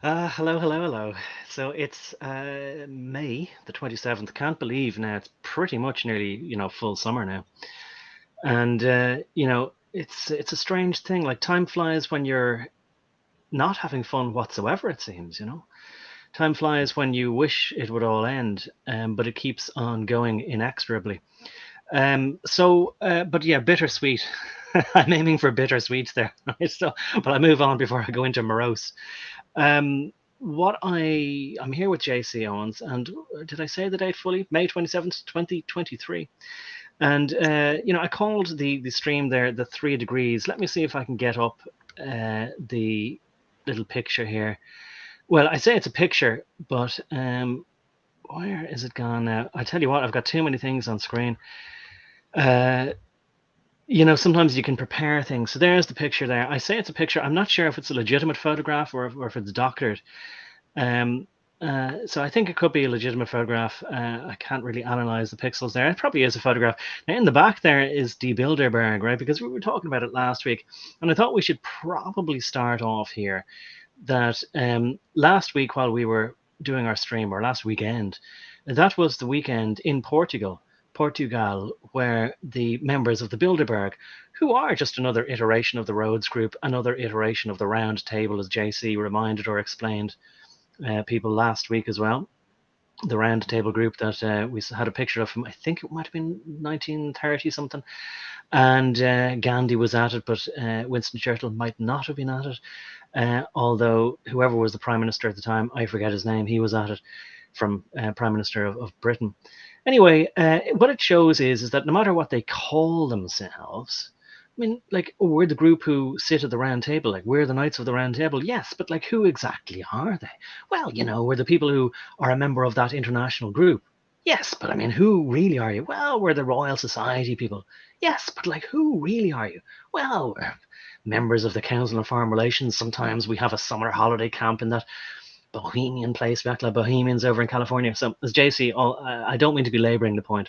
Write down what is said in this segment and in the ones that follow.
Hello, hello, hello. So it's May the 27th. Can't believe now it's pretty much nearly, full summer now. And it's a strange thing. Like time flies when you're not having fun whatsoever, it seems. Time flies when you wish it would all end, but it keeps on going inexorably. But yeah, bittersweet. I'm aiming for bittersweet there. Right? But I move on before I go into morose. Um, I'm here with JC Owens, and did I say the date fully? May 27th, 2023. And I called the stream there the 3 degrees. Let me see if I can get up the little picture here. Well, I say it's a picture, but where is it gone now? I tell you what, I've got too many things on screen. Uh, sometimes you can prepare things. So there's the picture there. I say it's a picture. I'm not sure if it's a legitimate photograph or if it's doctored. Um, so I think it could be a legitimate photograph. I can't really analyze the pixels there. It probably is a photograph. Now in the back there is the Bilderberg, right? Because we were talking about it last week, and I thought we should probably start off here. That last week while we were doing our stream, or last weekend, that was the weekend in Portugal, where the members of the Bilderberg, who are just another iteration of the Rhodes group, another iteration of the Round Table, as JC reminded or explained people last week as well. The Round Table group that we had a picture of from, I think it might have been 1930 something, and Gandhi was at it, but Winston Churchill might not have been at it. Although whoever was the Prime Minister at the time, I forget his name, he was at it, from Prime Minister of Britain. Anyway, what it shows is that no matter what they call themselves, I mean, like, oh, we're the group who sit at the round table, like we're the Knights of the Round Table. Yes, but like, who exactly are they? Well, we're the people who are a member of that international group. Yes, but I mean, who really are you? Well, we're the Royal Society people. Yes, but like, who really are you? Well, we're members of the Council on Foreign Relations. Sometimes we have a summer holiday camp in that bohemian place, back like Bohemians over in California. So, as JC, I don't mean to be labouring the point,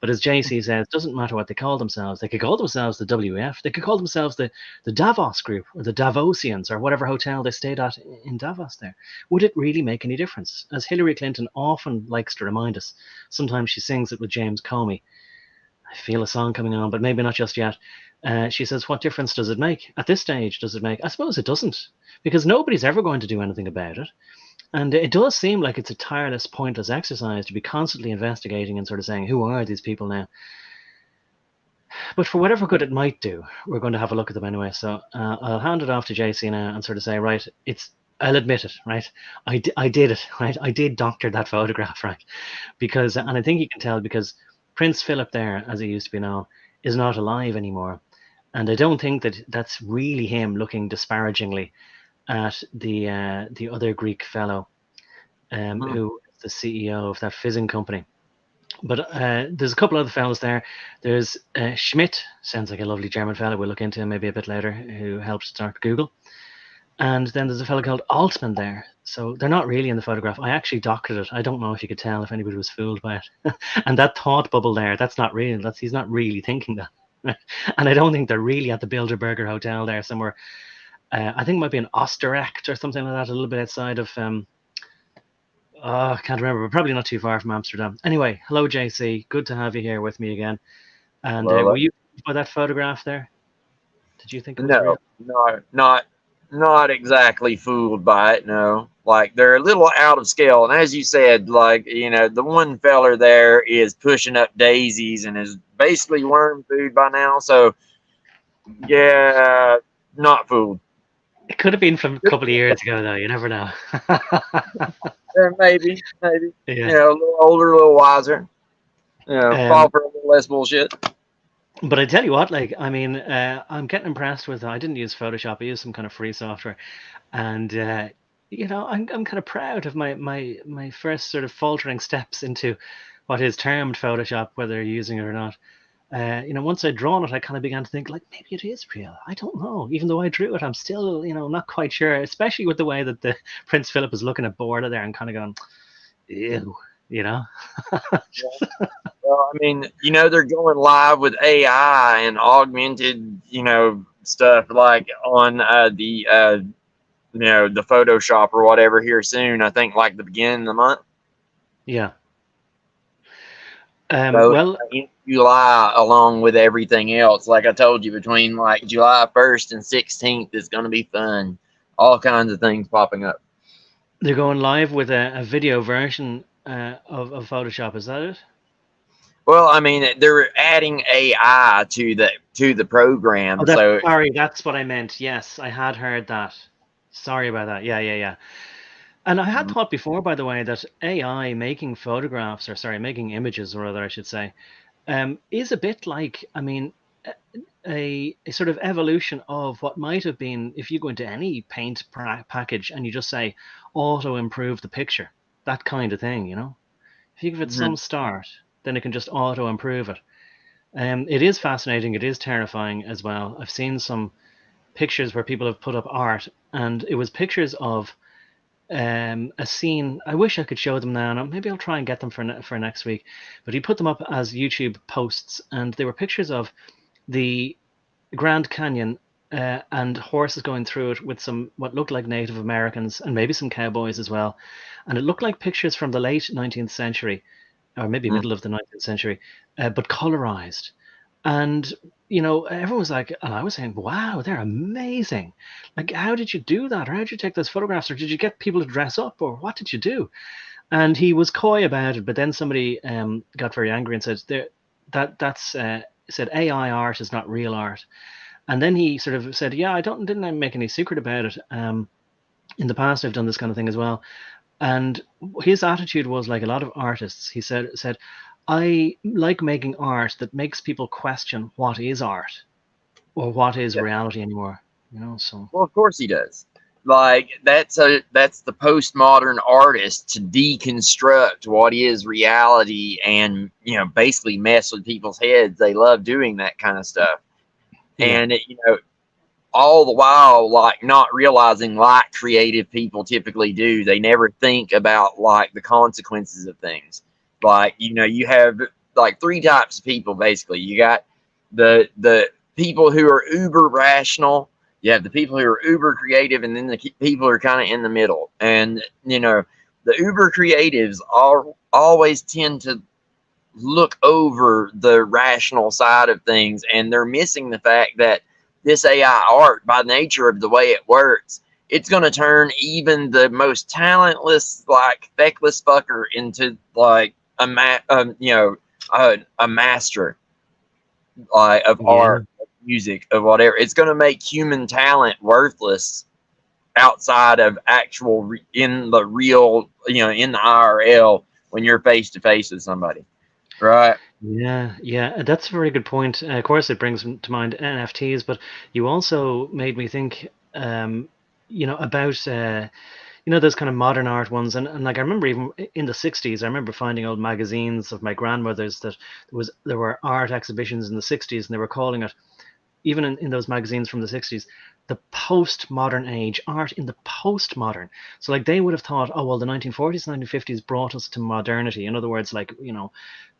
but as JC says, it doesn't matter what they call themselves. They could call themselves the WEF. They could call themselves the Davos group or the Davosians or whatever hotel they stayed at in Davos there. Would it really make any difference? As Hillary Clinton often likes to remind us, sometimes she sings it with James Comey. I feel a song coming on, but maybe not just yet. She says, what difference does it make? At this stage, does it make? I suppose it doesn't, because nobody's ever going to do anything about it. And it does seem like it's a tireless, pointless exercise to be constantly investigating and sort of saying, who are these people now? But for whatever good it might do, we're going to have a look at them anyway. So I'll hand it off to JC now and sort of say, right, I'll admit it, right? I did it, right? I did doctor that photograph, right? And I think you can tell because Prince Philip there, as he used to be known, is not alive anymore. And I don't think that that's really him looking disparagingly at the other Greek fellow who is the CEO of that fizzing company. But there's a couple other fellows there. There's Schmidt, sounds like a lovely German fellow. We'll look into him maybe a bit later, who helped start Google. And then there's a fellow called Altman there. So they're not really in the photograph. I actually doctored it. I don't know if you could tell if anybody was fooled by it. And that thought bubble there, that's not real. He's not really thinking that. And I don't think they're really at the Bilderberger Hotel there somewhere. I think it might be an Oostenrijk or something like that, a little bit outside of I can't remember, but probably not too far from Amsterdam. Anyway, hello JC, good to have you here with me again. And were you by that photograph there? Did you think it was real? No, not exactly fooled by it. No, like they're a little out of scale. And as you said, like the one feller there is pushing up daisies and is basically worm food by now. So yeah, not fooled. It could have been from a couple of years ago, though. You never know. Maybe. Yeah. A little older, a little wiser. Fall Um, for a little less bullshit. but I tell you what, like, I mean, I'm getting impressed with. I didn't use Photoshop. I used some kind of free software, and I'm kind of proud of my first sort of faltering steps into what is termed Photoshop, whether you're using it or not. Once I'd drawn it, I kind of began to think, like, maybe it is real. I don't know. Even though I drew it, I'm still, not quite sure, especially with the way that the Prince Philip is looking at Borla there and kind of going, ew, you know? Well, I mean, they're going live with AI and augmented, stuff like on the the Photoshop or whatever here soon. I think like the beginning of the month. Yeah. So Well, in July, along with everything else, like I told you, between like July 1st and 16th is going to be fun. All kinds of things popping up. they're going live with a video version of Photoshop. Is that it? Well, I mean, they're adding AI to the Oh, program, that's so sorry. That's what I meant. Yes, I had heard that. Sorry about that. Yeah, yeah, yeah. And I had thought before, by the way, that AI making photographs, or sorry, making images, or rather, I should say, is a bit like, I mean, a sort of evolution of what might have been if you go into any paint package and you just say auto improve the picture, that kind of thing, you know. If you give it some Mhm. start, then it can just auto improve it. It is fascinating. It is terrifying as well. I've seen some pictures where people have put up art, and it was pictures of a scene. I wish I could show them now. And maybe I'll try and get them for next week. But he put them up as YouTube posts, and they were pictures of the Grand Canyon and horses going through it with some what looked like Native Americans and maybe some cowboys as well. And it looked like pictures from the late 19th century, or maybe Mhm. middle of the 19th century, but colorized. And everyone was like, and I was saying, wow, they're amazing. Like, how did you do that? Or how did you take those photographs? Or did you get people to dress up? Or what did you do? And he was coy about it, but then somebody got very angry and said, that's said AI art is not real art. And then he sort of said, yeah, didn't I make any secret about it. In the past, I've done this kind of thing as well. And his attitude was like a lot of artists. He said, I like making art that makes people question what is art or what is Yeah. reality anymore. So Well, of course he does. Like that's the postmodern artist to deconstruct what is reality and basically mess with people's heads. They love doing that kind of stuff, yeah, and all the while like not realizing like creative people typically do. They never think about like the consequences of things. Like you have like three types of people basically. You got the people who are uber rational, you have the people who are uber creative, and then the people who are kind of in the middle. And the uber creatives always tend to look over the rational side of things, and they're missing the fact that this AI art, by nature of the way it works, it's going to turn even the most talentless, like feckless fucker into like a master of yeah, art, of music, of whatever. It's going to make human talent worthless outside of actual in the real, in the IRL when you're face to face with somebody, right? yeah, yeah. That's a very good point. Of course, it brings to mind NFTs, but you also made me think, about those kind of modern art ones. And like I remember even in the 60s, I remember finding old magazines of my grandmother's that there were art exhibitions in the 60s, and they were calling it, even in those magazines from the 60s, the postmodern age, art in the postmodern. So like they would have thought, oh well, the 1940s, 1950s brought us to modernity. In other words, like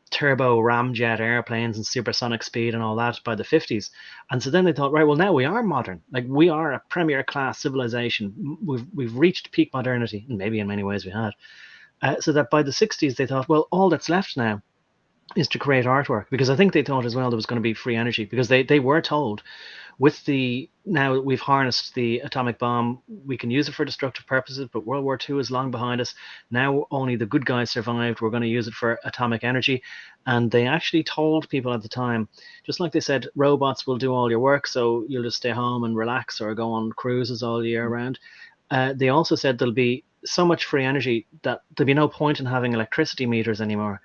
turbo ramjet airplanes and supersonic speed and all that by the 50s. And so then they thought, right, well, now we are modern. Like we are a premier class civilization. We've reached peak modernity, and maybe in many ways we had. So that by the 60s, they thought, well, all that's left now is to create artwork, because I think they thought as well there was going to be free energy, because they were told with the now that we've harnessed the atomic bomb, we can use it for destructive purposes, but World War II is long behind us. Now only the good guys survived. We're going to use it for atomic energy. And they actually told people at the time, just like they said, robots will do all your work, so you'll just stay home and relax or go on cruises all year round. They also said there'll be so much free energy that there'll be no point in having electricity meters anymore.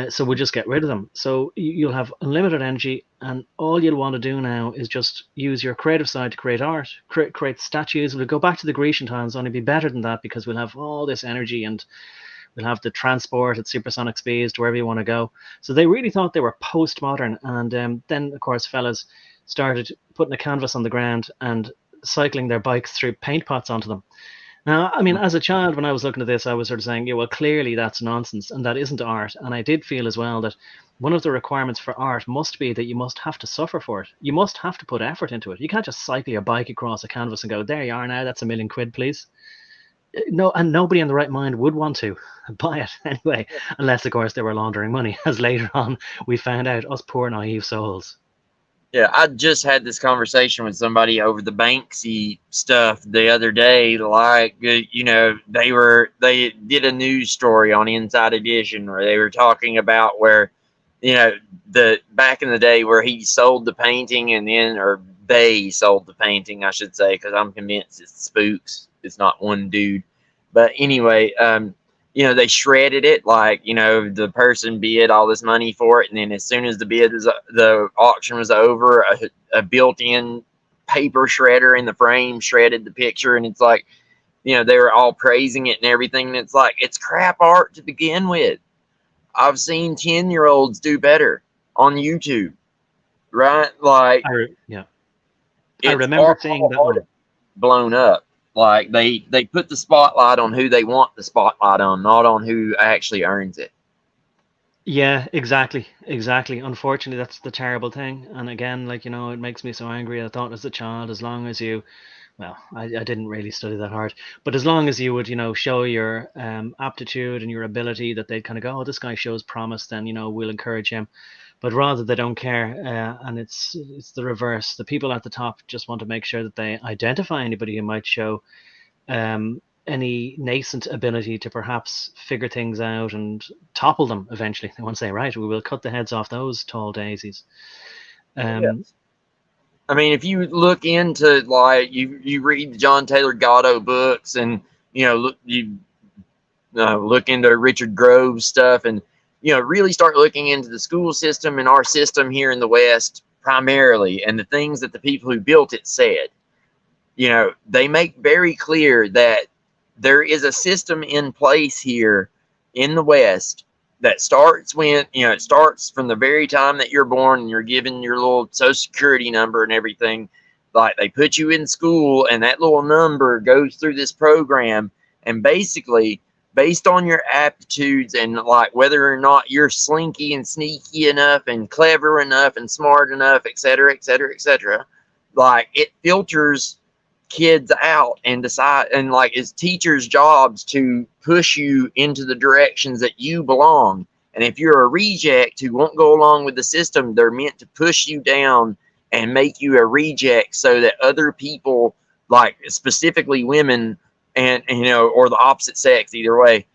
So we'll just get rid of them. So you'll have unlimited energy, and all you'll want to do now is just use your creative side to create art, create statues. We'll go back to the Grecian times, only be better than that, because we'll have all this energy and we'll have the transport at supersonic speeds to wherever you want to go. So they really thought they were postmodern. And then, of course, fellas started putting a canvas on the ground and cycling their bikes through paint pots onto them. Now, I mean, as a child, when I was looking at this, I was sort of saying, yeah, well, clearly that's nonsense and that isn't art. And I did feel as well that one of the requirements for art must be that you must have to suffer for it. You must have to put effort into it. You can't just cycle your bike across a canvas and go, there you are now, that's £1,000,000, please. No, and nobody in the right mind would want to buy it anyway, unless, of course, they were laundering money, as later on we found out, us poor naive souls. Yeah, I just had this conversation with somebody over the Banksy stuff the other day. Like, they did a news story on Inside Edition where they were talking about where, the back in the day where he sold the painting and then, or they sold the painting, I should say, because I'm convinced it's spooks. It's not one dude. But anyway, they shredded it, like, the person bid all this money for it, and then as soon as the auction was over, a built-in paper shredder in the frame shredded the picture, and it's like, they were all praising it and everything, and it's like, it's crap art to begin with. I've seen 10-year-olds do better on YouTube, right? Like, Yeah, I it's remember seeing that one. blown up. Like, they put the spotlight on who they want the spotlight on, not on who actually earns it. Yeah, exactly. Unfortunately, that's the terrible thing. And again, like, it makes me so angry. I thought as a child, as long as you, well, I didn't really study that hard, but as long as you would, show your aptitude and your ability, that they'd kind of go, oh, this guy shows promise, then, we'll encourage him. But rather, they don't care. And it's the reverse. The people at the top just want to make sure that they identify anybody who might show any nascent ability to perhaps figure things out and topple them eventually. They want to say, right, we will cut the heads off those tall daisies. Yes. I mean, if you look into, like, you read the John Taylor Gatto books, and look into Richard Grove's stuff, and really start looking into the school system and our system here in the West primarily, and the things that the people who built it said. They make very clear that there is a system in place here in the West that starts when, it starts from the very time that you're born and you're given your little social security number and everything. Like, they put you in school and that little number goes through this program, and basically based on your aptitudes and, like, whether or not you're slinky and sneaky enough and clever enough and smart enough, etc., etc., etc., like, it filters kids out and decide, and, like, it's teachers' jobs to push you into the directions that you belong. And if you're a reject who won't go along with the system, they're meant to push you down and make you a reject so that other people, like specifically women and or the opposite sex, either way,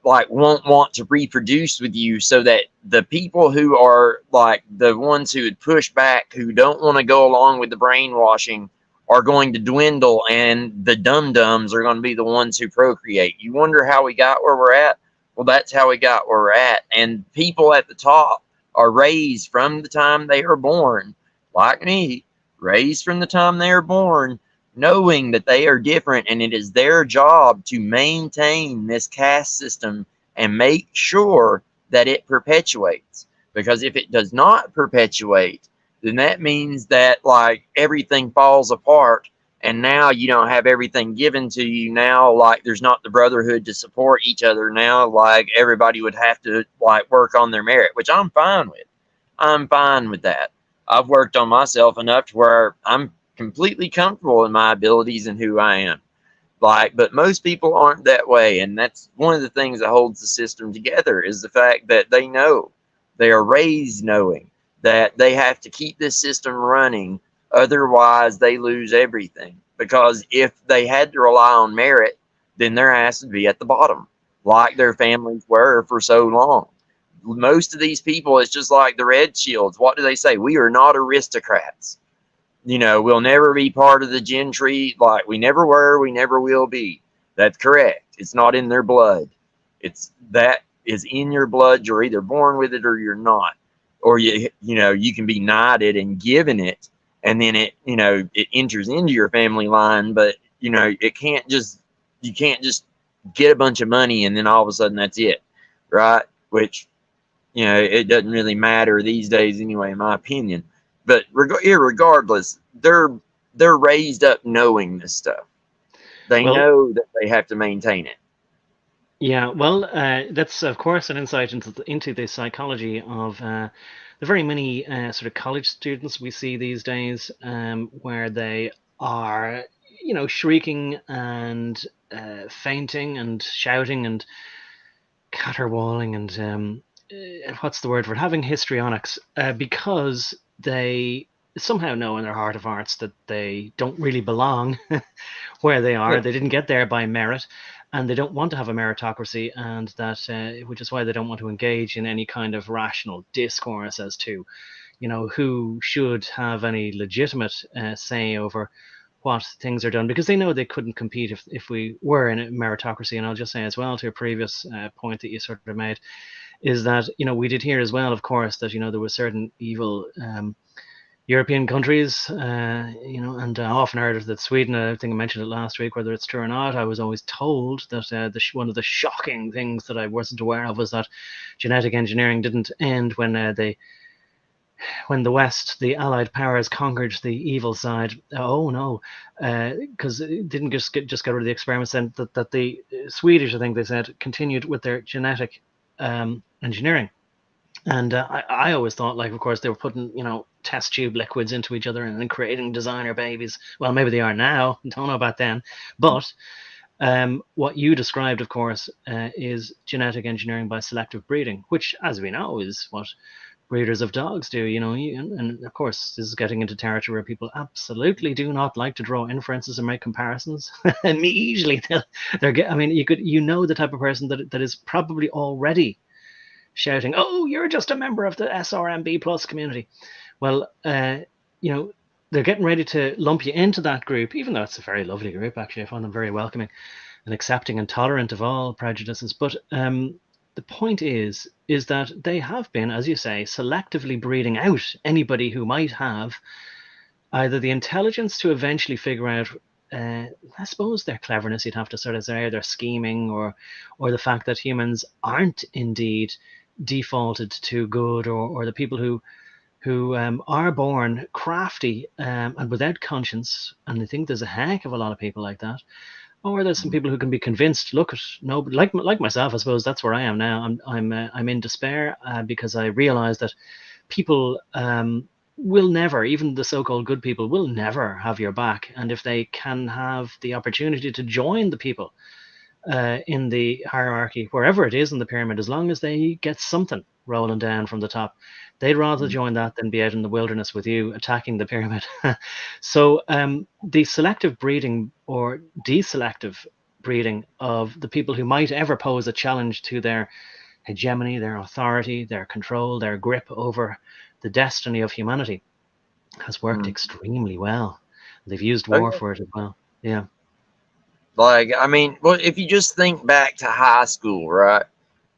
like, won't want to reproduce with you, so that the people who are, like, the ones who would push back, who don't want to go along with the brainwashing, are going to dwindle, and the dum-dums are going to be the ones who procreate. You wonder how we got where we're at? Well, that's how we got where we're at. And people at the top are raised from the time they are born, like me, raised from the time they are born, knowing that they are different, and it is their job to maintain this caste system and make sure that it perpetuates. Because if it does not perpetuate, then that means that, like, everything falls apart, and now you don't have everything given to you. Now, like, there's not the brotherhood to support each other. Now, like, everybody would have to, like, work on their merit, which I'm fine with. I'm fine with that. I've worked on myself enough to where I'm completely comfortable in my abilities and who I am. Like, but most people aren't that way, and that's one of the things that holds the system together, is the fact that they know, they are raised knowing that they have to keep this system running, otherwise they lose everything. Because if they had to rely on merit, then their ass would be at the bottom, like their families were for so long. Most of these people, it's just like the Red Shields. What do they say? We are not aristocrats. We'll never be part of the gentry. Like, we never were, we never will be. That's correct. It's not in their blood. That is in your blood. You're either born with it or you're not. Or you can be knighted and given it, and then it enters into your family line. But you can't just get a bunch of money and then all of a sudden that's it, right? Which it doesn't really matter these days anyway, in my opinion. But irregardless, they're raised up knowing this stuff. They Well, know that they have to maintain it. yeah, well, that's of course an insight into the psychology of the very many sort of college students we see these days, where they are, shrieking and fainting and shouting and caterwauling and what's the word for it? Having histrionics, because they somehow know in their heart of hearts that they don't really belong where they Yeah. are. They didn't get there by merit, and they don't want to have a meritocracy, and that which is why they don't want to engage in any kind of rational discourse as to, who should have any legitimate say over what things are done, because they know they couldn't compete if we were in a meritocracy. And I'll just say as well, to a previous point that you sort of made, is that we did hear as well, of course, that there were certain evil European countries, and I often heard of that Sweden. I think I mentioned it last week. Whether it's true or not, I was always told that one of the shocking things that I wasn't aware of was that genetic engineering didn't end when the West, the Allied powers, conquered the evil side. Oh no, because it didn't just get rid of the experiments. Then that the Swedish, I think they said, continued with their genetic engineering. And I always thought, like, of course, they were putting, test tube liquids into each other and then creating designer babies. Well, maybe they are now. Don't know about then. But what you described, of course, is genetic engineering by selective breeding, which, as we know, is what breeders of dogs do. And of course, this is getting into territory where people absolutely do not like to draw inferences and make comparisons. Immediately, I mean, the type of person that is probably already shouting, "Oh, you're just a member of the SRMB plus community." Well, they're getting ready to lump you into that group, even though it's a very lovely group. Actually, I find them very welcoming and accepting and tolerant of all prejudices. But the point is that they have been, as you say, selectively breeding out anybody who might have either the intelligence to eventually figure out, I suppose, their cleverness, you'd have to sort of say, their scheming, or the fact that humans aren't indeed defaulted to good, or the people who are born crafty and without conscience. And I think there's a heck of a lot of people like that. Or there's some people who can be convinced. Look at no, like myself, I suppose that's where I am now. I'm in despair because I realize that people will never, even the so-called good people, will never have your back. And if they can have the opportunity to join the people in the hierarchy, wherever it is in the pyramid, as long as they get something rolling down from the top, they'd rather join that than be out in the wilderness with you attacking the pyramid. So the selective breeding or deselective breeding of the people who might ever pose a challenge to their hegemony, their authority, their control, their grip over the destiny of humanity has worked extremely well. They've used war Okay. for it as well. Yeah. Like, I mean, well, if you just think back to high school, right?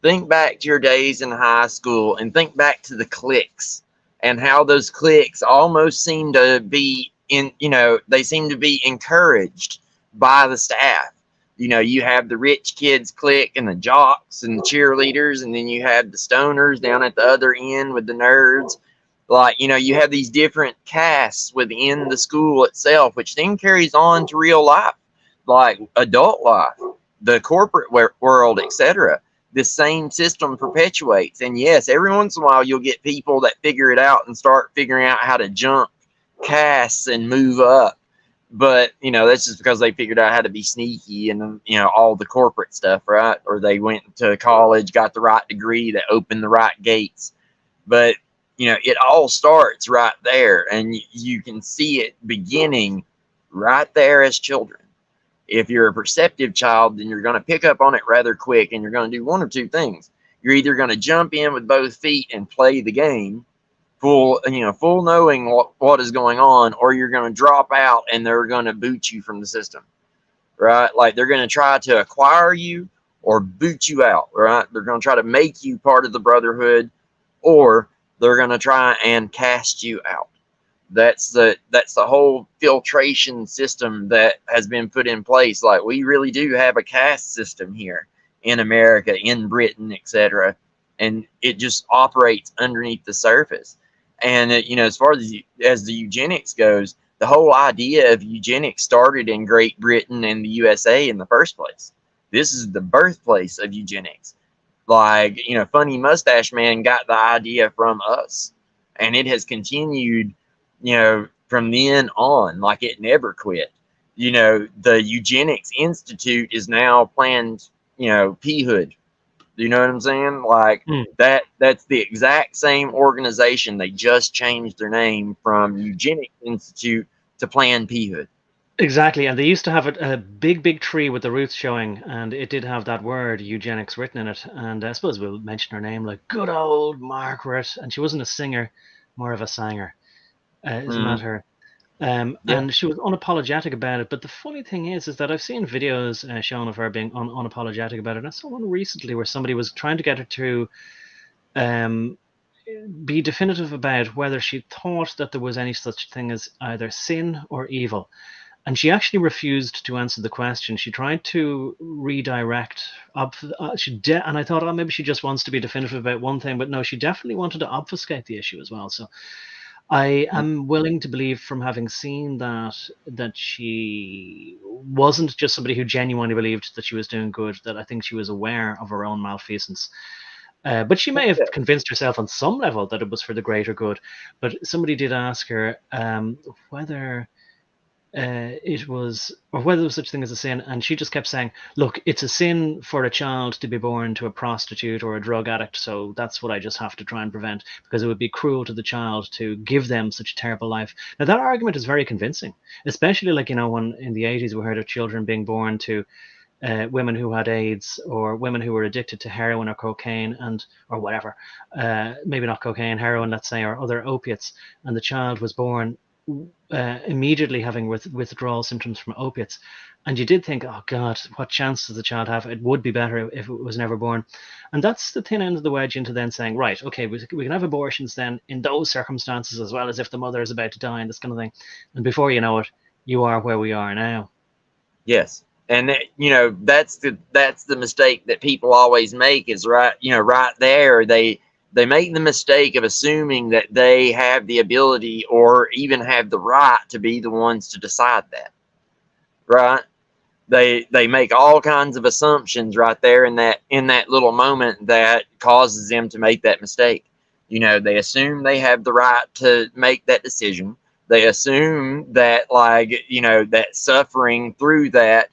Think back to your days in high school and think back to the cliques and how those cliques almost seem to be they seem to be encouraged by the staff. You have the rich kids clique and the jocks and the cheerleaders, and then you have the stoners down at the other end with the nerds. Like, you have these different castes within the school itself, which then carries on to real life, like adult life, the corporate world, etc. This same system perpetuates. And yes, every once in a while you'll get people that figure it out and start figuring out how to jump castes and move up. But that's just because they figured out how to be sneaky and all the corporate stuff, right? Or they went to college, got the right degree that opened the right gates. But it all starts right there, and you can see it beginning right there as children. If you're a perceptive child, then you're going to pick up on it rather quick, and you're going to do one or two things. You're either going to jump in with both feet and play the game, full knowing what is going on, or you're going to drop out and they're going to boot you from the system, right? Like, they're going to try to acquire you or boot you out, right? They're going to try to make you part of the brotherhood, or they're going to try and cast you out. That's the whole filtration system that has been put in place. Like, we really do have a caste system here in America, in Britain, etc., and it just operates underneath the surface. And as far as the eugenics goes, the whole idea of eugenics started in Great Britain and the USA in the first place. This is the birthplace of eugenics. Like, Funny Mustache Man got the idea from us, and it has continued, from then on. Like, it never quit. The Eugenics Institute is now planned, P-hood. You know what I'm saying? Like, Mm. that's the exact same organization. They just changed their name from Eugenics Institute to Planned P-hood. Exactly, and they used to have a big tree with the roots showing, and it did have that word eugenics written in it. And I suppose we'll mention her name, like good old Margaret, and she wasn't a singer, more of a singer. Isn't that her? Yeah. And she was unapologetic about it. But the funny thing is that I've seen videos shown of her being unapologetic about it. And I saw one recently where somebody was trying to get her to um, be definitive about whether she thought that there was any such thing as either sin or evil. And she actually refused to answer the question. She tried to redirect. And I thought, oh, maybe she just wants to be definitive about one thing. But no, she definitely wanted to obfuscate the issue as well. So I am willing to believe, from having seen that she wasn't just somebody who genuinely believed that she was doing good, that I think she was aware of her own malfeasance. But she may have convinced herself on some level that it was for the greater good. But somebody did ask her whether it was, or whether there was such thing as a sin, and she just kept saying, look, it's a sin for a child to be born to a prostitute or a drug addict, so that's what I just have to try and prevent, because it would be cruel to the child to give them such a terrible life. Now that argument is very convincing, especially like, when in the 80s we heard of children being born to women who had AIDS, or women who were addicted to heroin or cocaine, or whatever, maybe not cocaine, heroin, let's say, or other opiates, and the child was born immediately having withdrawal symptoms from opiates. And you did think, oh God, what chance does the child have? It would be better if it was never born. And that's the thin end of the wedge into then saying, right, okay, we can have abortions then in those circumstances, as well as if the mother is about to die and this kind of thing. And before you know it, you are where we are now. Yes. And that's the mistake that people always make, is right there they make the mistake of assuming that they have the ability or even have the right to be the ones to decide that. Right? They make all kinds of assumptions right there in that little moment that causes them to make that mistake. They assume they have the right to make that decision. They assume that, like, that suffering through that,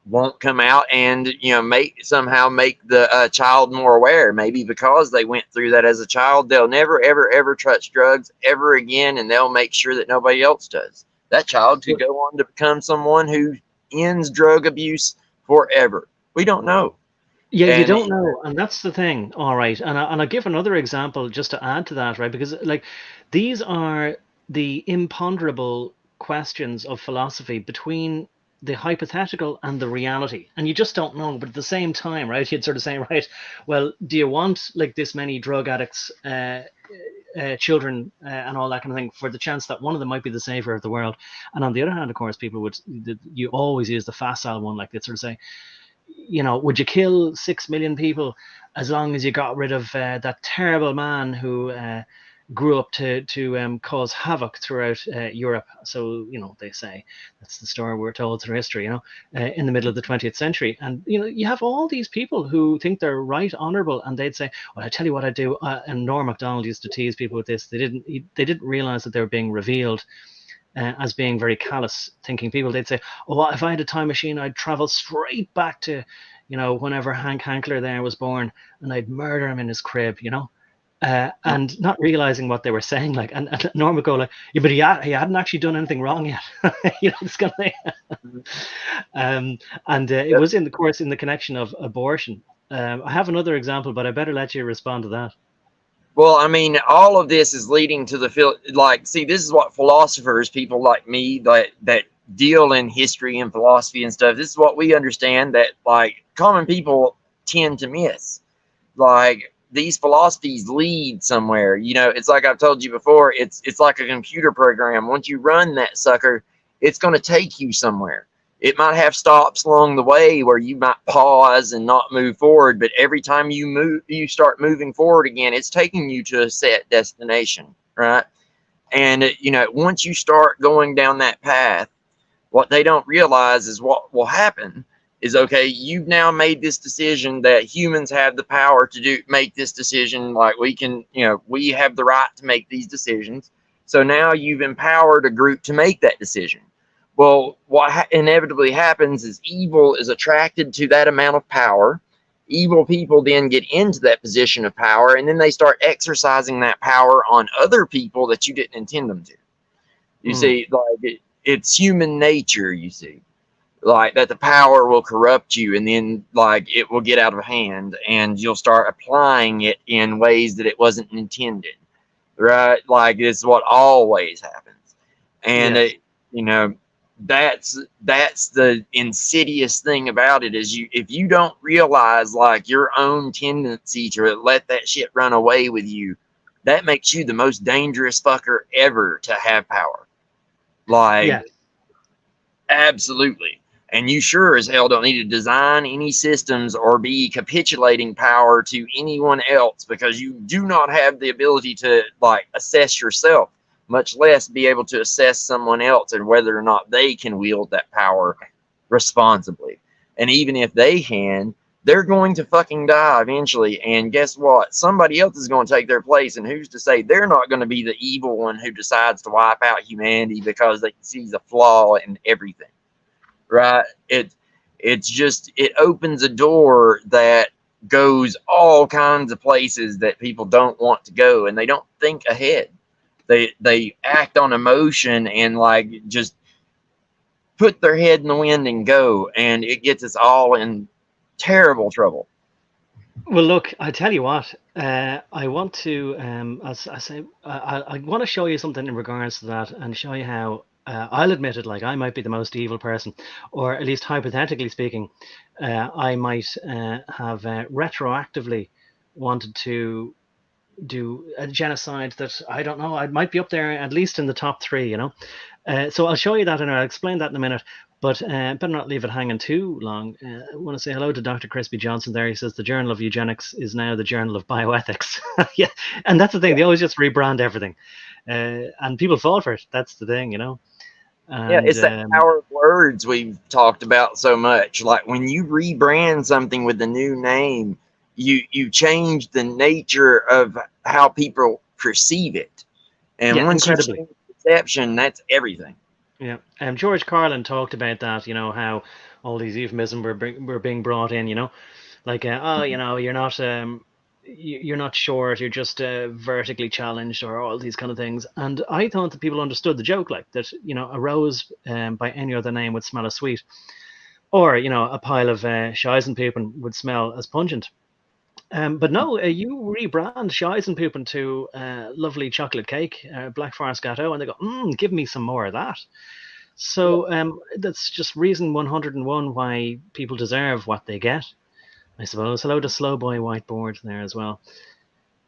won't come out and make the child more aware. Maybe because they went through that as a child, they'll never ever touch drugs ever again, and they'll make sure that nobody else does. That child could go on to become someone who ends drug abuse forever. We don't know. Yeah, you don't know, and that's the thing. All right, and I'll give another example just to add to that, right? Because like these are the imponderable questions of philosophy between the hypothetical and the reality, and you just don't know. But at the same time, right, you'd sort of say, right, well, do you want like this many drug addicts, children, and all that kind of thing, for the chance that one of them might be the savior of the world? And on the other hand, of course, you always use the facile one, like they sort of say, would you kill 6 million people as long as you got rid of that terrible man who grew up to cause havoc throughout Europe? So, they say that's the story we're told through history, in the middle of the 20th century. And, you have all these people who think they're right honorable, and they'd say, well, I tell you what I do. And Norm Macdonald used to tease people with this. They didn't realize that they were being revealed as being very callous thinking people. They'd say, oh, well, if I had a time machine, I'd travel straight back to, whenever Hank Hankler there was born, and I'd murder him in his crib, and not realizing what they were saying. Like, and Norm would go like, yeah, but he hadn't actually done anything wrong yet. This kind of thing. It was in the connection of abortion. I have another example, but I better let you respond to that. Well, I mean, all of this is leading to see, this is what philosophers, people like me that deal in history and philosophy and stuff, this is what we understand that, like, common people tend to miss. Like, these philosophies lead somewhere. It's like I've told you before, it's like a computer program. Once you run that sucker, it's going to take you somewhere. It might have stops along the way where you might pause and not move forward, but every time you start moving forward again, it's taking you to a set destination, right? And, once you start going down that path, what they don't realize is what will happen is, okay, you've now made this decision that humans have the power to make this decision. Like, we can, we have the right to make these decisions. So now you've empowered a group to make that decision. Well, what inevitably happens is evil is attracted to that amount of power. Evil people then get into that position of power, and then they start exercising that power on other people that you didn't intend them to. You see, like, it's human nature, you see, like, that the power will corrupt you, and then, like, it will get out of hand, and you'll start applying it in ways that it wasn't intended, right? Like, it's what always happens. And Yes. that's the insidious thing about it, is if you don't realize, like, your own tendency to let that shit run away with you, that makes you the most dangerous fucker ever to have power. Like, Yes. absolutely. And you sure as hell don't need to design any systems or be capitulating power to anyone else, because you do not have the ability to, like, assess yourself, much less be able to assess someone else and whether or not they can wield that power responsibly. And even if they can, they're going to fucking die eventually. And guess what? Somebody else is going to take their place. And who's to say they're not going to be the evil one who decides to wipe out humanity because they see a flaw in everything, right? It's just, it opens a door that goes all kinds of places that people don't want to go, and they don't think ahead. They act on emotion and, like, just put their head in the wind and go, and it gets us all in terrible trouble. Well, look, I tell you what, I want to, as I say, I want to show you something in regards to that, and show you how I'll admit it, like, I might be the most evil person, or at least hypothetically speaking, I might have retroactively wanted to do a genocide that, I don't know, I might be up there at least in the top three, So I'll show you that, and I'll explain that in a minute. But better not leave it hanging too long. I want to say hello to Dr. Crispy Johnson there. He says the Journal of Eugenics is now the Journal of Bioethics. Yeah, and that's the thing. They always just rebrand everything. And people fall for it. That's the thing, Yeah, And it's that power of words we've talked about so much. Like, when you rebrand something with a new name, you change the nature of how people perceive it. And yeah, once you incredibly. change perception, that's everything. Yeah. George Carlin talked about that, how all these euphemisms were being brought in, like, oh, you're not short, you're just vertically challenged, or all these kind of things. And I thought that people understood the joke, like that, a rose by any other name would smell as sweet, or, a pile of Scheisenpupen would smell as pungent. But no, you rebrand Scheisenpupen to lovely chocolate cake, Black Forest Gâteau, and they go, give me some more of that. So that's just reason 101 why people deserve what they get, I suppose. Hello to Slowboy Whiteboard there as well.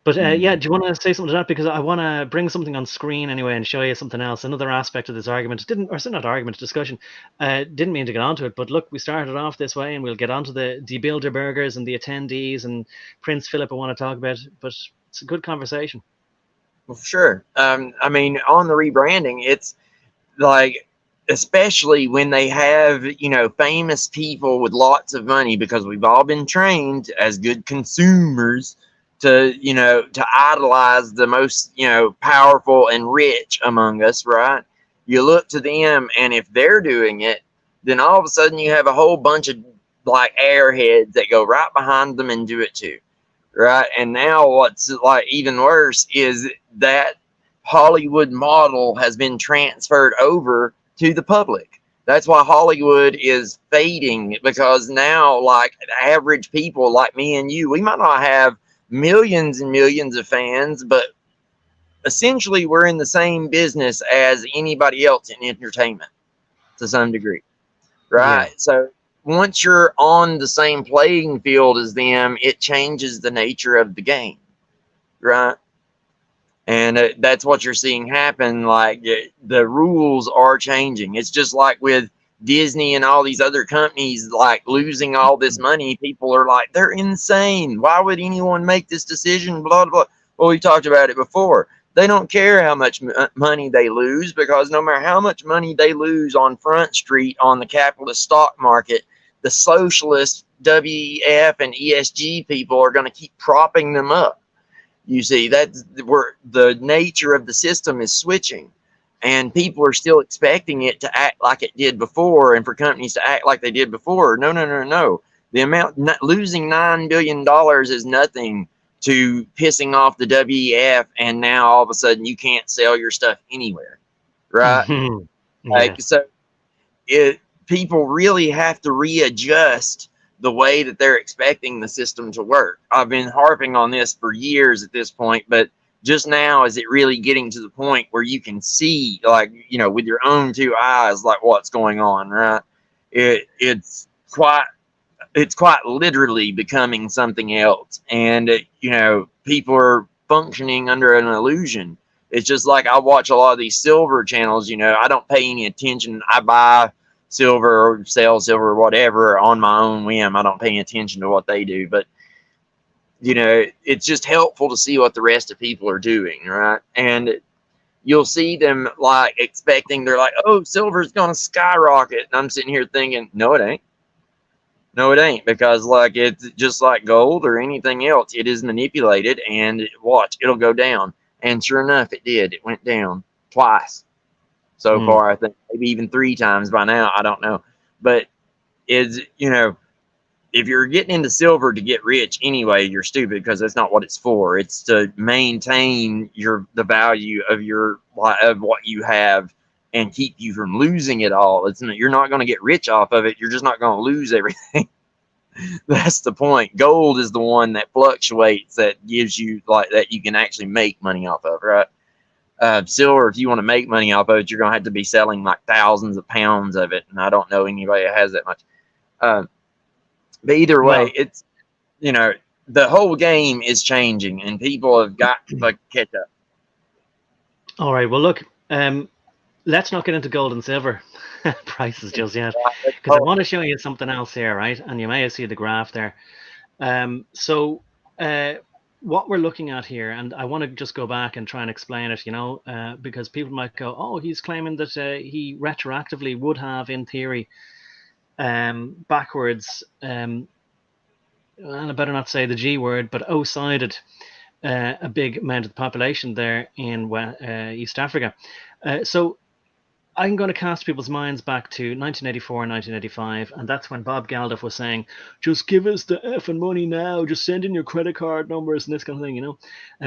But yeah, do you want to say something to that? Because I want to bring something on screen anyway and show you something else. Another aspect of this argument not argument, discussion. Didn't mean to get onto it, but look, we started off this way, and we'll get onto the Bilderbergers and the attendees and Prince Philip I want to talk about. But it's a good conversation. Well, sure. I mean, on the rebranding, it's like, especially when they have, famous people with lots of money, because we've all been trained as good consumers to, to idolize the most, powerful and rich among us, right? You look to them, and if they're doing it, then all of a sudden you have a whole bunch of, like, airheads that go right behind them and do it too, right? And now what's, like, even worse is that Hollywood model has been transferred over to the public. That's why Hollywood is fading, because now, like, average people like me and you, we might not have millions and millions of fans, but essentially we're in the same business as anybody else in entertainment to some degree, right? Yeah. So once you're on the same playing field as them, it changes the nature of the game, right? And that's what you're seeing happen. Like, the rules are changing. It's just like with Disney and all these other companies, like, losing all this money. People are like, they're insane. Why would anyone make this decision? Blah, blah, blah. Well, we talked about it before. They don't care how much money they lose, because no matter how much money they lose on Front Street on the capitalist stock market, the socialist WEF and ESG people are going to keep propping them up. You see, that's where the nature of the system is switching, and people are still expecting it to act like it did before, and for companies to act like they did before. No, no, no, no. The amount losing $9 billion is nothing to pissing off the WEF, and now all of a sudden you can't sell your stuff anywhere, right? Mhm. Yeah. Like, so it people really have to readjust the way that they're expecting the system to work. I've been harping on this for years at this point, but just now is it really getting to the point where you can see, like, with your own two eyes, like what's going on, right? It's quite literally becoming something else, and people are functioning under an illusion. It's just like, I watch a lot of these silver channels. I don't pay any attention. I buy silver or sell silver or whatever on my own whim. I don't pay attention to what they do, but it's just helpful to see what the rest of people are doing, right? And you'll see them like expecting, they're like, oh, silver's gonna skyrocket, and I'm sitting here thinking, no, it ain't. No, it ain't, because like, it's just like gold or anything else. It is manipulated, and watch, it'll go down. And sure enough, it did. It went down twice so Mm. far. I think maybe even 3 times by now. I don't know. But if you're getting into silver to get rich anyway, you're stupid, because that's not what it's for. It's to maintain the value of what you have, and keep you from losing it all. You're not going to get rich off of it. You're just not going to lose everything. That's the point. Gold is the one that fluctuates, that gives you, like, that you can actually make money off of, right? Silver, if you want to make money off of it, you're going to have to be selling like thousands of pounds of it, and I don't know anybody that has that much. But either way, Well, it's the whole game is changing, and people have got to catch up. all right. Well, look, let's not get into gold and silver prices just yet, because I want to show you something else here, right? And you may have seen the graph there. So what we're looking at here, and I want to just go back and try and explain it, because people might go, oh, he's claiming that he retroactively would have, in theory, backwards, and I better not say the G word, but O-sided a big amount of the population there in East Africa. So I'm going to cast people's minds back to 1984 and 1985, and that's when Bob Geldof was saying, just give us the effing money now, just send in your credit card numbers and this kind of thing,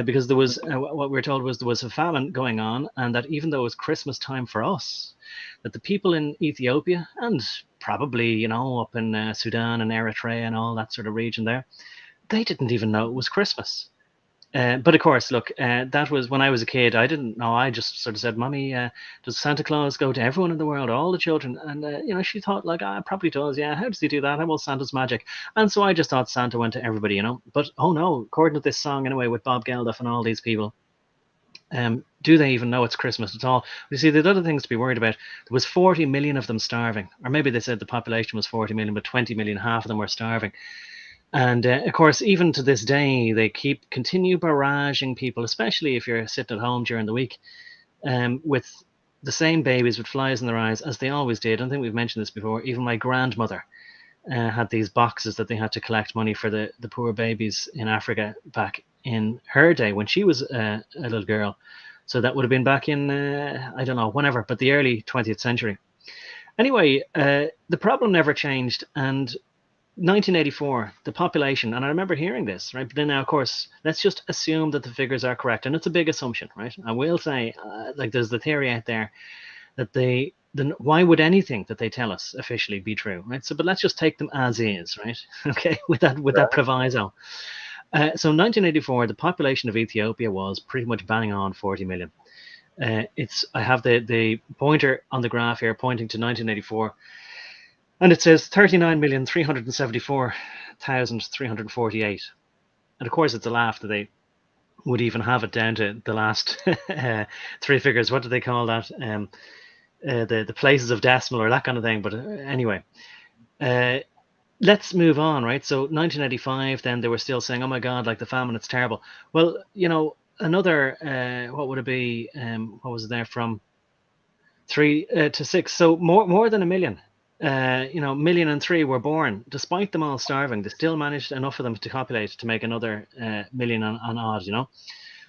because there was, what we were told was, there was a famine going on, and that even though it was Christmas time for us, that the people in Ethiopia, and probably, up in Sudan and Eritrea and all that sort of region there, they didn't even know it was Christmas. But of course, look, that was when I was a kid. I didn't know. I just sort of said, "Mommy, does Santa Claus go to everyone in the world, all the children?" And she thought, like, probably does. Yeah, how does he do that? How will Santa's magic? And so I just thought Santa went to everybody, But oh no, according to this song, anyway, with Bob Geldof and all these people, do they even know it's Christmas at all? You see, there's other things to be worried about. There was 40 million of them starving, or maybe they said the population was 40 million, but 20 million, half of them were starving. And of course, even to this day, they continue barraging people, especially if you're sitting at home during the week, with the same babies with flies in their eyes, as they always did. I think we've mentioned this before. Even my grandmother had these boxes that they had to collect money for the poor babies in Africa back in her day when she was a little girl. So that would have been back in, I don't know, whenever, but the early 20th century. Anyway, the problem never changed. And 1984, the population, and I remember hearing this, right? But then now, of course, let's just assume that the figures are correct, and it's a big assumption, right? I will say, like, there's the theory out there that why would anything that they tell us officially be true, right? So, but let's just take them as is, right? Okay, with that proviso. So, 1984, the population of Ethiopia was pretty much bang on 40 million. I have the pointer on the graph here pointing to 1984. And it says 39,374,348. And of course, it's a laugh that they would even have it down to the last three figures. What do they call that? The places of decimal or that kind of thing. But anyway, let's move on, right? So 1985, then they were still saying, oh my God, like the famine, it's terrible. Well, another, what would it be? What was it there from 3 to 6? So more than a million. Million and three were born. Despite them all starving, they still managed enough of them to copulate to make another million and odd.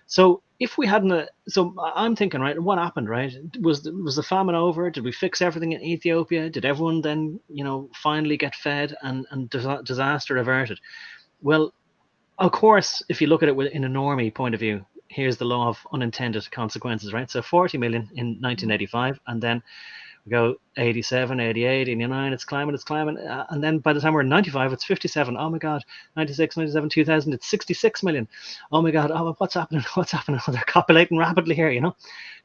So if we hadn't, so I'm thinking, right, what happened, right? Was the famine over? Did we fix everything in Ethiopia? Did everyone then, finally get fed and disaster averted? Well, of course, if you look at it in a normie point of view, here's the law of unintended consequences, right? So 40 million in 1985, and then we go 87, 88, 89, it's climbing. And then by the time we're in 95, it's 57. Oh my God, 96, 97, 2000, it's 66 million. Oh my God, what's happening? What's happening? Oh, they're copulating rapidly here,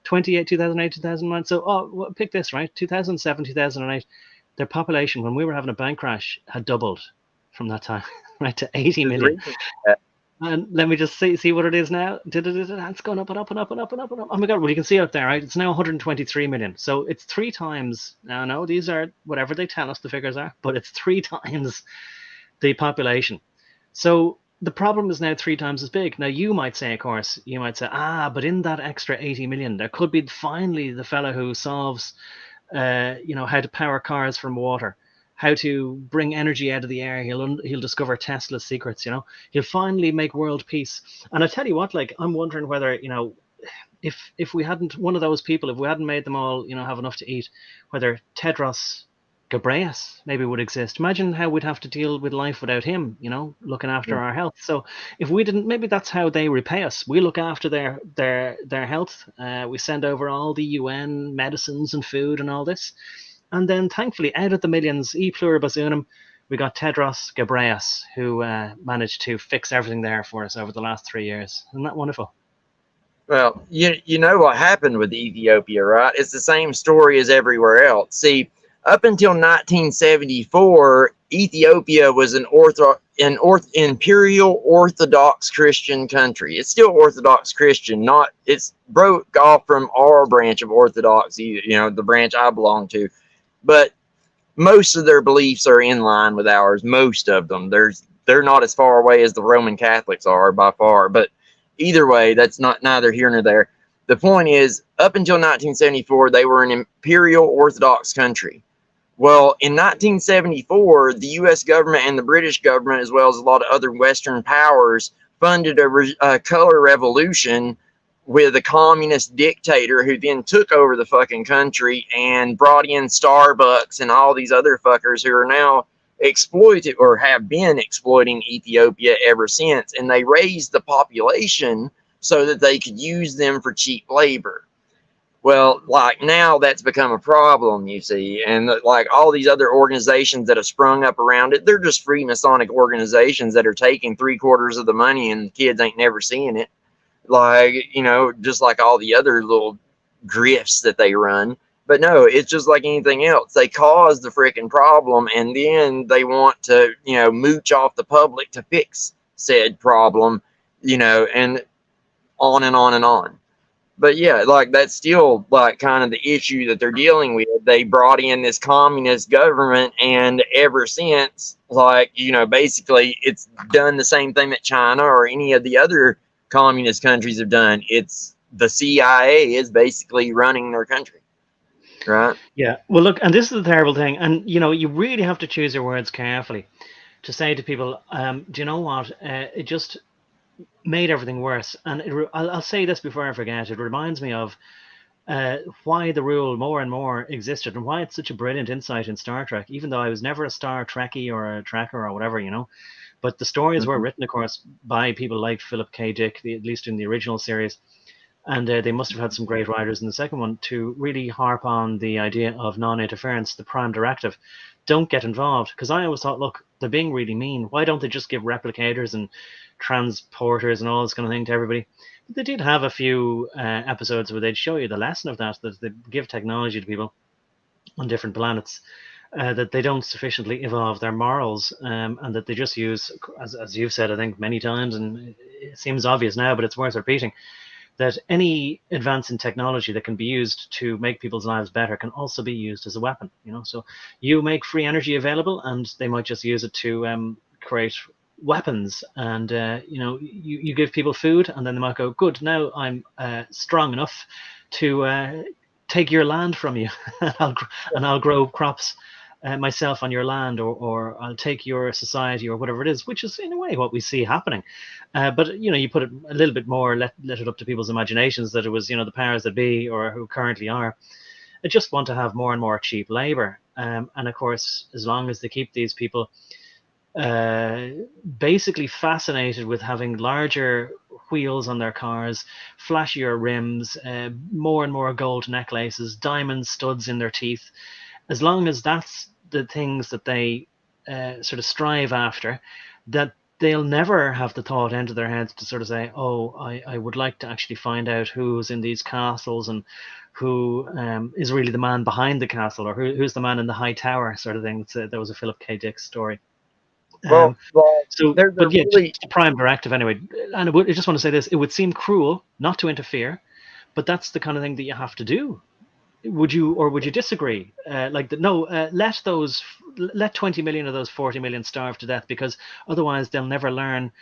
28, 2008, 2009. So, pick this, right? 2007, 2008, their population, when we were having a bank crash, had doubled from that time, right, to 80 million. And let me just see what it is now. It's going up and up and up and up and up and up. Oh my God! Well, you can see up there, right? It's now 123 million. So it's 3 times. Now, no, these are whatever they tell us the figures are, but it's 3 times the population. So the problem is now 3 times as big. Now you might say, of course, but in that extra 80 million, there could be finally the fellow who solves, how to power cars from water, how to bring energy out of the air. He'll discover Tesla's secrets. He'll finally make world peace. And I tell you what, like, I'm wondering whether, if we hadn't, one of those people, if we hadn't made them all, have enough to eat, whether Tedros Ghebreyesus maybe would exist. Imagine how we'd have to deal with life without him, looking after our health. So if we didn't, maybe that's how they repay us. We look after their health. We send over all the UN medicines and food and all this. And then, thankfully, out of the millions, e pluribus unum, we got Tedros Ghebreyesus, who managed to fix everything there for us over the last 3 years. Isn't that wonderful? Well, you know what happened with Ethiopia, right? It's the same story as everywhere else. See, up until 1974, Ethiopia was an imperial Orthodox Christian country. It's still Orthodox Christian, it's broke off from our branch of Orthodoxy, the branch I belong to. But most of their beliefs are in line with ours. Most of them. They're not as far away as the Roman Catholics are by far. But either way, that's neither here nor there. The point is, up until 1974, they were an imperial Orthodox country. Well, in 1974, the U.S. government and the British government, as well as a lot of other Western powers, funded a color revolution with a communist dictator who then took over the fucking country and brought in Starbucks and all these other fuckers who are now exploited or have been exploiting Ethiopia ever since. And they raised the population so that they could use them for cheap labor. Well, like now that's become a problem, you see, and like all these other organizations that have sprung up around it, they're just Freemasonic organizations that are taking 3/4 of the money and the kids ain't never seeing it. Like, just like all the other little grifts that they run. But no, it's just like anything else. They cause the freaking problem and then they want to, mooch off the public to fix said problem, and on and on and on. But yeah, like that's still like kind of the issue that they're dealing with. They brought in this communist government, and ever since, like, basically it's done the same thing that China or any of the other communist countries have done. It's the CIA is basically running their country, right? Yeah. Well, look, and this is the terrible thing. And, you really have to choose your words carefully to say to people, do you know what? It just made everything worse. And I'll say this before I forget. It reminds me of why the rule more and more existed and why it's such a brilliant insight in Star Trek, even though I was never a Star Trekkie or a Trekker or whatever, But the stories were written, of course, by people like Philip K. Dick, at least in the original series. And they must have had some great writers in the second one to really harp on the idea of non-interference, the prime directive. Don't get involved. Because I always thought, look, they're being really mean. Why don't they just give replicators and transporters and all this kind of thing to everybody? But they did have a few episodes where they'd show you the lesson of that they give technology to people on different planets. That they don't sufficiently evolve their morals, and that they just use, as you've said, I think, many times, and it seems obvious now, but it's worth repeating, that any advance in technology that can be used to make people's lives better can also be used as a weapon. So you make free energy available, and they might just use it to create weapons, and you give people food, and then they might go, good, now I'm strong enough to take your land from you, and I'll grow crops myself on your land, or I'll take your society, or whatever it is, which is in a way what we see happening. But you put it a little bit more, let it up to people's imaginations, that it was the powers that be, or who currently are, they just want to have more and more cheap labor. And of course, as long as they keep these people basically fascinated with having larger wheels on their cars, flashier rims, more and more gold necklaces, diamond studs in their teeth, as long as that's the things that they sort of strive after, that they'll never have the thought into their heads to sort of say, oh, I would like to actually find out who's in these castles, and who is really the man behind the castle, or who's the man in the high tower, sort of thing. That was a Philip K. Dick story. Well, So, there's a but yeah, really just a prime directive anyway. And I just want to say this: it would seem cruel not to interfere, but that's the kind of thing that you have to do. Would you disagree? Let 20 million of those 40 million starve to death, because otherwise they'll never learn.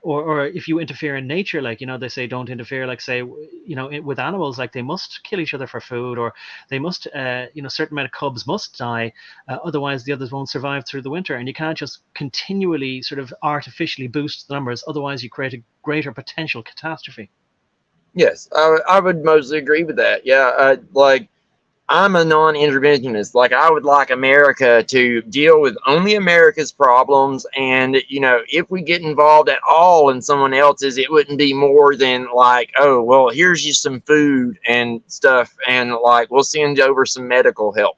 Or if you interfere in nature, like they say, don't interfere, like say with animals, like they must kill each other for food, or they must certain amount of cubs must die, otherwise the others won't survive through the winter. And you can't just continually sort of artificially boost the numbers, otherwise you create a greater potential catastrophe. yes, I would mostly agree with that. Yeah, like I'm a non-interventionist. Like I would like America to deal with only America's problems, and if we get involved at all in someone else's, it wouldn't be more than like, oh well, here's you some food and stuff, and like we'll send over some medical help,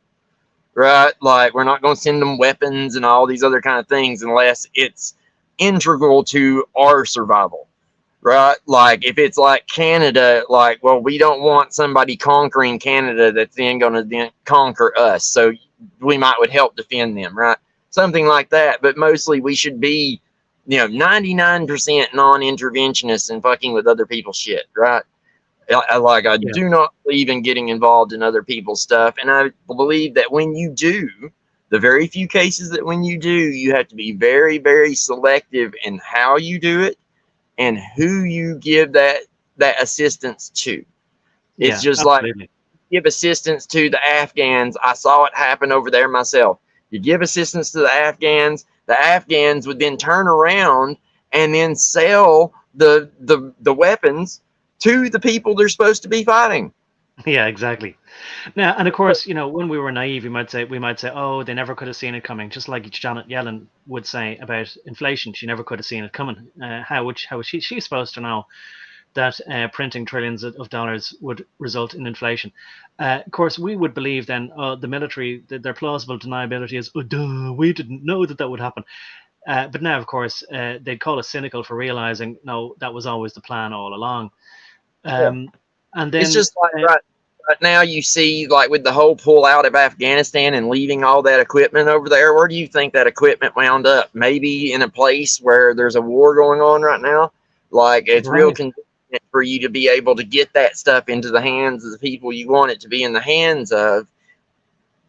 right? Like we're not going to send them weapons and all these other kind of things unless it's integral to our survival, right? Like if it's like Canada, like, well, we don't want somebody conquering Canada that's then going to then conquer us, so we might would help defend them, right? Something like that. But mostly we should be 99% non-interventionists and fucking with other people's shit, right? I Yeah, do not believe in getting involved in other people's stuff, and I believe that when you do, the very few cases that when you do, you have to be very, very selective in how you do it and who you give that assistance to. It's yeah, just like absolutely. give assistance to the Afghans. I saw it happen over there myself. You give assistance to the Afghans would then turn around and then sell the weapons to the people they're supposed to be fighting. Yeah, exactly. Now, and of course, when we were naive, we might say, oh, they never could have seen it coming. Just like Janet Yellen would say about inflation, she never could have seen it coming. How was she's supposed to know that printing trillions of dollars would result in inflation? Of course, we would believe then, the military, their plausible deniability is, oh, duh, we didn't know that would happen. But now, of course, they'd call us cynical for realizing, no, that was always the plan all along. Yeah. Um, and It's then, just like right now you see like with the whole pull out of Afghanistan and leaving all that equipment over there, where do you think that equipment wound up? Maybe in a place where there's a war going on right now. Like it's real right, convenient for you to be able to get that stuff into the hands of the people you want it to be in the hands of,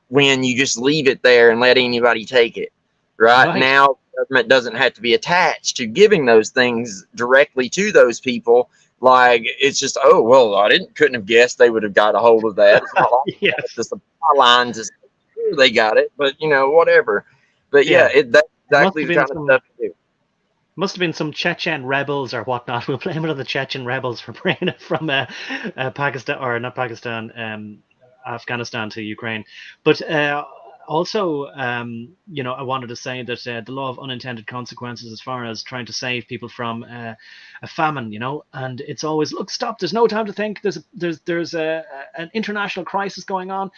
when you just leave it there and let anybody take it. Right right. now, the government doesn't have to be attached to giving those things directly to those people. Like it's just, oh well, couldn't have guessed they would have got a hold of that. It's not like Yes. the supply lines is sure they got it, but whatever. But yeah, Yeah. that's It must exactly have the been kind of some stuff to do. Chechen rebels or whatnot. We'll blame it on the Chechen rebels for bringing it from Pakistan, or not Pakistan, Afghanistan to Ukraine. But also, I wanted to say that the law of unintended consequences, as far as trying to save people from a famine, and it's always, look, stop. There's no time to think. There's an international crisis going on.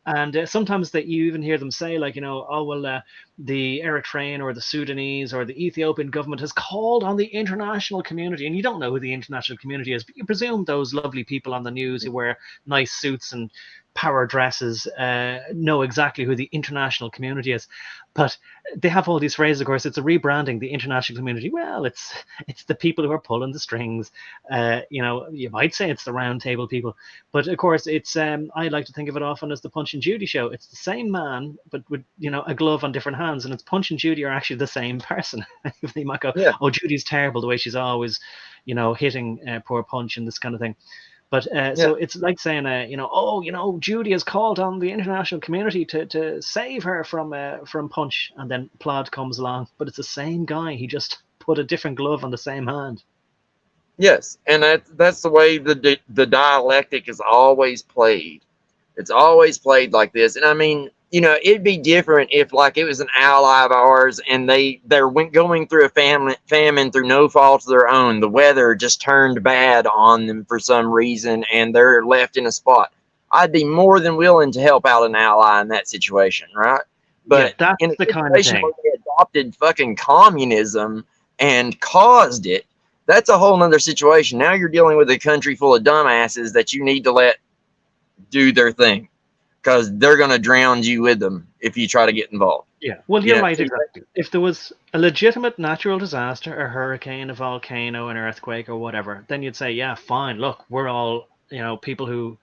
And sometimes that you even hear them say, like, oh, well, the Eritrean or the Sudanese or the Ethiopian government has called on the international community. And you don't know who the international community is, but you presume those lovely people on the news who wear nice suits and power dresses, know exactly who the international community is. But they have all these phrases, of course. It's a rebranding, the international community. Well, it's the people who are pulling the strings. You might say it's the round table people, but of course it's I like to think of it often as the Punch and Judy show. It's the same man, but with a glove on different hands, and it's Punch and Judy are actually the same person. They might go, Yeah. oh, Judy's terrible the way she's always hitting poor Punch and this kind of thing. But Yeah. so it's like saying, Judy has called on the international community to save her from Punch, and then Plod comes along, but it's the same guy. He just put a different glove on the same hand. Yes, and that's the way the dialectic is always played. It's always played like this. And I mean, it'd be different if like it was an ally of ours and they're going through a famine through no fault of their own. The weather just turned bad on them for some reason and they're left in a spot. I'd be more than willing to help out an ally in that situation, right? Yeah, But that's in a the kind of situation thing. where they adopted fucking communism and caused it, that's a whole nother situation. Now you're dealing with a country full of dumbasses that you need to let do their thing because they're going to drown you with them if you try to get involved. Yeah, well, You you're know, right, exactly. If there was a legitimate natural disaster, a hurricane, a volcano, an earthquake, or whatever, then you'd say, yeah, fine. Look, we're all, people who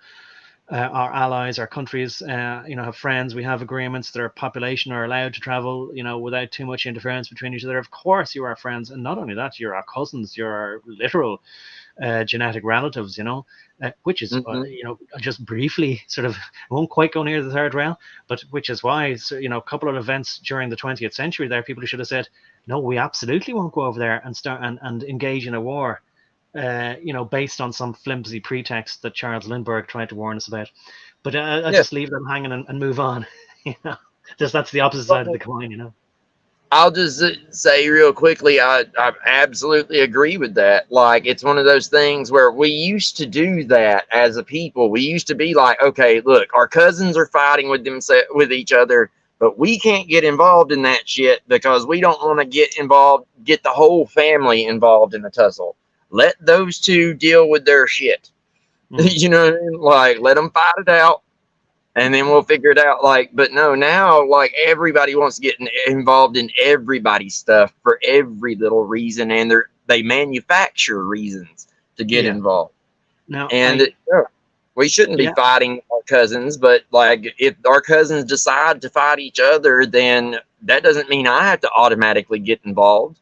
our allies, our countries, have friends. We have agreements that our population are allowed to travel, without too much interference between each other. Of course, you're our friends, and not only that, you're our cousins. You're our literal genetic relatives. Which is, mm-hmm. Just briefly, sort of, won't quite go near the third rail, but which is why, a couple of events during the 20th century, there, people who should have said, no, we absolutely won't go over there and start and engage in a war. Based on some flimsy pretext that Charles Lindbergh tried to warn us about. But I'll Yeah. just leave them hanging and move on. Just that's the opposite side of the coin. I'll just say real quickly, I absolutely agree with that. Like, it's one of those things where we used to do that as a people. We used to be like, okay, look, our cousins are fighting with each other, but we can't get involved in that shit because we don't want to get the whole family involved in the tussle. Let those two deal with their shit. You know what I mean? Like, let them fight it out. And then we'll figure it out. Like, but no, now like everybody wants to get involved in everybody's stuff for every little reason, and they manufacture reasons to get involved. Now, And we shouldn't be fighting our cousins, but like if our cousins decide to fight each other, then that doesn't mean I have to automatically get involved.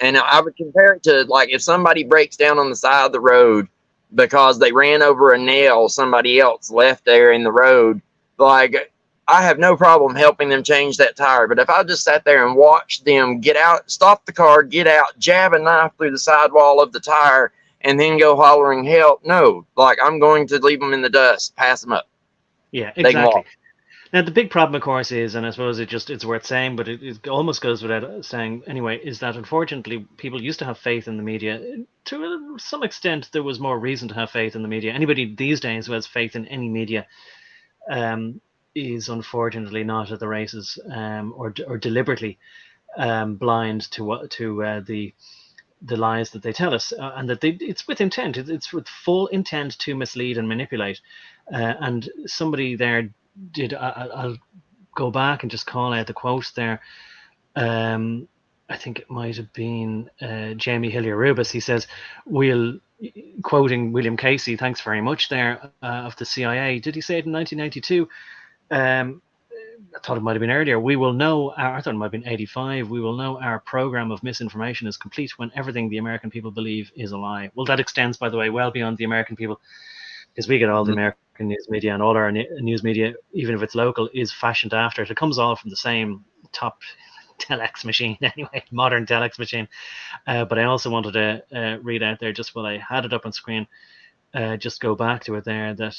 And I would compare it to like if somebody breaks down on the side of the road because they ran over a nail somebody else left there in the road. Like, I have no problem helping them change that tire. But if I just sat there and watched them get out, stop the car, get out, jab a knife through the sidewall of the tire, and then go hollering help, no. Like, I'm going to leave them in the dust, pass them up. Yeah, exactly. Now, the big problem, of course, is, and I suppose it's worth saying, but it almost goes without saying anyway, is that unfortunately people used to have faith in the media. To some extent, there was more reason to have faith in the media. Anybody these days who has faith in any media is unfortunately not at the races, or deliberately blind to the lies that they tell us, and that it's with intent. It's with full intent to mislead and manipulate. And somebody there did. I'll go back and just call out the quote there. I think it might have been Jamie Hillier-Rubis. He says, quoting William Casey, thanks very much there, of the CIA. Did he say it in 1992? I thought it might have been earlier. I thought it might have been 85. We will know our program of misinformation is complete when everything the American people believe is a lie. Well, that extends, by the way, well beyond the American people, because we get all the American news media, and all our news media, even if it's local, is fashioned after it. It comes all from the same top telex machine anyway, modern telex machine. But I also wanted to read out there, just while I had it up on screen, just go back to it there, that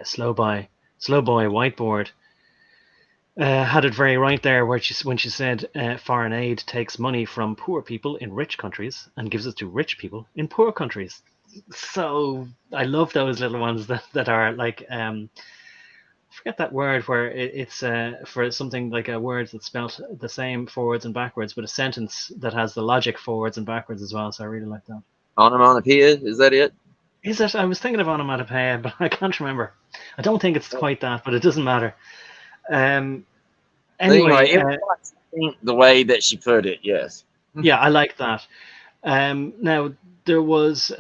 Slow Boy Whiteboard had it very right there, when she said foreign aid takes money from poor people in rich countries and gives it to rich people in poor countries. So I love those little ones that are like, forget that word where it's for something like a word that's spelt the same forwards and backwards, but a sentence that has the logic forwards and backwards as well. So I really like that. Onomatopoeia, is that it? Is it? I was thinking of onomatopoeia, but I can't remember. I don't think it's quite that, but it doesn't matter. Um, Anyway, anyway, it was quite succinct the way that she put it. Yes. yeah, I like that. Now there was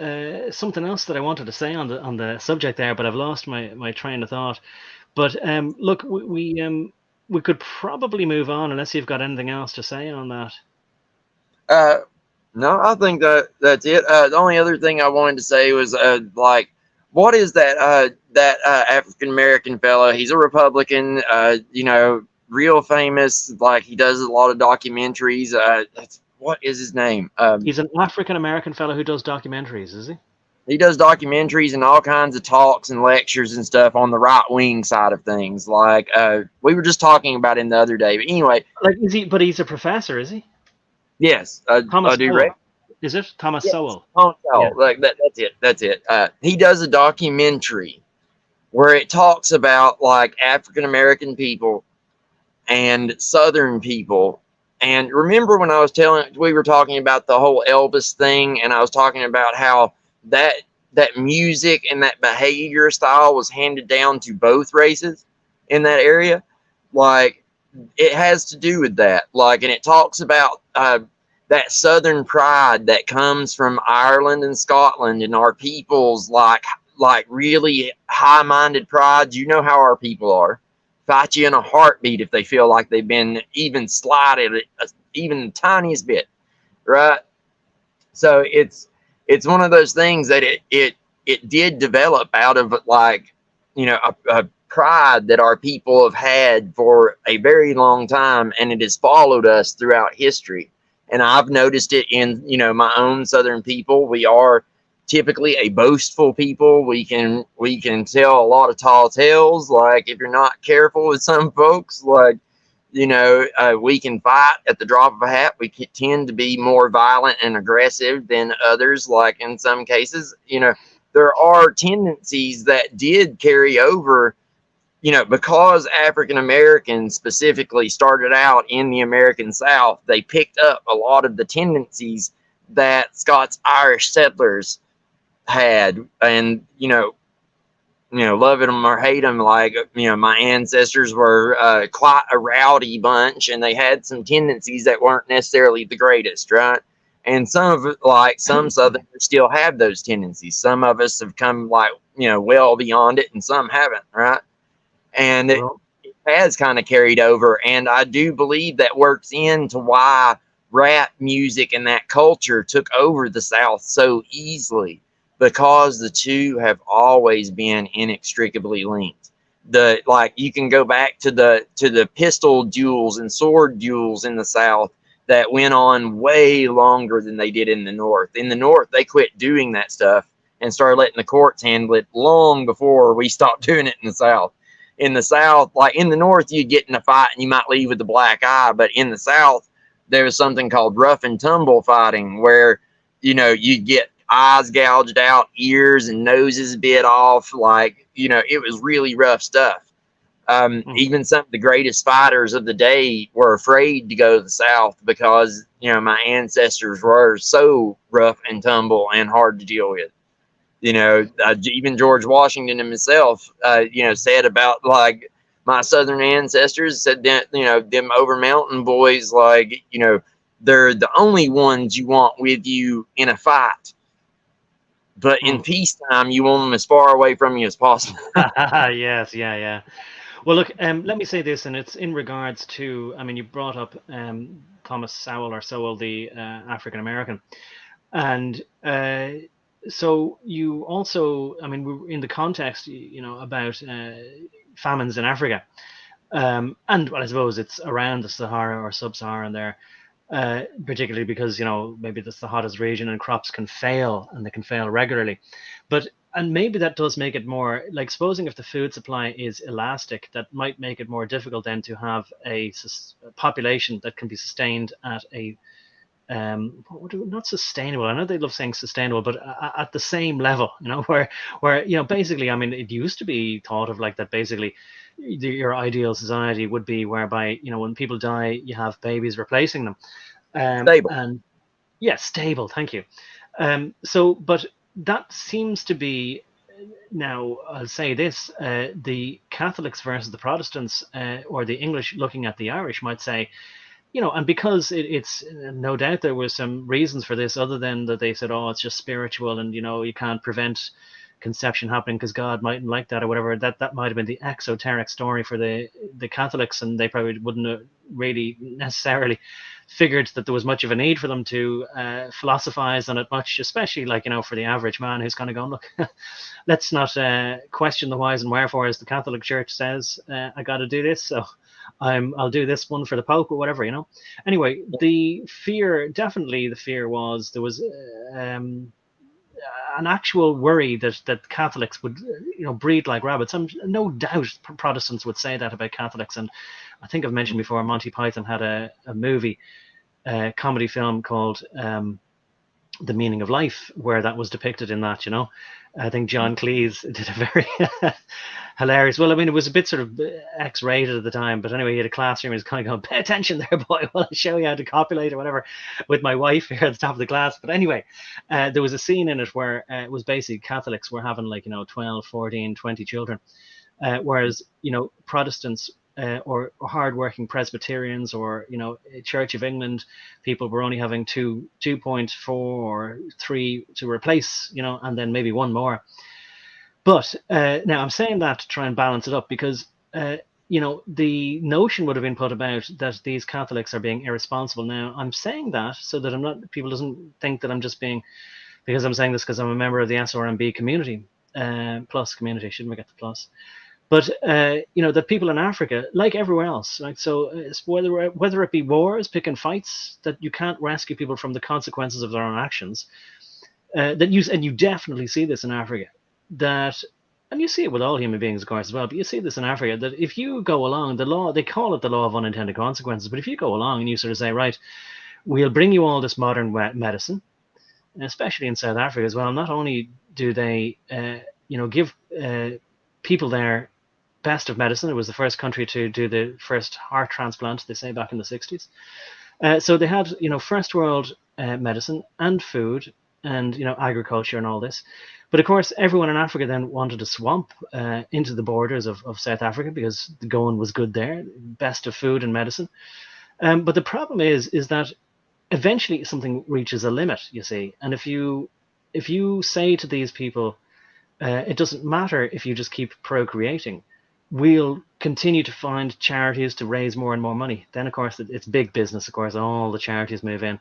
something else that I wanted to say on the subject there, but I've lost my train of thought. But look, we could probably move on unless you've got anything else to say on that. Uh, no, I think that's it. The only other thing I wanted to say was like, what is that African American fellow? He's a Republican. Real famous. Like he does a lot of documentaries. What is his name? He's an African American fellow who does documentaries, is he? He does documentaries and all kinds of talks and lectures and stuff on the right wing side of things. Like we were just talking about him the other day. But anyway, Like, is he? But he's a professor, is he? yes, I Thomas do. Sowell. Is it Thomas Yes. Sowell? Oh, Yeah. no, like that's it. That's it. He does a documentary where it talks about like African American people and Southern people. And remember when we were talking about the whole Elvis thing, and I was talking about how that music and that behavior style was handed down to both races in that area. Like it has to do with that. Like, and it talks about that Southern pride that comes from Ireland and Scotland and our people's like really high-minded pride. You know how our people are. Fight you in a heartbeat if they feel like they've been even slighted, even the tiniest bit, right? So it's one of those things that it did develop out of like a pride that our people have had for a very long time, and it has followed us throughout history. And I've noticed it in my own Southern people. We are typically a boastful people. We can tell a lot of tall tales. Like if you're not careful with some folks, like we can fight at the drop of a hat. We tend to be more violent and aggressive than others. Like in some cases, there are tendencies that did carry over. Because African Americans specifically started out in the American South, they picked up a lot of the tendencies that Scots Irish settlers had. And love them or hate them, like my ancestors were quite a rowdy bunch, and they had some tendencies that weren't necessarily the greatest, right? And some Southerners still have those tendencies. Some of us have come well beyond it, and some haven't, right? And it has kind of carried over, and I do believe that works into why rap music and that culture took over the South so easily, because the two have always been inextricably linked. You can go back to the pistol duels and sword duels in the South that went on way longer than they did in the North. In the North, they quit doing that stuff and started letting the courts handle it long before we stopped doing it in the South. In the South, like in the North, you'd get in a fight and you might leave with a black eye, but in the South, there was something called rough and tumble fighting, where you'd get eyes gouged out, ears and noses bit off. It was really rough stuff. Even some of the greatest fighters of the day were afraid to go to the South because my ancestors were so rough and tumble and hard to deal with. Even George Washington himself, said about like my Southern ancestors, said that them over mountain boys, they're the only ones you want with you in a fight, but in peacetime you want them as far away from you as possible. Yes, yeah. Well, look, let me say this, and it's in regards to, I mean, you brought up Thomas Sowell, the African American, and so you also, I mean, we're in the context, about famines in Africa, and well, I suppose it's around the Sahara or sub-Saharan there, particularly because maybe that's the hottest region and crops can fail, and they can fail regularly, and maybe that does make it more like, supposing if the food supply is elastic, that might make it more difficult then to have a population that can be sustained at a not sustainable. I know they love saying sustainable, but at the same level, where basically, I mean, it used to be thought of like that. Basically, your ideal society would be whereby when people die, you have babies replacing them. Stable. And yeah, stable. Thank you. So, but that seems to be, now I'll say this, the Catholics versus the Protestants, or the English looking at the Irish might say, and because it's no doubt there were some reasons for this, other than that they said, oh, it's just spiritual, and you can't prevent conception happening because God mightn't like that or whatever. That might have been the exoteric story for the Catholics, and they probably wouldn't have really necessarily figured that there was much of a need for them to philosophize on it much, especially for the average man who's kind of going, look, let's not question the whys and wherefores. The Catholic Church says I got to do this, so I'll do this one for the Pope or whatever. Anyway, the fear was there was an actual worry that Catholics would breed like rabbits. No doubt Protestants would say that about Catholics. And I think I've mentioned before, Monty Python had a movie, comedy film called The Meaning of Life, where that was depicted in that. I think John Cleese did a very hilarious. Well, I mean, it was a bit sort of X-rated at the time, but anyway, he had a classroom. He was kind of going, "Pay attention, there, boy, while I show you how to copulate or whatever," with my wife here at the top of the class. But anyway, there was a scene in it where it was basically Catholics were having 12, 14, 20 children, whereas Protestants. Or hard-working Presbyterians, or Church of England people were only having 2.4 or 3 to replace, and then maybe one more. But now I'm saying that to try and balance it up, because the notion would have been put about that these Catholics are being irresponsible. Now I'm saying that so that people doesn't think that I'm just being, because I'm saying this because I'm a member of the SRMB community, plus community, shouldn't forget the plus. But that people in Africa, like everywhere else, right? So whether it be wars, picking fights, that you can't rescue people from the consequences of their own actions. And you definitely see this in Africa. And you see it with all human beings, of course, as well. But you see this in Africa, that if you go along, the law, they call it the law of unintended consequences. But if you go along and you sort of say, right, we'll bring you all this modern medicine, especially in South Africa as well. Not only do they, give people there best of medicine. It was the first country to do the first heart transplant, they say, back in the 60s. So they had, first world medicine and food and, agriculture and all this. But of course, everyone in Africa then wanted to swamp into the borders of South Africa, because the going was good there, best of food and medicine. But the problem is that eventually something reaches a limit, you see. And if you say to these people, it doesn't matter if you just keep procreating, we'll continue to find charities to raise more and more money. Then, of course, it's big business. Of course, all the charities move in.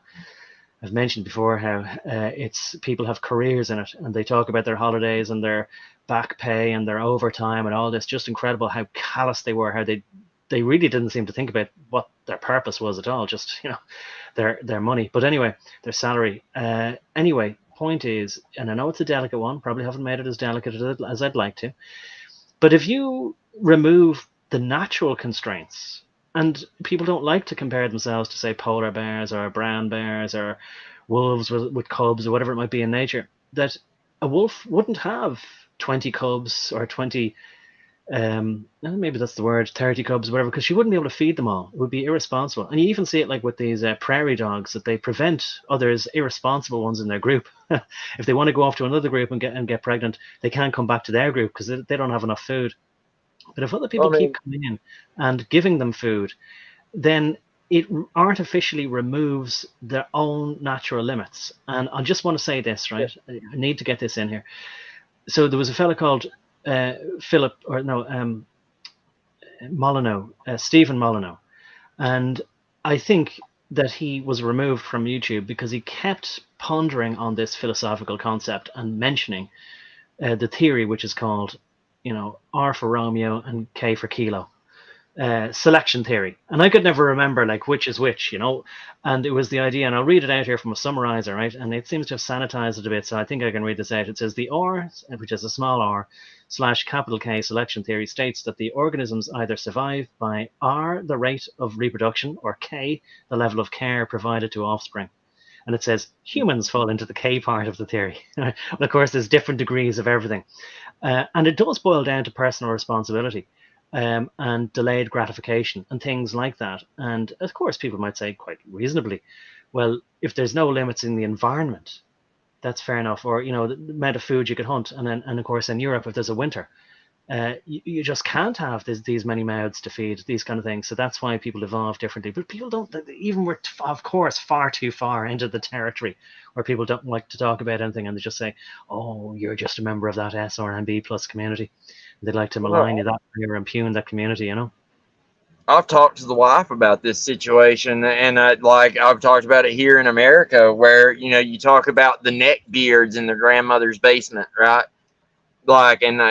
I've mentioned before how it's people have careers in it, and they talk about their holidays and their back pay and their overtime and all this. Just incredible how callous they were, how they really didn't seem to think about what their purpose was at all. Just their money. But anyway, their salary. Anyway, point is, and I know it's a delicate one. Probably haven't made it as delicate as I'd like to. But if you remove the natural constraints, and people don't like to compare themselves to, say, polar bears or brown bears or wolves with cubs or whatever it might be in nature, that a wolf wouldn't have 20 cubs or 20, maybe that's the word, 30 cubs, whatever, because she wouldn't be able to feed them all. It would be irresponsible. And you even see it like with these prairie dogs, that they prevent others, irresponsible ones in their group. If they want to go off to another group and get pregnant, they can't come back to their group because they don't have enough food. But if other people keep coming in and giving them food, then it artificially removes their own natural limits. And I just want to say this, right? I need to get this in here. So there was a fellow called Molyneux, Stephen Molyneux. And I think that he was removed from YouTube because he kept pondering on this philosophical concept and mentioning the theory, which is called, R for Romeo and K for Kilo, selection theory. And I could never remember which is which, and it was the idea, and I'll read it out here from a summarizer, right? And it seems to have sanitized it a bit, so I think I can read this out. It says the R, which is a small r, / capital K selection theory, states that the organisms either survive by R, the rate of reproduction, or K, the level of care provided to offspring. And it says humans fall into the K part of the theory. But of course, there's different degrees of everything. And it does boil down to personal responsibility and delayed gratification and things like that. And of course, people might say quite reasonably, well, if there's no limits in the environment, That's fair enough. Or, the amount of food you could hunt, and of course in Europe, if there's a winter, you just can't have these many mouths to feed, these kind of things. So that's why people evolve differently. But people don't, even we're, of course, far too far into the territory where people don't like to talk about anything, and they just say, oh, you're just a member of that SRMB plus community. They'd like to malign you that or impugn that community. I've talked to the wife about this situation, and I've talked about it here in America, where you talk about the neck beards in their grandmother's basement, right? Like, and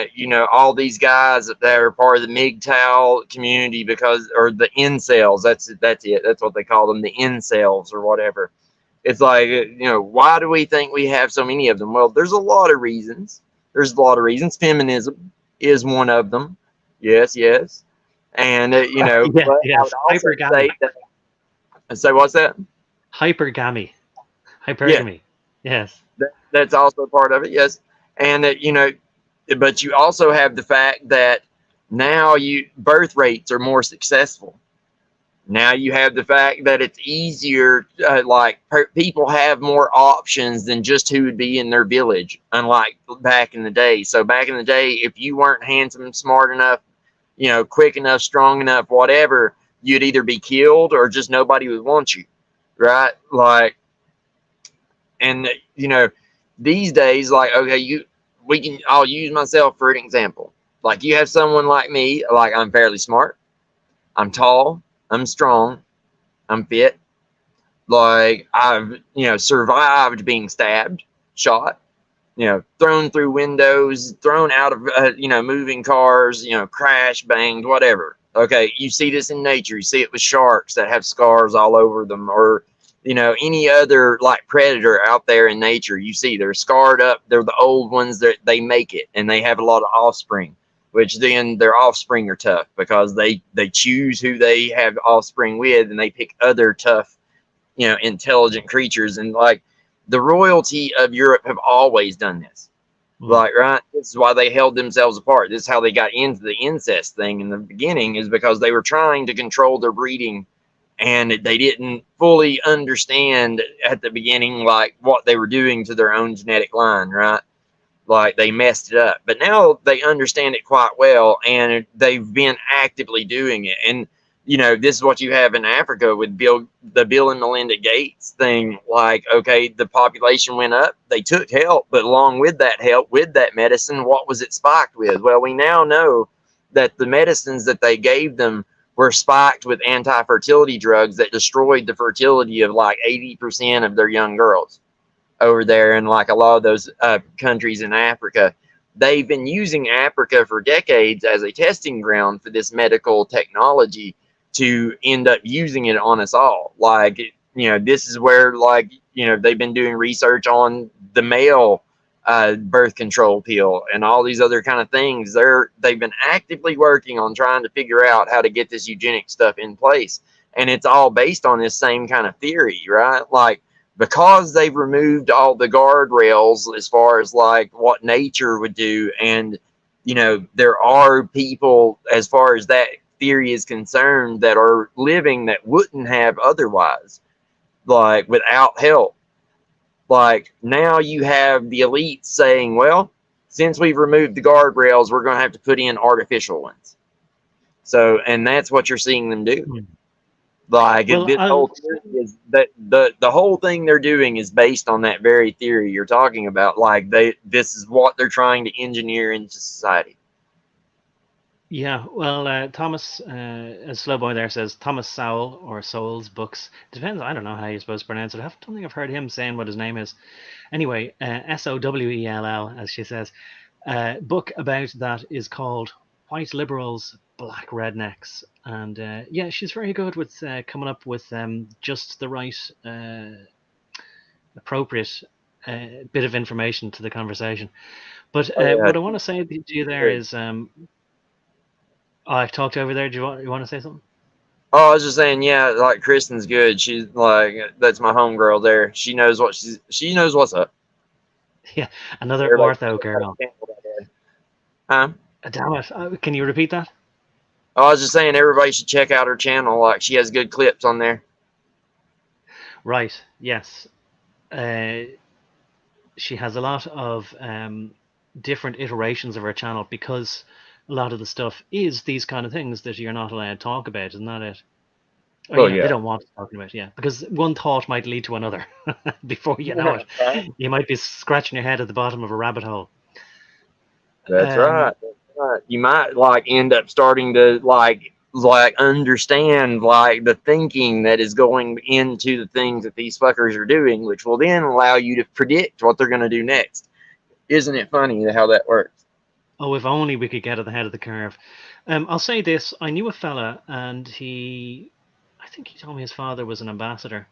all these guys that are part of the MGTOW community, or the incels. That's it. That's what they call them, the incels or whatever. It's like, why do we think we have so many of them? Well, there's a lot of reasons. Feminism is one of them. Yes, yes. And Yeah, but I yes, would also hypergamy. say what's that? Hypergamy. Yeah, Hypergamy. Yes. that's also part of it. Yes, and but you also have the fact that now birth rates are more successful. Now you have the fact that it's easier, people have more options than just who would be in their village, unlike back in the day. So back in the day, if you weren't handsome, smart enough, quick enough, strong enough, whatever, you'd either be killed or just nobody would want you, right? Like, and these days, like, okay, I'll use myself for an example. Like, you have someone like me, like, I'm fairly smart, I'm tall, I'm strong, I'm fit. Like, I've, survived being stabbed, shot, thrown through windows, thrown out of, moving cars, crash, banged, whatever. Okay, you see this in nature. You see it with sharks that have scars all over them, or, any other like predator out there in nature. You see they're scarred up. They're the old ones that they make it, and they have a lot of offspring, which then their offspring are tough because they choose who they have offspring with, and they pick other tough, intelligent creatures. And like, the royalty of Europe have always done this. Like, right? This is why they held themselves apart. This is how they got into the incest thing in the beginning, is because they were trying to control their breeding, and they didn't fully understand at the beginning, like, what they were doing to their own genetic line, right? Like, they messed it up. But now they understand it quite well, and they've been actively doing it. And this is what you have in Africa with the Bill and Melinda Gates thing. Like, okay, the population went up, they took help, but along with that help, with that medicine, what was it spiked with? Well, we now know that the medicines that they gave them were spiked with anti-fertility drugs that destroyed the fertility of like 80% of their young girls over there in like a lot of those countries in Africa. They've been using Africa for decades as a testing ground for this medical technology to end up using it on us all. Like, this is where, like, they've been doing research on the male birth control pill and all these other kind of things. They've been actively working on trying to figure out how to get this eugenic stuff in place. And it's all based on this same kind of theory, right? Like, because they've removed all the guardrails as far as like what nature would do. And, there are people, as far as that theory is concerned, that are living that wouldn't have otherwise, like, without help. Like, now you have the elites saying, well, since we've removed the guardrails, we're going to have to put in artificial ones. So, and that's what you're seeing them do. Like, Well, this whole theory is that the whole thing they're doing is based on that very theory you're talking about. Like, this is what they're trying to engineer into society. yeah, well, Thomas, as Slowboy there says, Thomas Sowell or Sowell's books. Depends. I don't know how you're supposed to pronounce it. I don't think I've heard him saying what his name is. Anyway, Sowell, as she says. Book about that is called White Liberals, Black Rednecks, and yeah, she's very good with coming up with just the right, appropriate bit of information to the conversation. But what I want to say to you there is, I've talked over there. Do you want to say something? Oh, I was just saying, yeah, like, Kristen's good. She's like, that's my homegirl there. She knows she knows what's up. Yeah, another Everybody, ortho girl. huh? Damn it! Can you repeat that? Oh, I was just saying, everybody should check out her channel. Like, she has good clips on there. Right. Yes. Uh, she has a lot of different iterations of her channel, because a lot of the stuff is these kind of things that you're not allowed to talk about, isn't that it? Or, Well, they yeah. don't want to talk about it, yeah, because one thought might lead to another. Before you know it, Right. you might be scratching your head at the bottom of a rabbit hole. That's Um, right. That's right. You might like end up starting to like understand like the thinking that is going into the things that these fuckers are doing, which will then allow you to predict what they're going to do next. Isn't it funny how that works? oh, if only we could get at the head of the curve. I'll say this: I knew a fella, and I think he told me his father was an ambassador,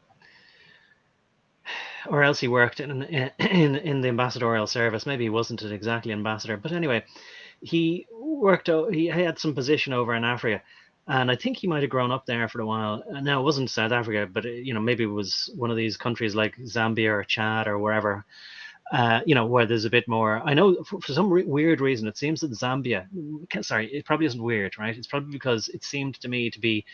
or else he worked in the ambassadorial service. Maybe he wasn't an exactly ambassador, but anyway, he worked. He had some position over in Africa, and I think he might have grown up there for a while. Now, it wasn't South Africa, but maybe it was one of these countries like Zambia or Chad or wherever. Where there's a bit more. I know for some weird reason, it seems that Zambia. Sorry, it probably isn't weird, right? It's probably because it seemed to me to be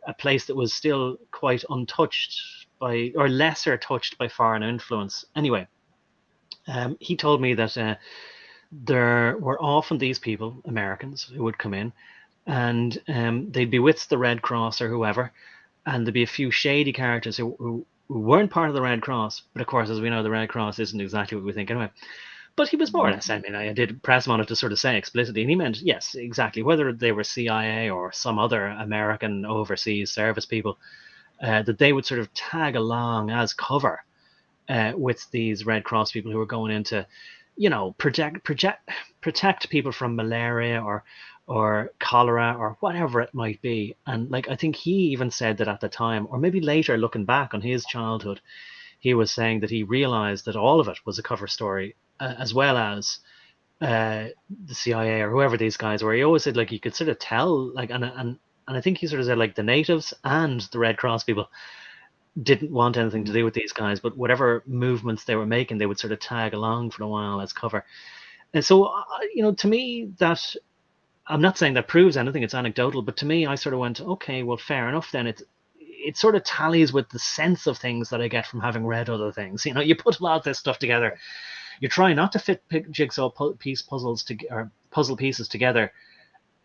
a place that was still quite untouched by, or lesser touched by, foreign influence. Anyway, he told me that there were often these people, Americans, who would come in, and they'd be with the Red Cross or whoever, and there'd be a few shady characters who weren't part of the Red Cross. But of course, as we know, the Red Cross isn't exactly what we think anyway. But he was more or less, I mean, I did press him on it to sort of say explicitly, and he meant, yes, exactly, whether they were CIA or some other American overseas service people, that they would sort of tag along as cover with these Red Cross people who were going into, protect people from malaria or cholera or whatever it might be. And like, I think he even said that at the time, or maybe later, looking back on his childhood, he was saying that he realized that all of it was a cover story, as well as the CIA or whoever these guys were. He always said, like, you could sort of tell, like, and I think he sort of said, like, the natives and the Red Cross people didn't want anything to do with these guys, but whatever movements they were making, they would sort of tag along for a while as cover. And so, to me, that, I'm not saying that proves anything, it's anecdotal, but to me, I sort of went, okay, well, fair enough then. It sort of tallies with the sense of things that I get from having read other things. You put a lot of this stuff together. You try not to fit jigsaw puzzle pieces together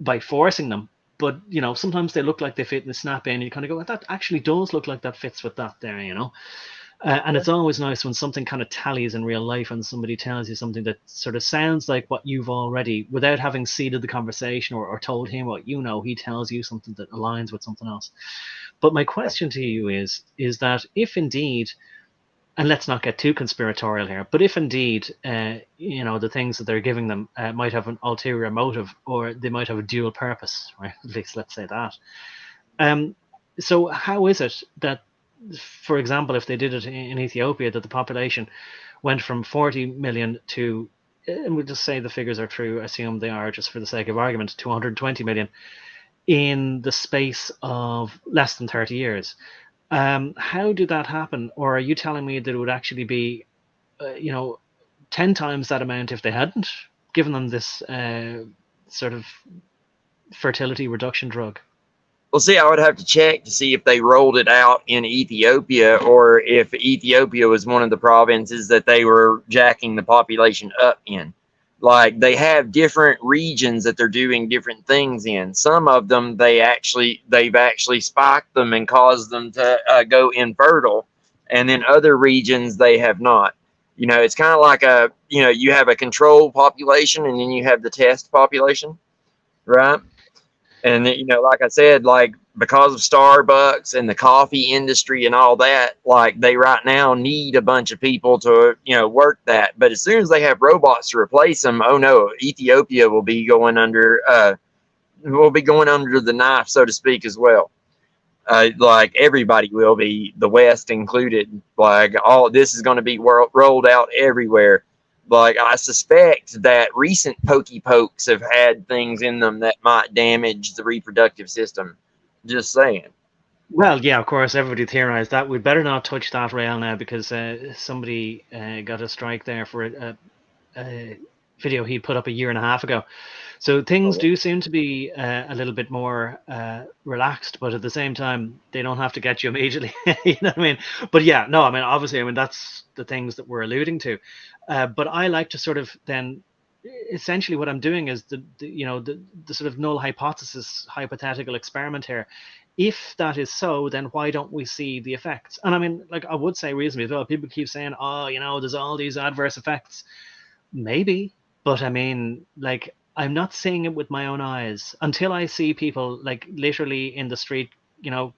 by forcing them, but sometimes they look like they fit and they snap in. And you kind of go, well, that actually does look like that fits with that there. And it's always nice when something kind of tallies in real life and somebody tells you something that sort of sounds like what you've already, without having seeded the conversation or told him what he tells you something that aligns with something else. But my question to you is that if indeed, and let's not get too conspiratorial here, but if indeed, the things that they're giving them might have an ulterior motive, or they might have a dual purpose, right? At least let's say that. So how is it that, for example, if they did it in Ethiopia, that the population went from 40 million to, and we'll just say the figures are true, assume they are just for the sake of argument, to 120 million in the space of less than 30 years? How did that happen? Or are you telling me that it would actually be, 10 times that amount if they hadn't given them this sort of fertility reduction drug? Well, see, I would have to check to see if they rolled it out in Ethiopia or if Ethiopia was one of the provinces that they were jacking the population up in. Like they have different regions that they're doing different things in. Some of them they've actually spiked them and caused them to go infertile, and then other regions they have not. It's kind of like you have a control population and then you have the test population, right? And like I said, like because of Starbucks and the coffee industry and all that, like they right now need a bunch of people to work that. But as soon as they have robots to replace them, oh no, Ethiopia will be going under the knife, so to speak, as well. Like everybody will be, the West included. Like all this is going to be rolled out everywhere. Like I suspect that recent pokey pokes have had things in them that might damage the reproductive system. Just saying. Well, yeah, of course, everybody theorized that. We'd better not touch that rail now, because somebody got a strike there for video he put up a year and a half ago. So things Oh, do seem to be a little bit more relaxed, but at the same time, they don't have to get you immediately. You know what I mean? But yeah, no, I mean, obviously, I mean, that's the things that we're alluding to. But I like to sort of then, essentially, what I'm doing is the sort of null hypothesis, hypothetical experiment here. If that is so, then why don't we see the effects? And I mean, like I would say reasonably as well, people keep saying, oh, there's all these adverse effects. Maybe, but I mean, like, I'm not seeing it with my own eyes until I see people like literally in the street, you know,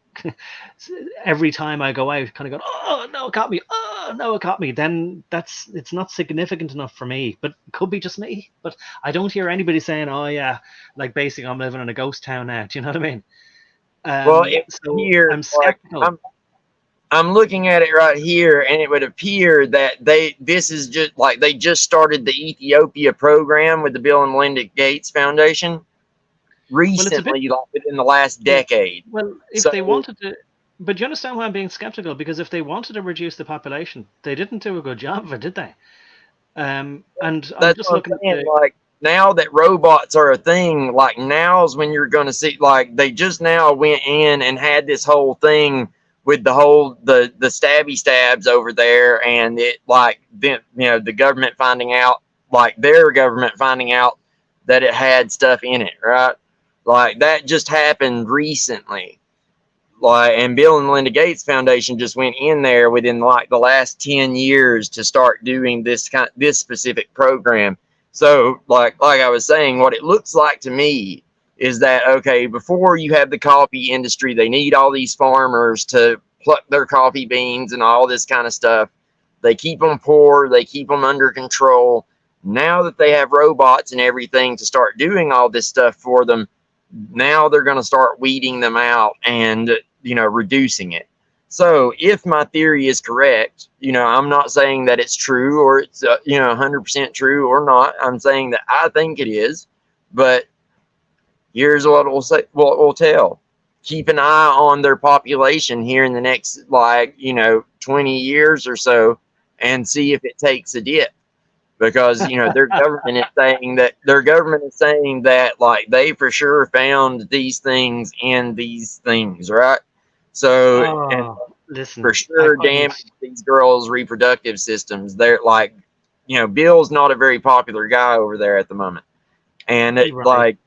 every time I go out, kind of go, oh no, it got me, oh no, it got me. Then it's not significant enough for me, but it could be just me. But I don't hear anybody saying, oh yeah, like basically I'm living in a ghost town now. Do you know what I mean? well, it would So appear I'm like skeptical. I'm looking at it right here, and it would appear that this is just like they just started the Ethiopia program with the Bill and Melinda Gates Foundation Well, it's a bit. recently, like within the last Yeah. decade. Well, if they So, wanted to, but you understand why I'm being skeptical? Because if they wanted to reduce the population, they didn't do a good job of it, did they? And I'm that's just what looking I'm at saying. the. Like now that robots are a thing, like now's when you're going to see. Like they just now went in and had this whole thing with the whole the stabby stabs over there, and it like then the government finding out, like their government finding out that it had stuff in it, right? Like that just happened recently. Like, and Bill and Melinda Gates Foundation just went in there within like the last 10 years to start doing this specific program. So like I was saying, what it looks like to me is that, okay, before you have the coffee industry, they need all these farmers to pluck their coffee beans and all this kind of stuff. They keep them poor, they keep them under control. Now that they have robots and everything to start doing all this stuff for them, now they're going to start weeding them out and reducing it. So if my theory is correct, I'm not saying that it's true or it's 100% true or not. I'm saying that I think it is. But here's what we'll say, what we'll tell: keep an eye on their population here in the next 20 years or so, and see if it takes a dip, because their government is saying that like they for sure found these things in these things, right? So, and Oh, listen, for I sure couldn't. damage these girls' reproductive systems. They're like, Bill's not a very popular guy over there at the moment, and Right.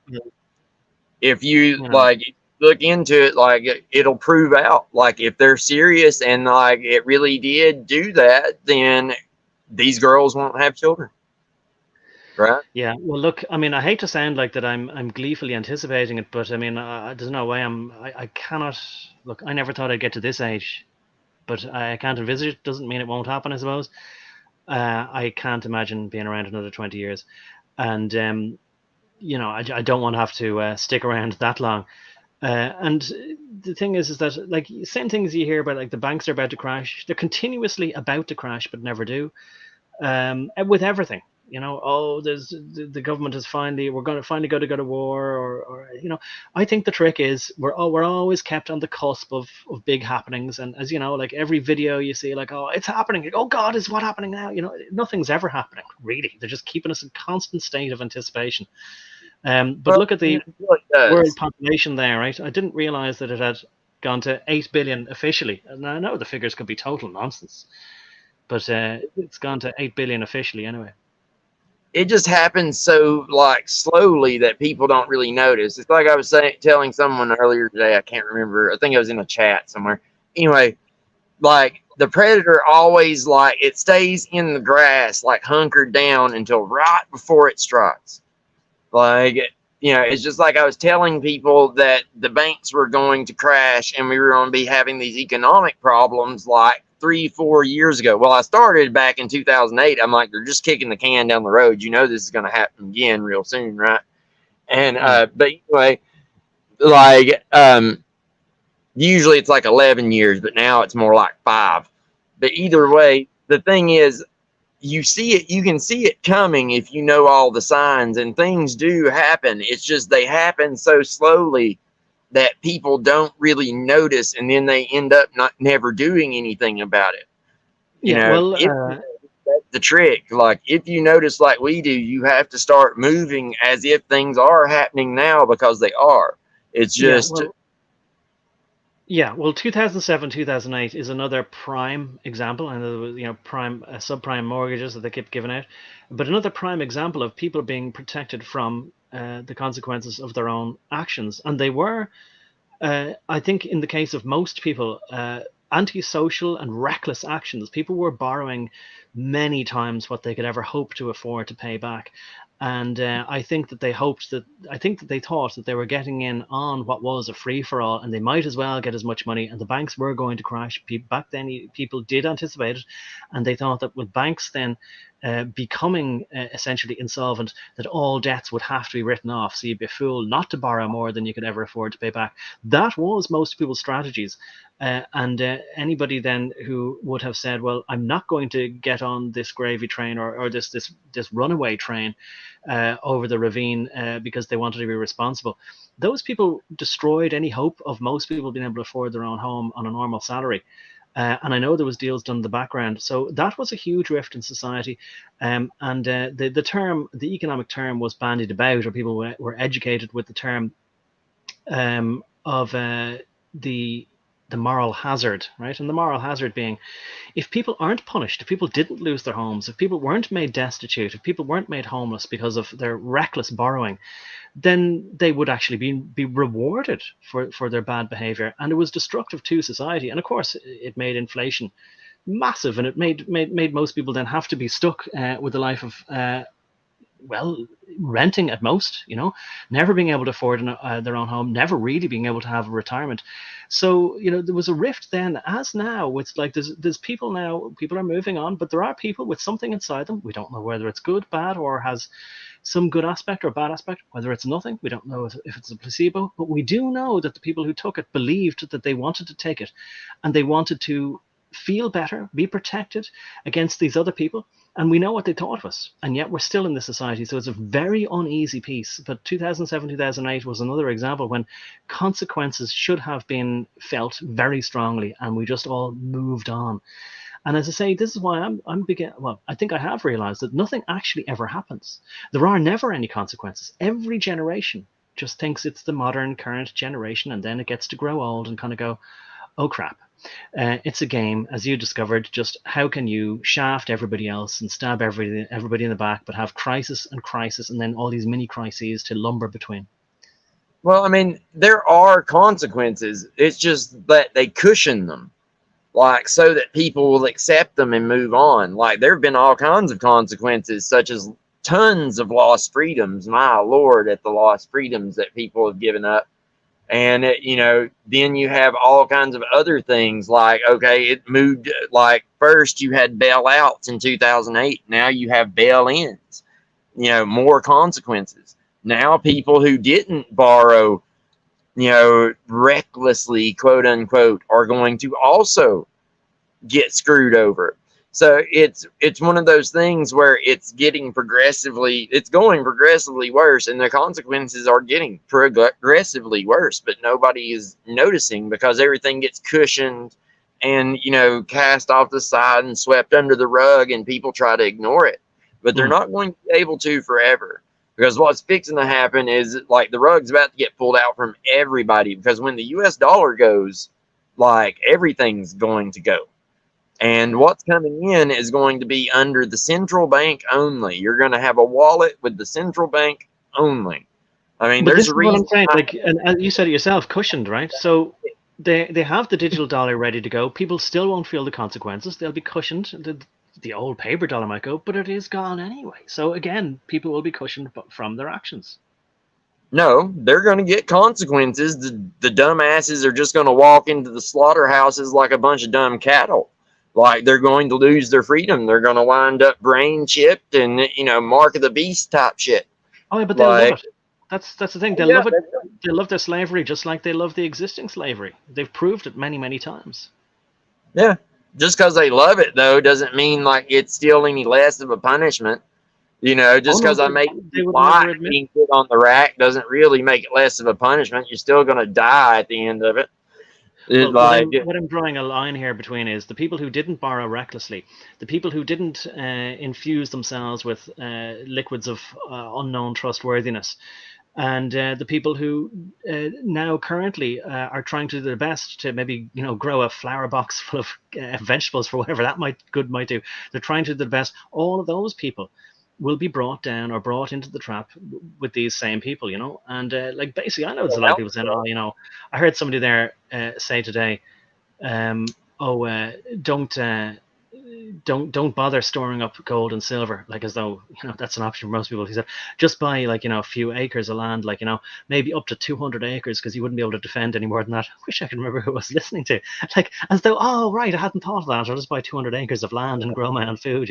if you You know. look into it, like it'll prove out, like if they're serious and like it really did do that, then these girls won't have children, right? Yeah. Well, look. I mean, I hate to sound like that. I'm gleefully anticipating it, but I mean, there's no way I cannot. Look, I never thought I'd get to this age, but I can't envisage it. Doesn't mean it won't happen, I suppose. I can't imagine being around another 20 years, and I don't want to have to stick around that long. And the thing is that like same things you hear about, like the banks are about to crash. They're continuously about to crash, but never do. With everything, oh, there's the government is we're going to finally go to war, or I think the trick is we're always kept on the cusp of big happenings, and as you know, like every video you see, like, oh, it's happening, oh God, is what happening now? Nothing's ever happening really. They're just keeping us in constant state of anticipation. But Well, look at the it really world does. population there, right? I didn't realize that it had gone to 8 billion officially, and I know the figures could be total nonsense, but it's gone to 8 billion officially anyway. It just happens so like slowly that people don't really notice. It's like I was telling someone earlier today. I can't remember. I think I was in a chat somewhere. Anyway, like the predator always like it stays in the grass, like hunkered down until right before it strikes. Like, it's just like I was telling people that the banks were going to crash and we were going to be having these economic problems like 3-4 years ago. Well, I started back in 2008. I'm like, they're just kicking the can down the road. This is going to happen again real soon, right? And Hmm. but anyway, like usually it's like 11 years, but now it's more like 5. But either way, the thing is, you can see it coming if you know all the signs, and things do happen. It's just they happen so slowly that people don't really notice, and then they end up not never doing anything about it. Yeah, well, If that's the trick. Like, if you notice, like we do, you have to start moving as if things are happening now, because they are. It's Yeah, just, well, yeah, well, 2007, 2008 is another prime example, and there was, prime subprime mortgages that they kept giving out, but another prime example of people being protected from the consequences of their own actions, and they were, I think, in the case of most people, antisocial and reckless actions. People were borrowing many times what they could ever hope to afford to pay back. And I think that they thought that they were getting in on what was a free for all, and they might as well get as much money. And the banks were going to crash. Back then, people did anticipate it, and they thought that with banks then becoming essentially insolvent, that all debts would have to be written off. So you'd be a fool not to borrow more than you could ever afford to pay back. That was most people's strategies. And anybody then who would have said, well, I'm not going to get on this gravy train, or this runaway train over the ravine because they wanted to be responsible, those people destroyed any hope of most people being able to afford their own home on a normal salary. And I know there was deals done in the background. So that was a huge rift in society. And the economic term was bandied about, or people were educated with the term of the moral hazard, right? And the moral hazard being, if people aren't punished, if people didn't lose their homes, if people weren't made destitute, if people weren't made homeless because of their reckless borrowing, then they would actually be rewarded for their bad behavior. And it was destructive to society. And of course, it made inflation massive, and it made most people then have to be stuck with a life of renting at most, never being able to afford their own home, never really being able to have a retirement. So, there was a rift then, as now. It's like there's people now, people are moving on, but there are people with something inside them. We don't know whether it's good, bad, or has some good aspect or bad aspect, whether it's nothing. We don't know if it's a placebo, but we do know that the people who took it believed that they wanted to take it, and they wanted to feel better, be protected against these other people. And we know what they thought of us, and yet we're still in this society. So it's a very uneasy piece. But 2007, 2008 was another example when consequences should have been felt very strongly, and we just all moved on. And as I say, this is why I think I have realized that nothing actually ever happens. There are never any consequences. Every generation just thinks it's the modern current generation, and then it gets to grow old and kind of go, oh crap. It's a game, as you discovered. Just how can you shaft everybody else and stab everybody in the back, but have crisis, and then all these mini crises to lumber between? well, I mean, there are consequences. It's just that they cushion them, like, so that people will accept them and move on. Like, there have been all kinds of consequences, such as tons of lost freedoms. My lord, at the lost freedoms that people have given up. And then you have all kinds of other things, like, okay, it moved. Like, first you had bailouts in 2008, now you have bail-ins. More consequences. Now people who didn't borrow, recklessly, quote unquote, are going to also get screwed over. So it's one of those things where it's going progressively worse, and the consequences are getting progressively worse, but nobody is noticing, because everything gets cushioned and cast off the side and swept under the rug, and people try to ignore it, but they're not going to be able to forever, because what's fixing to happen is, like, the rug's about to get pulled out from everybody, because when the US dollar goes, like, everything's going to go. And what's coming in is going to be under the central bank only. You're going to have a wallet with the central bank only. I mean, But there's this a is what reason. I'm saying. Like, and you said it yourself, cushioned, right? So they have the digital dollar ready to go. People still won't feel the consequences. They'll be cushioned. The old paper dollar might go, but it is gone anyway. So again, people will be cushioned from their actions. No, they're going to get consequences. The dumbasses are just going to walk into the slaughterhouses like a bunch of dumb cattle. Like, they're going to lose their freedom. They're going to wind up brain chipped and, mark of the beast type shit. Oh yeah, but they'll love it. That's the thing. They'll Yeah, love it. They love their slavery just like they love the existing slavery. They've proved it many, many times. yeah. Just because they love it, though, doesn't mean, like, it's still any less of a punishment. Just because I make they would lie never admit. being put on the rack doesn't really make it less of a punishment. You're still going to die at the end of it. It, Well, what like, I'm drawing a line here between is the people who didn't borrow recklessly, the people who didn't infuse themselves with liquids of unknown trustworthiness, and the people who now currently are trying to do their best to maybe grow a flower box full of vegetables for whatever that might do. They're trying to do their best. All of those people will be brought down or brought into the trap with these same people, and like basically I know there's a lot of people saying, oh, I heard somebody there say today, oh, don't bother storing up gold and silver, like as though that's an option for most people. He said just buy like a few acres of land, like maybe up to 200 acres, because you wouldn't be able to defend any more than that. I wish I could remember who I was listening to, like as though, oh right, I hadn't thought of that, I'll just buy 200 acres of land and grow my own food.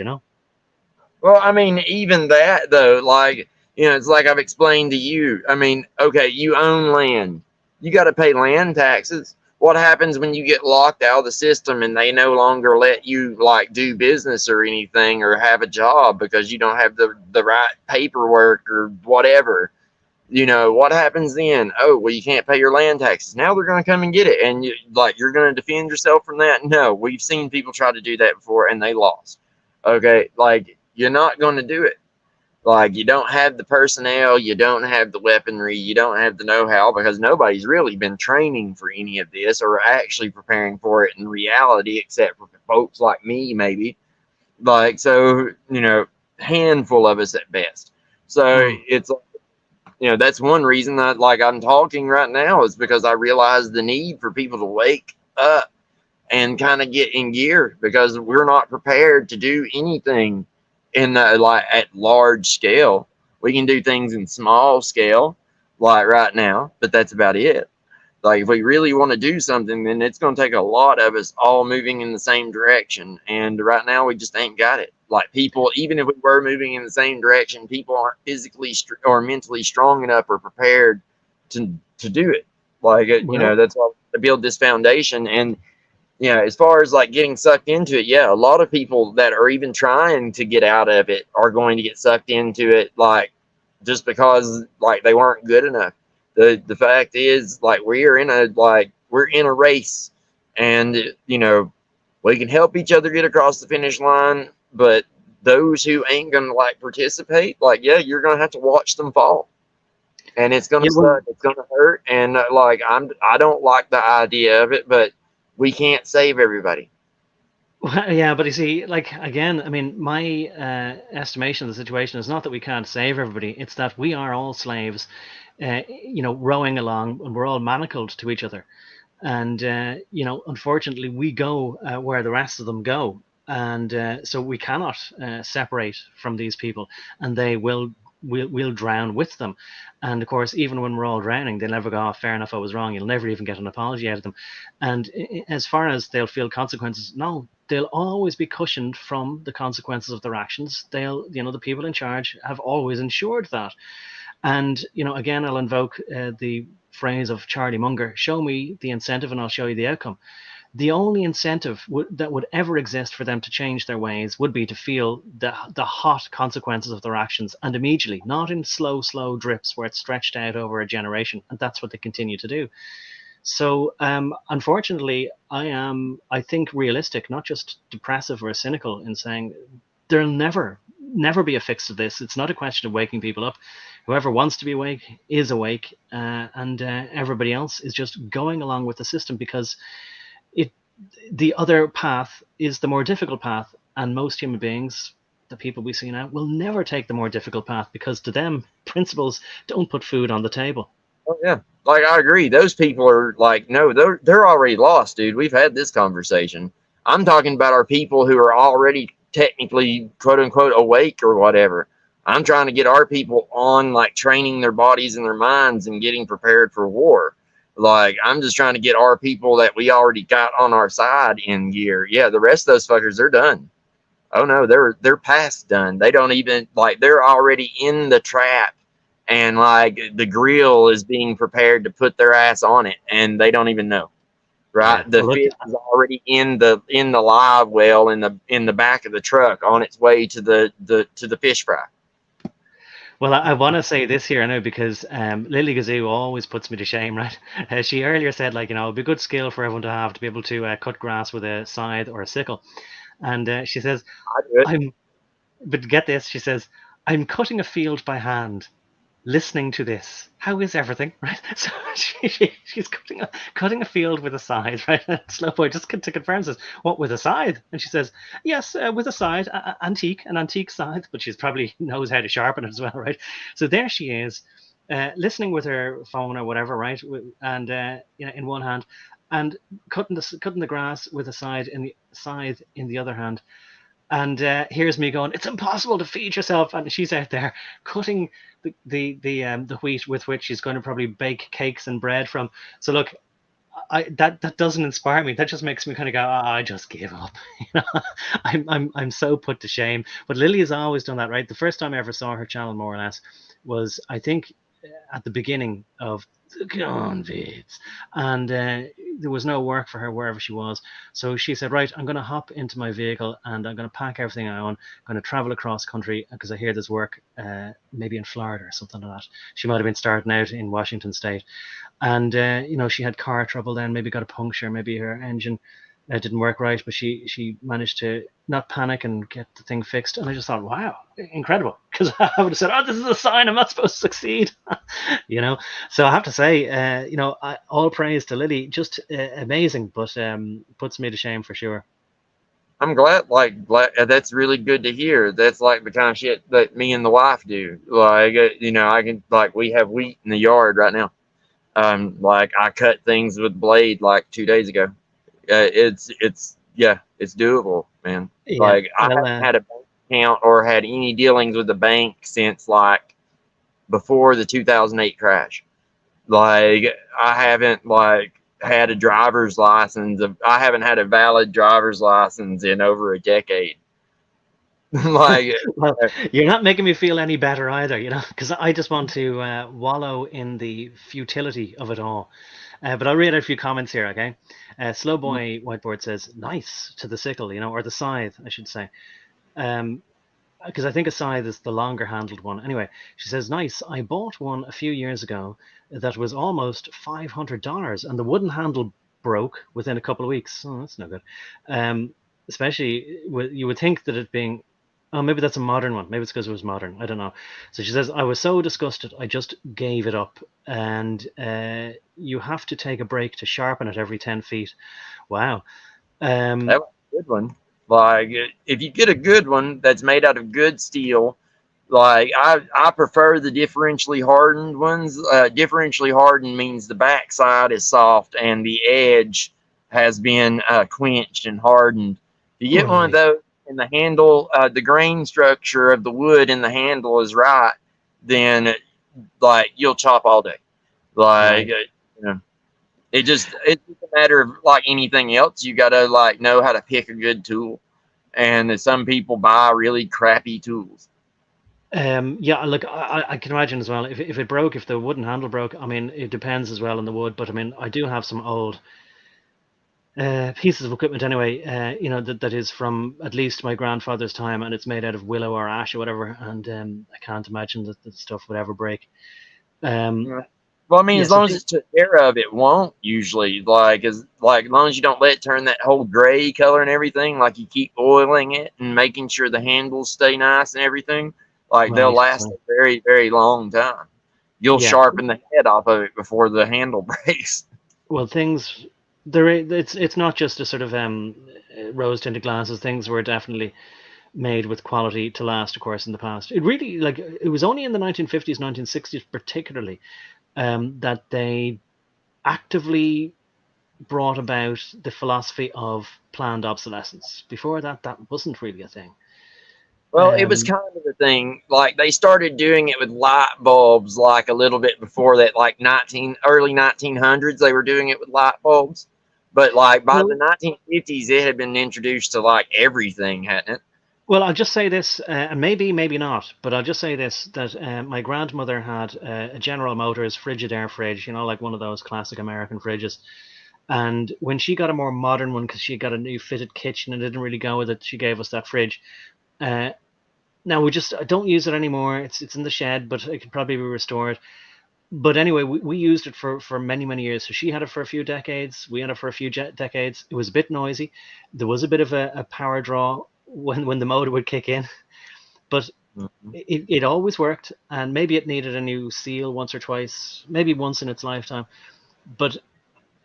well, I mean, even that though, like, it's like I've explained to you. I mean, okay, you own land, you got to pay land taxes. What happens when you get locked out of the system and they no longer let you like do business or anything or have a job because you don't have the right paperwork or whatever? What happens then? Oh, well, you can't pay your land taxes. Now they're going to come and get it, and you're going to defend yourself from that? No, we've seen people try to do that before and they lost. Okay, like, you're not going to do it. Like, you don't have the personnel, you don't have the weaponry, you don't have the know-how, because nobody's really been training for any of this or actually preparing for it in reality, except for folks like me, maybe. Like, so, handful of us at best. So it's, that's one reason that, like, I'm talking right now, is because I realize the need for people to wake up and kind of get in gear, because we're not prepared to do anything in like at large scale. We can do things in small scale, like right now, but that's about it. Like, if we really want to do something, then it's going to take a lot of us all moving in the same direction. And right now, we just ain't got it. Like, people, even if we were moving in the same direction, people aren't physically or mentally strong enough or prepared to do it. Like, that's why to build this foundation. And as far as like getting sucked into it, a lot of people that are even trying to get out of it are going to get sucked into it, like, just because like they weren't good enough. The fact is, like, we're in a race, and we can help each other get across the finish line, but those who ain't gonna like participate, like, you're gonna have to watch them fall, and it's gonna suck, it's gonna hurt, and like, I don't like the idea of it, but we can't save everybody. Well, yeah, but you see, like, again, I mean, my estimation of the situation is not that we can't save everybody; it's that we are all slaves, rowing along, and we're all manacled to each other. And unfortunately, we go where the rest of them go, and so we cannot separate from these people, and they will drown with them. And of course, even when we're all drowning, they'll never go, "Oh, fair enough, I was wrong." You'll never even get an apology out of them. And as far as they'll feel consequences, no, they'll always be cushioned from the consequences of their actions. The people in charge have always ensured that. And again, I'll invoke the phrase of Charlie Munger: "Show me the incentive, and I'll show you the outcome." The only incentive that would ever exist for them to change their ways would be to feel the hot consequences of their actions, and immediately, not in slow drips where it's stretched out over a generation. And that's what they continue to do. So unfortunately, I think, realistic, not just depressive or cynical, in saying there'll never be a fix to this. It's not a question of waking people up. Whoever wants to be awake is awake, and everybody else is just going along with the system, because the other path is the more difficult path, and most human beings, the people we see now, will never take the more difficult path, because to them, principles don't put food on the table. Oh yeah, like, I agree. Those people are like, no, they're already lost, dude. We've had this conversation. I'm talking about our people who are already technically, quote unquote, awake or whatever. I'm trying to get our people on, like, training their bodies and their minds and getting prepared for war. Like, I'm just trying to get our people that we already got on our side in gear. Yeah, the rest of those fuckers, they're done. Oh no, they're past done. They don't even, like, they're already in the trap, and like the grill is being prepared to put their ass on it, and they don't even know. Right? Yeah. The fish is already in the live well in the back of the truck on its way to the fish fry. Well, I want to say this here now because Lily Gazoo always puts me to shame, right? She earlier said, like, it'd be a good skill for everyone to be able to cut grass with a scythe or a sickle. And she says, I do it. I'm, but get this, she says, I'm cutting a field by hand, listening to this. How is everything, right? So she's cutting a field with a scythe, right? And Slowboy just to confirm says, what, with a scythe? And she says, yes, with a scythe, an antique scythe, but she's probably knows how to sharpen it as well, right? So there she is, listening with her phone or whatever, right? And in one hand, and cutting the grass with a scythe in the other hand. And here's me going, it's impossible to feed yourself, and she's out there cutting the wheat with which she's going to probably bake cakes and bread from. So look, that doesn't inspire me. That just makes me kind of go, I just give up. I'm so put to shame. But Lily has always done that, right? The first time I ever saw her channel, more or less, was I think at the beginning of the convicts, and there was no work for her wherever she was. So she said, right, I'm going to hop into my vehicle and I'm going to pack everything I own. I'm going to travel across country because I hear there's work maybe in Florida or something like that. She might have been starting out in Washington State. And she had car trouble then, maybe got a puncture, maybe her engine didn't work right, but she managed to not panic and get the thing fixed. And I just thought, wow, incredible, because I would have said, oh, this is a sign I'm not supposed to succeed. So I have to say, all praise to Lily, just amazing, but puts me to shame for sure. I'm glad, that's really good to hear. That's like the kind of shit that me and the wife do. I can, we have wheat in the yard right now. Like I cut things with blade like 2 days ago. It's doable, man. Yeah, Like I well, haven't had a bank account or had any dealings with the bank since like before the 2008 crash. Like I haven't had a driver's license. I haven't had a valid driver's license in over a decade. like well, you're not making me feel any better either, because I just want to wallow in the futility of it all. But I'll read out a few comments here, okay? Slowboy Whiteboard says, nice to the sickle, or the scythe, I should say. Because I think a scythe is the longer handled one. Anyway, she says, nice. I bought one a few years ago that was almost $500, and the wooden handle broke within a couple of weeks. Oh, that's no good. Especially, you would think that it being, oh, maybe that's a modern one. Maybe it's because it was modern. I don't know. So she says, I was so disgusted, I just gave it up. And you have to take a break to sharpen it every 10 feet. Wow. that was a good one. Like if you get a good one that's made out of good steel, like I prefer the differentially hardened ones. Differentially hardened means the backside is soft and the edge has been quenched and hardened. If you get one of Right. those and the handle, the grain structure of the wood in the handle is right, then like you'll chop all day. Like Right. it's a matter of like anything else. You gotta like know how to pick a good tool, and some people buy really crappy tools. Yeah, look, I can imagine as well. If it broke, if the wooden handle broke, I mean, it depends as well on the wood. But I mean, I do have some old pieces of equipment anyway. That is from at least my grandfather's time, and it's made out of willow or ash or whatever. And I can't imagine that the stuff would ever break. Um, Yeah. Well, I mean, yeah. as So long as it's took care of, it won't usually. As long as you don't let it turn that whole gray color and everything, like you keep oiling it and making sure the handles stay nice and everything, like they'll right. last a very, very long time. You'll Yeah. sharpen the head off of it before the handle breaks. Well, things there. It's not just a sort of rose tinted glasses. Things were definitely made with quality to last, of course, in the past. It really, like, it was only in the 1950s, 1960s, particularly, that they actively brought about the philosophy of planned obsolescence. Before that, that wasn't really a thing. Well, it was Um, kind of a thing. Like they started doing it with light bulbs, like a little bit before that, like early 1900s. They were doing it with light bulbs, but like by the well, 1950s, it had been introduced to like everything, hadn't it? well, I'll just say this, and maybe not, but I'll just say this that my grandmother had a General Motors Frigidaire fridge, like one of those classic American fridges. And when she got a more modern one, because she got a new fitted kitchen and didn't really go with it, she gave us that fridge. Uh, Now I don't use it anymore. It's in the shed, but it could probably be restored. But anyway, we used it for many years. So she had it for a few decades. We had it for a few decades. It was a bit noisy. There was a bit of a power draw when the motor would kick in, but it always worked. And maybe it needed a new seal once or twice, maybe once in its lifetime. But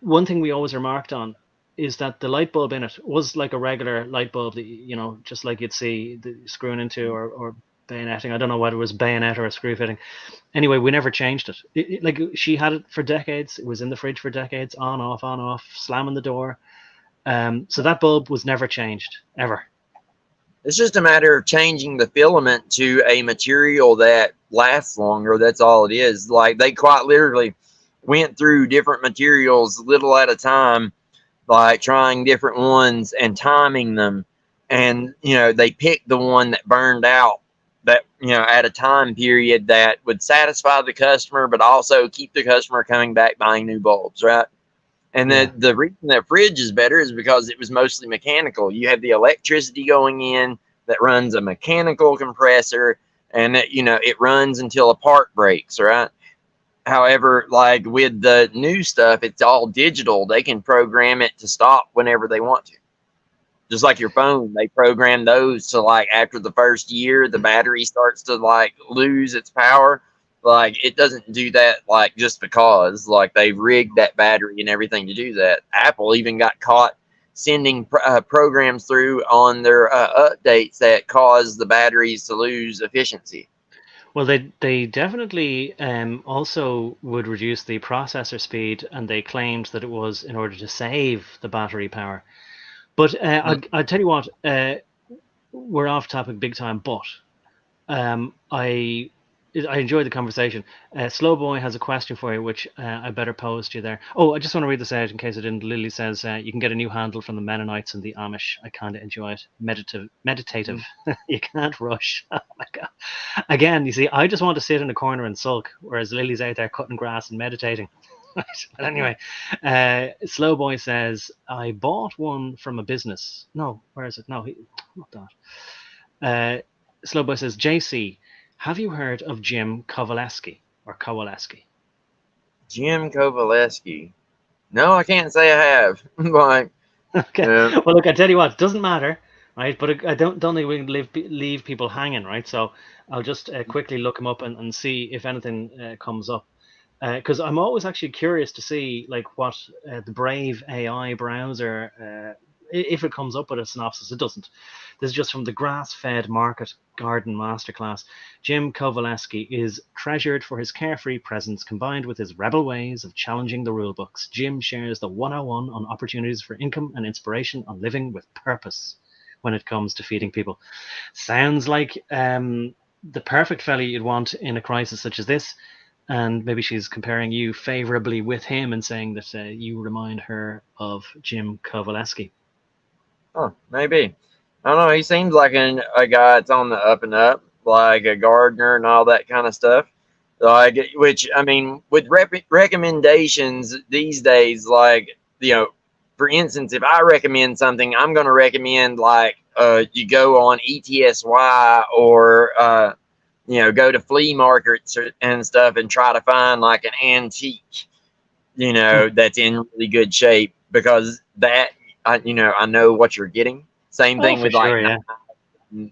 one thing we always remarked on is that the light bulb in it was like a regular light bulb that, you know, just like you'd see the screwing into or bayoneting. I don't know whether it was bayonet or a screw fitting. Anyway, we never changed it. Like she had it for decades. It was in the fridge for decades, on off, slamming the door. So that bulb was never changed, ever. It's just a matter of changing the filament to a material that lasts longer. That's all it is. Like they quite literally went through different materials little at a time, like trying different ones and timing them. And, you know, they picked the one that burned out that, you know, at a time period that would satisfy the customer, but also keep the customer coming back buying new bulbs, right? And Yeah. the reason that fridge is better is because it was mostly mechanical. You have the electricity going in that runs a mechanical compressor, and it, you know, it runs until a part breaks, right? However, like with the new stuff, it's all digital. They can program it to stop whenever they want to. Just like your phone, they program those to, like, after the first year, the battery starts to like lose its power. Like it doesn't do that like just because, like, they've rigged that battery and everything to do that. Apple even got caught sending programs through on their updates that cause the batteries to lose efficiency. Well, they definitely also would reduce the processor speed, and they claimed that it was in order to save the battery power. But I'll tell you what, we're off topic big time. But I enjoyed the conversation. Slow Boy has a question for you, which I better pose to you there. Oh, I just want to read this out in case I didn't. Lily says you can get a new handle from the Mennonites and the Amish. I kind of enjoy it. Meditative. You can't rush. Oh my god. Again, you see, I just want to sit in a corner and sulk, whereas Lily's out there cutting grass and meditating. But anyway, Slow Boy says I bought one from a business. No, where is it? No, not that. Slow Boy says, JC, have you heard of Jim Kowaleski or Kowaleski? Jim Kowaleski. No, I can't say I have. Like, Okay. Well, look, I tell you what, it doesn't matter, right? But I don't think we can leave people hanging, right? So I'll just quickly look him up and see if anything comes up. Because I'm always actually curious to see like what the Brave AI browser, if it comes up with a synopsis. It doesn't. This is just from the Grass-Fed Market Garden Masterclass. Jim Kowaleski is treasured for his carefree presence combined with his rebel ways of challenging the rule books. Jim shares the 101 on opportunities for income and inspiration on living with purpose when it comes to feeding people. Sounds like the perfect fella you'd want in a crisis such as this. And maybe she's comparing you favorably with him and saying that you remind her of Jim Kowaleski. Oh, maybe. I don't know. He seems like a guy that's on the up and up, like a gardener and all that kind of stuff. Like, which, I mean, with recommendations these days, like, you know, for instance, if I recommend something, I'm going to recommend like you go on ETSY or you know, go to flea markets and stuff and try to find like an antique, you know, that's in really good shape, because that, you know, I know what you're getting. Same thing with like Sure, yeah.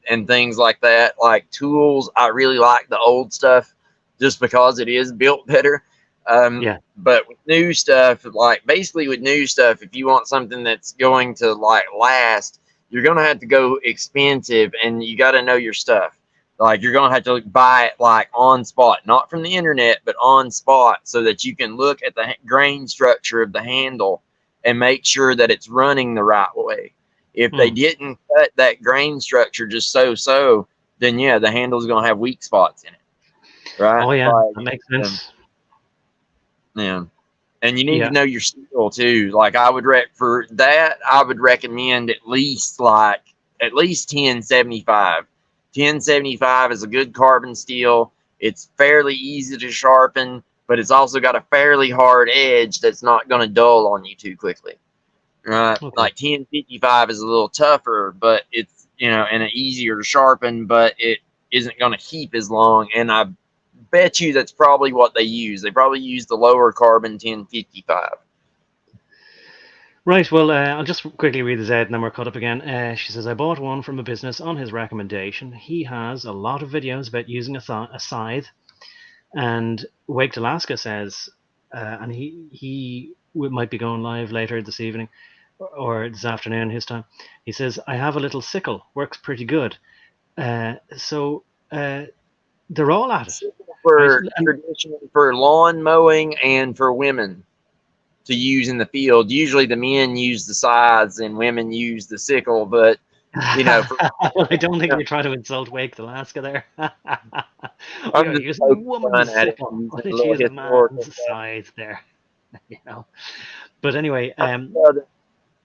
and things like that. Like tools, I really like the old stuff just because it is built better. Yeah. But with new stuff, like basically with new stuff, if you want something that's going to like last, you're gonna have to go expensive, and you got to know your stuff. Like you're gonna have to buy it like on spot, not from the internet, but on spot, so that you can look at the grain structure of the handle and make sure that it's running the right way. If they didn't cut that grain structure just so, then yeah, the handle's gonna have weak spots in it, right? Oh yeah, Like, that makes sense. yeah. And you need to Yeah. know your steel too. Like I would for that, I would recommend at least 1075. 1075 is a good carbon steel. It's fairly easy to sharpen, but it's also got a fairly hard edge that's not going to dull on you too quickly. Right? Okay. Like 1055 is a little tougher, but it's, you know, and easier to sharpen, but isn't going to keep as long. And I bet you that's probably what they use. They probably use the lower carbon 1055. Right, well, I'll just quickly read this out and then we're caught up again. She says, I bought one from a business on his recommendation. He has a lot of videos about using a scythe. And Wake Alaska says, and he might be going live later this evening or this afternoon, his time. He says, I have a little sickle, works pretty good. So they're all at it. For right? traditionally for lawn mowing and for women to use in the field. Usually the men use the scythes and women use the sickle, but you know, well, I don't think you're trying to insult Wake Alaska there. We I'm are just using a woman's at it, sickle. using Why a did she little use a historical man's stuff. scythe there? But anyway,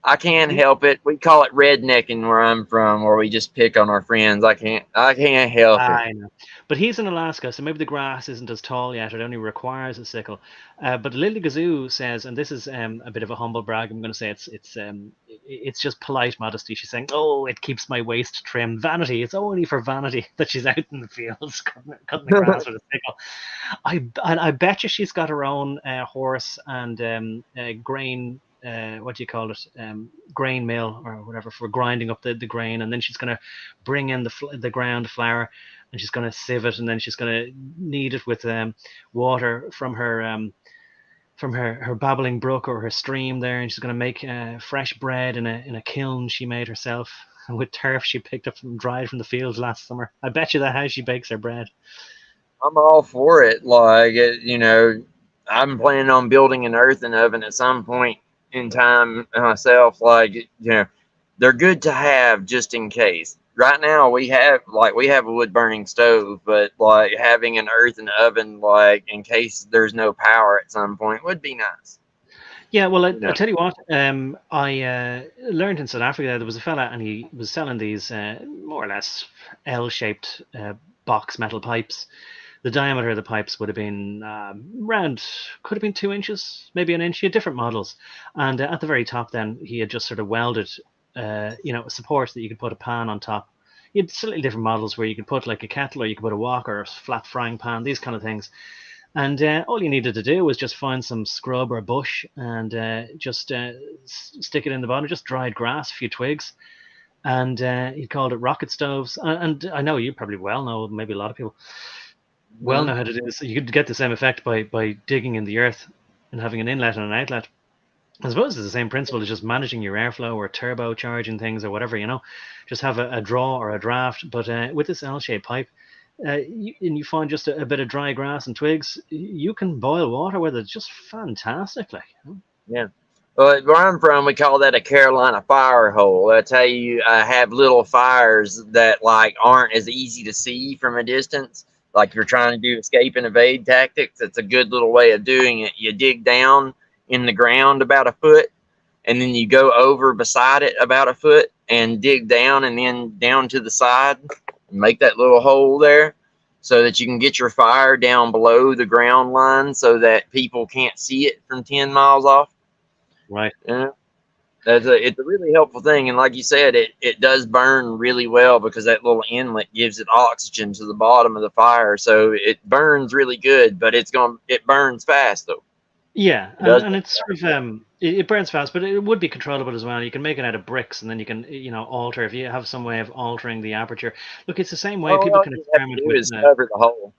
I can't help it. We call it rednecking where I'm from, where we just pick on our friends. I can't help it. I know. But he's in Alaska, so maybe the grass isn't as tall yet. It only requires a sickle. But Lily Gazoo says, and this is a bit of a humble brag. I'm going to say it's just polite modesty. She's saying, "Oh, it keeps my waist trim. Vanity. It's only for vanity that she's out in the fields cutting the grass with a sickle." I bet you she's got her own horse and grain. What do you call it? Grain mill or whatever for grinding up the grain, and then she's going to bring in the ground flour, and she's going to sieve it, and then she's going to knead it with water from her babbling brook or her stream there, and she's going to make fresh bread in a kiln she made herself with turf she picked up from dried from the fields last summer. I bet you that's how she bakes her bread. I'm all for it. Like, you know, I'm planning on building an earthen oven at some point in time myself. Like, you know, they're good to have just in case. Right now, we have a wood burning stove, but like having an earthen oven, like in case there's no power at some point, would be nice. Yeah, well, I You know, tell you what, I learned in South Africa there was a fella and he was selling these more or less L-shaped box metal pipes. The diameter of the pipes would have been could have been 2 inches, maybe an inch. He had different models, and at the very top, then he had just sort of welded, a support that you could put a pan on top. You had slightly different models where you could put like a kettle, or you could put a wok or a flat frying pan, these kind of things. And all you needed to do was just find some scrub or bush and just stick it in the bottom, just dried grass, a few twigs, and he called it rocket stoves. And I know you probably well know, maybe a lot of people well know how to do this. You could get the same effect by digging in the earth and having an inlet and an outlet. I suppose it's the same principle as just managing your airflow or turbocharging things or whatever, just have a draw or a draft. But with this L-shaped pipe, and you find just a bit of dry grass and twigs, you can boil water with it just fantastically. yeah. Well, where I'm from, we call that a Carolina fire hole. That's how you have little fires that like aren't as easy to see from a distance. Like you're trying to do escape and evade tactics. That's a good little way of doing it. You dig down in the ground about a foot, and then you go over beside it about a foot and dig down and then down to the side and make that little hole there so that you can get your fire down below the ground line so that people can't see it from 10 miles off. Right. Yeah. It's a really helpful thing. And like you said, it does burn really well because that little inlet gives it oxygen to the bottom of the fire. So it burns really good, but it burns fast though. Yeah, It does. and it's sort of it burns fast, but it would be controllable as well. You can make it out of bricks, and then you can alter if you have some way of altering the aperture. Look, it's the same way people All can you have experiment to do with. is cover the hole.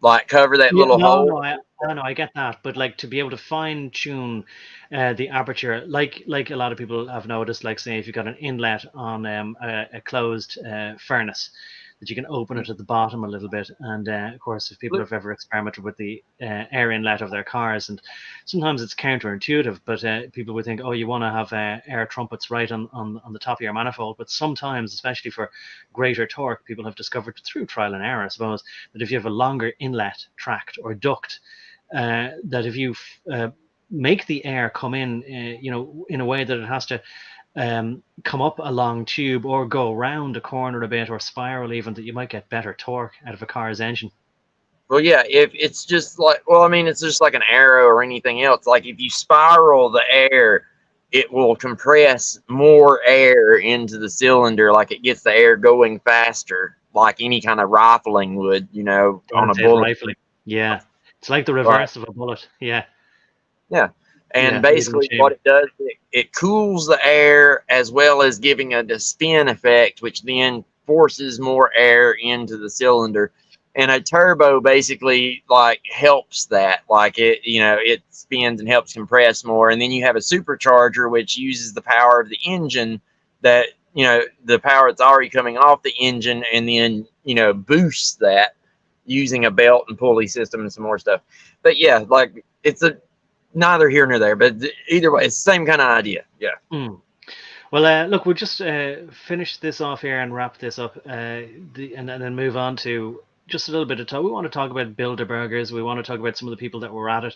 Like cover that Yeah, little no, hole. no, I get that, but like to be able to fine tune the aperture, like a lot of people have noticed, like say if you've got an inlet on a closed furnace, that you can open it at the bottom a little bit, and of course, if people have ever experimented with the air inlet of their cars, and sometimes it's counterintuitive, but people would think, oh, you want to have air trumpets right on the top of your manifold, but sometimes, especially for greater torque, people have discovered through trial and error, I suppose, that if you have a longer inlet tract or duct, that if you make the air come in a way that it has to come up a long tube or go around a corner a bit or spiral even, that you might get better torque out of a car's engine. Well, yeah, if it's just like, well, I mean, it's just like an arrow or anything else. Like if you spiral the air, it will compress more air into the cylinder, like it gets the air going faster. like any kind of rifling would, you know, on a Oriented bullet. rifling. Yeah. It's like the Right. reverse of a bullet. Yeah. Yeah. And Yeah. Leading basically what chamber. it does, it cools the air as well as giving a spin effect, which then forces more air into the cylinder. And a turbo basically like helps that, like it, you know, it spins and helps compress more. And then you have a supercharger, which uses the power of the engine that, you know, the power that's already coming off the engine, and then, you know, boosts that using a belt and pulley system and some more stuff. But yeah, like it's a neither here nor there, but either way, it's the same kind of idea. Yeah. Mm. Well, look, we'll just finish this off here and wrap this up, and then move on to just a little bit of talk. We want to talk about Bilderbergers. We want to talk about some of the people that were at it.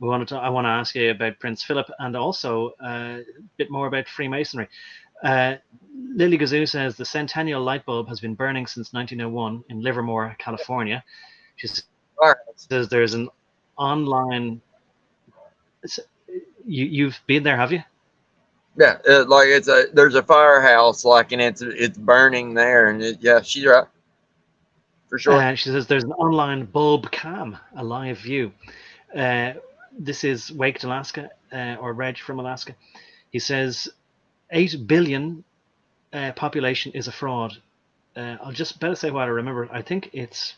I want to ask you about Prince Philip, and also a bit more about Freemasonry. Lily Gazoo says the centennial light bulb has been burning since 1901 in Livermore, California. She says there's an online. You've been there, have you? Yeah, like there's a firehouse, like, and it's burning there, and yeah, she's right, for sure. She says there's an online bulb cam, a live view. This is Wake, Alaska, or Reg from Alaska. He says 8 billion population is a fraud. I'll just better say what I remember. I think it's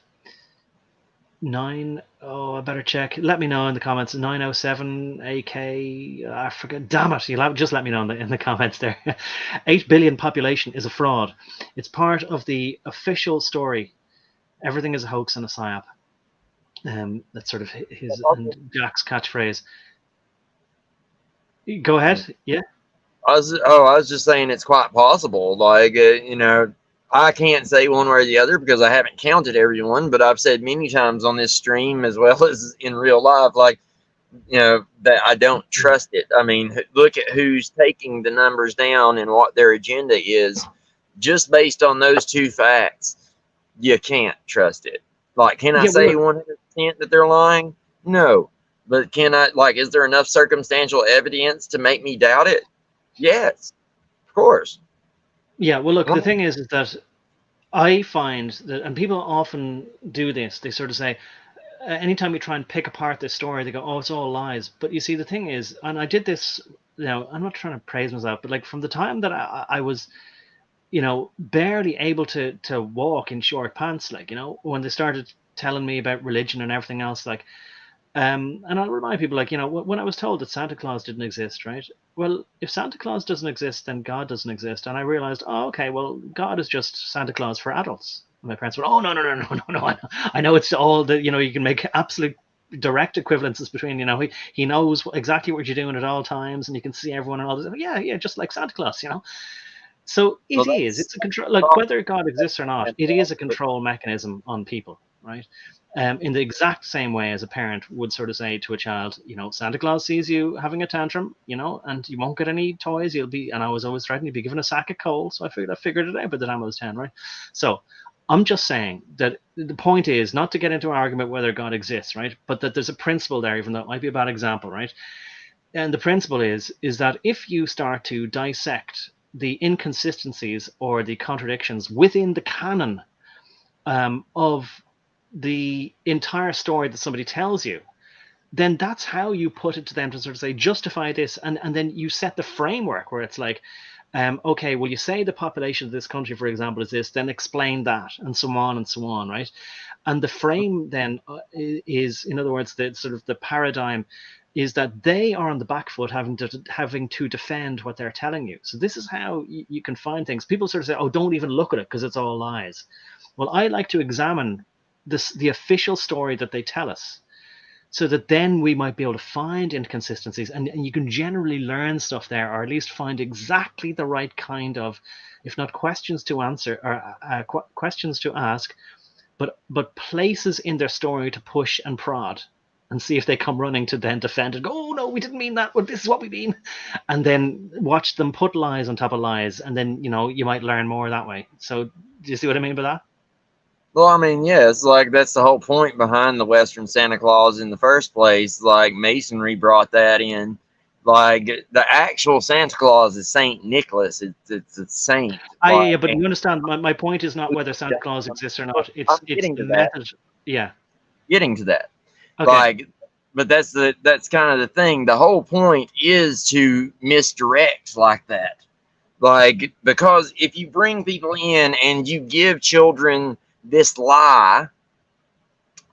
9. Oh, I better check. Let me know in the comments. 907 AK. I forget. Damn it! Just let me know in the comments there. 8 billion population is a fraud. It's part of the official story. Everything is a hoax and a psyop. That's sort of his and Jack's catchphrase. Go ahead. Yeah. I was just saying it's quite possible. Like, you know, I can't say one way or the other because I haven't counted everyone, but I've said many times on this stream as well as in real life, like, you know, that I don't trust it. I mean, look at who's taking the numbers down and what their agenda is. Just based on those two facts, you can't trust it. Like, can I say 100% that they're lying? No. But can I, like, is there enough circumstantial evidence to make me doubt it? Yes, of course. Yeah, well, look, the thing is that I find that, and people often do this, they sort of say, anytime you try and pick apart this story, they go, oh, it's all lies. But you see, the thing is, and I did this, you know, I'm not trying to praise myself, but like from the time that I was, you know, barely able to walk in short pants, like, you know, when they started telling me about religion and everything else, like, and I'll remind people, like, you know, when I was told that Santa Claus didn't exist, right? Well, if Santa Claus doesn't exist, then God doesn't exist. And I realized, oh, okay, well, God is just Santa Claus for adults. And my parents went, oh, no. I know it's all the, you know, you can make absolute direct equivalences between, you know, he knows exactly what you're doing at all times, and you can see everyone and all this. Yeah, just like Santa Claus, you know. So it's a control, like whether God exists or not, it is a control mechanism on people, right? In the exact same way as a parent would sort of say to a child, you know, Santa Claus sees you having a tantrum, you know, and you won't get any toys. And I was always threatened, you'd be given a sack of coal. So I figured it out by the time I was 10, right? So I'm just saying that the point is not to get into an argument whether God exists, right? But that there's a principle there, even though it might be a bad example, right? And the principle is that if you start to dissect the inconsistencies or the contradictions within the canon of the entire story that somebody tells you, then that's how you put it to them to sort of say, justify this. And then you set the framework where it's like, okay, well, you say the population of this country, for example, is this, then explain that, and so on, right? And the frame then is, in other words, the sort of the paradigm is that they are on the back foot having to defend what they're telling you. So this is how you can find things. People sort of say, oh, don't even look at it because it's all lies. Well, I like to examine the official story that they tell us, so that then we might be able to find inconsistencies, and you can generally learn stuff there, or at least find exactly the right kind of, if not questions to answer, or questions to ask, but places in their story to push and prod and see if they come running to then defend and go, oh no, we didn't mean that, well, this is what we mean, and then watch them put lies on top of lies, and then, you know, you might learn more that way. So do you see what I mean by that? Well, I mean, yeah, it's like that's the whole point behind the Western Santa Claus in the first place. Like Masonry brought that in. Like the actual Santa Claus is Saint Nicholas. It's a saint. Like, Yeah, but you understand, my point is not whether Santa Claus exists or not. I'm It's getting the to that. method. Yeah. Getting to that. Okay. Like, but that's kind of the thing. The whole point is to misdirect like that. Like, because if you bring people in and you give children this lie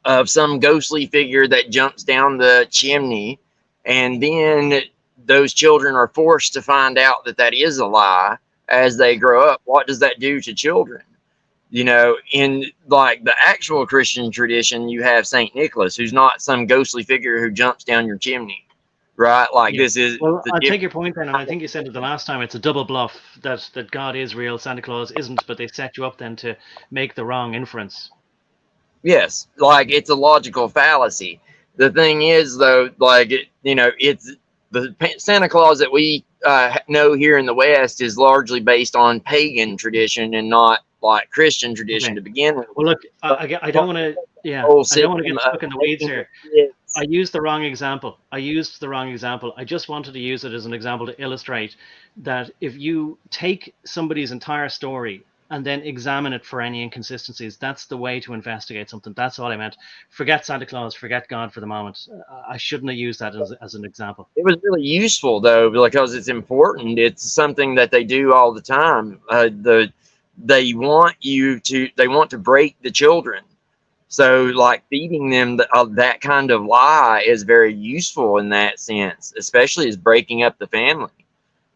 of some ghostly figure that jumps down the chimney, and then those children are forced to find out that that is a lie as they grow up, what does that do to children? You know, in like the actual Christian tradition, you have Saint Nicholas, who's not some ghostly figure who jumps down your chimney, right? Like, Yeah. this is Well, the I take difference. your point then, and I think you said it the last time. It's a double bluff that God is real, Santa Claus isn't, but they set you up then to make the wrong inference. Yes, like it's a logical fallacy. The thing is, though, like you know, it's the Santa Claus that we know here in the West is largely based on pagan tradition and not like Christian tradition Okay. to begin with. Well, look, But I don't want to. Yeah, whole I don't want to system get of stuck in the weeds making here. the kids. I used the wrong example. I just wanted to use it as an example to illustrate that if you take somebody's entire story and then examine it for any inconsistencies, that's the way to investigate something. That's all I meant. Forget Santa Claus, forget God for the moment. I shouldn't have used that as an example. It was really useful though because it's important. It's something that they do all the time. They want to break the children. So, like feeding them that kind of lie is very useful in that sense, especially as breaking up the family.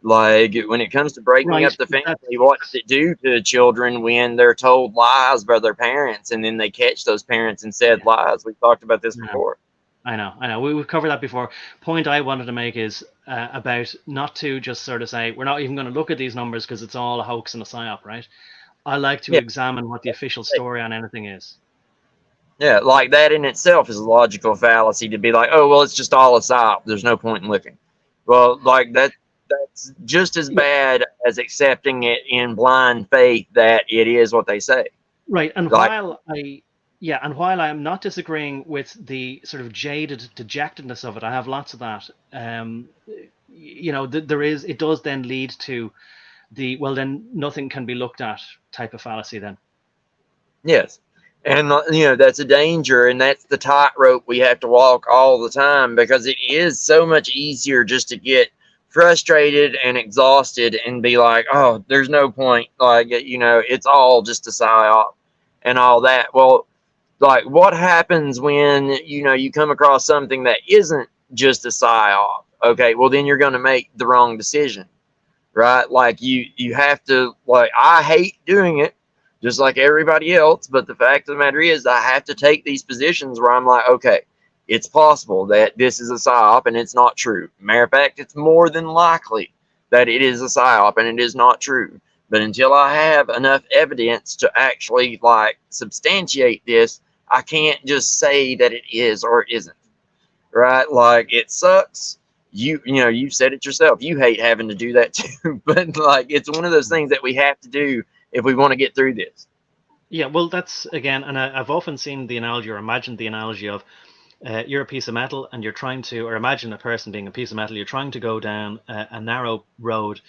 Like when it comes to breaking Right. up the family, That's what does it do to children when they're told lies by their parents and then they catch those parents and said yeah. lies? We've talked about this Yeah. before. I know. We've covered that before. Point I wanted to make is about not to just sort of say we're not even going to look at these numbers because it's all a hoax and a psyop, right? I like to Yeah, examine what the official story on anything is. yeah, like that in itself is a logical fallacy to be like, oh well, it's just all a psyop. There's no point in looking. Well, like that's just as Yeah, bad as accepting it in blind faith that it is what they say. right. And Like, while I am not disagreeing with the sort of jaded dejectedness of it, I have lots of that. It does then lead to the well, then nothing can be looked at type of fallacy. Then, yes. And, that's a danger, and that's the tightrope we have to walk all the time because it is so much easier just to get frustrated and exhausted and be like, oh, there's no point. Like, it's all just a psyop and all that. Well, like, what happens when, you come across something that isn't just a psyop? Okay, well, then you're going to make the wrong decision, right? Like, you have to, like, I hate doing it just like everybody else. But the fact of the matter is, I have to take these positions where I'm like, okay, it's possible that this is a psyop and it's not true. Matter of fact, it's more than likely that it is a psyop and it is not true. But until I have enough evidence to actually like substantiate this, I can't just say that it is or it isn't. Right? Like it sucks. You said it yourself. You hate having to do that too. But like it's one of those things that we have to do if we want to get through this. yeah. Well, that's again, and I've often seen the analogy or imagined the analogy of you're a piece of metal and you're trying to, or imagine a person being a piece of metal. You're trying to go down a narrow road,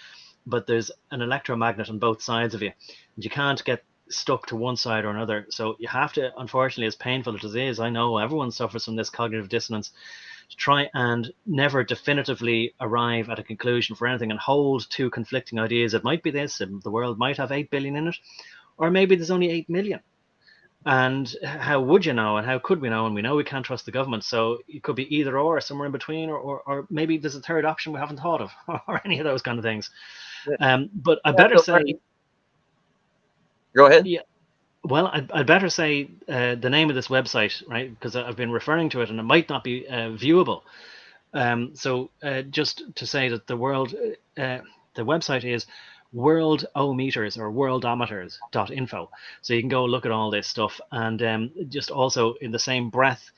but there's an electromagnet on both sides of you, and you can't get stuck to one side or another. So you have to, unfortunately, as painful as it is, I know everyone suffers from this cognitive dissonance, to try and never definitively arrive at a conclusion for anything and hold two conflicting ideas. It might be this, and the world might have 8 billion in it, or maybe there's only 8 million. And how would you know? And how could we know? And we know we can't trust the government. So it could be either or, somewhere in between, or maybe there's a third option we haven't thought of, or any of those kind of things. But I better say, Go ahead. yeah. Well, I'd better say the name of this website, right? Because I've been referring to it, and it might not be viewable. So just to say that the website is worldometers or worldometers.info. So you can go look at all this stuff, and just also in the same breath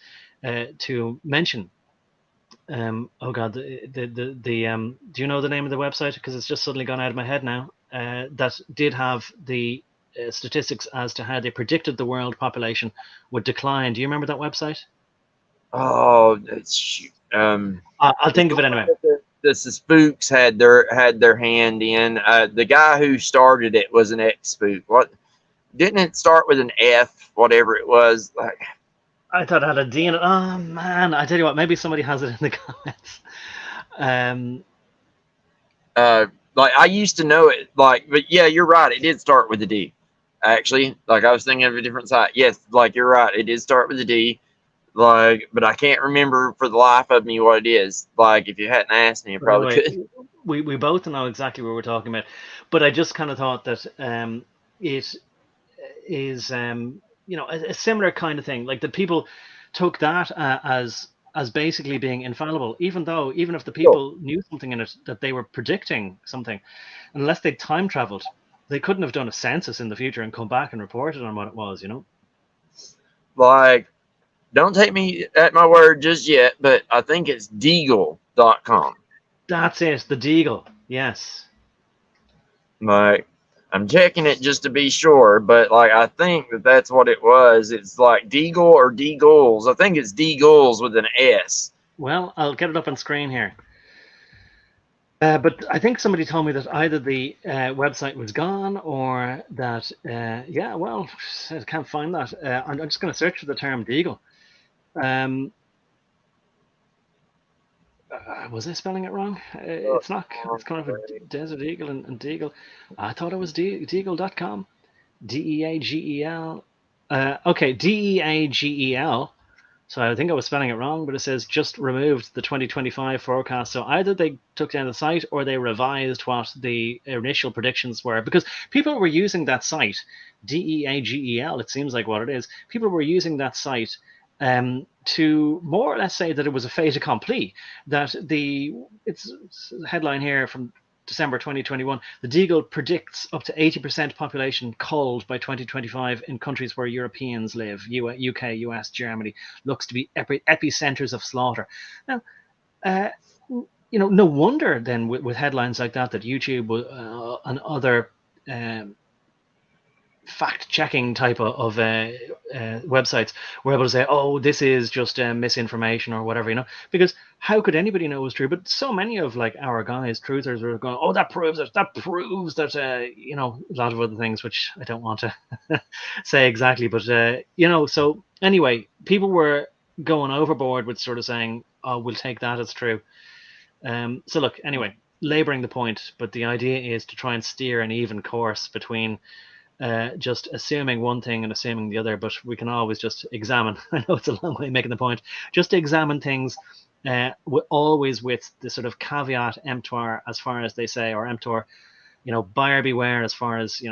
to mention. Oh God, do you know the name of the website? Because it's just suddenly gone out of my head now. That did have the statistics as to how they predicted the world population would decline. Do you remember that website? Oh, I'll think of it anyway. the spooks had their hand in. The guy who started it was an ex-spook. What didn't it start with an F? Whatever it was, like I thought it had a D in it. Oh man, I tell you what, maybe somebody has it in the comments. like I used to know it. Like, but yeah, you're right. It did start with a D. Actually, like I was thinking of a different site. Yes, like you're right. It did start with a D. Like, but I can't remember for the life of me what it is. Like, if you hadn't asked me, I But probably anyway, could. we both know exactly what we're talking about. But I just kind of thought that it is a similar kind of thing. Like the people took that as basically being infallible, even if the Cool. people knew something in it that they were predicting something, unless they time traveled, they couldn't have done a census in the future and come back and reported on what it was. Like, don't take me at my word just yet, but I think it's Deagle.com. That's it, the Deagle. Yes. Like, I'm checking it just to be sure, but like I think that's what it was. It's like Deagle or Deagles. I think it's Deagles with an S. Well, I'll get it up on screen here. But I think somebody told me that either the website was gone or that, well, I can't find that. I'm just going to search for the term Deagle. Was I spelling it wrong? It's not. It's kind of a Desert Eagle and Deagle. I thought it was Deagle.com. Deagel. Okay, Deagel. So I think I was spelling it wrong, but it says just removed the 2025 forecast. So either they took down the site or they revised what the initial predictions were, because people were using that site, Deagel, it seems like what it is. People were using that site to more or less say that it was a fait accompli, that it's a headline here from December 2021, the Deagle predicts up to 80% population culled by 2025 in countries where Europeans live, UK, US, Germany, looks to be epicenters of slaughter. Now, no wonder then with headlines like that YouTube and other fact-checking type of websites were able to say, oh, this is just misinformation or whatever, because how could anybody know it was true? But so many of like our guys, truthers, were going, oh, that proves that a lot of other things which I don't want to say exactly, but so anyway, people were going overboard with sort of saying, oh, we'll take that as true. So look, anyway, laboring the point, but the idea is to try and steer an even course between just assuming one thing and assuming the other, but we can always just examine. I know it's a long way making the point. Just examine things, always with the sort of caveat emptor, as far as they say, or emptor, buyer beware, as far as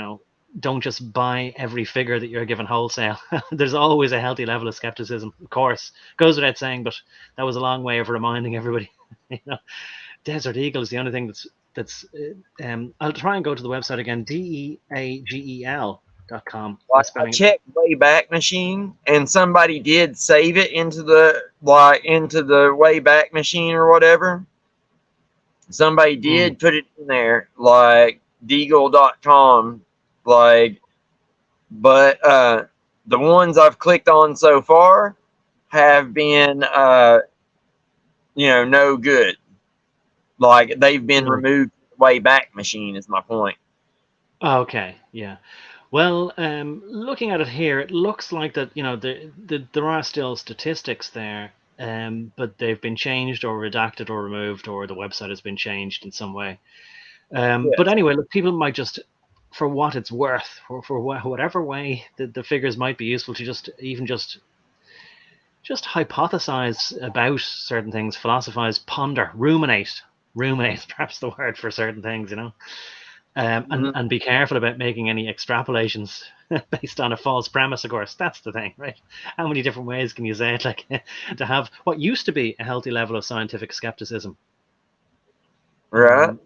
don't just buy every figure that you're given wholesale. There's always a healthy level of skepticism, of course, goes without saying, but that was a long way of reminding everybody. Desert Eagle is the only thing that's I'll try and go to the website again, deagel.com. Like I checked Wayback Machine, and somebody did save it into the Wayback Machine or whatever. Somebody did put it in there, like Deagle.com, like, but the ones I've clicked on so far have been no good. Like they've been removed from the Wayback Machine is my point. Okay, yeah. Well, looking at it here, it looks like that there are still statistics there, but they've been changed or redacted or removed, or the website has been changed in some way. But anyway, look, people might just, for what it's worth, for whatever way the figures might be useful, to just hypothesize about certain things, philosophize, ponder, ruminate, perhaps the word for certain things, and be careful about making any extrapolations based on a false premise, of course. That's the thing, right? How many different ways can you say it? Like, to have what used to be a healthy level of scientific skepticism. Right.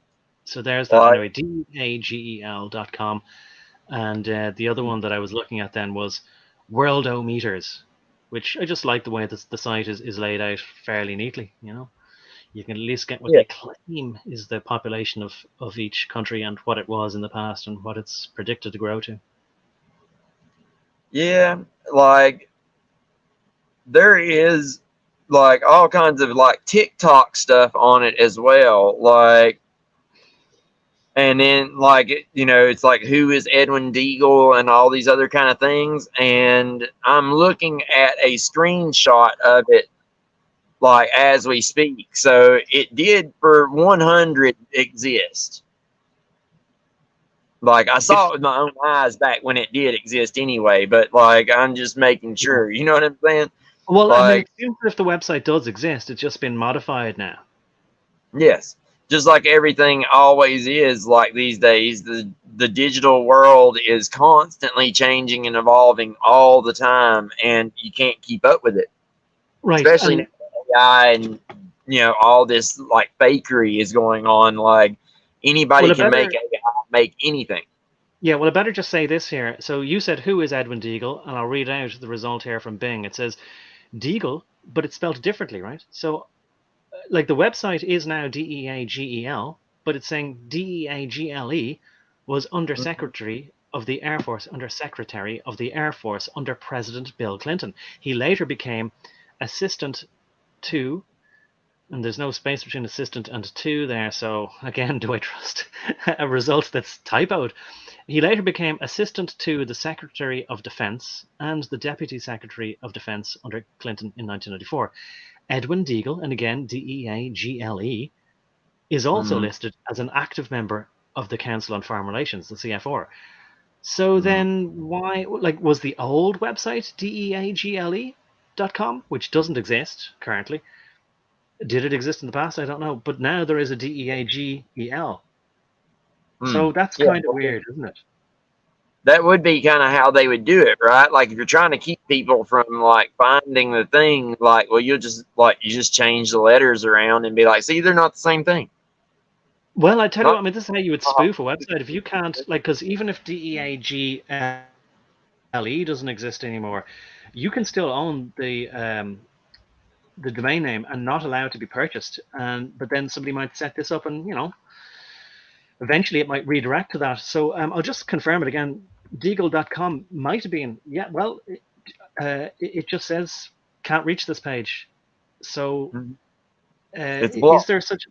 So there's that anyway, DAGEL.com. And the other one that I was looking at then was Worldometers, which I just like the way that the site is laid out fairly neatly, You can at least get what they claim is the population of each country and what it was in the past and what it's predicted to grow to. Yeah, like there is like all kinds of like TikTok stuff on it as well. Like, and then like, it's like, who is Edwin Deagle and all these other kind of things. And I'm looking at a screenshot of it like as we speak. So it did for 100 exist. Like I saw it with my own eyes back when it did exist anyway, but like I'm just making sure, you know what I'm saying? Well, I mean, Like, it seems if the website does exist, it's just been modified now. yes, just like everything always is, like these days, the digital world is constantly changing and evolving all the time, and you can't keep up with it, Right. especially now And AI and all this like fakery is going on. Like well, anybody I can make better, AI make anything. yeah, well, I better just say this here. So you said, who is Edwin Deagle? And I'll read out the result here from Bing. It says Deagle, but it's spelled differently, right? So, like, the website is now Deagel, but it's saying Deagle was Mhm. Under Secretary of the Air Force under President Bill Clinton. He later became assistant to, and there's no space between assistant and to there. So again, do I trust a result that's typoed? He later became assistant to the Secretary of Defense and the Deputy Secretary of Defense under Clinton in 1994. Edwin Deagle, and again Deagle, is also Mhm. listed as an active member of the Council on Foreign Relations, the CFR. So Mhm. then why, like, was the old website deagle.com, which doesn't exist currently, did it exist in the past? I don't know. But now there is a Deagel. Mm. So that's Yeah, kind of weird, isn't it? that would be kind of how they would do it, right? Like if you're trying to keep people from like finding the thing, like, well, you just change the letters around and be like, see, they're not the same thing. Well, I tell you Not what, I mean, this is how you would spoof a website. If you can't, like, because even if Deagle doesn't exist anymore, you can still own the domain name and not allow it to be purchased. And but then somebody might set this up, and eventually it might redirect to that. So I'll just confirm it again. Deagle.com might have been, yeah. Well, it just says can't reach this page. So Mhm. It's is blocked. there such?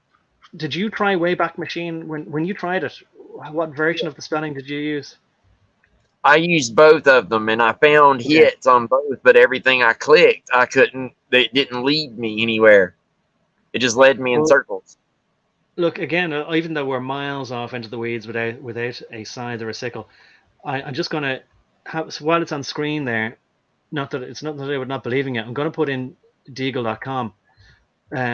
Did you try Wayback Machine when you tried it? What version of the spelling did you use? I used both of them and I found Okay. hits on both, but everything I clicked, I couldn't, it didn't lead me anywhere. It just led me in Well, circles. look again. Even though we're miles off into the weeds without a scythe or a sickle, I'm just gonna have, so while it's on screen there. Not that it's not that I would not believing it. I'm gonna put in Deagle.com,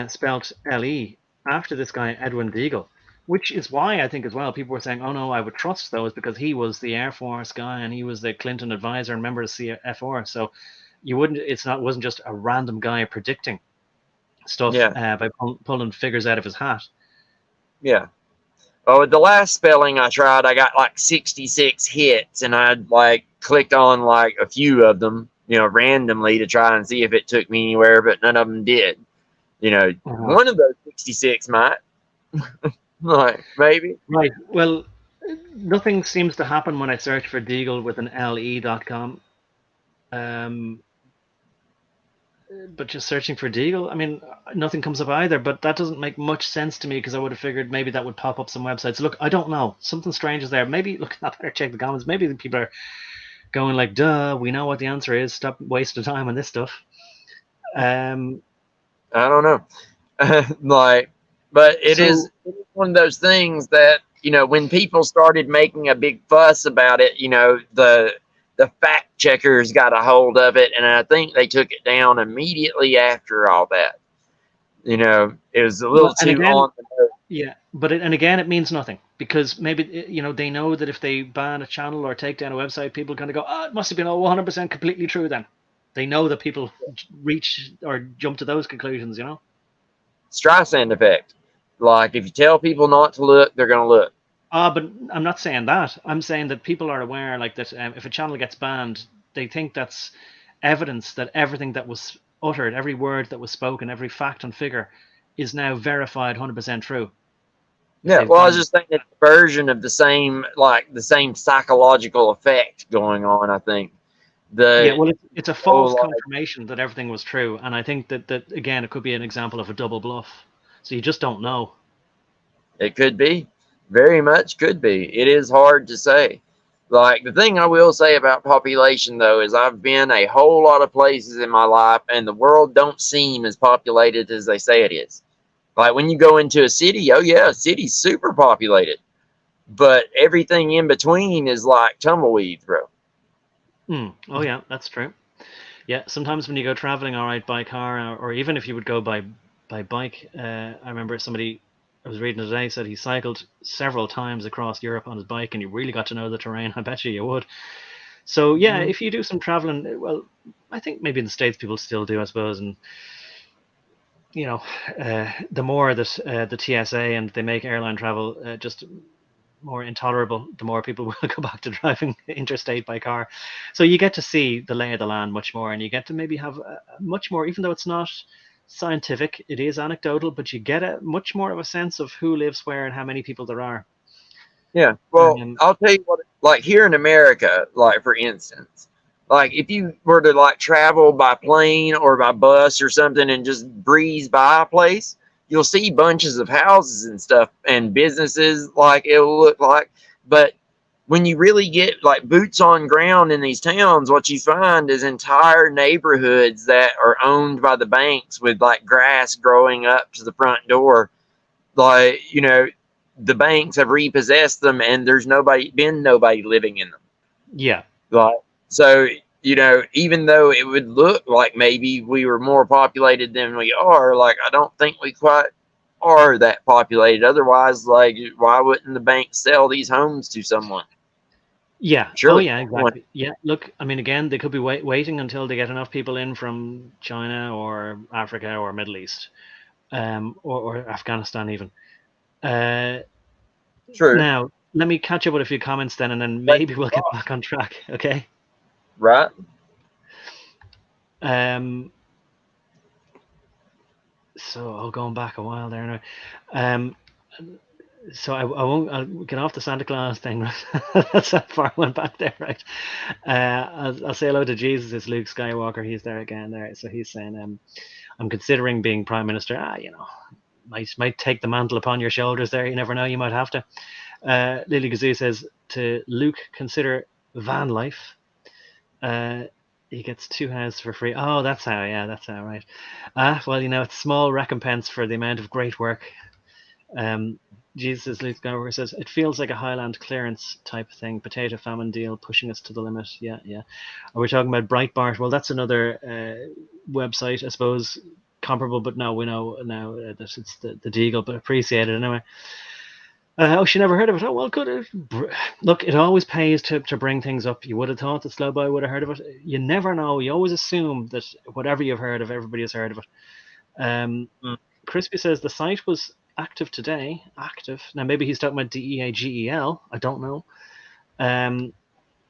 spelt LE, after this guy Edwin Deagle, which is why I think as well people were saying, "Oh no, I would trust those because he was the Air Force guy and he was the Clinton advisor and member of the CFR." So you wouldn't. Wasn't just a random guy predicting stuff Yeah. by pulling figures out of his hat. Yeah. Well, with the last spelling I tried, I got like 66 hits, and I like clicked on like a few of them, randomly to try and see if it took me anywhere, but none of them did. Uh-huh. One of those 66 might, like maybe. Right. Well, nothing seems to happen when I search for Deagle with an le.com. Um, but just searching for Deagle, I mean, nothing comes up either. But that doesn't make much sense to me because I would have figured maybe that would pop up some websites. Look, I don't know. Something strange is there. Maybe look, I better check the comments. Maybe the people are going like, "Duh, we know what the answer is. Stop wasting time on this stuff." Um, I don't know. Like, but so it is one of those things that, when people started making a big fuss about it, the fact checkers got a hold of it, and I think they took it down immediately after all that. It was a well, little and too again, on the nose. yeah, but and again, it means nothing because maybe they know that if they ban a channel or take down a website, people kind of go, "Oh, it must have been all 100% completely true." Then they know that people reach or jump to those conclusions. Streisand effect. Like, if you tell people not to look, they're going to look. But I'm not saying that. I'm saying that people are aware, like that. If a channel gets banned, they think that's evidence that everything that was uttered, every word that was spoken, every fact and figure, is now verified 100% true. If Yeah, they've well, I was banned it. just thinking it's a version of the same psychological effect going on, I think. Yeah, The well, it's a false whole like, confirmation that everything was true, and I think that again, it could be an example of a double bluff. So you just don't know. it could be, very much could be. It is hard to say. Like the thing I will say about population though is I've been a whole lot of places in my life, and the world don't seem as populated as they say it is. Like when you go into a city, oh yeah, a city's super populated, but everything in between is like tumbleweeds, bro. Oh yeah, that's true. Yeah, sometimes when you go traveling, all right, by car, or even if you would go by bike, I remember somebody I was reading today said he cycled several times across Europe on his bike, and you really got to know the terrain. I bet you would. So yeah, Mhm. if you do some traveling, well, I think maybe in the States people still do, I suppose, and you know, the more that the TSA and they make airline travel just more intolerable, the more people will go back to driving interstate by car. So you get to see the lay of the land much more, and you get to maybe have a much more, even though it's not scientific, it is anecdotal, but you get a much more of a sense of who lives where and how many people there are. Yeah. Well, Um, I'll tell you what, like here in America, like for instance, like if you were to like travel by plane or by bus or something and just breeze by a place, you'll see bunches of houses and stuff and businesses like it'll look like. But when you really get like boots on ground in these towns, what you find is entire neighborhoods that are owned by the banks with like grass growing up to the front door. Like, the banks have repossessed them and there's nobody living in them. yeah, Like, so, even though it would look like maybe we were more populated than we are, like, I don't think we quite are that populated. Otherwise, like, why wouldn't the bank sell these homes to someone? yeah, oh Surely. yeah, exactly. Yeah, look, I mean, again, they could be waiting until they get enough people in from China or Africa or Middle East, or Afghanistan even. Uh, True. Now, let me catch up with a few comments then, and then maybe we'll get back on track. Okay. Right? Um, so I'll going back a while there now. Um, so I won't. I'll get off the Santa Claus thing. That's how far I went back there, right? I'll say hello to Jesus. It's Luke Skywalker. He's there again. There. So he's saying, "I'm considering being prime minister. Might take the mantle upon your shoulders. There, you never know. You might have to." Lily Gazoo says to Luke, "Consider van life." Uh, he gets 2 houses for free. Oh, that's how. Yeah, that's how. Right. Well, it's small recompense for the amount of great work. Um, Jesus Luke Gower says it feels like a Highland clearance type thing, potato famine deal, pushing us to the limit. Yeah, yeah. Are we talking about Breitbart? Well, that's another website, I suppose, comparable, but no, we know now that it's the Deagle, but appreciated anyway. She never heard of it. Oh, well, good. Look, it always pays to bring things up. You would have thought that Slowboy would have heard of it. You never know. You always assume that whatever you've heard of, everybody has heard of it. Mm. Crispy says the site was active today. Active. Now, maybe he's talking about DEAGEL. I don't know.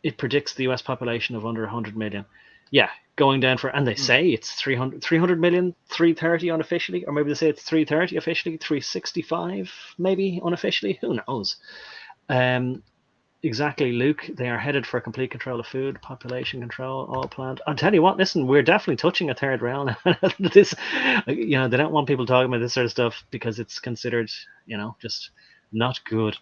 It predicts the US population of under 100 million. Yeah, going down and they say it's 300 million, 330 unofficially, or maybe they say it's 330 officially, 365 maybe unofficially. Who knows? Exactly, Luke. They are headed for complete control of food, population control, all planned. I'll tell you what. Listen, we're definitely touching a third rail now. This, they don't want people talking about this sort of stuff because it's considered, just not good.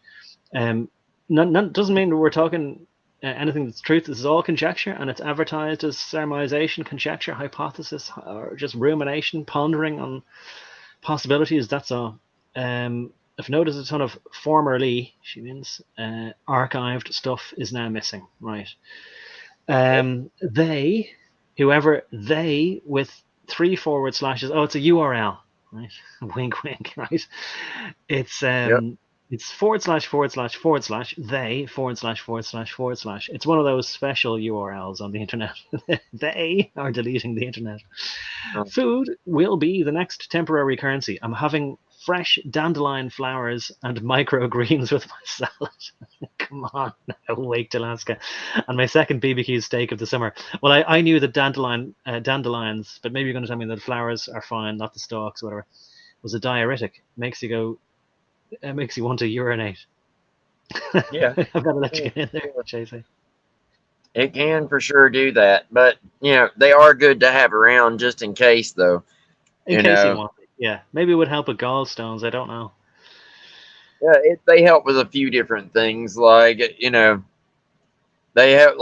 Not doesn't mean that we're talking anything that's truth. This is all conjecture, and it's advertised as sermonization, conjecture, hypothesis, or just rumination, pondering on possibilities. That's all. I've noticed a ton of formerly, she means, archived stuff is now missing. Right. They, whoever they with 3 forward slashes. Oh, it's a URL. Right. Wink, wink. Right. It's Yep. it's forward slash forward slash forward slash they forward slash forward slash forward slash. It's one of those special URLs on the internet. They are deleting the internet. Food will be the next temporary currency. I'm having fresh dandelion flowers and microgreens with my salad. Come on, now, wake to Alaska. And my second BBQ steak of the summer. Well, I knew that dandelions, but maybe you're going to tell me that flowers are fine, not the stalks, whatever. Was a diuretic. Makes you want to urinate. Yeah. I've got to let you get in there, JC. It can for sure do that, but they are good to have around just in case, though. In You case you know, want it. Yeah, maybe it would help with gallstones. I don't know. yeah, they help with a few different things. Like they have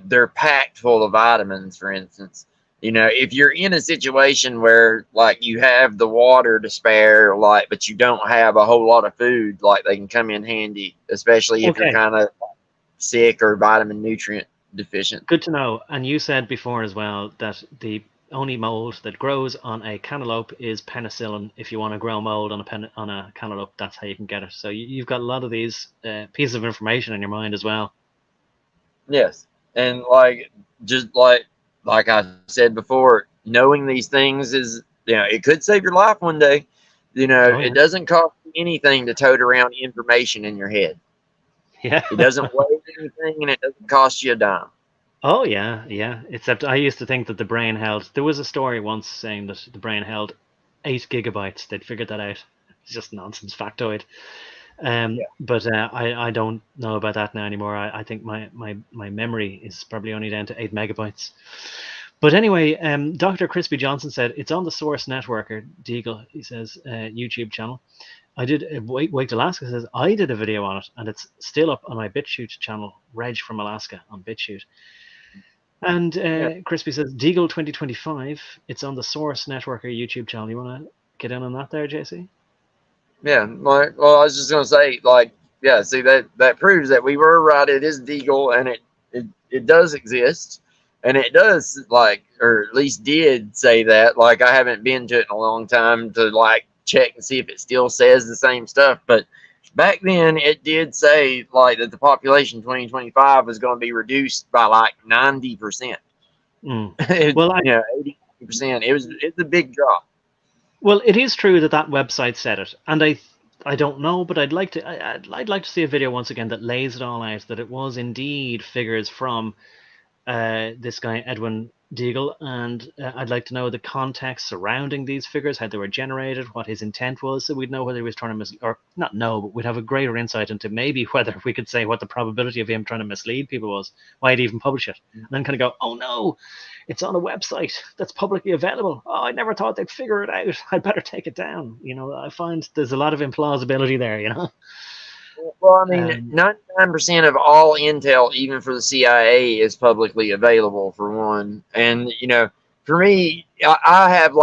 they're packed full of vitamins, for instance. If you're in a situation where like you have the water to spare, like but you don't have a whole lot of food, like they can come in handy, especially if you're Okay, kind of sick or vitamin nutrient deficient. good to know. And you said before as well that the only mold that grows on a cantaloupe is penicillin. If you want to grow mold on on a cantaloupe, that's how you can get it. So you've got a lot of these pieces of information in your mind as well. Yes, and just like I said before, knowing these things is it could save your life one day. Oh It yeah, doesn't cost you anything to tote around information in your head. yeah. It doesn't weigh anything, and it doesn't cost you a dime. Oh yeah, yeah. Except I used to think that the brain held. There was a story once saying that the brain held 8 gigabytes. They'd figured that out. It's just nonsense factoid. But I don't know about that now anymore. I think my memory is probably only down to 8 megabytes. But anyway, Dr. Crispy Johnson said it's on the Source Network or Deagle. He says YouTube channel. I did Wake Alaska says I did a video on it and it's still up on my BitChute channel. Reg from Alaska on BitChute. And Yeah, Crispy says Deagle 2025. It's on the Source Network or YouTube channel. You want to get in on that there, JC? yeah. Well, I was just gonna say, yeah. See, that proves that we were right. It is legal, and it does exist, and it does or at least did say that. Like, I haven't been to it in a long time to check and see if it still says the same stuff, but back then it did say that the population 2025 was going to be reduced by 90%. Mm. It, Well, 80%. It's a big drop. well, it is true that that website said it, and I don't know, but I'd like to see a video once again that lays it all out that it was indeed figures from this guy Edwin Deagle, and I'd like to know the context surrounding these figures, how they were generated, what his intent was, so we'd know whether he was trying to or not know, but we'd have a greater insight into maybe whether we could say what the probability of him trying to mislead people was, why he'd even publish it, and then kind of go, oh no, it's on a website that's publicly available. Oh, I never thought they'd figure it out. I'd better take it down. I find there's a lot of implausibility there. Well, I mean, Um, 99% of all intel, even for the CIA, is publicly available, for one. And, for me, I have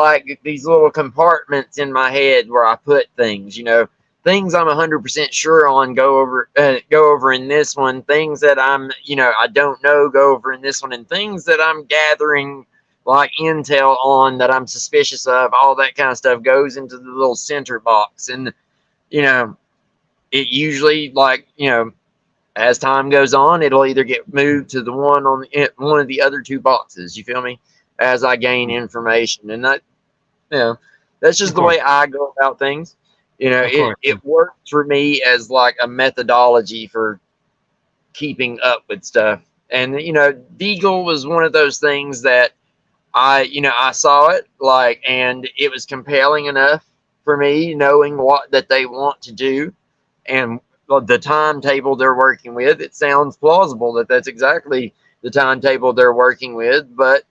these little compartments in my head where I put things, things I'm 100% sure on go over in this one. Things that I don't know go over in this one. And things that I'm gathering intel on that I'm suspicious of, all that kind of stuff goes into the little center box. And, you know, it usually as time goes on, it'll either get moved to the one of the other two boxes. You feel me? As I gain information, and you know that's of just the course, way I go about things. of course. It works for me as a methodology for keeping up with stuff. And Deagle was one of those things that I saw it and it was compelling enough for me, knowing what that they want to do and the timetable they're working with. It sounds plausible that that's exactly the timetable they're working with, but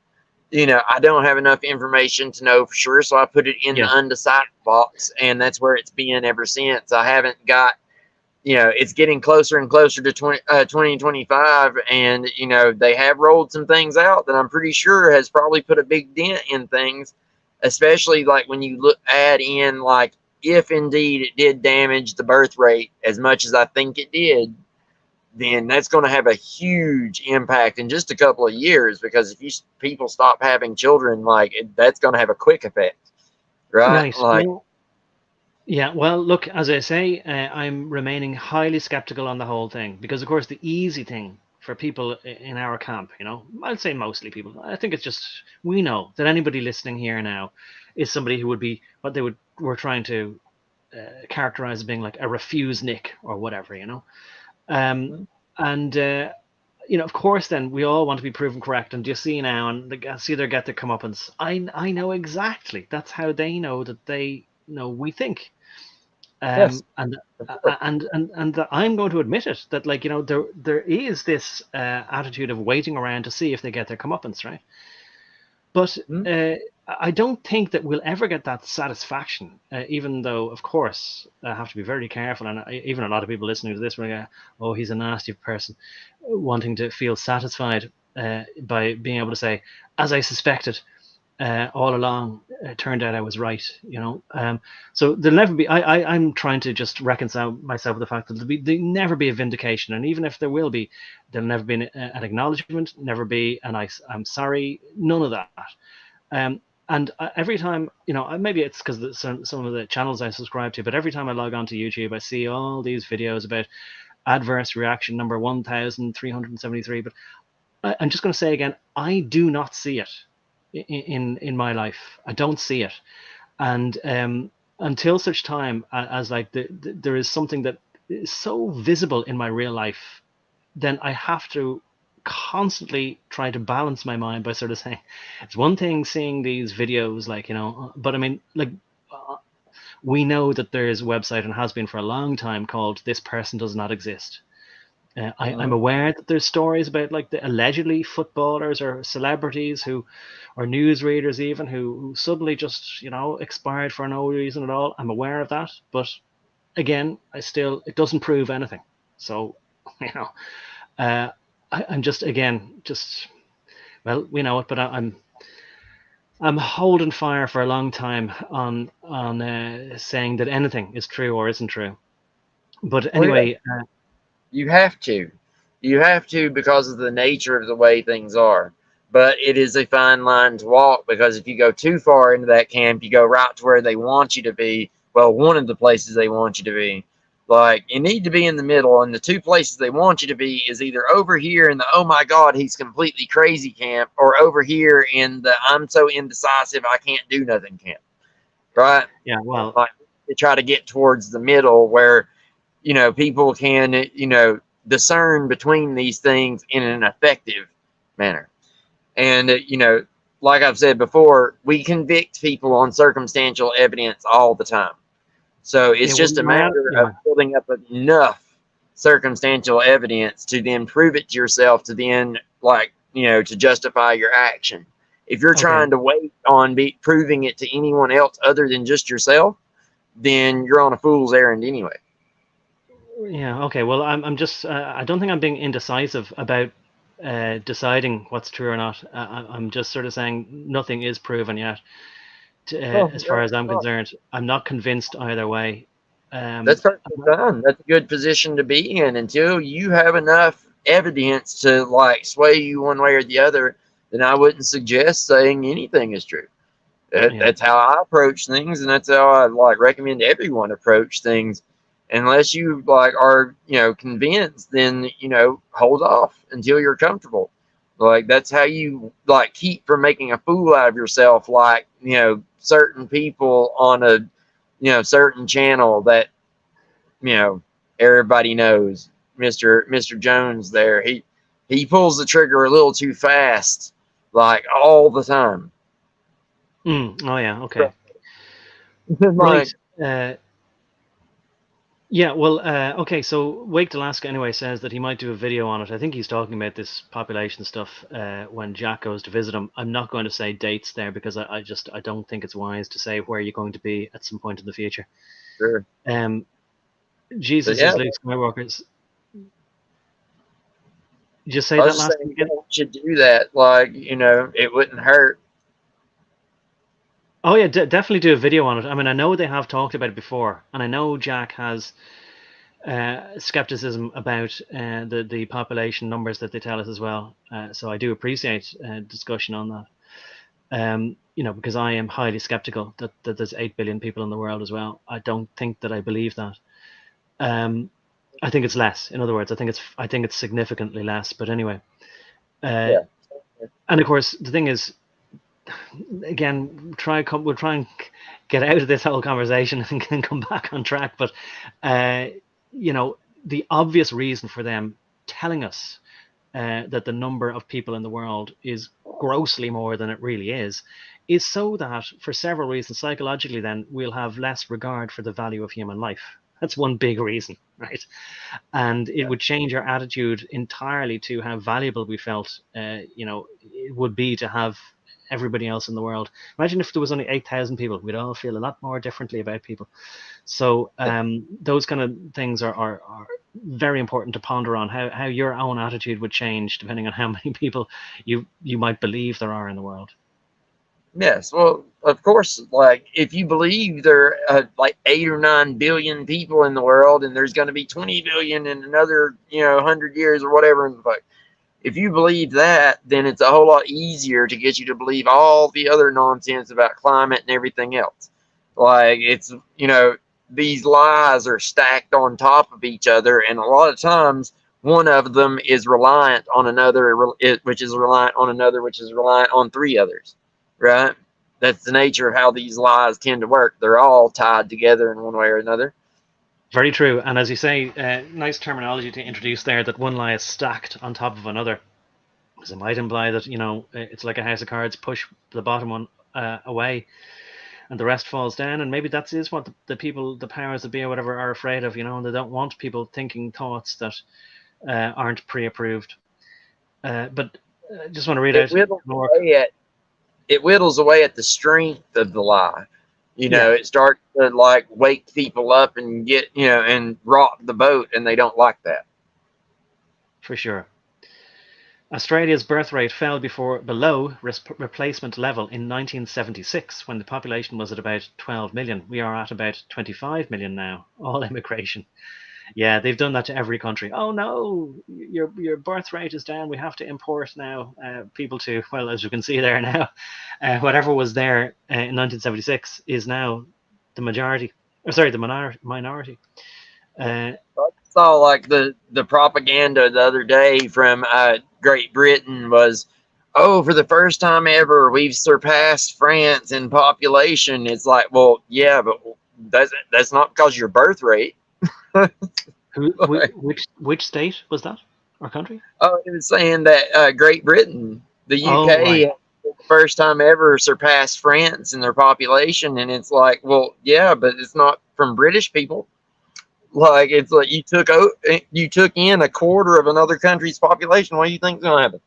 I don't have enough information to know for sure, so I put it in the Yeah, undecided box, and that's where it's been ever since. I haven't got it's getting closer and closer to 2025, and they have rolled some things out that I'm pretty sure has probably put a big dent in things, especially when you add in if indeed it did damage the birth rate as much as I think it did, then that's going to have a huge impact in just a couple of years, because if people stop having children, that's going to have a quick effect, right? right. Well, yeah, well, look, as I say, I'm remaining highly skeptical on the whole thing because, of course, the easy thing for people in our camp, I'd say mostly people, I think it's just we know that anybody listening here now is somebody who would be what we're trying to characterize as being like a refuse Nick or whatever. Um, and of course, then we all want to be proven correct, and you see now, and see they get their comeuppance. I know exactly that's how they know that they know we think. Yes, and of course. and that I'm going to admit it, that, like, there is this attitude of waiting around to see if they get their comeuppance, right? But Mhm. I don't think that we'll ever get that satisfaction, even though, of course, I have to be very careful. And even a lot of people listening to this will go, oh, he's a nasty person, wanting to feel satisfied by being able to say, as I suspected, all along, turned out I was right, so there'll never be, I'm trying to just reconcile myself with the fact that there'll never be a vindication. And even if there will be, there'll never be an acknowledgement, never be an I'm sorry, none of that. And every time, maybe it's because some of the channels I subscribe to, but every time I log on to YouTube, I see all these videos about adverse reaction number 1373. But I'm just going to say again, I do not see it in my life. I don't see it. And until such time as, like, there is something that is so visible in my real life, then I have to constantly try to balance my mind by sort of saying, it's one thing seeing these videos, like, but I mean, like, uh, we know that there is a website, and has been for a long time, called This Person Does Not Exist. I'm Mhm. aware that there's stories about, like, the allegedly footballers or celebrities or newsreaders even, who suddenly just, expired for no reason at all. I'm aware of that, but again, it doesn't prove anything. So, you know, uh, I'm just, again, well, we know it, but I'm holding fire for a long time on saying that anything is true or isn't true. But Well, yeah, anyway, you have to. You have to because of the nature of the way things are. But it is a fine line to walk because if you go too far into that camp, you go right to where they want you to be. Well, one of the places they want you to be. Like, you need to be in the middle, and the two places they want you to be is either over here in the oh my God, he's completely crazy camp, or over here in the I'm so indecisive, I can't do nothing camp. Right? yeah, And well, like, they try to get towards the middle where people can, discern between these things in an effective manner. And, like I've said before, we convict people on circumstantial evidence all the time. So yeah, it's well, just a matter of yeah, building up enough circumstantial evidence to then prove it to yourself to then, like, to justify your action. If you're okay. trying to wait on proving it to anyone else other than just yourself, then you're on a fool's errand anyway. Yeah, okay. Well, I'm just, I don't think I'm being indecisive about deciding what's true or not. I'm just sort of saying nothing is proven yet, Oh, as far no, as I'm no. concerned. I'm not convinced either way. That's Um, perfectly fine. That's a good position to be in until you have enough evidence to like sway you one way or the other. Then I wouldn't suggest saying anything is true. yeah, That's how I approach things, and that's how I like recommend everyone approach things. Unless you like are convinced, then hold off until you're comfortable. Like that's how you like keep from making a fool out of yourself. Like certain people on a certain channel that you know everybody knows. Mister Jones there, he pulls the trigger a little too fast, like all the time. oh yeah, okay, right. Like, Uh, yeah, well, okay. So Wake Alaska anyway says that he might do a video on it. I think he's talking about this population stuff when Jack goes to visit him. I'm not going to say dates there because I don't think it's wise to say where you're going to be at some point in the future. sure. Um, But Jesus yeah, is Luke Skywalker's. Did you say I was that just last thing saying, again? you should do that. Like, it wouldn't hurt. Oh yeah, definitely do a video on it. I mean, I know they have talked about it before, and I know Jack has skepticism about the population numbers that they tell us as well. So I do appreciate discussion on that. Because I am highly skeptical that there's 8 billion people in the world as well. I don't think that I believe that. Um, I think it's less. In other words, I think it's significantly less. But anyway, uh, Yeah. and of course the thing is, again, we'll try and get out of this whole conversation and come back on track. But uh, you know, the obvious reason for them telling us that the number of people in the world is grossly more than it really is so that for several reasons psychologically then we'll have less regard for the value of human life. That's one big reason, right? And it would change our attitude entirely to how valuable we felt it would be to have everybody else in the world. Imagine if there was only 8,000 people, we'd all feel a lot more differently about people. So those kind of things are very important to ponder on, how your own attitude would change depending on how many people you might believe there are in the world. Yes, well, of course, like if you believe there are like 8 or 9 billion people in the world, and there's going to be 20 billion in another 100 years or whatever, if you believe that, then it's a whole lot easier to get you to believe all the other nonsense about climate and everything else. Like it's these lies are stacked on top of each other, and a lot of times one of them is reliant on another, which is reliant on another, which is reliant on three others. Right? That's the nature of how these lies tend to work. They're all tied together in one way or another. Very true. And as you say, nice terminology to introduce there, that one lie is stacked on top of another. Because it might imply that, it's like a house of cards, push the bottom one away and the rest falls down. And maybe that is what the people, the powers that be or whatever, are afraid of, and they don't want people thinking thoughts that aren't pre-approved. But I just want to read out more. It whittles away at the strength of the lie. It starts to like wake people up and get, and rock the boat, and they don't like that. For sure. Australia's birth rate fell below replacement level in 1976 when the population was at about 12 million. We are at about 25 million now, all immigration. Yeah, they've done that to every country. Oh no, your birth rate is down. We have to import now people to, well, as you can see there now, whatever was there in 1976 is now the majority. Or sorry, the minority. I saw like the propaganda the other day from Great Britain was, oh, for the first time ever, we've surpassed France in population. It's like, well, yeah, but that's not because of your birth rate. Which state was that? Or country? Oh, it was saying that Great Britain, the UK, right. the first time ever surpassed France in their population, and it's like, well, yeah, but it's not from British people. Like it's like you took in a quarter of another country's population. What do you think is going to happen?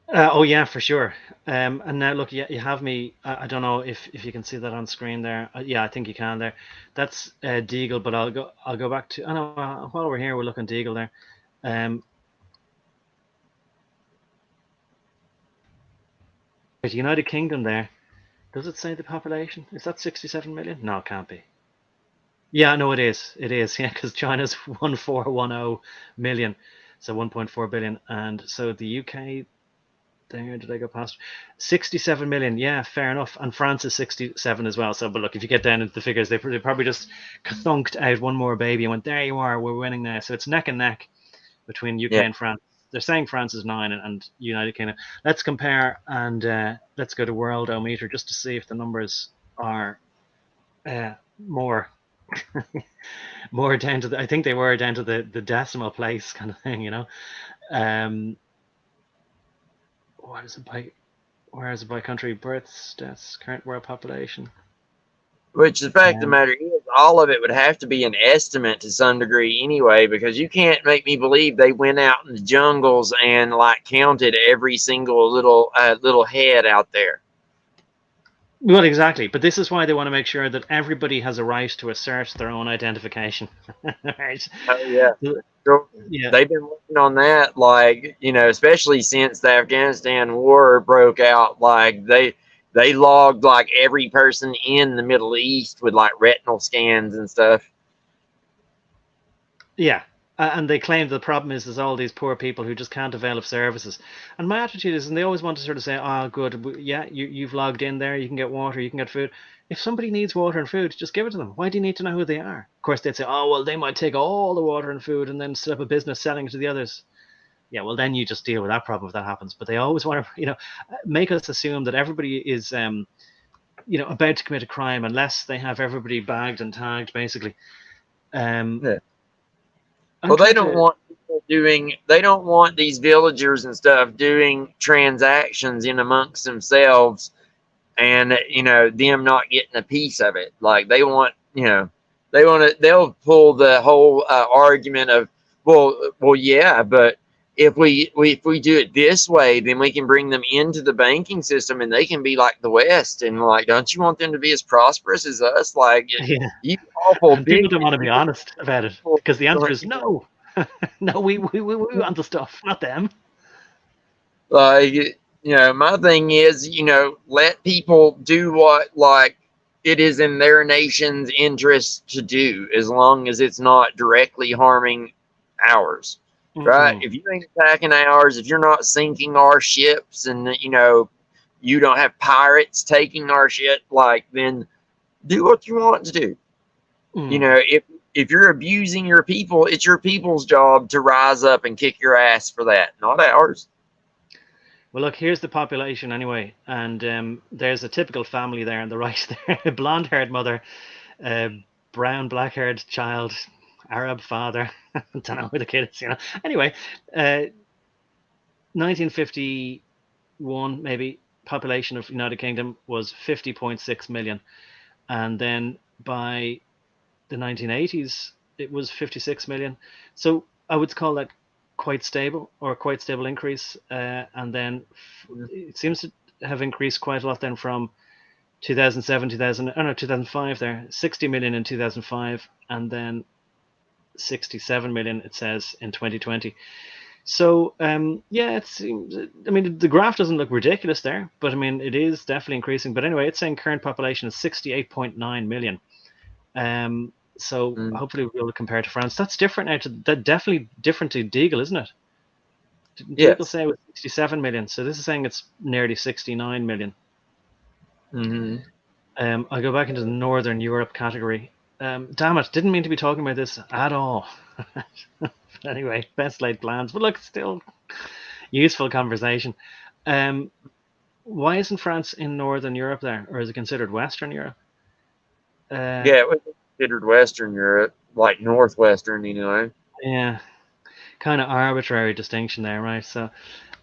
Oh yeah, for sure. And now look, you have me. I don't know if you can see that on screen there. Yeah, I think you can there. That's Deagle, but I'll go back to. I know while we're here, we're looking Deagle there. The United Kingdom there. Does it say the population? Is that 67 million? No, it can't be. Yeah, no, it is. It is. Yeah, because China's 1410 million, so 1.4 billion, and so the UK. There, did I go past 67 million? Yeah, fair enough. And France is 67 as well. So, but look, if you get down into the figures, they probably just thunked out one more baby and went, there you are, we're winning now. So it's neck and neck between UK and France. They're saying France is 9 and United Kingdom. Let's compare and let's go to Worldometer just to see if the numbers are more more down to I think they were down to the decimal place kind of thing, Where is it by country? Births, deaths, current world population. Which the fact of the matter is, all of it would have to be an estimate to some degree anyway, because you can't make me believe they went out in the jungles and like counted every single little head out there. Well, exactly. But this is why they want to make sure that everybody has a right to assert their own identification. Right? Oh yeah. Yeah. They've been working on that, like, especially since the Afghanistan war broke out. Like they logged like every person in the Middle East with like retinal scans and stuff. Yeah. And they claim the problem is there's all these poor people who just can't avail of services. And my attitude is, and they always want to sort of say, oh, good, yeah, you've logged in there, you can get water, you can get food. If somebody needs water and food, just give it to them. Why do you need to know who they are? Of course, they'd say, oh, well, they might take all the water and food and then set up a business selling it to the others. Yeah, well, then you just deal with that problem if that happens. But they always want to, make us assume that everybody is, about to commit a crime unless they have everybody bagged and tagged, basically. Yeah. Well, they don't want people doing. They don't want these villagers and stuff doing transactions in amongst themselves, and them not getting a piece of it. Like they want, they'll pull the whole argument of, well, yeah, but if we do it this way, then we can bring them into the banking system, and they can be like the West, and like, don't you want them to be as prosperous as us? Like, Yeah. you awful And people big don't want to be honest about it people, because the answer is no. No, we want the stuff, not them. like, my thing is, let people do what like it is in their nation's interest to do, as long as it's not directly harming ours. Right? Mm-mm. If you ain't attacking ours, if you're not sinking our ships, and you don't have pirates taking our shit, like, then do what you want to do. Mm. If you're abusing your people, it's your people's job to rise up and kick your ass for that, not ours. Well, look, here's the population anyway, and there's a typical family there on the right there: blonde-haired mother, uh, brown, black-haired child, Arab father. I don't know who the kid is, Anyway, 1951 maybe population of United Kingdom was 50.6 million, and then by the 1980s it was 56 million. So I would call that quite stable, or quite stable increase, and then it seems to have increased quite a lot then from 2007 2005 there, 60 million in 2005, and then 67 million it says in 2020. So yeah, it seems, I mean, the graph doesn't look ridiculous there, but I mean, it is definitely increasing. But anyway, it's saying current population is 68.9 million. So hopefully we'll be able to compare to France. That's different now, that definitely different to Deagle, isn't it? Didn't Yes. Deagle say it was 67 million? So this is saying it's nearly 69 million. I go back into the Northern Europe category. Damn it, didn't mean to be talking about this at all. Anyway, best laid plans, but look, still useful conversation. Why isn't France in Northern Europe there, or is it considered Western Europe? Yeah, it was considered Western Europe, like Northwestern, anyway. Yeah, kind of arbitrary distinction there, right? So,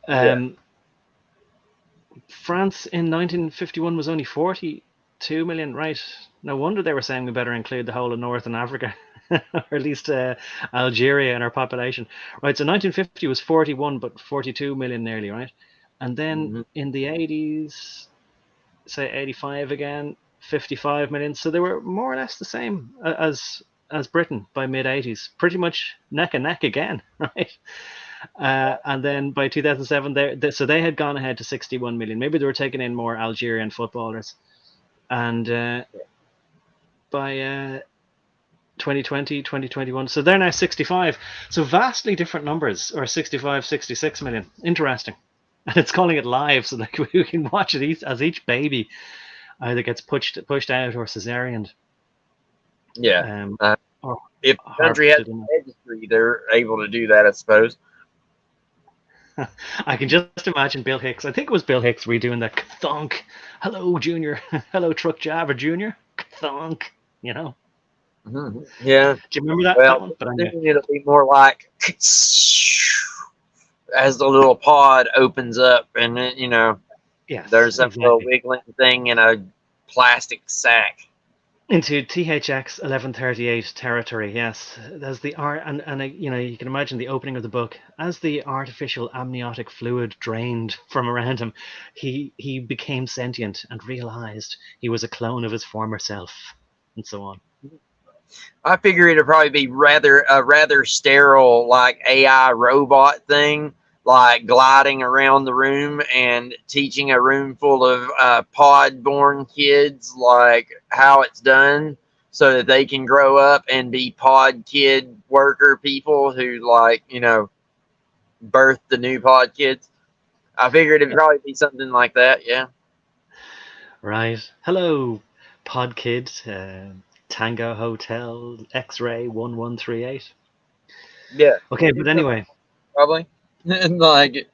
Yeah. France in 1951 was only 42 million, right? No wonder they were saying we better include the whole of Northern Africa, or at least Algeria in our population, right? So 1950 was 41, but 42 million nearly, right? And then in the 80s, say 85 again, 55 million. So they were more or less the same as Britain by mid 80s, pretty much neck and neck again, right? And then by 2007, so they had gone ahead to 61 million. Maybe they were taking in more Algerian footballers. And by 2020, 2021, so they're now 65. So vastly different numbers, or 65, 66 million. Interesting. And it's calling it live, so like we can watch it as each baby either gets pushed out or cesarean. Yeah. If the country has a registry, they're able to do that, I suppose. I can just imagine Bill Hicks. I think it was Bill Hicks redoing that thunk. Hello, Junior. Hello, Truck Java Junior. Thunk. Yeah. Do you remember that? Well, that one? But it'll be more like as the little pod opens up, and then, yes, there's a exactly. little wiggling thing in a plastic sack. Into THX 1138 territory, yes. There's the art, and you can imagine the opening of the book. As the artificial amniotic fluid drained from around him, he became sentient and realized he was a clone of his former self, and so on. I figure it'd probably be a rather sterile, like AI robot thing, like gliding around the room and teaching a room full of pod-born kids like how it's done, so that they can grow up and be pod kid worker people who, like, birth the new pod kids. I figured it'd probably be something like that. Yeah. Right. Hello, pod kid. Tango Hotel X-ray 1138. Yeah. Okay, but anyway, probably like,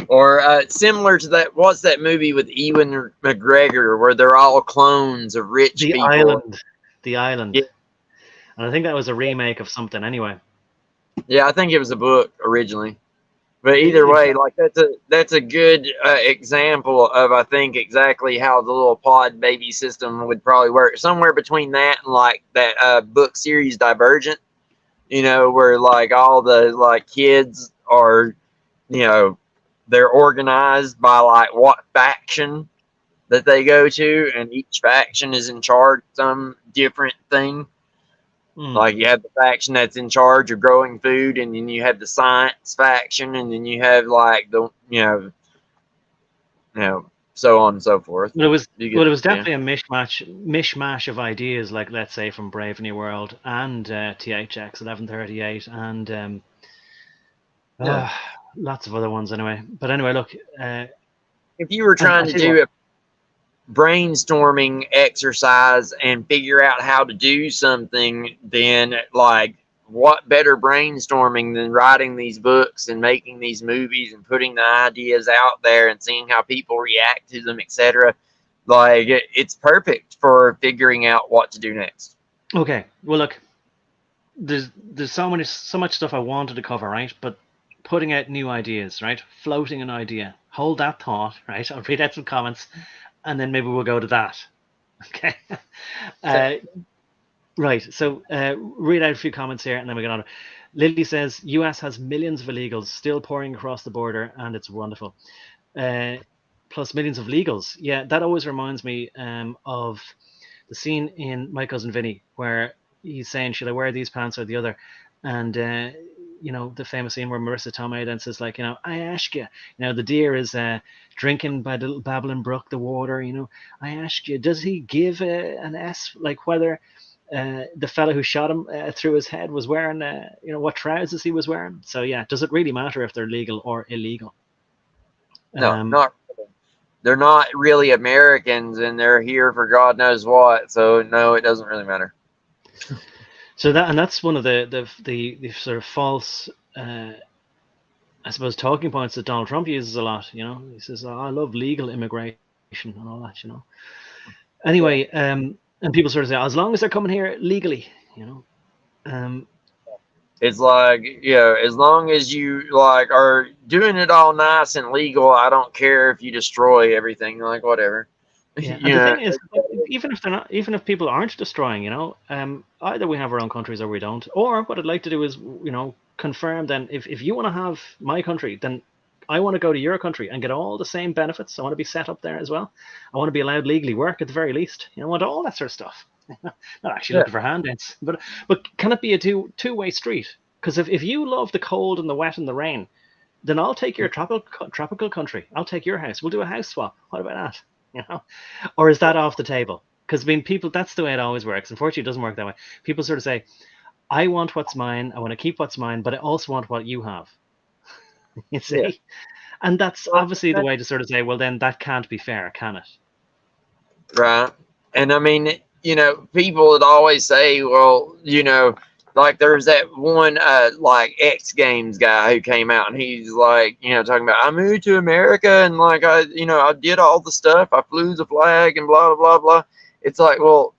or similar to that. What's that movie with Ewan McGregor where they're all clones of rich people? The Island. Yeah. And I think that was a remake of something anyway. Yeah, I think it was a book originally. But either It, way, like that's a good example of, I think, exactly how the little pod baby system would probably work. Somewhere between that and like that book series Divergent, where like all the like kids are, you know, they're organized by like what faction that they go to, and each faction is in charge of some different thing. mm. Like you have the faction that's in charge of growing food, and then you have the science faction, and then you have like the so on and so forth. But it was You well, get it was yeah. definitely a mishmash of ideas, like let's say from Brave New World and THX 1138 and Yeah. uh, lots of other ones anyway. But anyway, look, If you were and trying I to tell you what, do a brainstorming exercise and figure out how to do something, then like what better brainstorming than writing these books and making these movies and putting the ideas out there and seeing how people react to them, etc. Like it's perfect for figuring out what to do next. okay, well look, there's so much stuff I wanted to cover, right? But putting out new ideas, right? Floating an idea. Hold that thought, right? I'll read out some comments, and then maybe we'll go to that. Okay. Uh, right. So read out a few comments here, and then we get on. Lily says US has millions of illegals still pouring across the border, and it's wonderful. Plus millions of legals. Yeah, that always reminds me of the scene in My Cousin Vinny where he's saying, "Should I wear these pants or the other?" And the famous scene where Marissa Tomei then says, like, "I ask you, the deer is drinking by the babbling brook, the water. I ask you, does he give an S, like whether the fella who shot him through his head was wearing, what trousers he was wearing? So yeah, does it really matter if they're legal or illegal? No, Um, not really. They're not really Americans, and they're here for God knows what. So no, it doesn't really matter. so that's one of the sort of false, I suppose, talking points that Donald Trump uses a lot. He says, "Oh, I love legal immigration and all that." Yeah. Anyway, and people sort of say, as long as they're coming here legally, um, It's like, as long as you like are doing it all nice and legal, I don't care if you destroy everything, like whatever. yeah. And you the know, thing is, even if they're not, even if people aren't destroying, either we have our own countries or we don't. Or what I'd like to do is, confirm then if you want to have my country, then I want to go to your country and get all the same benefits. I want to be set up there as well. I want to be allowed legally work at the very least. I want all that sort of stuff. Not actually yeah, looking for handouts, but can it be a two-way street? Because if you love the cold and the wet and the rain, then I'll take your tropical country. I'll take your house. We'll do a house swap. What about that? Or is that off the table? Because people, that's the way it always works. Unfortunately, it doesn't work that way. People sort of say, I want what's mine. I want to keep what's mine, but I also want what you have. You yeah. see? And that's Well, obviously the way to sort of say, well, then that can't be fair, can it? right. And I mean, people would always say, well, like there's that one like X Games guy who came out and he's like, talking about I moved to America and like I did all the stuff. I flew the flag and blah blah blah blah. It's like, well,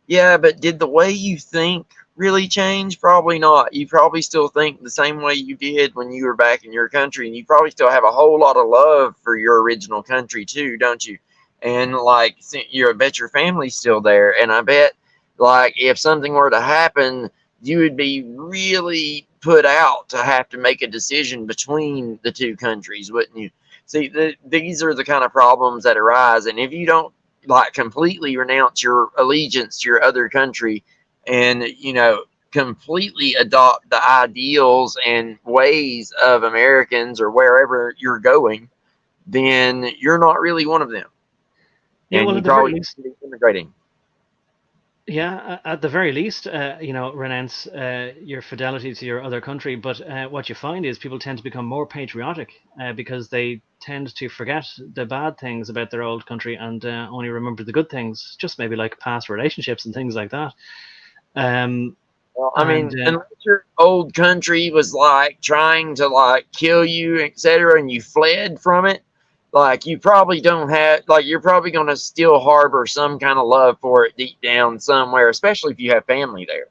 yeah, but did the way you think really change? Probably not. You probably still think the same way you did when you were back in your country, and you probably still have a whole lot of love for your original country too, don't you? And like, I bet your family's still there, and I bet like if something were to happen, you would be really put out to have to make a decision between the two countries, wouldn't you? See, these are the kind of problems that arise, and if you don't like completely renounce your allegiance to your other country and completely adopt the ideals and ways of Americans or wherever you're going, then you're not really one of them, Yeah, and well, you at the very probably least, should be immigrating. yeah, at the very least, renounce your fidelity to your other country. But what you find is people tend to become more patriotic because they tend to forget the bad things about their old country and only remember the good things, just maybe like past relationships and things like that. Um, Well, I and mean, unless your old country was like trying to like kill you, etc., and you fled from it, like you probably don't have, like you're probably going to still harbor some kind of love for it deep down somewhere, especially if you have family there,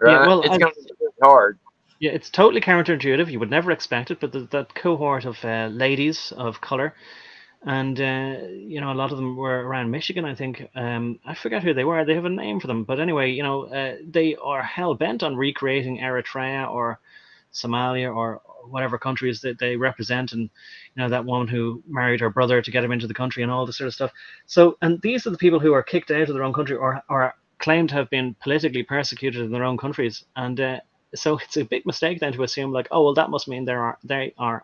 yeah, right? well, It's going to be really hard. Yeah, it's totally counterintuitive. You would never expect it, but that cohort of ladies of color, and a lot of them were around Michigan, I think. I forget who they were. They have a name for them, but anyway, they are hell bent on recreating Eritrea or Somalia or whatever countries that they represent, and that woman who married her brother to get him into the country and all this sort of stuff. So, and these are the people who are kicked out of their own country or claimed to have been politically persecuted in their own countries, and so it's a big mistake then to assume like, oh well, that must mean they are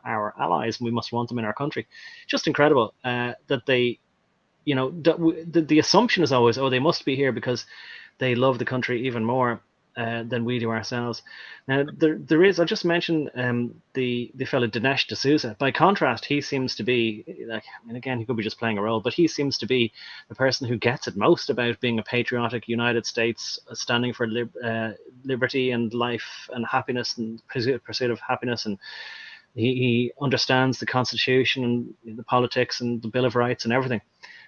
our allies and we must want them in our country. Just incredible that they, the assumption is always, oh, they must be here because they love the country even more than we do ourselves. Now there is. I'll just mention the fellow Dinesh D'Souza. By contrast, he seems to be like, I mean, again, he could be just playing a role, but he seems to be the person who gets it most about being a patriotic United States, standing for liberty and life and happiness and pursuit of happiness, and he understands the Constitution and the politics and the Bill of Rights and everything,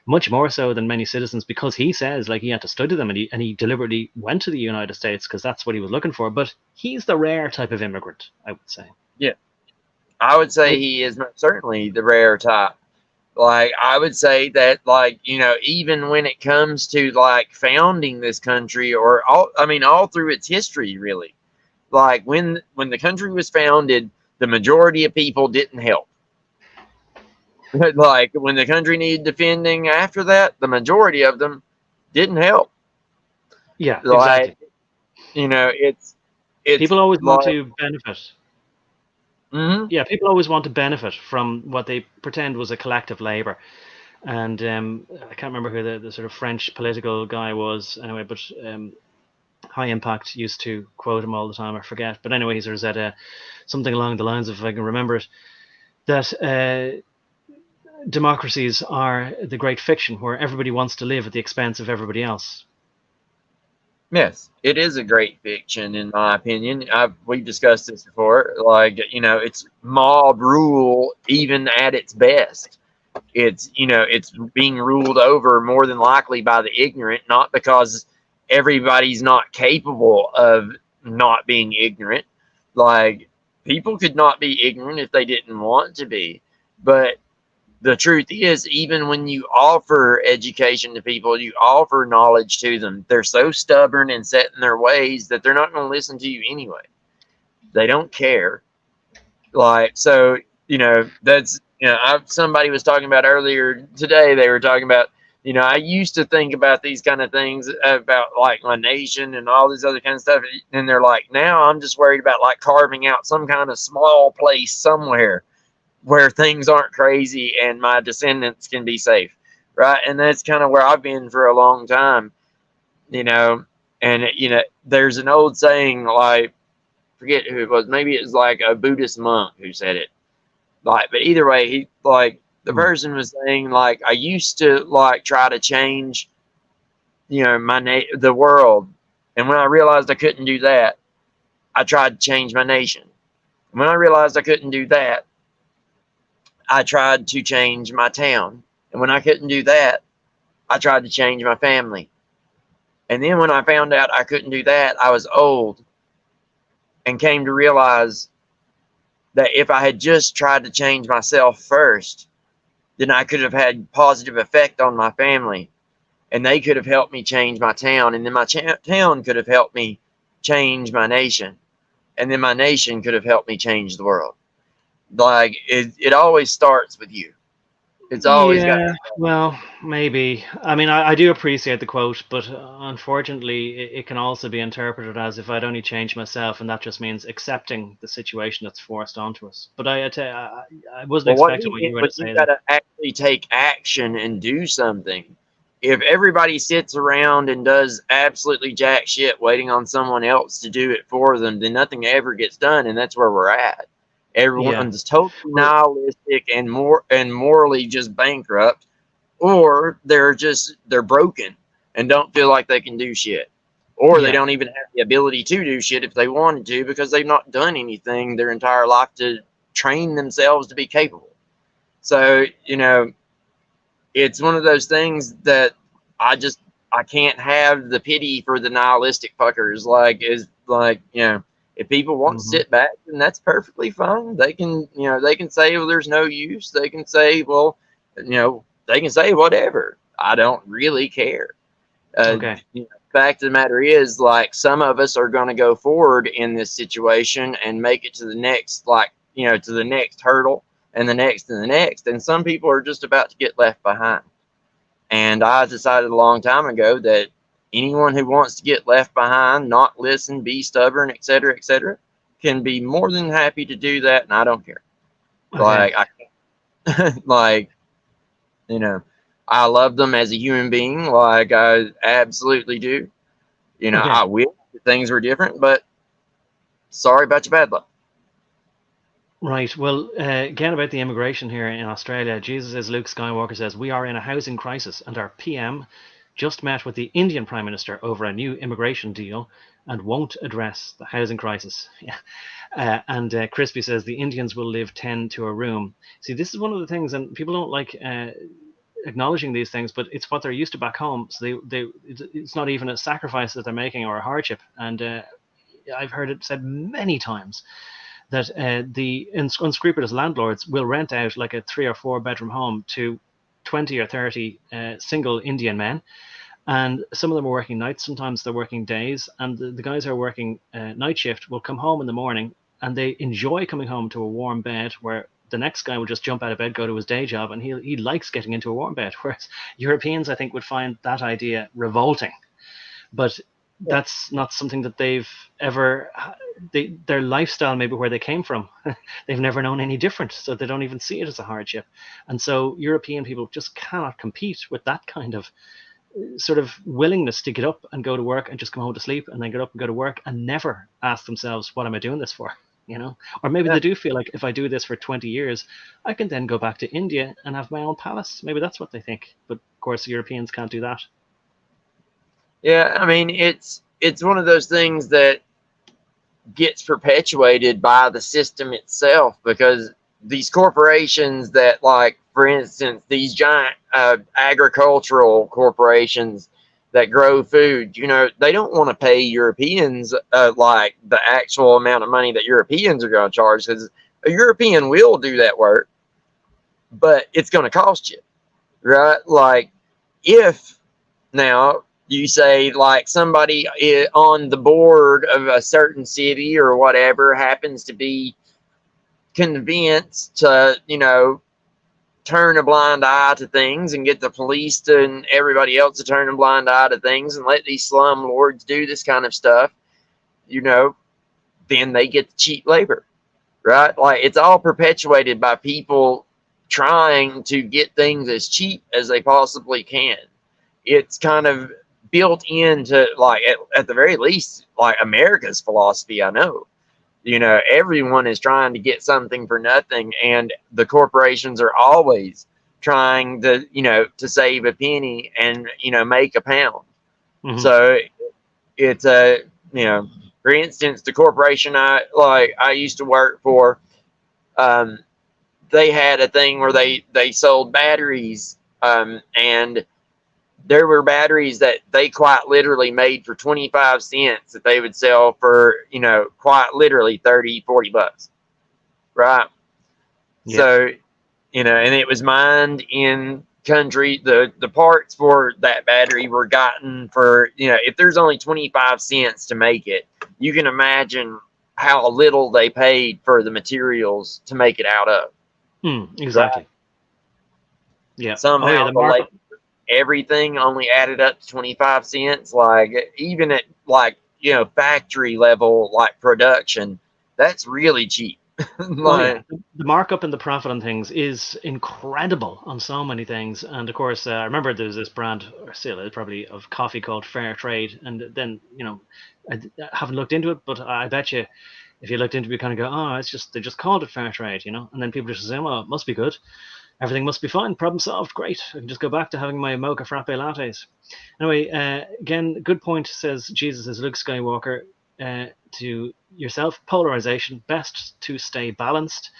much more so than many citizens, because he says like he had to study them, and he deliberately went to the United States because that's what he was looking for. But he's the rare type of immigrant, I would say. Yeah, I would say he is certainly the rare type. Like, I would say that, like, even when it comes to like founding this country, or all through its history, really, like when the country was founded, the majority of people didn't help. Like when the country needed defending after that, the majority of them didn't help. Yeah, Like, exactly. it's People always want like, to benefit. mm-hmm. Yeah, people always want to benefit from what they pretend was a collective labor. And I can't remember who the sort of French political guy was anyway, but High Impact used to quote him all the time. I forget, but anyway, he sort of said something along the lines of, if I can remember it, that democracies are the great fiction where everybody wants to live at the expense of everybody else. Yes, it is a great fiction, in my opinion. We've discussed this before. Like, it's mob rule, even at its best. It's being ruled over more than likely by the ignorant, not because everybody's not capable of not being ignorant. Like, people could not be ignorant if they didn't want to be. But the truth is, even when you offer education to people, you offer knowledge to them, they're so stubborn and set in their ways that they're not going to listen to you anyway. They don't care. Like, so, that's, somebody was talking about earlier today, they were talking about, I used to think about these kind of things about like my nation and all this other kind of stuff. And they're like, now I'm just worried about like carving out some kind of small place somewhere where things aren't crazy and my descendants can be safe, right? And that's kind of where I've been for a long time, and there's an old saying, like, forget who it was, maybe it was like a Buddhist monk who said it, like, but either way, he, like, the person was saying, like, I used to like try to change, the world, and when I realized I couldn't do that, I tried to change my nation. When I realized I couldn't do that, I tried to change my town. And when I couldn't do that, I tried to change my family. And then when I found out I couldn't do that, I was old and came to realize that if I had just tried to change myself first, then I could have had positive effect on my family, and they could have helped me change my town, and then my town could have helped me change my nation, and then my nation could have helped me change the world. Like, it always starts with you. It's always got. Yeah, well, maybe. I mean, I do appreciate the quote, but unfortunately, it can also be interpreted as if I'd only change myself, and that just means accepting the situation that's forced onto us. But I wasn't Well, what expecting he what did you were to was you say got there. to actually take action and do something. If everybody sits around and does absolutely jack shit waiting on someone else to do it for them, then nothing ever gets done, and that's where we're at. Yeah. Everyone's totally Well, nihilistic and morally just bankrupt, or they're broken and don't feel like they can do shit, or they yeah. don't even have the ability to do shit if they wanted to, because they've not done anything their entire life to train themselves to be capable. So, it's one of those things that I can't have the pity for the nihilistic fuckers. Like, is like, If people want to Hmm. sit back, then that's perfectly fine. They can, they can say, well, there's no use. They can say, well, they can say whatever. I don't really care. Uh, Okay. Fact of the matter is, like, some of us are going to go forward in this situation and make it to the next, to the next hurdle and the next and the next. And some people are just about to get left behind. And I decided a long time ago that anyone who wants to get left behind, not listen, be stubborn, etc., can be more than happy to do that, and I don't care. Okay. Like, like, you know, I love them as a human being, like I absolutely do. I Okay. wish that things were different, but sorry about your bad luck. Right. Well, again about the immigration here in Australia, Jesus, as Luke Skywalker says, we are in a housing crisis, and our PM just met with the Indian Prime Minister over a new immigration deal and won't address the housing crisis. Yeah. And Crispy says the Indians will live 10 to a room. See, this is one of the things, and people don't like acknowledging these things, but it's what they're used to back home. So it's not even a sacrifice that they're making or a hardship. And I've heard it said many times that the unscrupulous landlords will rent out like a 3 or 4 bedroom home to 20 or 30 single Indian men. And some of them are working nights, sometimes they're working days. And the guys who are working night shift will come home in the morning and they enjoy coming home to a warm bed where the next guy will just jump out of bed, go to his day job, and he likes getting into a warm bed. Whereas Europeans, I think, would find that idea revolting. But that's not something that they've ever their lifestyle, maybe where they came from, they've never known any different, so they don't even see it as a hardship. And so European people just cannot compete with that kind of sort of willingness to get up and go to work and just come home to sleep and then get up and go to work and never ask themselves, what am I doing this for? Or maybe Yeah, they do feel like, if I do this for 20 years, I can then go back to India and have my own palace. Maybe that's what they think, but of course Europeans can't do that. yeah. I mean, it's one of those things that gets perpetuated by the system itself, because these corporations that, like, for instance, these giant agricultural corporations that grow food, they don't want to pay Europeans like the actual amount of money that Europeans are going to charge, because a European will do that work, but it's going to cost you, right? Like, if now you say, like, somebody on the board of a certain city or whatever happens to be convinced to, turn a blind eye to things and get the police and everybody else to turn a blind eye to things and let these slum lords do this kind of stuff, then they get the cheap labor, right? Like, it's all perpetuated by people trying to get things as cheap as they possibly can. It's kind of built into, like, at the very least, like, America's philosophy. I know, everyone is trying to get something for nothing, and the corporations are always trying to save a penny and make a pound. Hmm. So it's a for instance, the corporation I used to work for, um, they had a thing where they sold batteries, and there were batteries that they quite literally made for 25 cents that they would sell for, quite literally 30, $40, right? Yeah. So, and it was mined in country. The parts for that battery were gotten for, if there's only 25 cents to make it, you can imagine how little they paid for the materials to make it out of, right? Exactly. Yeah. Oh yeah, Somehow the the markup. everything only added up to 25 cents. Like, even at, like, factory level, like, production, that's really cheap. Oh yeah, Like, the markup and the profit on things is incredible on so many things. And of course, I remember there's this brand, or still is probably, of coffee called Fair Trade. And then I haven't looked into it, but I bet you, if you looked into it, you kind of go, oh, it's just they just called it Fair Trade. And then people just say, well, it must be good. Everything must be fine. Problem solved. Great. I can just go back to having my mocha frappe lattes. Anyway, again, good point, says Jesus, as Luke Skywalker, to yourself. Polarization, best to stay balanced.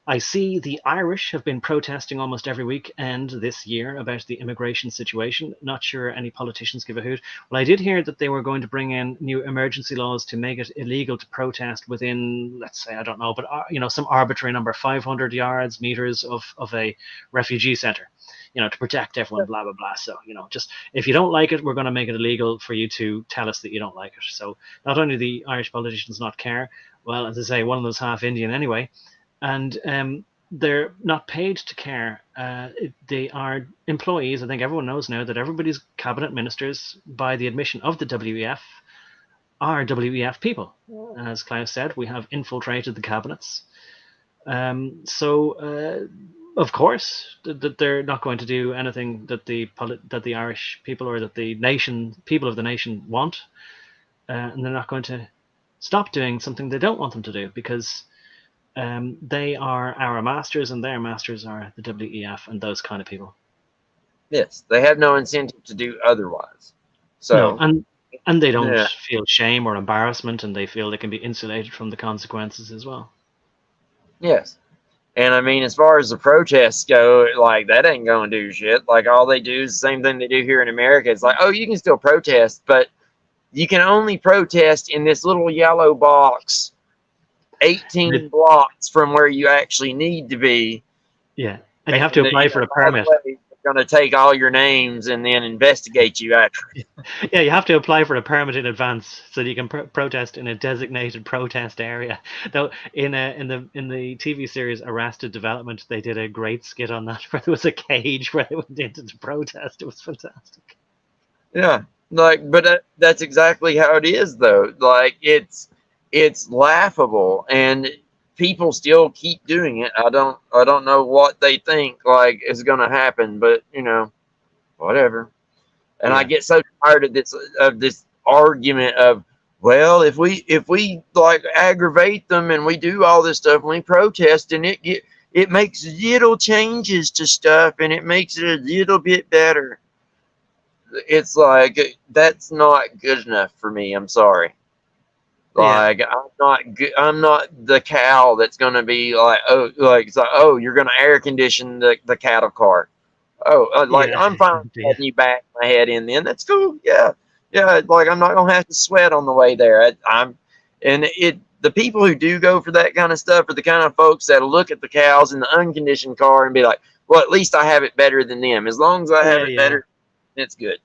I see the Irish have been protesting almost every weekend this year about the immigration situation. Not sure any politicians give a hoot. Well, I did hear that they were going to bring in new emergency laws to make it illegal to protest within, let's say, I don't know, but some arbitrary number, 500 yards, meters of a refugee center, to protect everyone, blah blah blah. So, just if you don't like it, we're going to make it illegal for you to tell us that you don't like it. So not only the Irish politicians not care, well, as I say, one of them's half Indian anyway, and they're not paid to care. They are employees. I think everyone knows now that everybody's cabinet ministers, by the admission of the WEF, are WEF people. As Klaus said, we have infiltrated the cabinets. So of course, that they're not going to do anything that the Irish people or that the people of the nation want, and they're not going to stop doing something they don't want them to do, because they are our masters, and their masters are the WEF and those kind of people. Yes, they have no incentive to do otherwise. No, So, and they don't yeah. feel shame or embarrassment, and they feel they can be insulated from the consequences as well. Yes. And I mean, as far as the protests go, like, that ain't going to do shit. Like, all they do is the same thing they do here in America. It's like, oh, you can still protest, but you can only protest in this little yellow box 18 blocks from where you actually need to be. Yeah. And you have to apply for a permit. They're going to take all your names and then investigate you after. Yeah, you have to apply for a permit in advance so that you can protest in a designated protest area. Though in the TV series Arrested Development, they did a great skit on that, where there was a cage where they went into to protest. It was fantastic. Yeah, like, but that's exactly how it is, though. Like, it's laughable, and people still keep doing it. I don't know what they think like is going to happen, but whatever. And I get so tired of this argument of, well, if we like aggravate them and we do all this stuff and we protest, and it makes little changes to stuff and it makes it a little bit better. It's like, that's not good enough for me. I'm sorry. Like, I'm not the cow that's gonna be like, oh, like, it's like, oh, you're gonna air condition the cattle car. Oh, like, I'm fine with letting you back my head in. Then that's cool. Yeah. Like, I'm not gonna have to sweat on the way there. The people who do go for that kind of stuff are the kind of folks that'll look at the cows in the unconditioned car and be like, well, at least I have it better than them. As long as I have it better, it's good.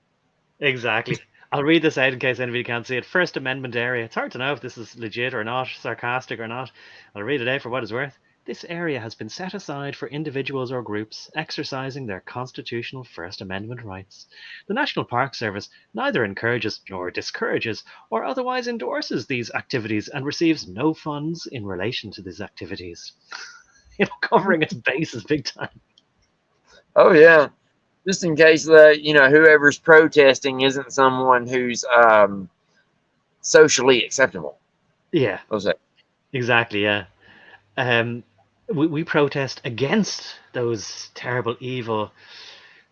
Exactly. I'll read this out in case anybody can't see it. First Amendment area. It's hard to know if this is legit or not, sarcastic or not. I'll read it out for what it's worth. This area has been set aside for individuals or groups exercising their constitutional First Amendment rights. The National Park Service neither encourages nor discourages or otherwise endorses these activities and receives no funds in relation to these activities. Covering its bases big time. Oh, yeah. Just in case that, whoever's protesting isn't someone who's socially acceptable. Yeah. What was that? Exactly, yeah. We protest against those terrible, evil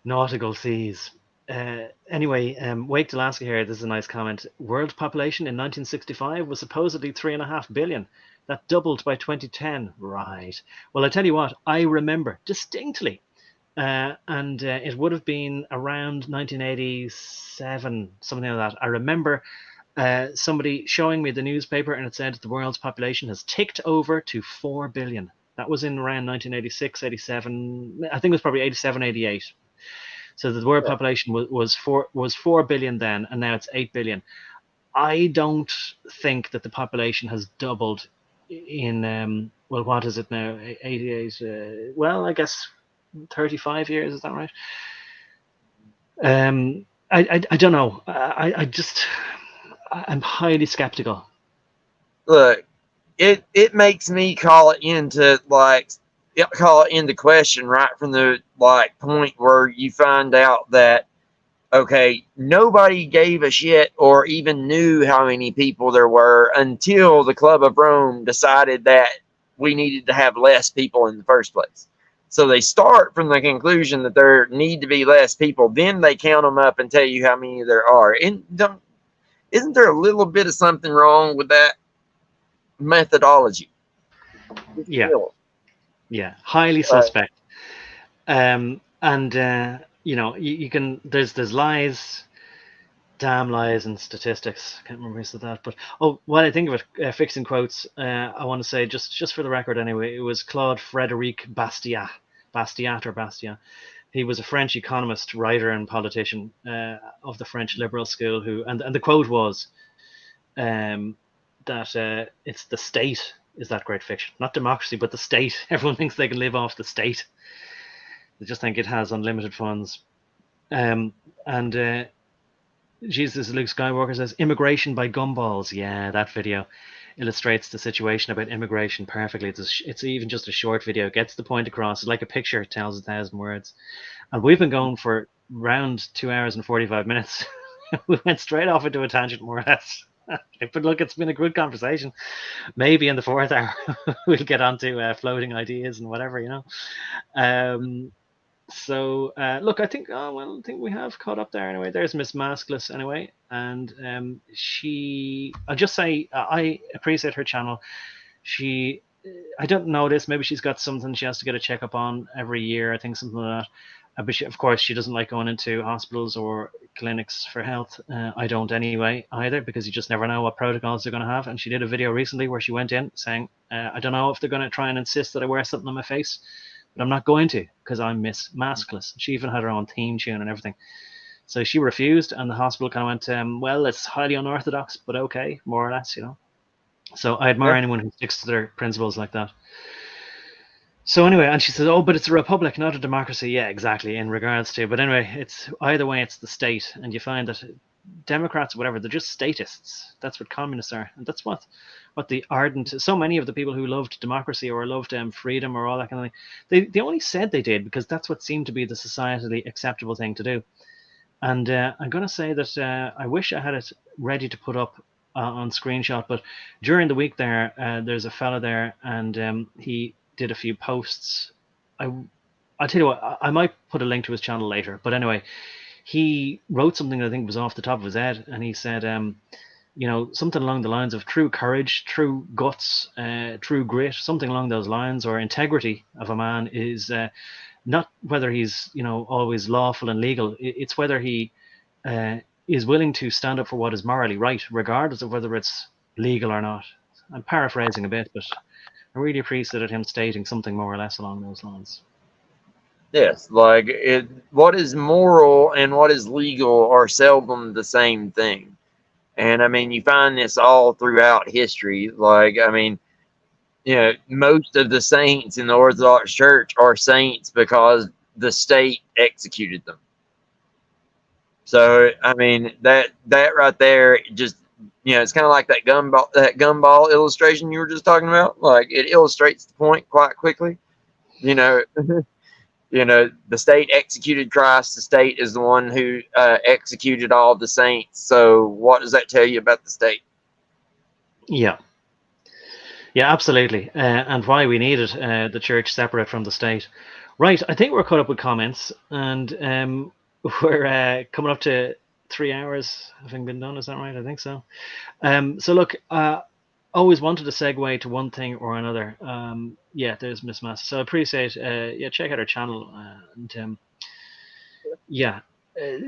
nautical seas. Anyway, Wake Alaska here, this is a nice comment. World population in 1965 was supposedly 3.5 billion. That doubled by 2010. Right. Well, I tell you what, I remember distinctly. And it would have been around 1987, something like that. I remember somebody showing me the newspaper, and it said the world's population has ticked over to 4 billion. That was in around 1986, 87. I think it was probably 87, 88. So the world population was 4 billion then, and now it's 8 billion. I don't think that the population has doubled in, well, what is it now? 88, well, I guess 35 years, is that right? I don't know. I'm highly skeptical. Look, it makes me call it into question right from the point where you find out that, okay, nobody gave a shit or even knew how many people there were until the Club of Rome decided that we needed to have less people in the first place. So they start from the conclusion that there need to be less people. Then they count them up and tell you how many there are. And isn't there a little bit of something wrong with that methodology? Yeah. Yeah, highly suspect. And you can there's lies, damn lies, and statistics. I can't remember who said that, but while I think of it, fixing quotes, I want to say just for the record anyway, it was Claude Frédéric Bastiat. He was a French economist, writer, and politician of the French liberal school. And the quote was that it's the state is that great fiction, not democracy, but the state. Everyone thinks they can live off the state. They just think it has unlimited funds. And Jesus, Luke Skywalker says, immigration by gumballs. Yeah, that video illustrates the situation about immigration perfectly. It's even just a short video. It gets the point across. It's like a picture. It tells 1,000 words. And we've been going for around 2 hours and 45 minutes. We went straight off into a tangent, more or less. But look, it's been a good conversation. Maybe in the fourth hour, we'll get onto floating ideas and whatever, So look, I think I think we have caught up there anyway. There's Miss Maskless anyway, and I'll just say I appreciate her channel. I don't know this. Maybe she's got something she has to get a checkup on every year. I think something like that. But of course, she doesn't like going into hospitals or clinics for health. I don't anyway either, because you just never know what protocols they're going to have. And she did a video recently where she went in saying, I don't know if they're going to try and insist that I wear something on my face, but I'm not going to, because I'm Miss Maskless. She even had her own theme tune and everything. So she refused, and the hospital kind of went, well, it's highly unorthodox, but okay, more or less, So I admire anyone who sticks to their principles like that. So anyway, and she says, but it's a republic, not a democracy. Yeah, exactly, in regards to. But anyway, it's either way, it's the state. And you find that Democrats, whatever, they're just statists. That's what communists are. And that's what the ardent, so many of the people who loved democracy or loved freedom or all that kind of thing, they only said they did because that's what seemed to be the societally acceptable thing to do. And I'm going to say that I wish I had it ready to put up on screenshot, but during the week there, there's a fella there, and he did a few posts. I'll tell you what, I might put a link to his channel later, but anyway, he wrote something that I think was off the top of his head, and he said, something along the lines of true courage, true guts, true grit, something along those lines, or integrity of a man is not whether he's always lawful and legal. It's whether he is willing to stand up for what is morally right, regardless of whether it's legal or not. I'm paraphrasing a bit, but I really appreciated him stating something more or less along those lines. Yes, like what is moral and what is legal are seldom the same thing. And I mean, you find this all throughout history. Like, I mean, most of the saints in the Orthodox Church are saints because the state executed them. So, I mean, that right there, just, it's kind of like that gumball illustration you were just talking about. Like, it illustrates the point quite quickly. The state executed Christ. The state is the one who executed all the saints. So what does that tell you about the state? Yeah, absolutely. And why we needed the church separate from the state. Right, I think we're caught up with comments, and we're coming up to 3 hours having been done. Is that right? I think so. So look, always wanted to segue to one thing or another. There's Miss Mass. So I appreciate, check out our channel.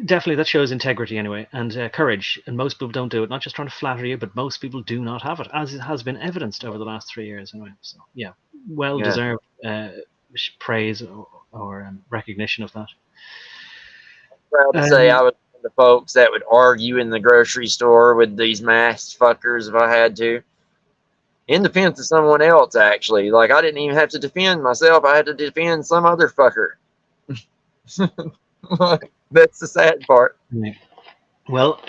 Definitely that shows integrity anyway, and courage. And most people don't do it. Not just trying to flatter you, but most people do not have it, as it has been evidenced over the last 3 years anyway. So well-deserved praise or recognition of that. Proud to say I was one of the folks that would argue in the grocery store with these masked fuckers if I had to. In defense of someone else, actually. Like, I didn't even have to defend myself. I had to defend some other fucker. That's the sad part. Well,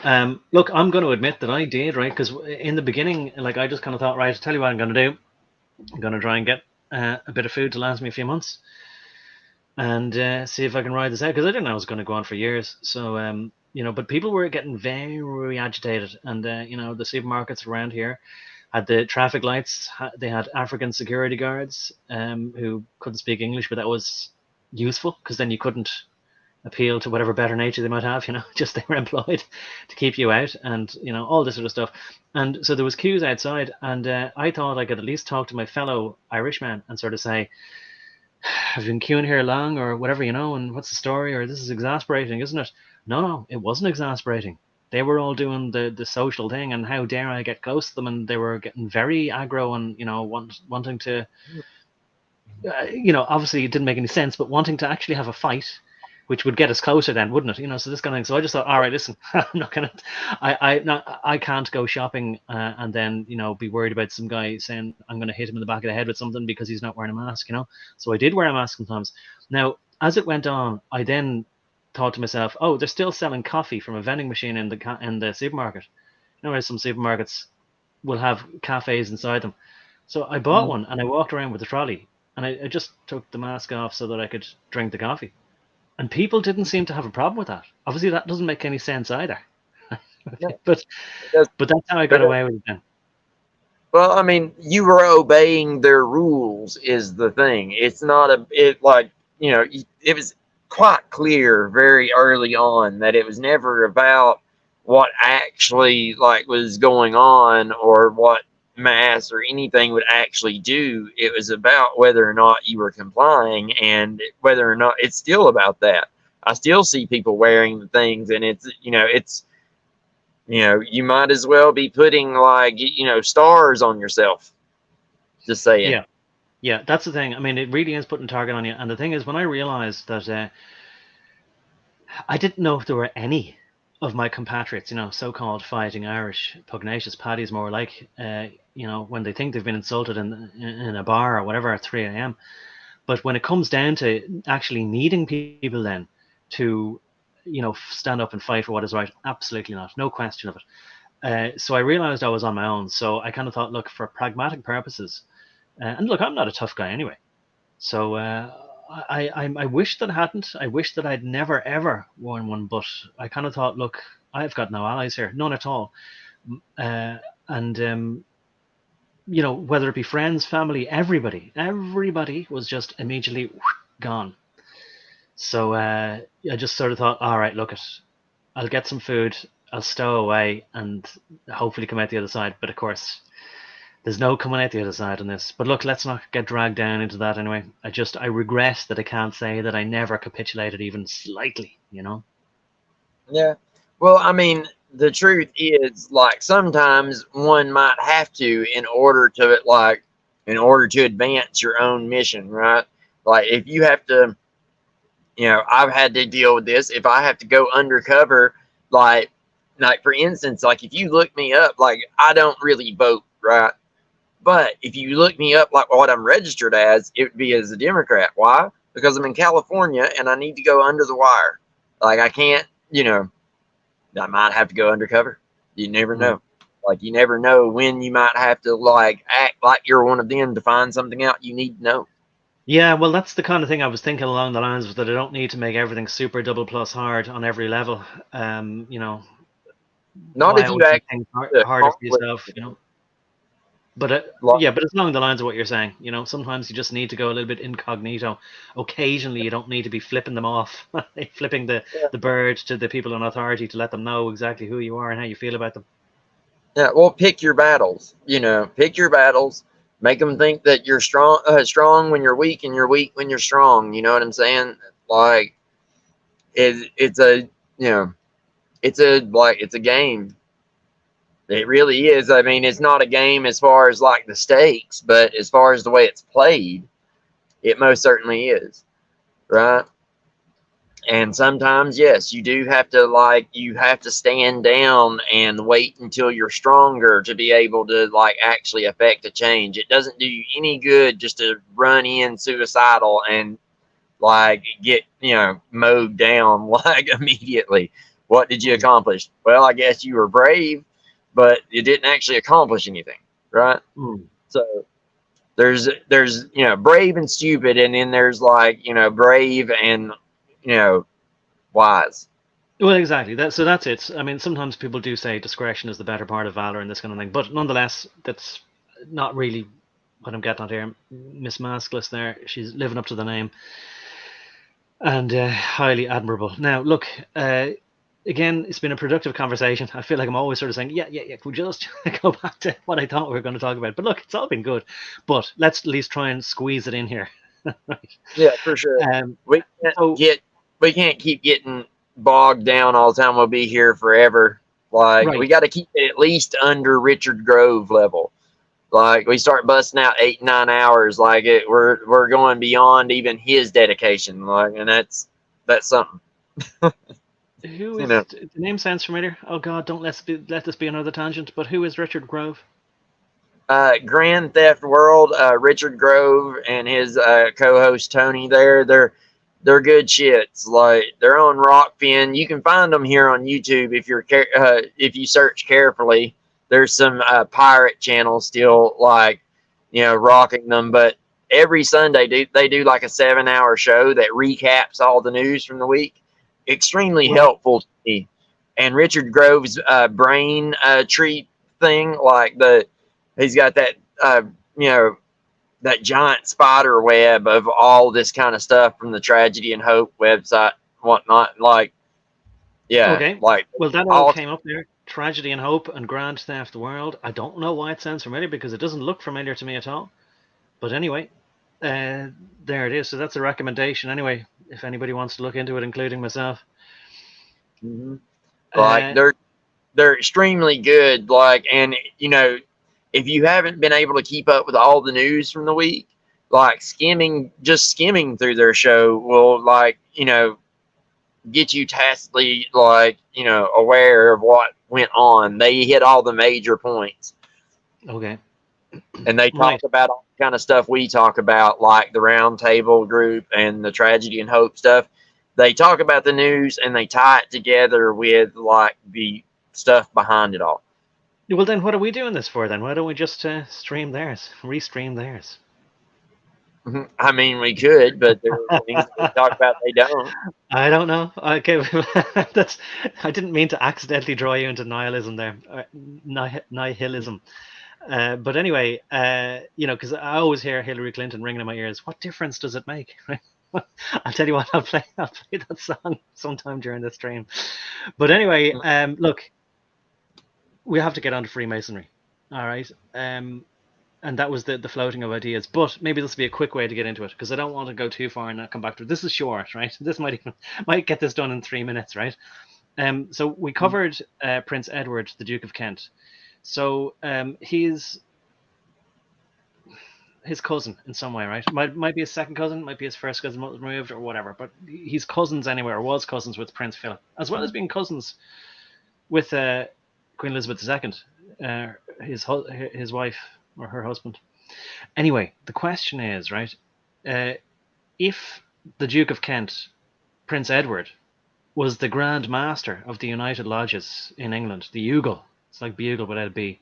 look, I'm going to admit that I did, right? Because in the beginning, like, I just kind of thought, right, I'll tell you what I'm going to do. I'm going to try and get a bit of food to last me a few months and see if I can ride this out, because I didn't know it was going to go on for years. So, but people were getting very agitated, and, the supermarkets around here had the traffic lights. They had African security guards who couldn't speak English, but that was useful because then you couldn't appeal to whatever better nature they might have, just they were employed to keep you out, and all this sort of stuff. And so there was queues outside, and I thought I could at least talk to my fellow Irishman and sort of say, have you been queuing here long or whatever, and what's the story, or this is exasperating, isn't it? No, it wasn't exasperating. They were all doing the social thing, and how dare I get close to them, and they were getting very aggro and, wanting to, obviously it didn't make any sense, but wanting to actually have a fight, which would get us closer then, wouldn't it? So this kind of thing. So I just thought, all right, listen, I'm not gonna, I can't go shopping and then be worried about some guy saying I'm gonna hit him in the back of the head with something because he's not wearing a mask. So I did wear a mask sometimes. Now, as it went on, I then thought to myself, oh, they're still selling coffee from a vending machine in the supermarket. Where some supermarkets will have cafes inside them. So I bought one and I walked around with the trolley, and I just took the mask off so that I could drink the coffee. And people didn't seem to have a problem with that. Obviously, that doesn't make any sense either. but that's how I got away with it then. Well, I mean, you were obeying their rules is the thing. It's not it was quite clear very early on that it was never about what actually was going on or what mass or anything would actually do. It was about whether or not you were complying, and whether or not it's still about that. I still see people wearing the things, and it's you might as well be putting stars on yourself. Just saying. Yeah, that's the thing. I mean, it really is putting a target on you. And the thing is, when I realized that I didn't know if there were any of my compatriots, so-called fighting Irish, pugnacious paddies, more like, when they think they've been insulted in a bar or whatever at 3 a.m. But when it comes down to actually needing people then to, stand up and fight for what is right, absolutely not. No question of it. So I realized I was on my own. So I kind of thought, look, for pragmatic purposes, and look, I'm not a tough guy anyway. So I wish that I hadn't. I wish that I'd never, ever worn one. But I kind of thought, look, I've got no allies here. None at all. Whether it be friends, family, everybody was just immediately gone. So I just sort of thought, all right, look, I'll get some food, I'll stow away, and hopefully come out the other side. But of course, there's no coming out the other side on this. But look, let's not get dragged down into that anyway. I regret that I can't say that I never capitulated even slightly, Yeah. Well, I mean, the truth is, sometimes one might have to in order to advance your own mission, right? Like, if you have to, I've had to deal with this. If I have to go undercover, like for instance, if you look me up, I don't really vote, right? But if you look me up, what I'm registered as, it would be as a Democrat. Why? Because I'm in California and I need to go under the wire. I can't, I might have to go undercover. You never know. You never know when you might have to act like you're one of them to find something out you need to know. Yeah, well, that's the kind of thing I was thinking along the lines of that I don't need to make everything super double plus hard on every level. Not if you act harder for yourself, But but it's along the lines of what you're saying. Sometimes you just need to go a little bit incognito. Occasionally, you don't need to be flipping them off, flipping the bird to the people in authority to let them know exactly who you are and how you feel about them. Yeah, well, pick your battles. Pick your battles. Make them think that you're strong when you're weak, and you're weak when you're strong. You know what I'm saying? It's a game. It really is. I mean, it's not a game as far as the stakes, but as far as the way it's played, it most certainly is, right? And sometimes, yes, you do have to stand down and wait until you're stronger to be able to actually affect a change. It doesn't do you any good just to run in suicidal and get mowed down immediately. What did you accomplish? Well, I guess you were brave, but you didn't actually accomplish anything, right? So there's brave and stupid, and then there's brave and wise. Well, exactly. That's it. I mean, sometimes people do say discretion is the better part of valor and this kind of thing, but nonetheless, that's not really what I'm getting at here. Miss Maskless there, she's living up to the name, and highly admirable. Now, look, again, it's been a productive conversation. I feel like I'm always sort of saying, yeah, can we just go back to what I thought we were going to talk about? But look, it's all been good. But let's at least try and squeeze it in here. Right. Yeah, for sure. Um, We can't so get we can't keep getting bogged down all the time. We'll be here forever. Like we right. got to keep it at least under Richard Grove level. Like we start busting out 8 9 hours. Like we're going beyond even his dedication. Like, and that's something. Who You is know, the name sounds familiar? Oh God, don't let this be another tangent. But who is Richard Grove? Grand Theft World. Richard Grove and his co-host Tony. They're good shits. Like they're on Rockfin. You can find them here on YouTube if you search carefully. There's some pirate channels still like rocking them, but every Sunday they do like a 7 hour show that recaps all the news from the week. Extremely Well, helpful to me. And Richard Grove's brain treat thing, like he's got that you know that giant spider web of all this kind of stuff from the Tragedy and Hope website, whatnot. Like, yeah, okay. like Well, that all all. came up there. Tragedy and Hope and Grand Theft World. I don't know why it sounds familiar because it doesn't look familiar to me at all. But anyway, there it is. So that's a recommendation. Anyway, if anybody wants to look into it, including myself. Mhm. Like Uh, they're extremely good. Like, and if you haven't been able to keep up with all the news from the week, like skimming through their show will get you tacitly aware of what went on. They hit all the major points, okay. and they Right. talk about all the kind of stuff we talk about, like the Roundtable group and the Tragedy and Hope stuff. They talk about the news and they tie it together with like the stuff behind it all. Well, then what are we doing this for then? Why don't we just stream theirs, restream theirs? I mean, we could, but there are things that we talk about they don't. I don't know. Okay, that's. I didn't mean to accidentally draw you into nihilism there, nihilism. But anyway, because I always hear Hillary Clinton ringing in my ears. What difference does it make? Right? I'll tell you what. I'll play that song sometime during the stream. But anyway, look, we have to get on to Freemasonry. All right. And that was the floating of ideas. But maybe this will be a quick way to get into it because I don't want to go too far and not come back to it. This is short, right? This might get this done in 3 minutes, right? So we covered Prince Edward, the Duke of Kent. So he's his cousin in some way, right? Might be his second cousin, might be his first cousin removed or whatever. But he's cousins anyway, or was cousins with Prince Philip, as well as being cousins with Queen Elizabeth II, his wife or her husband. Anyway, the question is, right, if the Duke of Kent, Prince Edward, was the Grand Master of the United Lodges in England, the Ugle, it's like Bugle without a B,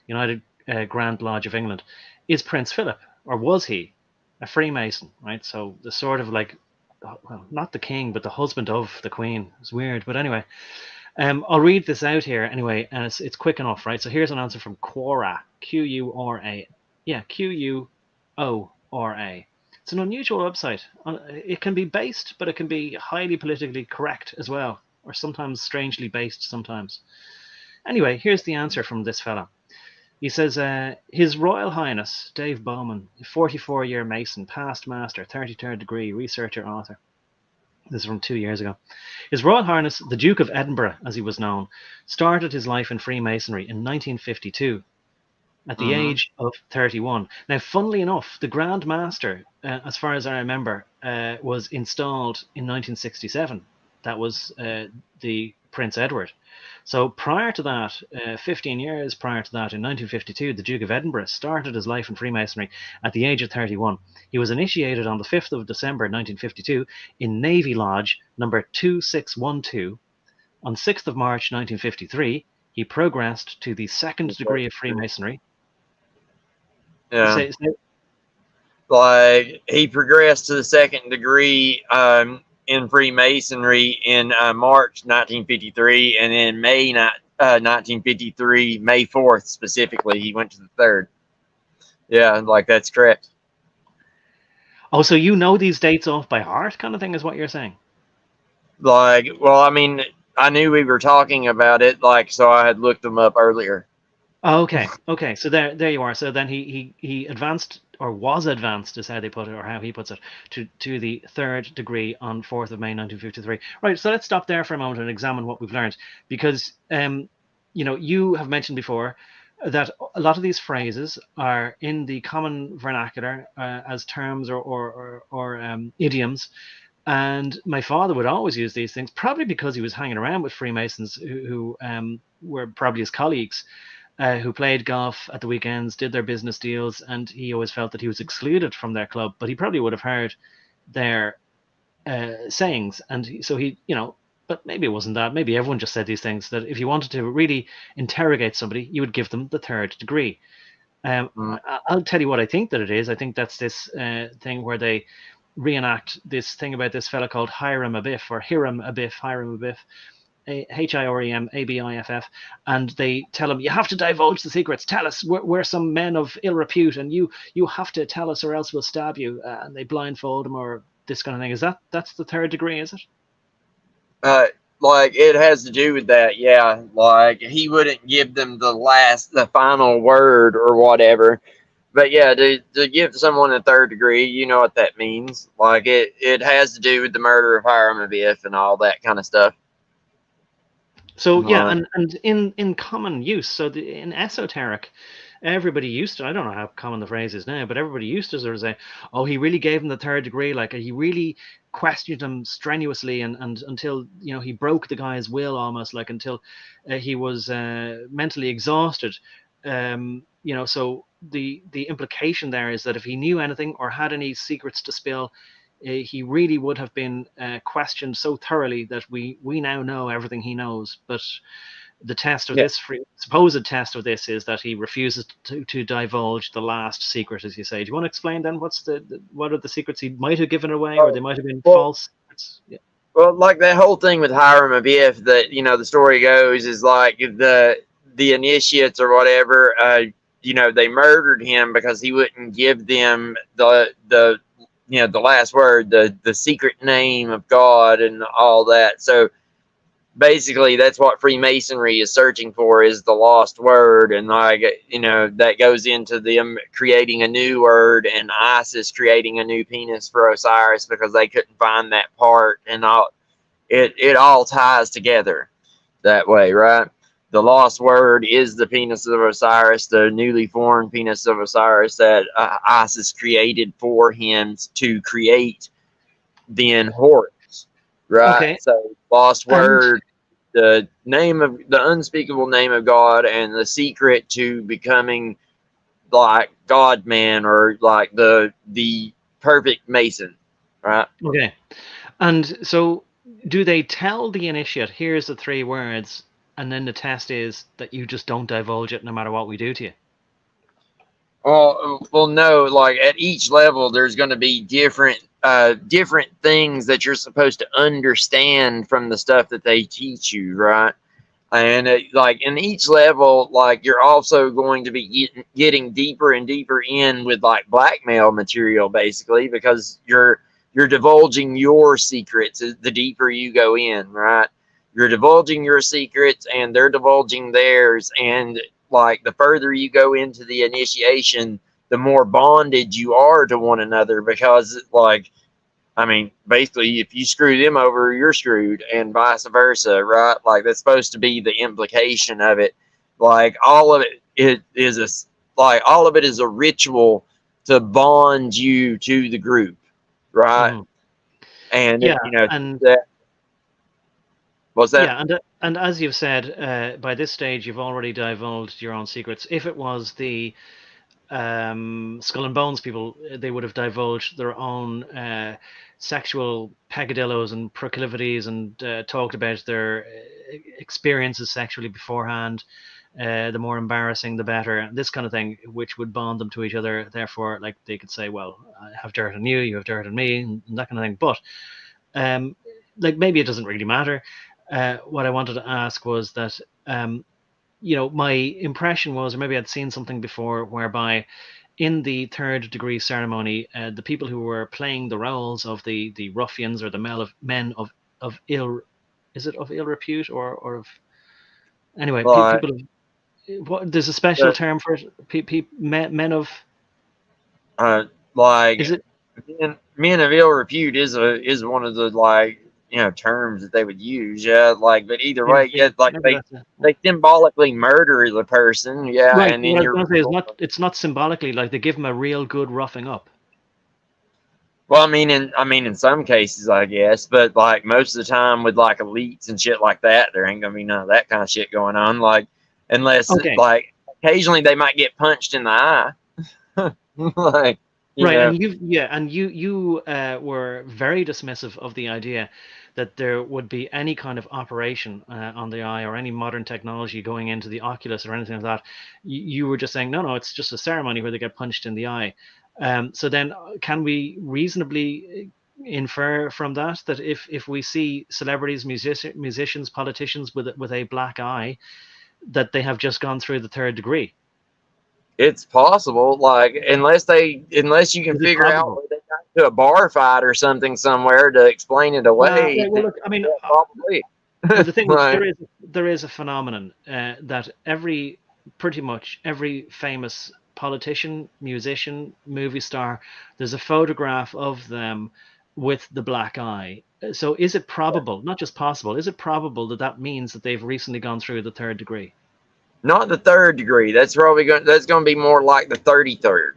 United Grand Lodge of England, is Prince Philip, or was he, a Freemason, right? So the sort of like, well, not the king, but the husband of the Queen. It's weird, but anyway. I'll read this out here anyway, and it's quick enough, right? So here's an answer from Quora, Quura. Yeah, Quora. It's an unusual website. It can be based, but it can be highly politically correct as well, or sometimes strangely based sometimes. Anyway, here's the answer from this fella. He says, His Royal Highness, Dave Bowman, 44-year Mason, past master, 33rd degree, researcher, author. This is from 2 years ago. His Royal Highness, the Duke of Edinburgh, as he was known, started his life in Freemasonry in 1952 at the age of 31. Now, funnily enough, the Grand Master, as far as I remember, was installed in 1967. That was the Prince Edward. So prior to that, 15 years prior to that, in 1952, the Duke of Edinburgh started his life in Freemasonry at the age of 31. He was initiated on the 5th of December 1952 in Navy Lodge number 2612. On 6th of March 1953, he progressed to the second degree of Freemasonry. Yeah. Say, Like he progressed to the second degree in Freemasonry in March 1953, and in May 1953, May 4th specifically, he went to the third. Yeah, like that's correct. oh, so you know these dates off by heart, kind of thing, is what you're saying? Like, well, I mean, I knew we were talking about it, like, so I had looked them up earlier. Oh, okay. So there you are. So then he advanced or was advanced, is how they put it, or how he puts it, to the third degree on 4th of May 1953. Right, so let's stop there for a moment and examine what we've learned, because you have mentioned before that a lot of these phrases are in the common vernacular as terms or idioms. And my father would always use these things, probably because he was hanging around with Freemasons who were probably his colleagues, who played golf at the weekends, did their business deals, and he always felt that he was excluded from their club. But he probably would have heard their sayings, and so but maybe it wasn't that. Maybe everyone just said these things, that if you wanted to really interrogate somebody, you would give them the third degree. Mm. I'll tell you what I think that it is. I think that's this thing where they reenact this thing about this fella called Hiram Abiff, or Hiram Abiff, Hiram Abiff, and they tell him, you have to divulge the secrets. Tell us, we're some men of ill repute, and you have to tell us, or else we'll stab you. And they blindfold him, or this kind of thing. That's the third degree, is it? Like it has to do with that, yeah. Like he wouldn't give them the final word or whatever. But yeah, to give someone a third degree, you know what that means. Like it has to do with the murder of Hiram Abiff and all that kind of stuff. So yeah, and in common use, so in esoteric, everybody used to, I don't know how common the phrase is now, but everybody used to sort of say, oh, he really gave him the third degree, like he really questioned him strenuously, and until he broke the guy's will, almost, like until he was mentally exhausted. So the implication there is that if he knew anything or had any secrets to spill, he really would have been questioned so thoroughly that we now know everything he knows. But the test of this supposed test of this is that he refuses to divulge the last secret, as you say. Do you want to explain then what are the secrets he might have given away, or they might have been false secrets? Yeah. Well, like that whole thing with Hiram Abiff, that the story goes is like the initiates or whatever, they murdered him because he wouldn't give them the the last word, the secret name of God and all that. So basically that's what Freemasonry is searching for, is the lost word. And like that goes into them creating a new word, and ISIS creating a new penis for Osiris because they couldn't find that part. And all it all ties together that way, right? The lost word is the penis of Osiris, the newly formed penis of Osiris that ISIS created for him to create then Horus, right? Okay. So lost word, the unspeakable name of God, and the secret to becoming like God man, or like the perfect Mason, right? Okay. And so do they tell the initiate, here's the 3 words, and then the test is that you just don't divulge it no matter what we do to you? Well, no. Like at each level, there's going to be different things that you're supposed to understand from the stuff that they teach you, right? And like in each level, like you're also going to be getting deeper and deeper in with like blackmail material, basically, because you're divulging your secrets the deeper you go in, right? You're divulging your secrets and they're divulging theirs, and like the further you go into the initiation, the more bonded you are to one another, because like, I mean, basically, if you screw them over, you're screwed, and vice versa, right? Like that's supposed to be the implication of it. Like all of it is a ritual to bond you to the group, right? Mm-hmm. And Yeah, and that was that. yeah, and as you've said, by this stage you've already divulged your own secrets. If it was the Skull and Bones people, they would have divulged their own sexual peccadillos and proclivities, and talked about their experiences sexually beforehand. The more embarrassing, the better. This kind of thing, which would bond them to each other. Therefore, like they could say, "Well, I have dirt on you, you have dirt on me," and that kind of thing. But like maybe it doesn't really matter. What I wanted to ask was that my impression was, or maybe I'd seen something before, whereby in the third degree ceremony, the people who were playing the roles of the ruffians, or the men of ill, is it of ill repute, or of, anyway, Like people of, what, there's a special term for it, men of, Like Is it? men of ill repute is one of the like terms that they would use. Yeah, like but either Yeah, way, yeah, like maybe that's it. Yeah. they symbolically murder the person. Yeah, Right. and What then I was you're going to say is not. It's not symbolically like they give him a real good roughing up. well. I mean in some cases, I guess, but like most of the time with like elites and shit like that, there ain't gonna be none of that kind of shit going on. Like unless Okay. like occasionally they might get punched in the eye, like you Right, know. and you were very dismissive of the idea that there would be any kind of operation on the eye or any modern technology going into the oculus or anything like that. You were just saying, no, no, it's just a ceremony where they get punched in the eye. So then, can we reasonably infer from that that if we see celebrities, musicians, politicians with a black eye, that they have just gone through the third degree? It's possible, like unless you can Is it figure out probable? where they got to a bar fight or something somewhere to explain it away, Right, well, then look, I mean, yeah, probably. well, the thing is, Right. there is a phenomenon that pretty much every famous politician, musician, movie star, there's a photograph of them with the black eye. So, is it probable, not just possible, is it probable that that means that they've recently gone through the third degree? Not the third degree. That's going to be more like the 33rd.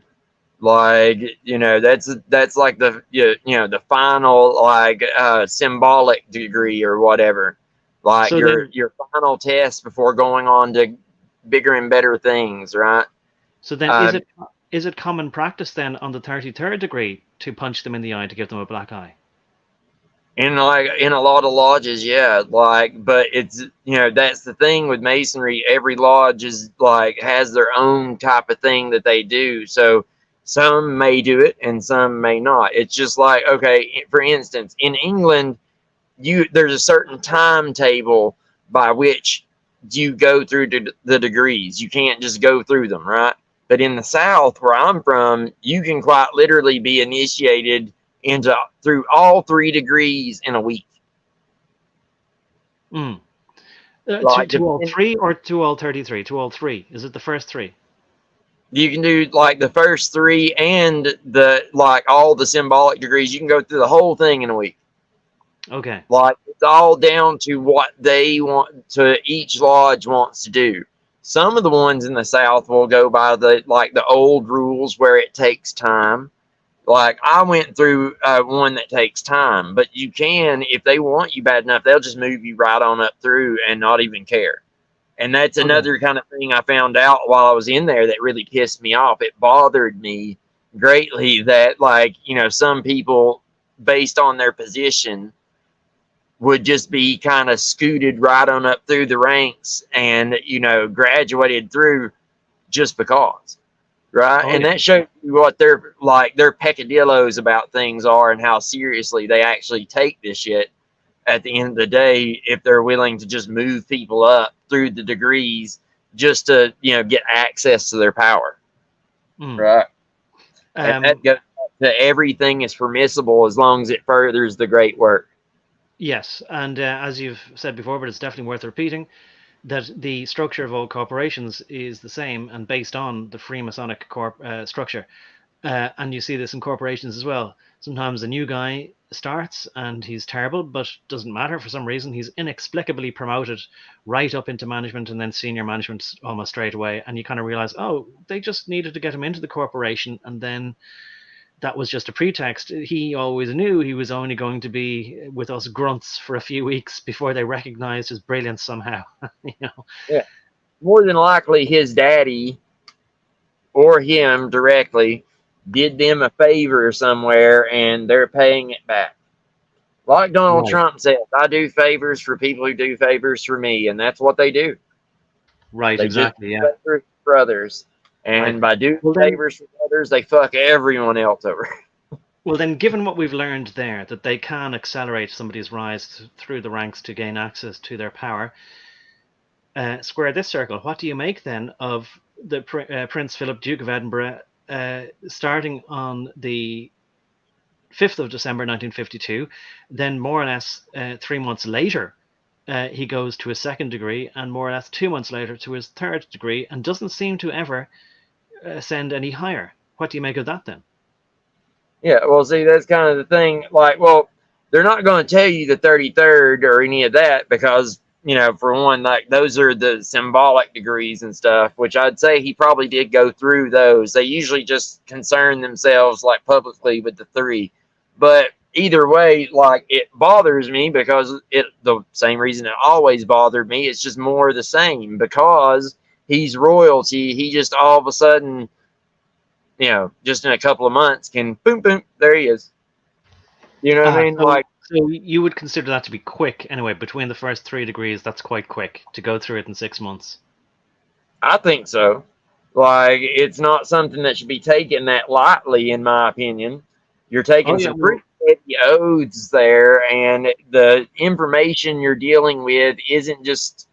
Like that's like the final like symbolic degree or whatever. Like So your then, your final test before going on to bigger and better things, right? so then, Uh, is it common practice then on the 33rd degree to punch them in the eye to give them a black eye? in a lot of lodges, yeah, like but it's that's the thing with masonry. Every lodge is like has their own type of thing that they do, so some may do it and some may not. It's just like, okay, for instance, in England, there's a certain timetable by which you go through the degrees. You can't just go through them, right? But in the South, where I'm from, you can quite literally be initiated into through all 3 degrees in a week. Mm. Like To all depending, three or to all 33? To all three? Is it the first three? you can do like the first three and the like all the symbolic degrees. You can go through the whole thing in a week. Okay. Like it's all down to what they want to each lodge wants to do. Some of the ones in the South will go by the old rules where it takes time. Like I went through one that takes time, but you can, if they want you bad enough, they'll just move you right on up through and not even care. And that's Okay. another kind of thing I found out while I was in there that really pissed me off. It bothered me greatly that some people based on their position would just be kind of scooted right on up through the ranks and graduated through just because, right? Oh And yeah. that shows you what their peccadillos about things are and how seriously they actually take this shit at the end of the day, if they're willing to just move people up through the degrees just to get access to their power, Mm. right? And that Um, goes to everything is permissible as long as it furthers the great work. yes, and as you've said before, but it's definitely worth repeating, that the structure of all corporations is the same and based on the Freemasonic structure. And you see this in corporations as well. Sometimes a new guy starts and he's terrible, but doesn't matter for some reason. He's inexplicably promoted right up into management and then senior management almost straight away. And you kind of realize, oh, they just needed to get him into the corporation, and then that was just a pretext. He always knew he was only going to be with us grunts for a few weeks before they recognized his brilliance somehow. you know. Yeah, more than likely his daddy or him directly did them a favor somewhere and they're paying it back. Like Donald Right. Trump says, I do favors for people who do favors for me, and that's what they do. Right. They just Exactly. Yeah. do favors for others, Right. and by doing Well then, favors for others, they fuck everyone else over. given what we've learned there, that they can accelerate somebody's rise through the ranks to gain access to their power, square this circle. What do you make then of the Prince Philip, Duke of Edinburgh, starting on the 5th of December 1952, then more or less 3 months later, he goes to his second degree, and more or less 2 months later to his third degree, and doesn't seem to ever ascend any higher. What do you make of that then? Yeah, well, see, that's kind of the thing. Like, well, they're not going to tell you the 33rd or any of that because, for one, like those are the symbolic degrees and stuff, which I'd say he probably did go through those. They usually just concern themselves like publicly with the three. But either way, like it bothers me because the same reason it always bothered me. It's just more of the same because he's royalty. He just all of a sudden just in a couple of months can boom, boom, there he is. You know what I mean? So Like, you would consider that to be quick anyway. Between the first 3 degrees, that's quite quick to go through it in 6 months. I think so. Like, it's not something that should be taken that lightly, in my opinion. You're Oh taking yeah, some no. pretty heavy oaths there, and the information you're dealing with isn't just,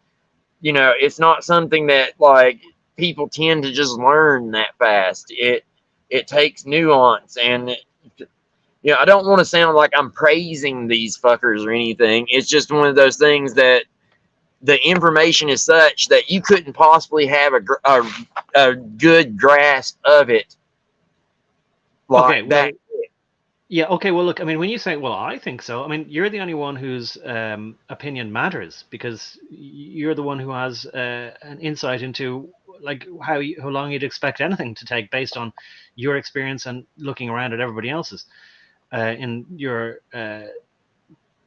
it's not something that like people tend to just learn that fast. It takes nuance, and I don't want to sound like I'm praising these fuckers or anything. It's just one of those things that the information is such that you couldn't possibly have a good grasp of it Okay, like that. well, yeah, okay, well, look, I mean, when you say, well, I think so, I mean, you're the only one whose opinion matters because you're the one who has an insight into like how long you'd expect anything to take based on your experience and looking around at everybody else's in your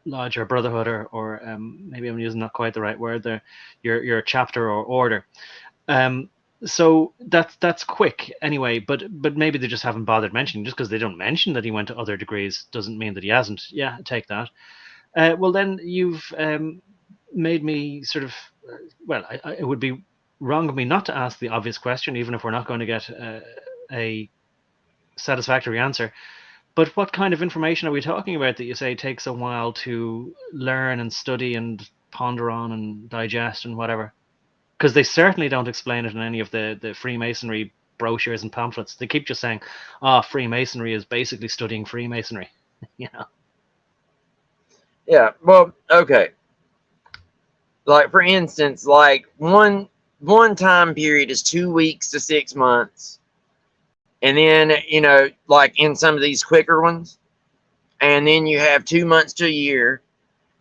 lodge or brotherhood or maybe I'm using not quite the right word there, your chapter or order. Um, so that's quick anyway, but maybe they just haven't bothered mentioning. Just because they don't mention that he went to other degrees doesn't mean that he hasn't. Yeah, take that. Well, then you've made me sort of. Well, it would be wrong of me not to ask the obvious question, even if we're not going to get a satisfactory answer. But what kind of information are we talking about that you say takes a while to learn and study and ponder on and digest and whatever? Because they certainly don't explain it in any of the Freemasonry brochures and pamphlets. They keep just saying, "Ah, oh, Freemasonry is basically studying Freemasonry." you know. Yeah, well, okay. Like for instance, like one time period is 2 weeks to 6 months, and then like in some of these quicker ones, and then you have 2 months to a year,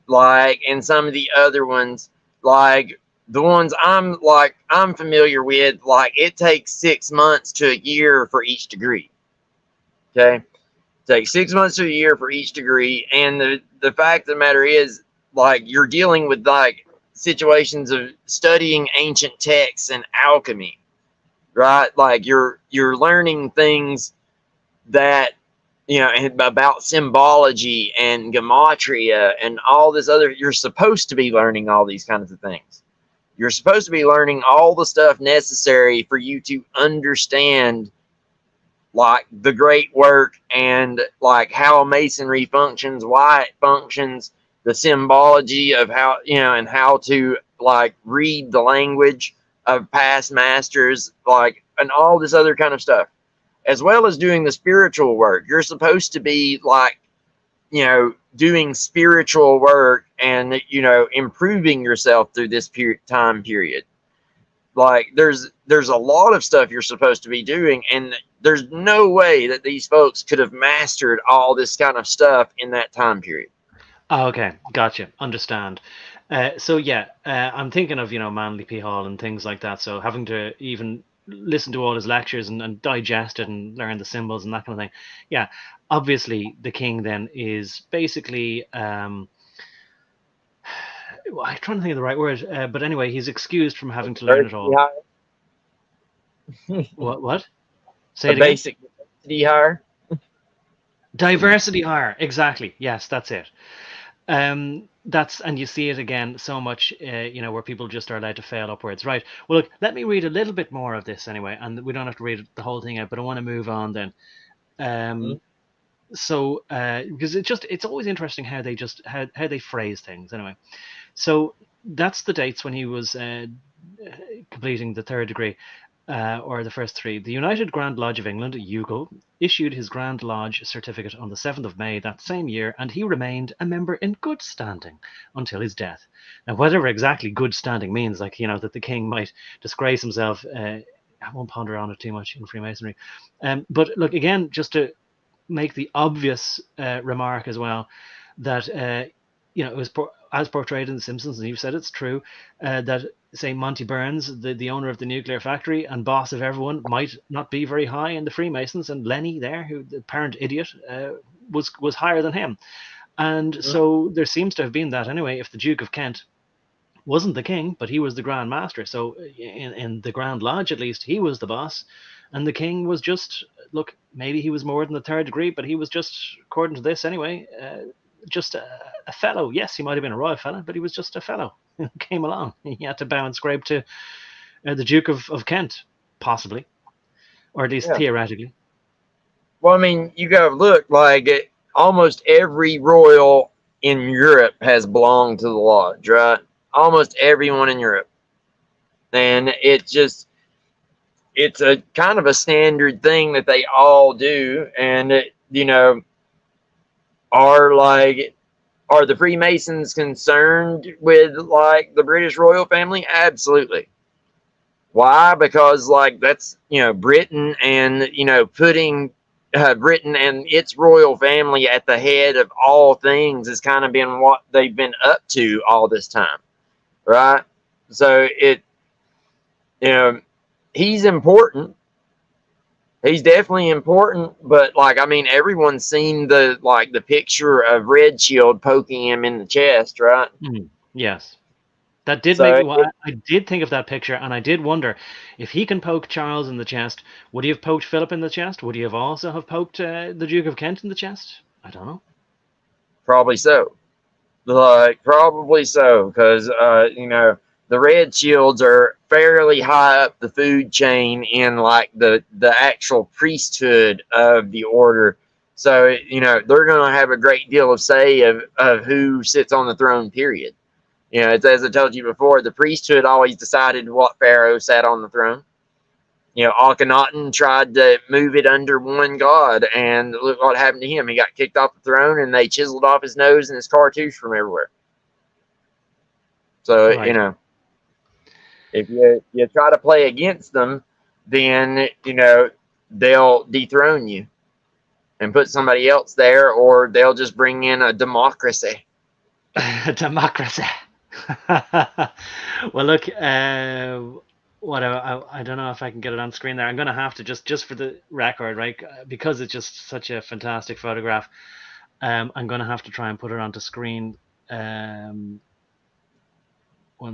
like in some of the other ones, like the ones I'm familiar with, like it takes 6 months to a year for each degree. Okay, it takes 6 months to a year for each degree, and the fact of the matter is, like you're dealing with like situations of studying ancient texts and alchemy, right? Like you're learning things that about symbology and gematria and all this other. You're supposed to be learning all these kinds of things. You're supposed to be learning all the stuff necessary for you to understand like the great work and like how masonry functions, why it functions, the symbology of how and how to like read the language of past masters, like, and all this other kind of stuff, as well as doing the spiritual work. You're supposed to be like, doing spiritual work and, improving yourself through this time period. Like there's a lot of stuff you're supposed to be doing, and there's no way that these folks could have mastered all this kind of stuff in that time period. Oh, okay, gotcha, understand. So yeah, I'm thinking of Manly P Hall and things like that. So having to even listen to all his lectures and digest it and learn the symbols and that kind of thing. Yeah, obviously the king then is basically I'm trying to think of the right word, but anyway, he's excused from having to learn it all. What? Say A it again. basic necessity hire. Diversity hire. Exactly. Yes, that's it. That's and you see it again so much, where people just are allowed to fail upwards. Right. Well, look, let me read a little bit more of this anyway, and we don't have to read the whole thing out, but I want to move on then. So because it's always interesting how they just how they phrase things anyway. So that's the dates when he was completing the third degree, or the first three. The United Grand Lodge of England, UGL, issued his Grand Lodge certificate on the 7th of May that same year, and he remained a member in good standing until his death. Now, whatever exactly good standing means, like, that the king might disgrace himself, I won't ponder on it too much in Freemasonry. But look, again, just to make the obvious remark as well that it was as portrayed in The Simpsons, and you've said it's true, that say Monty Burns, the owner of the nuclear factory and boss of everyone, might not be very high in the Freemasons, and Lenny there, who the apparent idiot, was higher than him. And so there seems to have been that anyway. If the Duke of Kent wasn't the king, but he was the Grand Master, so in the Grand Lodge at least, he was the boss, and the king was just, look, maybe he was more than the third degree, but he was just, according to this anyway, just a fellow. Yes, he might have been a royal fellow, but he was just a fellow who came along. He had to bow and scrape to the Duke of Kent, possibly, or at least theoretically. Well, I mean, you go look, like almost every royal in Europe has belonged to the lodge, right? Almost everyone in Europe. And it's a kind of a standard thing that they all do. And, are the Freemasons concerned with like the British royal family? Absolutely. Why? Because like that's, Britain, and, putting Britain and its royal family at the head of all things has kind of been what they've been up to all this time, right? So he's important. He's definitely important, but like, I mean, everyone's seen the picture of Red Shield poking him in the chest, right? Yes. That did make me. I did think of that picture, and I did wonder if he can poke Charles in the chest. Would he have poked Philip in the chest? Would he have also have poked the Duke of Kent in the chest? I don't know. Probably so. Probably so, because the Red Shields are fairly high up the food chain in like the actual priesthood of the order. So they're going to have a great deal of say of who sits on the throne. Period. It's, as I told you before, the priesthood always decided what pharaoh sat on the throne. Akhenaten tried to move it under one god, and look what happened to him. He got kicked off the throne, and they chiseled off his nose and his cartouche from everywhere. So, Right. if you try to play against them, then, they'll dethrone you and put somebody else there, or they'll just bring in a democracy. Democracy. Well, look, I don't know if I can get it on screen there. I'm going to have to just for the record, right? Because it's just such a fantastic photograph. I'm going to have to try and put it onto screen. 1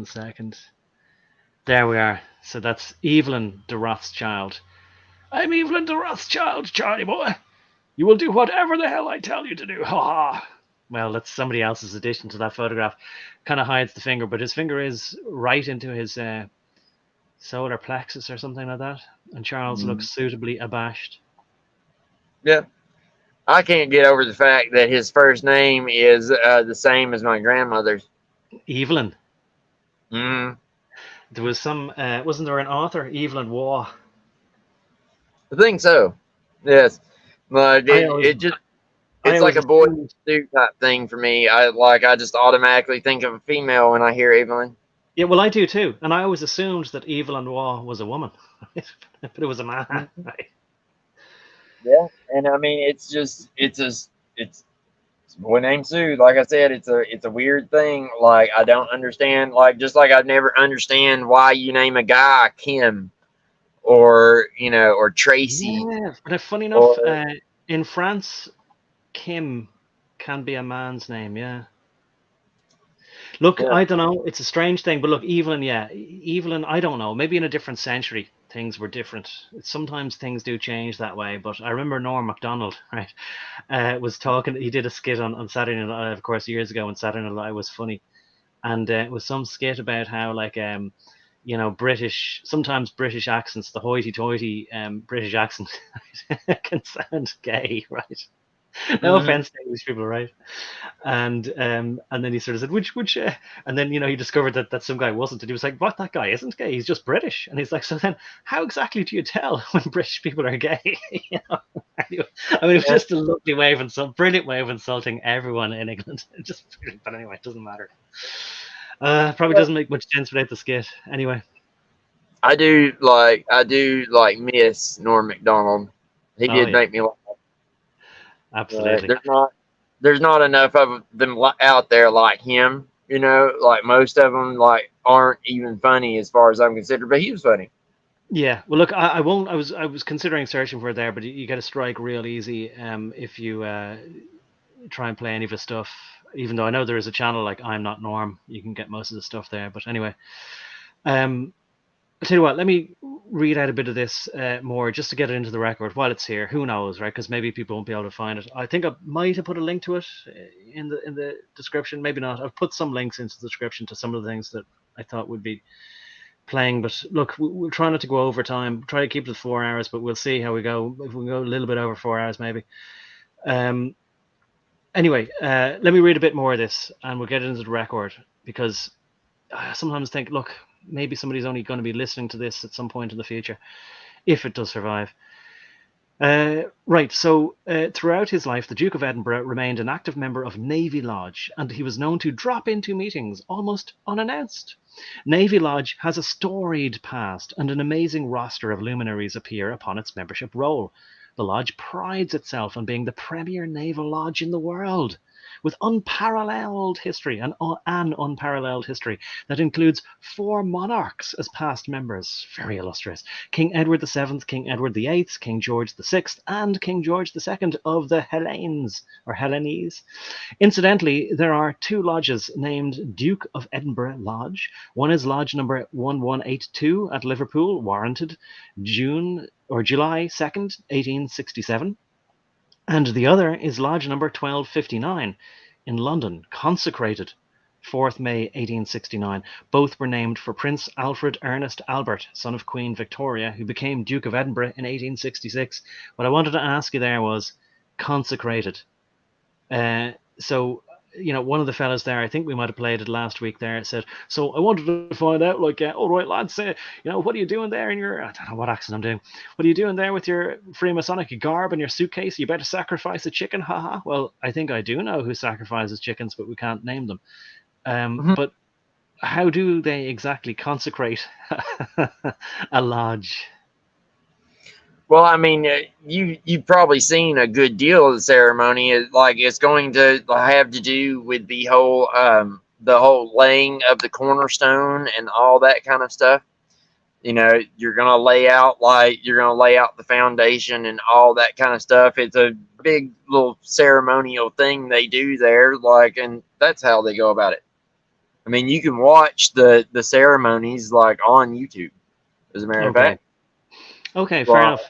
second. There we are. So that's Evelyn de Rothschild. I'm Evelyn de Rothschild, Charlie boy. You will do whatever the hell I tell you to do. Ha ha. Well, that's somebody else's addition to that photograph. Kind of hides the finger, but his finger is right into his solar plexus or something like that. And Charles looks suitably abashed. Yeah. I can't get over the fact that his first name is the same as my grandmother's. Evelyn. Mm. There was some, wasn't there an author, Evelyn Waugh? I think so. Yes. It's like a boy suit type thing for me. I just automatically think of a female when I hear Evelyn. Yeah, well, I do too, and I always assumed that Evelyn Waugh was a woman, but it was a man. Right? Yeah, and I mean, it's a boy named Sue. Like I said, it's a weird thing. Like, I don't understand. Like, just like I'd never understand why you name a guy Kim, or or Tracy. Yeah, but funny enough, in France, Kim can be a man's name. Yeah. Look, yeah. I don't know. It's a strange thing, but look, Evelyn, yeah, Evelyn. I don't know. Maybe in a different century, things were different. Sometimes things do change that way. But I remember Norm Macdonald, right, was talking. He did a skit on Saturday Night Live, of course, years ago when Saturday Night Live was funny, and it was some skit about how sometimes British accents, the hoity-toity British accent, can sound gay, right? No offense to English people, right? And then he sort of said, which and then he discovered that some guy wasn't, and he was like, what, that guy isn't gay, he's just British. And he's like, so then how exactly do you tell when British people are gay? Anyway, I mean, it was just a lovely way of brilliant way of insulting everyone in England. But anyway, it doesn't matter. Probably doesn't make much sense without the skit. Anyway, I do like miss Norm Macdonald. He did make me laugh. Absolutely. There's not enough of them out there like him. You know, like most of them like aren't even funny as far as I'm considered, but he was funny. Yeah. Well, look, I won't. I was considering searching for it there, but you get a strike real easy if you try and play any of his stuff. Even though I know there is a channel like I'm Not Norm, you can get most of the stuff there. But anyway, um, I'll tell you what. Let me read out a bit of this more just to get it into the record while it's here. Who knows, right? Because maybe people won't be able to find it. I think I might have put a link to it in the description. Maybe not. I've put some links into the description to some of the things that I thought would be playing. But look, we'll try not to go over time. Try to keep it to 4 hours, but we'll see how we go. If we go a little bit over 4 hours, maybe. Um, anyway, let me read a bit more of this, and we'll get into the record because I sometimes think, look, maybe somebody's only going to be listening to this at some point in the future, if it does survive. Right, so throughout his life, the Duke of Edinburgh remained an active member of Navy Lodge, and he was known to drop into meetings almost unannounced. Navy Lodge has a storied past, and an amazing roster of luminaries appear upon its membership roll. The Lodge prides itself on being the premier naval lodge in the world, with unparalleled history, an unparalleled history that includes 4 monarchs as past members. Very illustrious. King Edward VII, King Edward VIII, King George VI, and King George II of the Hellenes, or Hellenes. Incidentally, there are 2 lodges named Duke of Edinburgh Lodge. One is Lodge number 1182 at Liverpool, warranted July 2nd, 1867. And the other is Lodge number 1259 in London, consecrated 4th May 1869. Both were named for Prince Alfred Ernest Albert, son of Queen Victoria, who became Duke of Edinburgh in 1866. What I wanted to ask you there was consecrated. So, one of the fellas there, I think we might have played it last week there, said, so I wanted to find out, like, all right, lads, what are you doing there in your, I don't know what accent I'm doing. What are you doing there with your Freemasonic garb and your suitcase? You better sacrifice a chicken, haha. Well, I think I do know who sacrifices chickens, but we can't name them. Mhm. But how do they exactly consecrate a lodge? Well, I mean, you've probably seen a good deal of the ceremony. It's going to have to do with the whole laying of the cornerstone and all that kind of stuff. You know, you're gonna lay out the foundation and all that kind of stuff. It's a big little ceremonial thing they do there, and that's how they go about it. I mean, you can watch the ceremonies like on YouTube, as a matter of Okay. fact. Okay, fair Well, enough.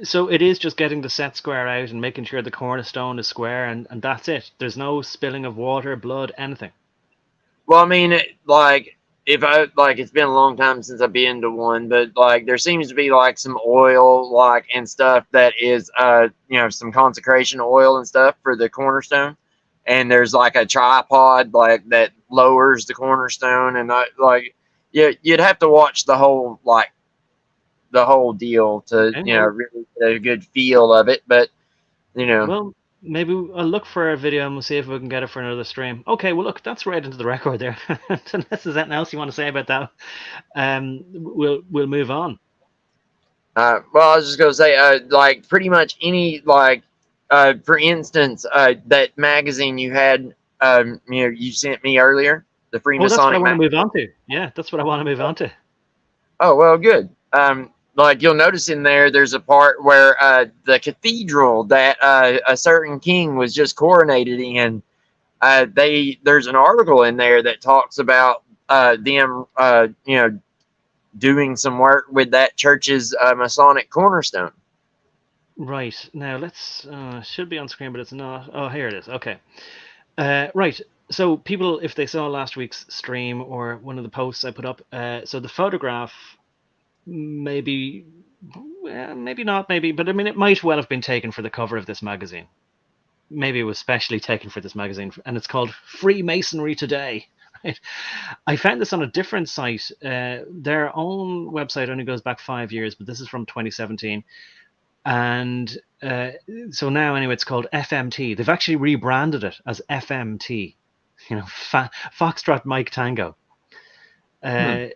So it is just getting the set square out and making sure the cornerstone is square, and that's it. There's no spilling of water, blood, anything. Well, I mean, if I it's been a long time since I've been to one, but there seems to be some oil and stuff that is some consecration oil and stuff for the cornerstone, and there's a tripod that lowers the cornerstone, and you'd have to watch the whole deal to Okay, well, really get a good feel of it, but you know. well, maybe I'll look for a video and we'll see if we can get it for another stream. Okay, well, look, that's right into the record there. Unless there's anything else you want to say about that, we'll move on. Well, I was just gonna say, pretty much any for instance, that magazine you had, you sent me earlier, the Oh, that's what I Freemasonic want to magazine. move on to. Yeah, that's what I want to move on to. Oh well, good. You'll notice in there, there's a part where the cathedral that a certain king was just coronated in. There's an article in there that talks about them, doing some work with that church's Masonic cornerstone. Right, now let's should be on screen, but it's not. Oh, here it is. Okay. Right. So people, if they saw last week's stream or one of the posts I put up, so the photograph maybe, well, maybe not, maybe, but I mean, it might well have been taken for the cover of this magazine. Maybe it was specially taken for this magazine, and it's called Freemasonry Today. Right? I found this on a different site. Their own website only goes back 5 years, but this is from 2017. And so now, anyway, it's called FMT. They've actually rebranded it as FMT. Foxtrot Mike Tango. Hmm. Uh,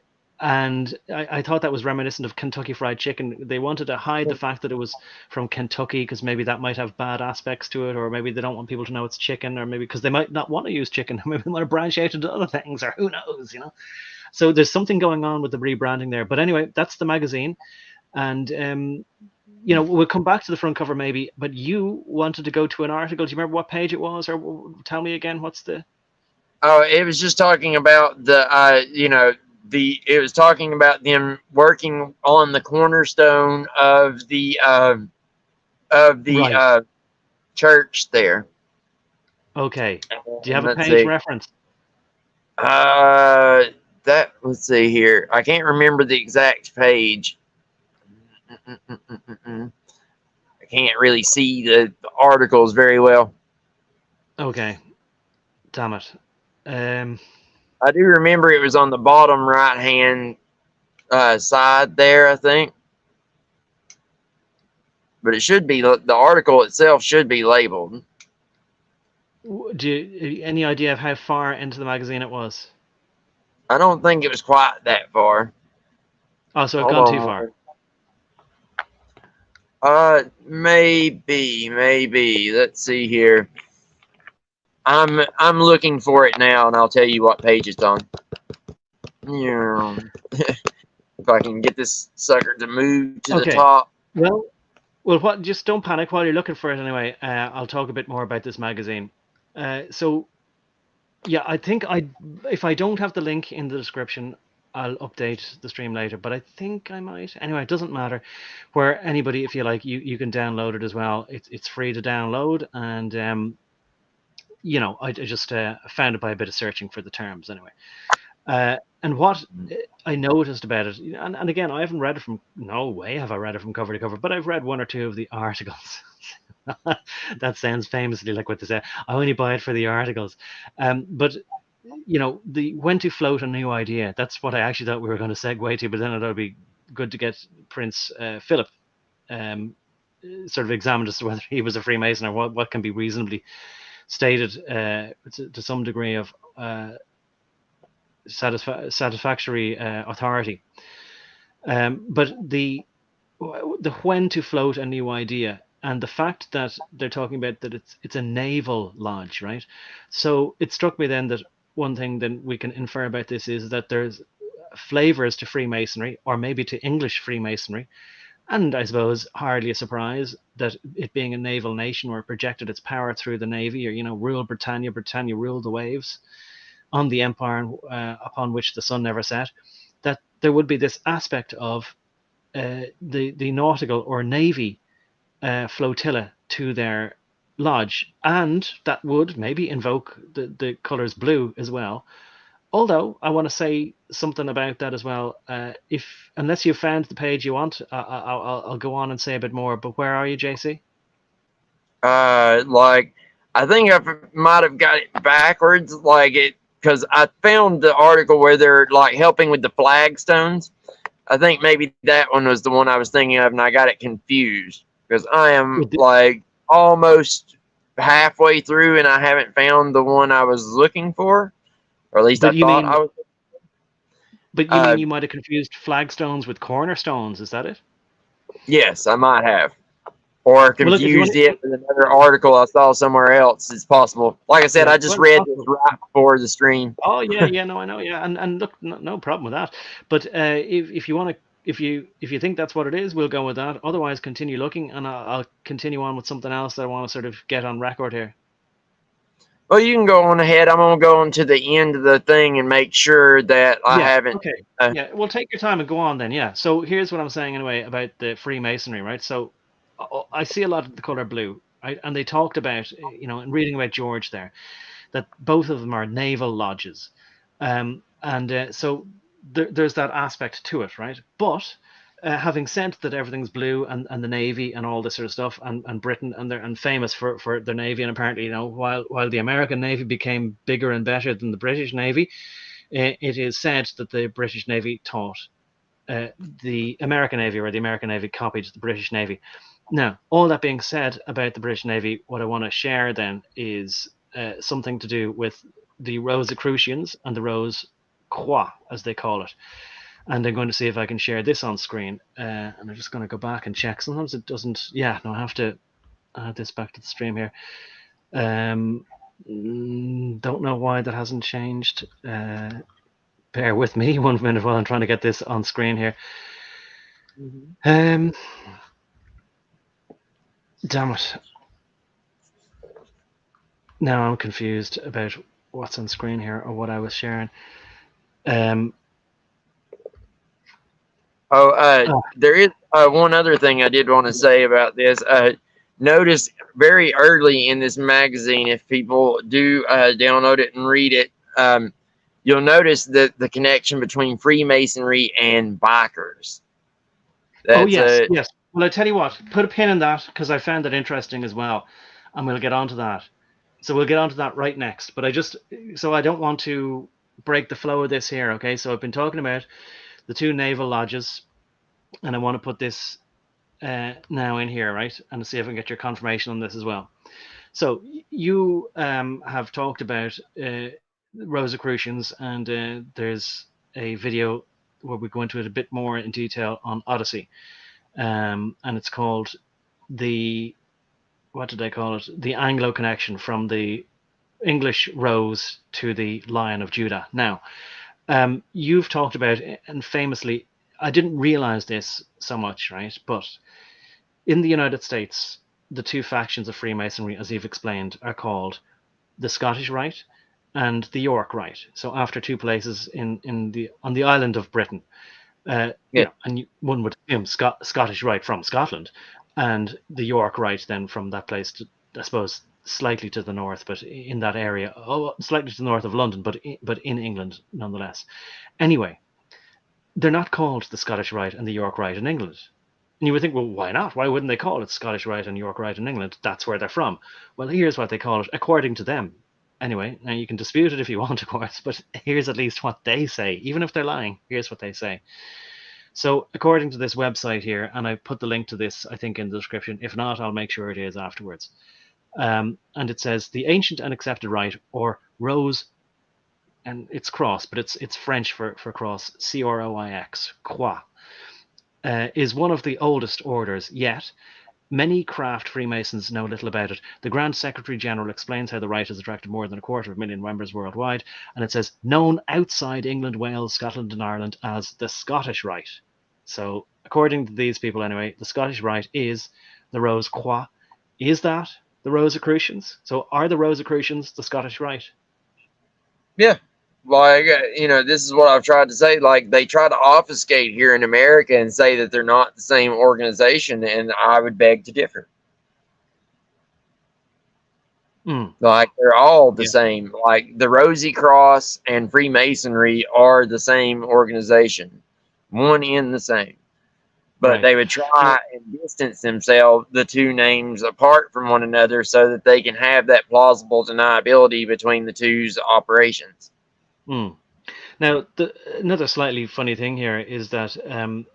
And I thought that was reminiscent of Kentucky Fried Chicken. They wanted to hide the fact that it was from Kentucky because maybe that might have bad aspects to it, or maybe they don't want people to know it's chicken, or maybe because they might not want to use chicken, maybe they want to branch out into other things, or who knows, you know. So there's something going on with the rebranding there. But anyway, that's the magazine, and you know, we'll come back to the front cover maybe. But you wanted to go to an article. Do you remember what page it was, or tell me again? What's the? Oh, it was just talking about it was talking about them working on the cornerstone of the Right. church there. Okay. Do you have And a let's page see. reference? Uh, let's see here. I can't remember the exact page. I can't really see the articles very well. Okay. Damn it. I do remember it was on the bottom right hand side there, I think. But it should be the article itself should be labeled. Do you, any idea of how far into the magazine it was? I don't think it was quite that far. Oh, so I've Hold gone too far. on. Maybe. Let's see here. I'm looking for it now, and I'll tell you what page it's on. Yeah. If I can get this sucker to move to the top. Well, what? Just don't panic while you're looking for it. Anyway, I'll talk a bit more about this magazine. So, yeah, I think if I don't have the link in the description, I'll update the stream later. But I think I might. Anyway, it doesn't matter. Where anybody, if you like, you can download it as well. It's free to download, and you know, I just found it by a bit of searching for the terms. Anyway. And what I noticed about it, and again, I haven't read it from, no way have I read it from cover to cover, but I've read one or two of the articles. That sounds famously like what they say. I only buy it for the articles. But, you know, the when to float a new idea, that's what I actually thought we were going to segue to, but then it would be good to get Prince Philip sort of examined as to whether he was a Freemason or what can be reasonably stated to some degree of satisfactory authority. But the when to float a new idea, and the fact that they're talking about that it's a naval lodge, right? So it struck me then that one thing then we can infer about this is that there's flavors to Freemasonry, or maybe to English Freemasonry, and I suppose hardly a surprise that it being a naval nation where it projected its power through the navy, or you know, ruled Britannia ruled the waves on the empire upon which the sun never set, that there would be this aspect of the nautical or navy flotilla to their lodge, and that would maybe invoke the colors blue as well. Although I want to say something about that as well. If unless you found the page you want, I'll go on and say a bit more. But where are you, JC? Like I think I might have got it backwards, like it because I found the article where they're like helping with the flagstones. I think maybe that one was the one I was thinking of, and I got it confused because I am like almost halfway through, and I haven't found the one I was looking for, or at least I thought I was. But you mean you might have confused flagstones with cornerstones? Is that it? Yes, I might have. Or confused it with another article I saw somewhere else. It's possible. Like I said, I just read this right before the stream. Oh yeah, no, I know, yeah, and look, no problem with that. But if you want to, if you think that's what it is, we'll go with that. Otherwise, continue looking, and I'll continue on with something else that I want to sort of get on record here. Well, you can go on ahead. I'm gonna go on to the end of the thing and make sure that I haven't. Okay. Yeah, well, take your time and go on then. Yeah. So here's what I'm saying anyway about the Freemasonry, right? So I see a lot of the color blue, right? And they talked about, you know, in reading about George there, that both of them are naval lodges, so there's that aspect to it, right? But having said that, everything's blue and the navy and all this sort of stuff, and Britain and famous for their navy, and apparently, you know, while the American navy became bigger and better than the British navy, it is said that the British navy taught the American navy, or the American navy copied the British navy. Now, all that being said about the British navy, what I want to share then is something to do with the Rosicrucians and the Rose Croix, as they call it. And I'm going to see if I can share this on screen. And I'm just going to go back and check. Sometimes it doesn't. Yeah, no, I have to add this back to the stream here. Don't know why that hasn't changed. Bear with me 1 minute while I'm trying to get this on screen here. Damn it. Now I'm confused about what's on screen here or what I was sharing. There is one other thing I did want to say about this. Notice very early in this magazine, if people do download it and read it, you'll notice that the connection between Freemasonry and bikers. That's yes. Well, I tell you what, put a pin in that because I found that interesting as well, and we'll get onto that. So we'll get onto that right next. But I don't want to break the flow of this here. Okay, so I've been talking about the two naval lodges, and I want to put this now in here, right, and see if I can get your confirmation on this as well. So you have talked about Rosicrucians, and there's a video where we go into it a bit more in detail on Odyssey, and it's called what did they call it? The Anglo connection from the English rose to the Lion of Judah. Now, you've talked about, and famously, I didn't realize this so much, right? But in the United States, the two factions of Freemasonry, as you've explained, are called the Scottish Rite and the York Rite. So after two places on the island of Britain, and one would assume Scottish Rite from Scotland, and the York Rite then from that place to, I suppose, slightly to the north, but in that area, slightly to the north of London, but in England nonetheless. Anyway, they're not called the Scottish Rite and the York Rite in England. And you would think, well, why not? Why wouldn't they call it Scottish Rite and York Rite in England? That's where they're from. Well, here's what they call it, according to them. Anyway, now you can dispute it if you want, of course, but here's at least what they say. Even if they're lying, here's what they say. So according to this website here, and I put the link to this, I think, in the description. If not, I'll make sure it is afterwards. And it says the ancient and accepted rite, or Rose, and it's cross, but it's French for cross, Croix, croix, is one of the oldest orders yet. Many craft Freemasons know little about it. The Grand Secretary General explains how the rite has attracted more than 250,000 members worldwide, and it says known outside England, Wales, Scotland, and Ireland as the Scottish Rite. So, according to these people, anyway, the Scottish Rite is the Rose Croix. Is that the Rosicrucians? So, are the Rosicrucians the Scottish Rite? Yeah. Like, this is what I've tried to say. Like, they try to obfuscate here in America and say that they're not the same organization, and I would beg to differ. Like, they're all the same. Like, the Rosy Cross and Freemasonry are the same organization, one in the same. But they would try and distance themselves, the two names, apart from one another so that they can have that plausible deniability between the two's operations. Now, another slightly funny thing here is that, and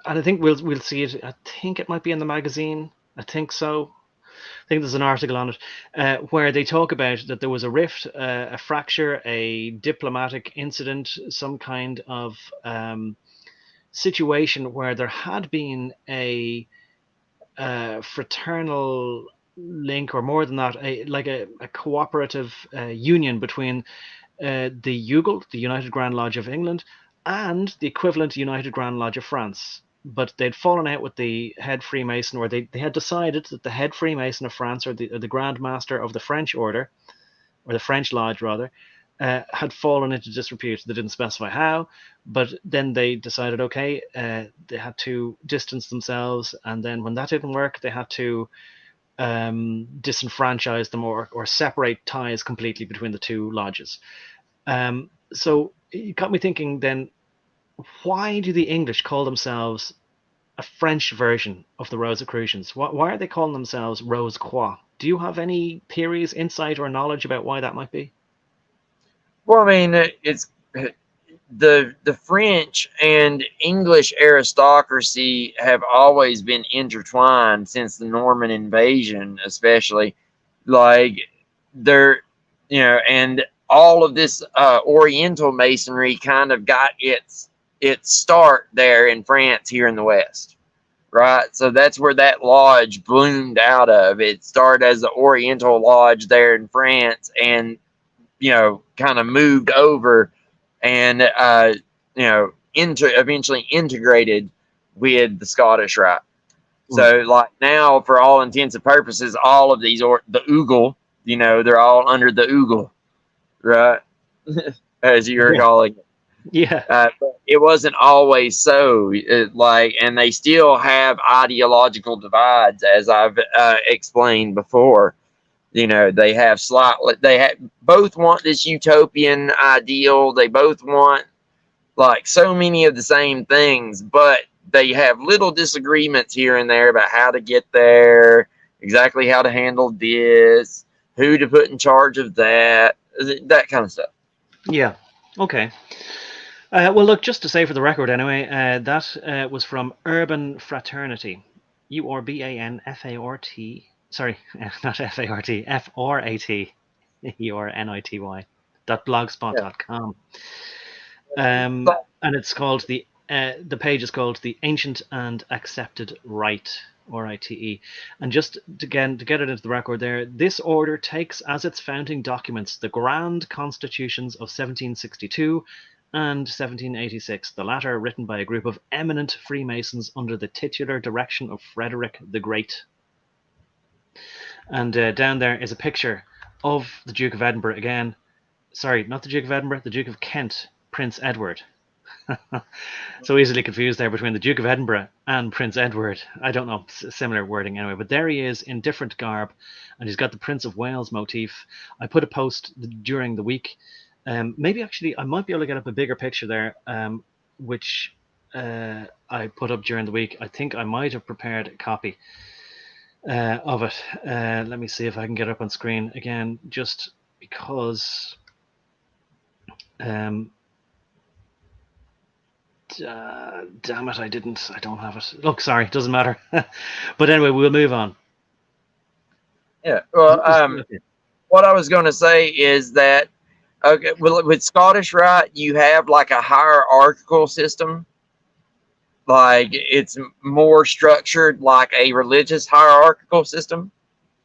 I think we'll see it. I think it might be in the magazine. I think so. I think there's an article on it where they talk about that there was a rift, a fracture, a diplomatic incident, some kind of situation where there had been a fraternal link, or more than that, a cooperative union between the UGL, the United Grand Lodge of England, and the equivalent United Grand Lodge of France. But they'd fallen out with the head Freemason, or they had decided that the head Freemason of France, or the Grand Master of the French Order, or the French Lodge rather, had fallen into disrepute. They didn't specify how, but then they decided, okay, they had to distance themselves, and then when that didn't work, they had to disenfranchise them, or separate ties completely between the two lodges. So it got me thinking then, why do the English call themselves a French version of the Rosicrucians? Why are they calling themselves Rose Croix? Do you have any theories, insight, or knowledge about why that might be? Well, I mean, it's the French and English aristocracy have always been intertwined since the Norman invasion, especially. Like, they're, and all of this Oriental Masonry kind of got its its start there in France here in the West, right? So that's where that lodge bloomed out of. It started as the Oriental Lodge there in France, and kind of moved over, and eventually integrated with the Scottish Rite. So like now, for all intents and purposes, all of these, or the Oogle, they're all under the Oogle, right? As you're calling it. Yeah. But it wasn't always so. And they still have ideological divides, as I've explained before. They both want this utopian ideal. They both want like so many of the same things, but they have little disagreements here and there about how to get there, exactly how to handle this, who to put in charge of that kind of stuff. Yeah. Okay. Well, look, just to say for the record anyway, that was from Urban Fraternity. URBANFART. Sorry, not FART. FRAT. URNITY. .blogspot.com. And it's called the page is called The Ancient and Accepted Rite, RITE. And just to get it into the record there, this order takes as its founding documents the Grand Constitutions of 1762 and 1786, the latter written by a group of eminent Freemasons under the titular direction of Frederick the Great. And down there is a picture of the Duke of Edinburgh again. Sorry, not the Duke of Edinburgh, the Duke of Kent, Prince Edward. So easily confused there between the Duke of Edinburgh and Prince Edward. I don't know, similar wording anyway. But there he is in different garb, and he's got the Prince of Wales motif. I put a post during the week. Maybe actually I might be able to get up a bigger picture there, which I put up during the week. I think I might have prepared a copy of it. Let me see if I can get it up on screen again, just because damn it, I don't have it. Look, sorry, it doesn't matter. But anyway, we'll move on. Yeah. Well, what I was going to say is that with Scottish Rite, you have like a hierarchical system. Like it's more structured like a religious hierarchical system.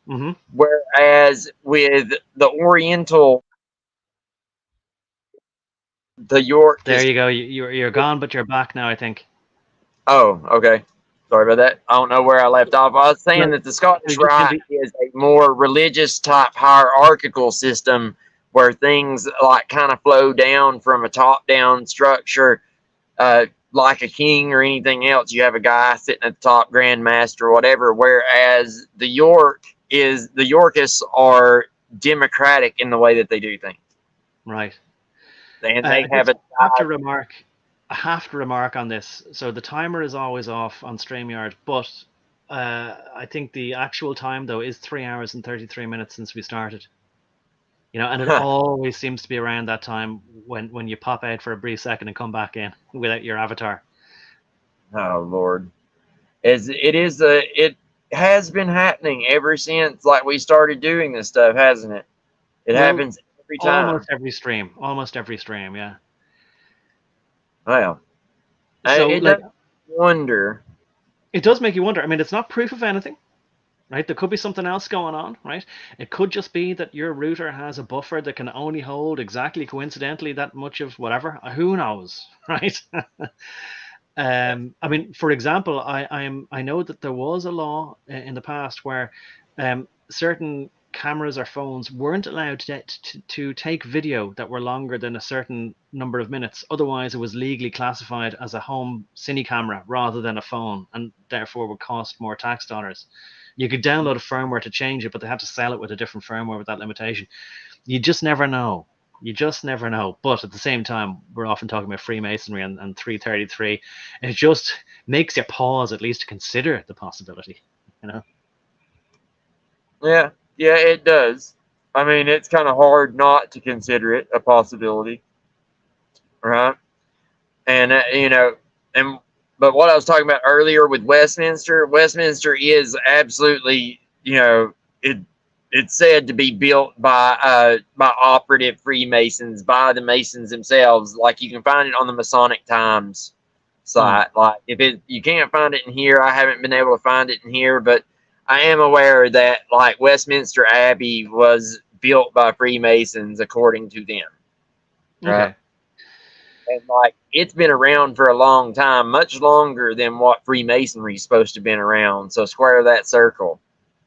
Mm-hmm. Whereas with the Oriental, the York. There you go. You're gone, but you're back now, I think. Oh, okay. Sorry about that. I don't know where I left off. I was saying that the Scottish Rite is a more religious type hierarchical system where things like kind of flow down from a top down structure, like a king or anything else. You have a guy sitting at the top, Grand Master or whatever. Whereas the Yorkists are democratic in the way that they do things. Right. And they have a. I have to remark on this. So the timer is always off on StreamYard, but I think the actual time though is 3 hours and 33 minutes since we started. And it always seems to be around that time when you pop out for a brief second and come back in without your avatar. Oh Lord, it has been happening ever since like we started doing this stuff, hasn't it? It happens every time. Almost every stream, yeah. Well, so it does wonder. It does make you wonder. I mean, it's not proof of anything, right? There could be something else going on, right? It could just be that your router has a buffer that can only hold exactly coincidentally that much of whatever. Who knows, right? I mean, for example, I know that there was a law in the past where certain cameras or phones weren't allowed to take video that were longer than a certain number of minutes. Otherwise, it was legally classified as a home cine camera rather than a phone, and therefore would cost more tax dollars. You could download a firmware to change it, but they had to sell it with a different firmware with that limitation. You just never know. But at the same time, we're often talking about Freemasonry and 333. It just makes you pause at least to consider the possibility, Yeah, it does. I mean, it's kind of hard not to consider it a possibility, right? And but what I was talking about earlier with Westminster is absolutely, it's said to be built by operative Freemasons, by the Masons themselves. Like you can find it on the Masonic Times site. Like if you can't find it in here, I haven't been able to find it in here, but I am aware that like Westminster Abbey was built by Freemasons according to them. Right? Okay. And like it's been around for a long time, much longer than what Freemasonry is supposed to have been around. So square that circle.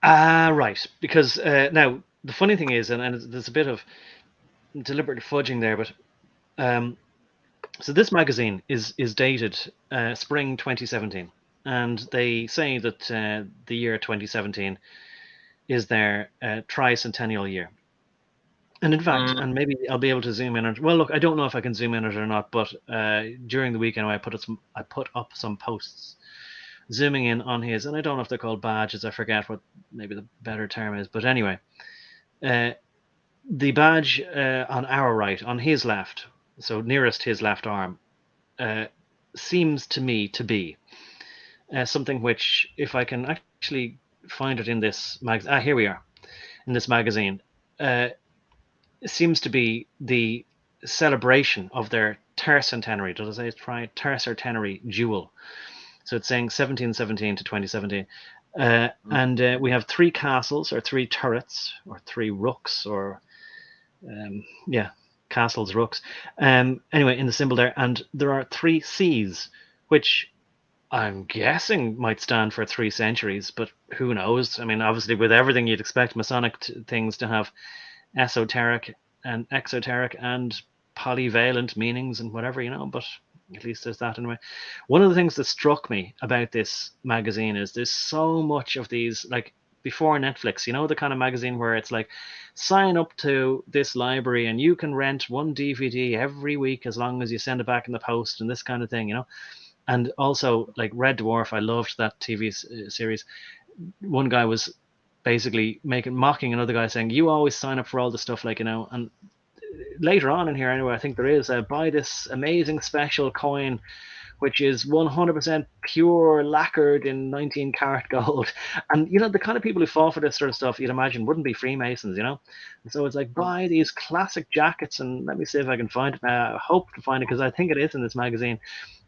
Right. Because now the funny thing is, and there's a bit of deliberate fudging there, but so this magazine is dated spring 2017, and they say that the year 2017 is their tricentennial year. And in fact, and maybe I'll be able to zoom in on. Well, look, I don't know if I can zoom in on it or not, but during the weekend I put up some posts zooming in on his, and I don't know if they're called badges. I forget what maybe the better term is, but anyway, the badge on our right, on his left, so nearest his left arm, seems to me to be something which, if I can actually find it in this magazine, here we are, in this magazine. Seems to be the celebration of their tercentenary. Did I say it's right? Tercentenary jewel. So it's saying 1717 to 2017. And we have 3 castles, or 3 turrets, or 3 rooks, or castles, rooks. Anyway, in the symbol there, and there are 3 C's, which I'm guessing might stand for 3 centuries, but who knows? I mean, obviously, with everything you'd expect Masonic things to have esoteric and exoteric and polyvalent meanings and whatever, but at least there's that anyway. One of the things that struck me about this magazine is there's so much of these, like before Netflix, the kind of magazine where it's like, sign up to this library and you can rent 1 DVD every week as long as you send it back in the post, and this kind of thing, And also like Red Dwarf, I loved that TV series. One guy was basically mocking another guy, saying, you always sign up for all the stuff, like, and later on in here anyway, I think there is buy this amazing special coin which is 100% pure lacquered in 19 karat gold. And the kind of people who fall for this sort of stuff, you'd imagine, wouldn't be Freemasons, and so it's like, buy these classic jackets, and let me see if I can find it. I hope to find it, because I think it is in this magazine.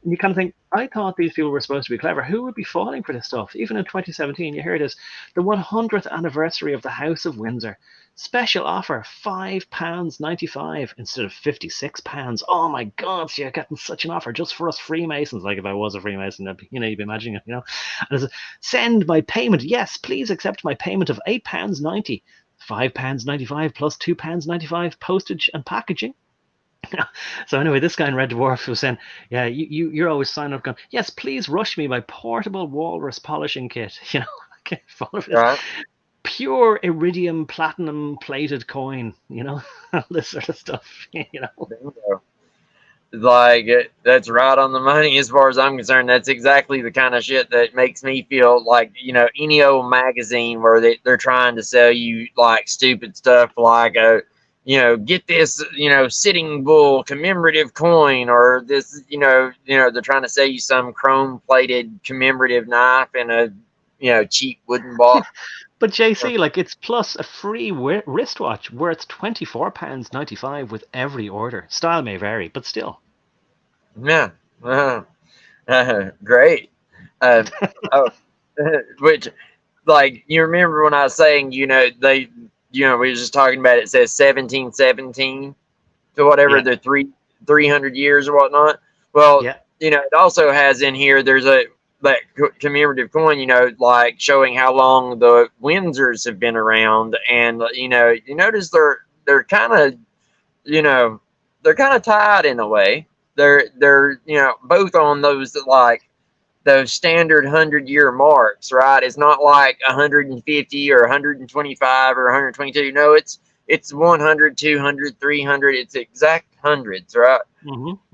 And you kind of think, I thought these people were supposed to be clever. Who would be falling for this stuff? Even in 2017, you hear it is the 100th anniversary of the House of Windsor. Special offer, £5.95 instead of £56. Oh my God, so you're getting such an offer just for us Freemasons. Like if I was a Freemason, you'd be imagining it, And it's a, send my payment. Yes, please accept my payment of £8.90. £5.95 plus £2.95 postage and packaging. So anyway, this guy in Red Dwarf was saying, yeah, you're always signing up going, yes, please rush me my portable walrus polishing kit. I can't follow this. Right. Pure iridium platinum plated coin, all this sort of stuff, Like that's right on the money as far as I'm concerned. That's exactly the kind of shit that makes me feel like, any old magazine where they're trying to sell you like stupid stuff like get this, Sitting Bull commemorative coin, or this, they're trying to sell you some chrome plated commemorative knife in a cheap wooden box. But JC, like, it's plus a free wristwatch worth £24.95 with every order. Style may vary, but still. Yeah. Great. Which, like, you remember when I was saying, we were just talking about it says 1717 to whatever, the 300 years or whatnot. Well, it also has in here, there's that commemorative coin, like showing how long the Windsors have been around, and you notice they're kind of, they're kind of tied in a way. They're both on those those standard 100-year marks, right? It's not like 150 or 125 or 122. No, it's 100, 200, 300. It's exact hundreds, right?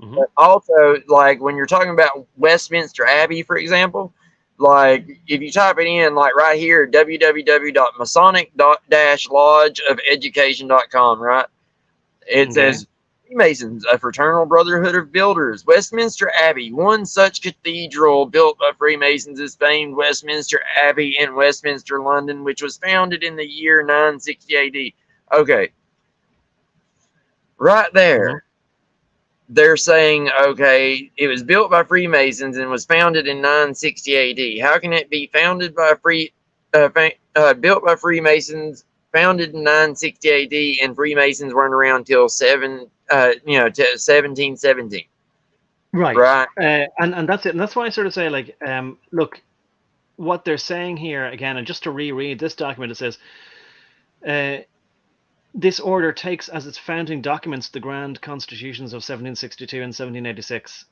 But also, like when you're talking about Westminster Abbey, for example, like if you type it in, like right here, www.masonic-lodgeofeducation.com, right? It says Freemasons, a fraternal brotherhood of builders. Westminster Abbey, one such cathedral built by Freemasons is famed Westminster Abbey in Westminster, London, which was founded in the year 960 AD. Okay, right there, they're saying, okay, it was built by Freemasons and was founded in 960 AD. How can it be founded by built by Freemasons, founded in 960 AD, and Freemasons weren't around till 1717? Right. Right. And that's it. And that's why I sort of say, like, look, what they're saying here again, and just to reread this document, it says, this order takes as its founding documents the grand constitutions of 1762 and 1786.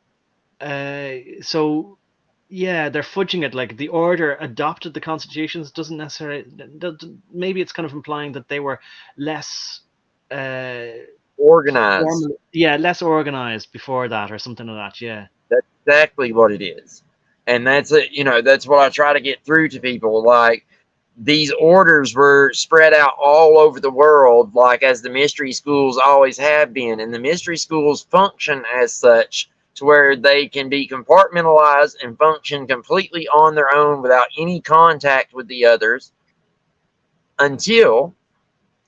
So, yeah, they're fudging it. Like, the order adopted the constitutions doesn't necessarily. Maybe it's kind of implying that they were less Organized. less organized before that, or something like that. Yeah, that's exactly what it is, and that's it. That's what I try to get through to people. Like, these orders were spread out all over the world, like as the mystery schools always have been, and the mystery schools function as such to where they can be compartmentalized and function completely on their own without any contact with the others until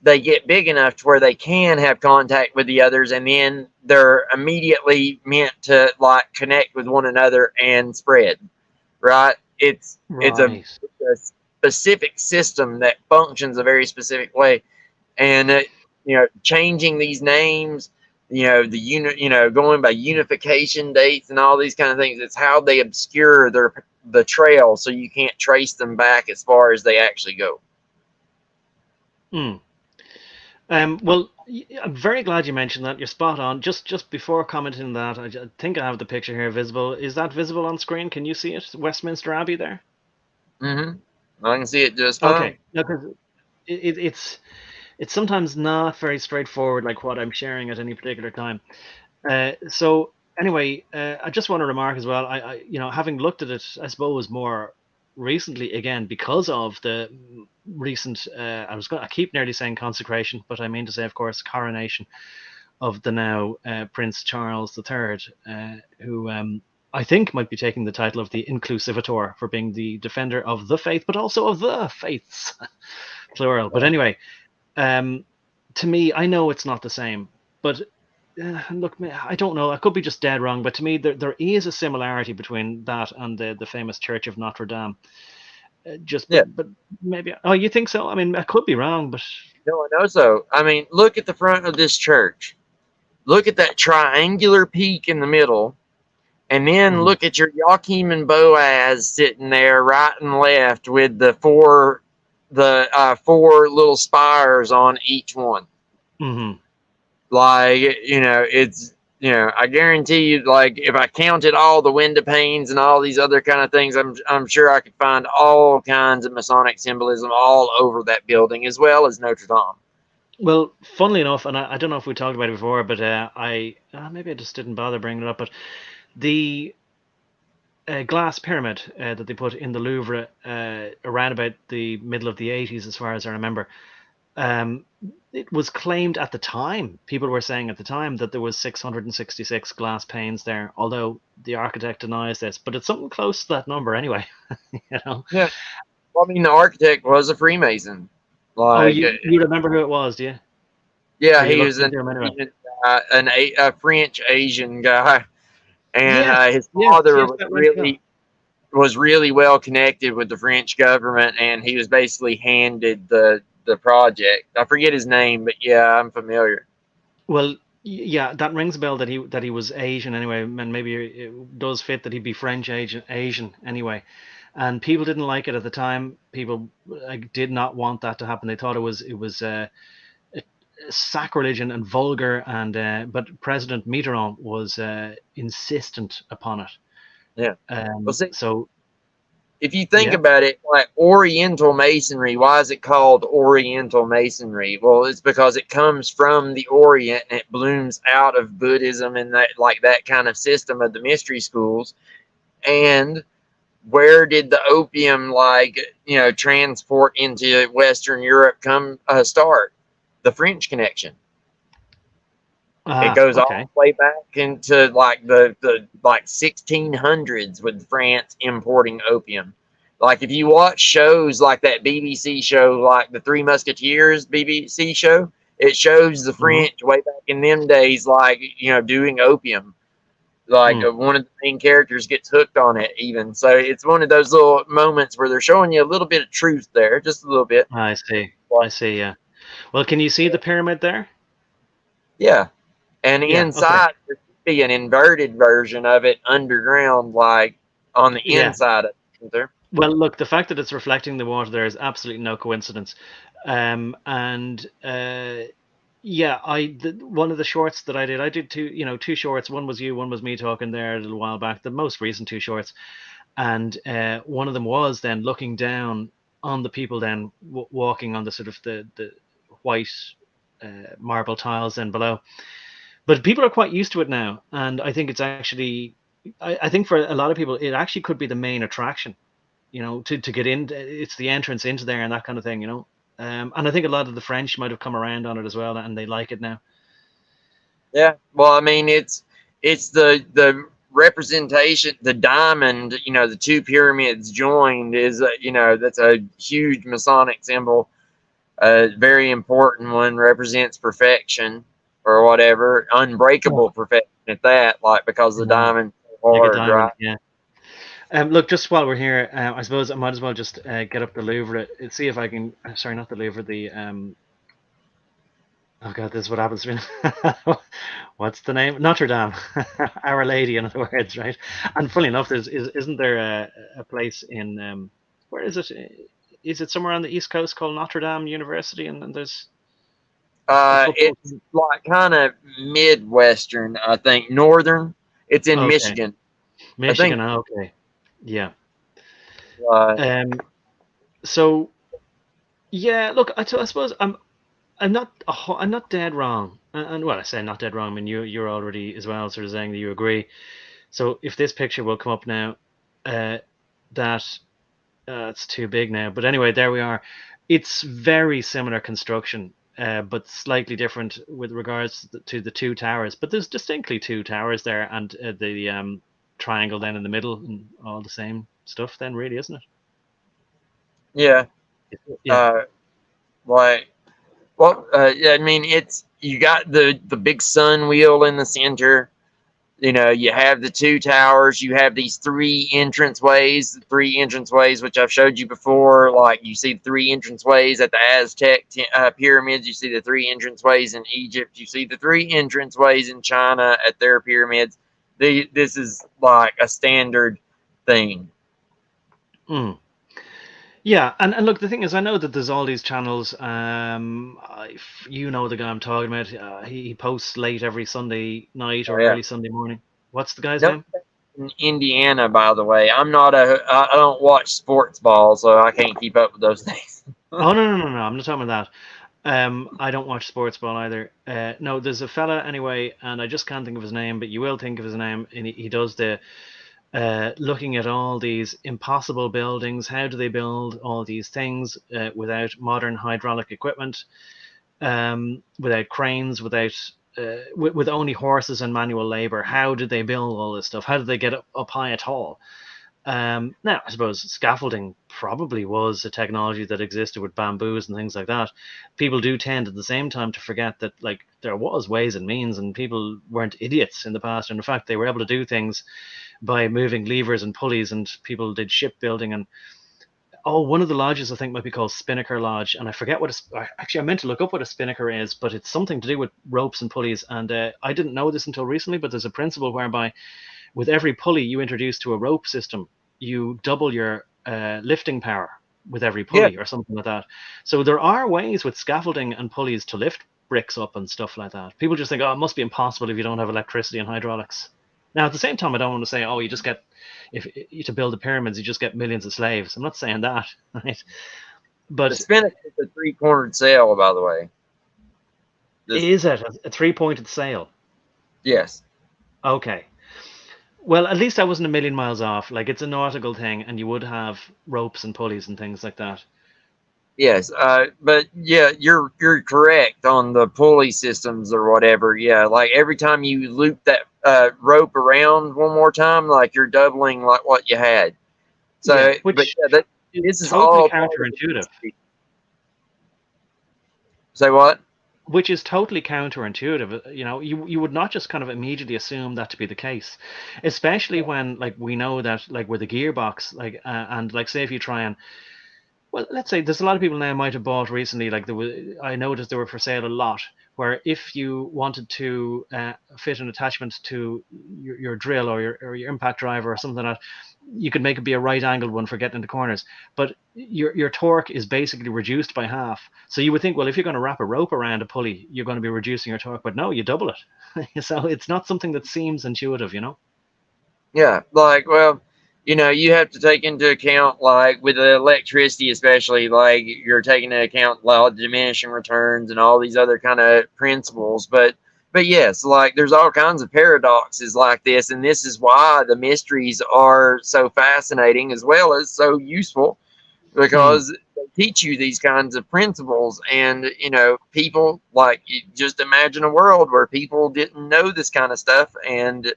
they get big enough to where they can have contact with the others, and then they're immediately meant to like connect with one another and spread. Right? It's a specific system that functions a very specific way, and changing these names, going by unification dates and all these kind of things. It's how they obscure the trail, so you can't trace them back as far as they actually go. Well, I'm very glad you mentioned that. You're spot on. Just before commenting on that, I think I have the picture here visible. Is that visible on screen? Can you see it? Westminster Abbey there? Mm-hmm. I can see it just fine. Okay. No, because it's sometimes not very straightforward, like what I'm sharing at any particular time. So anyway, I just want to remark as well. I having looked at it, I suppose more recently again because of the recent I keep nearly saying consecration, but I mean to say, of course, coronation of the now Prince Charles III, who I think might be taking the title of the Inclusivator for being the defender of the faith, but also of the faiths, plural. But anyway, to me, I know it's not the same, but look, I don't know. I could be just dead wrong, but to me, there is a similarity between that and the famous Church of Notre Dame. But maybe. Oh, you think so? I mean, I could be wrong, but no, I know so. I mean, look at the front of this church. Look at that triangular peak in the middle, and then look at your Joachim and Boaz sitting there right and left with the four little spires on each one. Mm-hmm. Like, it's, I guarantee you, like, if I counted all the window panes and all these other kind of things, I'm sure I could find all kinds of Masonic symbolism all over that building, as well as Notre Dame. Well, funnily enough, and I don't know if we talked about it before, but maybe I just didn't bother bringing it up, but the glass pyramid that they put in the Louvre around about the middle of the 80s, as far as I remember, it was claimed at the time, people were saying at the time, that there was 666 glass panes there, although the architect denies this, but it's something close to that number anyway. Yeah. Well, I mean, the architect was a Freemason. Like, you remember who it was, do you? Yeah, he was a French Asian guy, and his father was really well connected with the French government, and he was basically handed the project. I forget his name, but yeah, I'm familiar. Well, yeah, that rings a bell that he was Asian anyway, and maybe it does fit that he'd be French Asian anyway. And people didn't like it at the time. People did not want that to happen. They thought it was sacrilegious and vulgar, and but President Mitterrand was insistent upon it. Yeah. So if you think about it, like Oriental Masonry, why is it called Oriental Masonry? Well, it's because it comes from the Orient and it blooms out of Buddhism and that kind of system of the mystery schools. And where did the opium transport into Western Europe start? The French connection. It Ah, goes all okay. the way back into like the like 1600s with France importing opium. Like if you watch shows like that BBC show, like the Three Musketeers BBC show, it shows the Hmm. French way back in them days, like doing opium. Like Mm, one of the main characters gets hooked on it, even. So it's one of those little moments where they're showing you a little bit of truth there, just a little bit. I see. I But, see. Yeah. Well, can you see the pyramid there? yeah, and Yeah. Okay. inside there should be an inverted version of it underground, like on the Yeah. inside of it. Isn't there? Well, look, the fact that it's reflecting the water there is absolutely no coincidence. And yeah, one of the shorts that I did two shorts. One was you, one was me talking there a little while back. The most recent two shorts, and one of them was then looking down on the people then walking on the sort of the white marble tiles then below. But people are quite used to it now, and I think it's actually, I think for a lot of people, it actually could be the main attraction. To get in, it's the entrance into there and that kind of thing. And I think a lot of the French might have come around on it as well, and they like it now. Yeah. Well, I mean, it's the representation, the diamond. The two pyramids joined is that's a huge Masonic symbol. A very important one, represents perfection or whatever, Oh, unbreakable perfection at that. Like because the yeah, diamond's so like a hard, right? diamond. Yeah. Look, just while we're here, I suppose I might as well just get up the Louvre, see if I can. Sorry, not the Louvre. The Oh God, this is what happens to me. What's the name? Notre Dame, Our Lady, in other words, right? And funny enough, isn't there a place in where is it? Is it somewhere on the East Coast called Notre Dame University? And there's a football It's team. like kind of midwestern, I think, northern. It's in Okay, Michigan, I Michigan. think. Okay, yeah. Uh, Um. So yeah, look, I suppose I'm not dead wrong. And well, I say not dead wrong. I mean, you're already as well sort of saying that you agree. So if this picture will come up now, uh, that it's too big now. But anyway, there we are. It's very similar construction, but slightly different with regards to the two towers. But there's distinctly two towers there, and the triangle then in the middle, and all the same stuff. Then, really, isn't yeah. it? Yeah. Uh, like, well, yeah. I mean, it's you got the big sun wheel in the center. You have the two towers. You have these three entrance ways, which I've showed you before. Like you see three entrance ways at the Aztec pyramids. You see the three entrance ways in Egypt. You see the three entrance ways in China at their pyramids. This is like a standard thing. Mm. Yeah, and look, the thing is, I know that there's all these channels. You know the guy I'm talking about. He posts late every Sunday night Oh or yeah. early Sunday morning. What's the guy's Nope. name? In Indiana, by the way. I don't watch sports ball, so I can't keep up with those things. Oh no! I'm not talking about that. I don't watch sports ball either. No, there's a fella anyway, and I just can't think of his name, but you will think of his name. And he does the looking at all these impossible buildings. How do they build all these things without modern hydraulic equipment? Without cranes, with only horses and manual labor. How did they build all this stuff? How did they get up high at all? Now, I suppose scaffolding probably was a technology that existed with bamboos and things like that. People do tend at the same time to forget that like there was ways and means, and people weren't idiots in the past. And in fact, they were able to do things by moving levers and pulleys, and people did shipbuilding and one of the lodges I think might be called Spinnaker Lodge, and I forget actually I meant to look up what a spinnaker is, but it's something to do with ropes and pulleys. And I didn't know this until recently, but there's a principle whereby with every pulley you introduce to a rope system, you double your lifting power with every Yeah. pulley or something like that. So there are ways with scaffolding and pulleys to lift bricks up and stuff like that. People just think, oh, it must be impossible if you don't have electricity and hydraulics. Now, at the same time, I don't want to say, oh, you just get if to build the pyramids, you just get millions of slaves. I'm not saying that, right? The But spinach is a three-cornered sail, by the way. This, is it a three-pointed sail? yes. Okay. Well, at least I wasn't a million miles off. Like it's a nautical thing, and you would have ropes and pulleys and things like that. Yes, but yeah, you're correct on the pulley systems or whatever. Yeah, like every time you loop that rope around one more time, like you're doubling like what you had. Yeah, So, but which yeah, that is this is totally all part of the counterintuitive. mystery. Say what? Which is totally counterintuitive. You would not just kind of immediately assume that to be the case, especially when like we know that like with the gearbox, like and like say if you try and well, let's say there's a lot of people now might have bought recently. Like there was, I noticed they were for sale a lot. Where if you wanted to fit an attachment to your drill or your impact driver or something like that, you could make it be a right angled one for getting into corners. But your torque is basically reduced by half. So you would think, well, if you're going to wrap a rope around a pulley, you're going to be reducing your torque. But no, you double it. So it's not something that seems intuitive. Yeah, like, well, you have to take into account, like, with the electricity, especially, like, you're taking into account law of diminishing returns and all these other kind of principles. But yes, like, there's all kinds of paradoxes like this, and this is why the mysteries are so fascinating as well as so useful Hmm. because they teach you these kinds of principles. And, people, like, you just imagine a world where people didn't know this kind of stuff, and,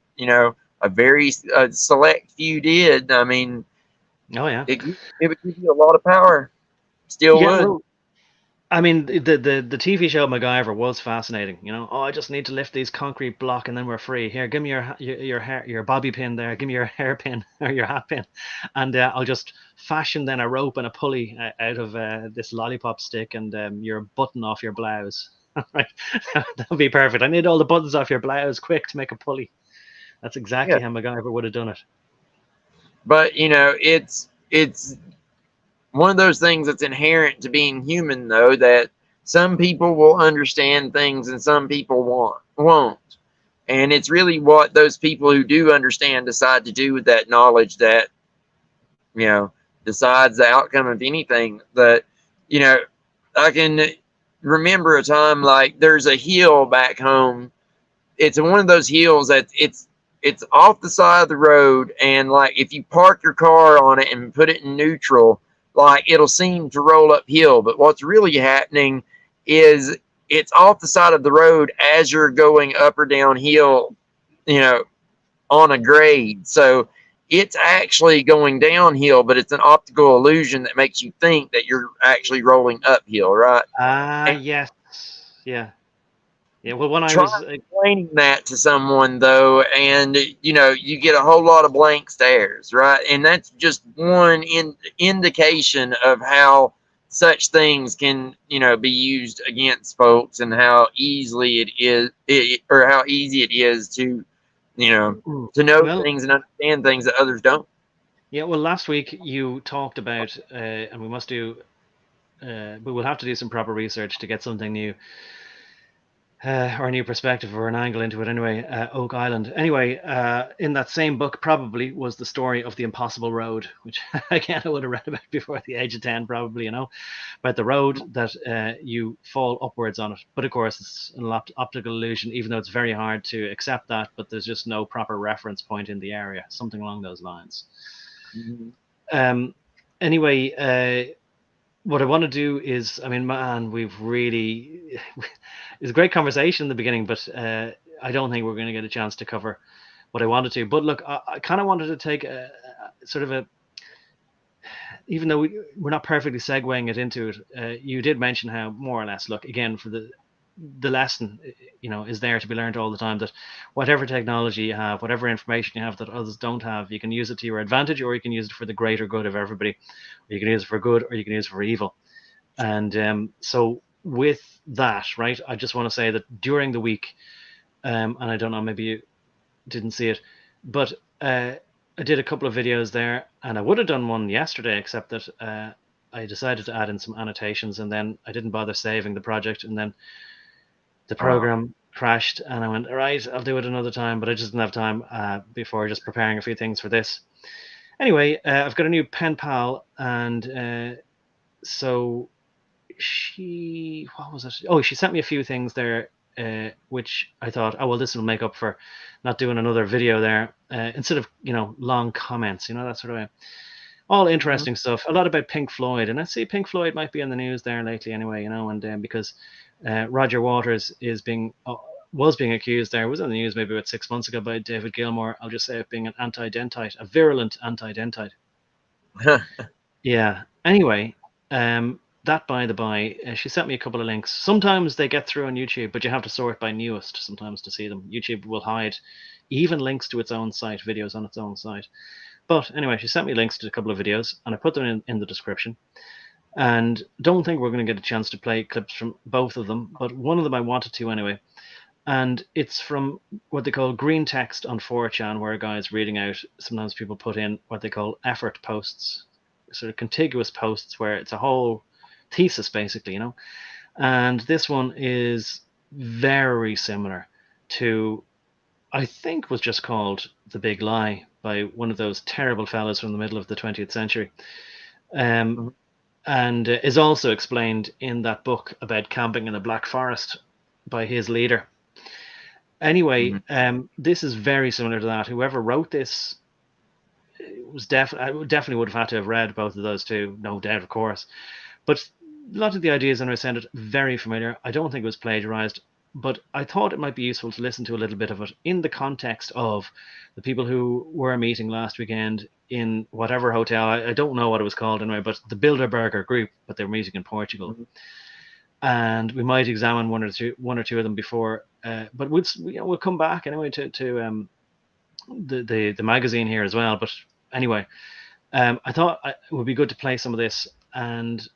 a very select few did. I mean, Oh yeah. it would give you a lot of power. Still Yeah. would. Well, I mean, the TV show MacGyver was fascinating. Oh, I just need to lift these concrete block and then we're free. Here, give me your hair, your bobby pin there. Give me your hairpin or your hat pin, and I'll just fashion then a rope and a pulley out of this lollipop stick and your button off your blouse. Right, that would be perfect. I need all the buttons off your blouse quick to make a pulley. That's Yeah. exactly how MacGyver would have done it. But, it's one of those things that's inherent to being human, though, that some people will understand things and some people won't. And it's really what those people who do understand decide to do with that knowledge that, you know, decides the outcome of anything. That, you know, I can remember a time, like, there's a hill back home. It's one of those hills that it's off the side of the road, and like if you park your car on it and put it in neutral, like it'll seem to roll uphill. But what's really happening is it's off the side of the road as you're going up or downhill, you know, on a grade. So it's actually going downhill, but it's an optical illusion that makes you think that you're actually rolling uphill, right? Ah, And yes, yeah, yeah. Well, when I try was explaining that to someone, though, and you get a whole lot of blank stares, right? And that's just one indication of how such things can be used against folks, and how easily or how easy it is to you know to know well, things and understand things that others don't. yeah, well, last week you talked about, and we will have to do some proper research to get something new, or a new perspective or an angle into it anyway. Oak Island. Anyway, in that same book, probably was the story of the Impossible Road, which again I would have read about before the age of 10, probably, about the road that you fall upwards on it. But of course, it's an optical illusion, even though it's very hard to accept that, but there's just no proper reference point in the area, something along those lines. Mhm. Um, anyway, what I want to do is, I mean, man, we've really, it's a great conversation in the beginning, but I don't think we're going to get a chance to cover what I wanted to. But look, I kind of wanted to take a sort of a, even though we're not perfectly segueing it into it, you did mention how more or less, look, again, for the lesson, is there to be learned all the time, that whatever technology you have, whatever information you have that others don't have, you can use it to your advantage, or you can use it for the greater good of everybody, or you can use it for good, or you can use it for evil. And so with that, right, I just want to say that during the week, and I don't know, maybe you didn't see it, but I did a couple of videos there, and I would have done one yesterday, except that I decided to add in some annotations, and then I didn't bother saving the project, and then the Uh, program crashed, and I went, all right, I'll do it another time, but I just didn't have time before just preparing a few things for this. Anyway, I've got a new pen pal, and so what was it? Oh, she sent me a few things there, which I thought, oh well, this will make up for not doing another video there. Instead of long comments, that sort of way. all interesting stuff. A lot about Pink Floyd, and I see Pink Floyd might be in the news there lately, anyway. And because Roger Waters was being accused there, was in the news maybe about 6 months ago by David Gilmour. I'll just say, of being an anti-dentite, a virulent anti-dentite. Yeah. Anyway, that by the by, she sent me a couple of links. Sometimes they get through on YouTube, but you have to sort by newest sometimes to see them. YouTube will hide even links to its own site, videos on its own site. But anyway, she sent me links to a couple of videos, and I put them in the description. And don't think we're going to get a chance to play clips from both of them, but one of them I wanted to anyway. And it's from what they call green text on 4chan, where a guy's reading out. Sometimes people put in what they call effort posts, sort of contiguous posts where it's a whole thesis, basically, And this one is very similar to, I think, was just called The Big Lie by one of those terrible fellas from the middle of the 20th century. And is also explained in that book about camping in the Black Forest by his leader. Anyway, this is very similar to that. Whoever wrote this was definitely would have had to have read both of those two, no doubt, of course. But a lot of the ideas in it sounded very familiar. I don't think it was plagiarized, but I thought it might be useful to listen to a little bit of it in the context of the people who were meeting last weekend in whatever hotel. I don't know what it was called anyway, but the Bilderberger group, but they were meeting in Portugal. And we might examine one or two of them before, but we'll come back anyway to the magazine here as well. But anyway, I thought it would be good to play some of this and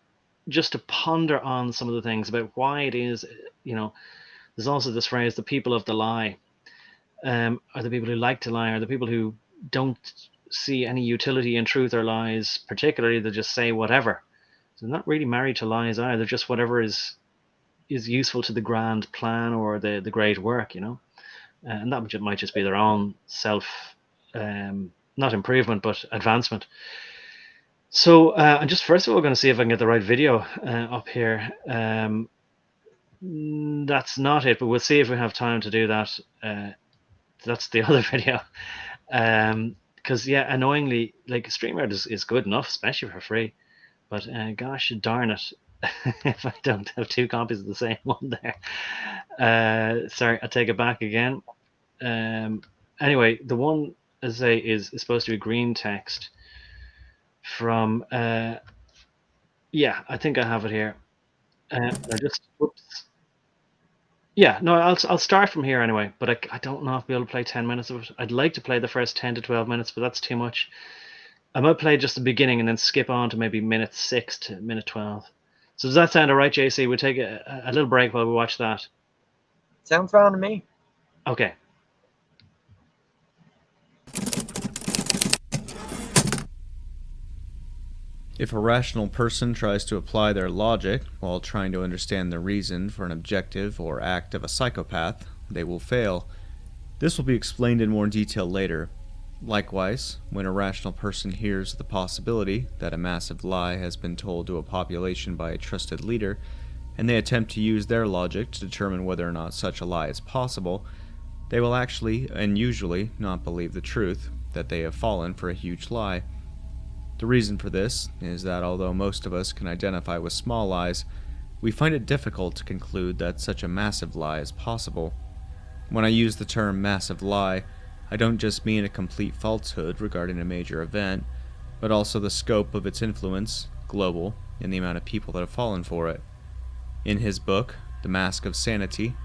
just to ponder on some of the things about why it is, there's also this phrase, the people of the lie, are the people who like to lie, are the people who don't see any utility in truth or lies, particularly they just say whatever. So they're not really married to lies either, just whatever is useful to the grand plan or the great work, and that might just be their own self, not improvement, but advancement. So I'm just first of all going to see if I can get the right video up here. That's not it, but we'll see if we have time to do that. That's the other video. Because annoyingly, like, StreamYard is good enough, especially for free. But gosh darn it, if I don't have two copies of the same one there. Sorry, I take it back again. Anyway, the one, as I say, is supposed to be green text from, I think I have it here. Whoops. Yeah, no, I'll start from here anyway, but I don't know if I'll be able to play 10 minutes of it. I'd like to play the first 10 to 12 minutes, but that's too much. I might play just the beginning and then skip on to maybe minute 6 to minute 12. So does that sound all right, JC? We'll take a little break while we watch that. Sounds fine to me. Okay. If a rational person tries to apply their logic while trying to understand the reason for an objective or act of a psychopath, they will fail. This will be explained in more detail later. Likewise, when a rational person hears the possibility that a massive lie has been told to a population by a trusted leader, and they attempt to use their logic to determine whether or not such a lie is possible, they will actually, and usually, not believe the truth, that they have fallen for a huge lie. The reason for this is that although most of us can identify with small lies, we find it difficult to conclude that such a massive lie is possible. When I use the term massive lie, I don't just mean a complete falsehood regarding a major event, but also the scope of its influence, global, and the amount of people that have fallen for it. In his book, The Mask of Sanity,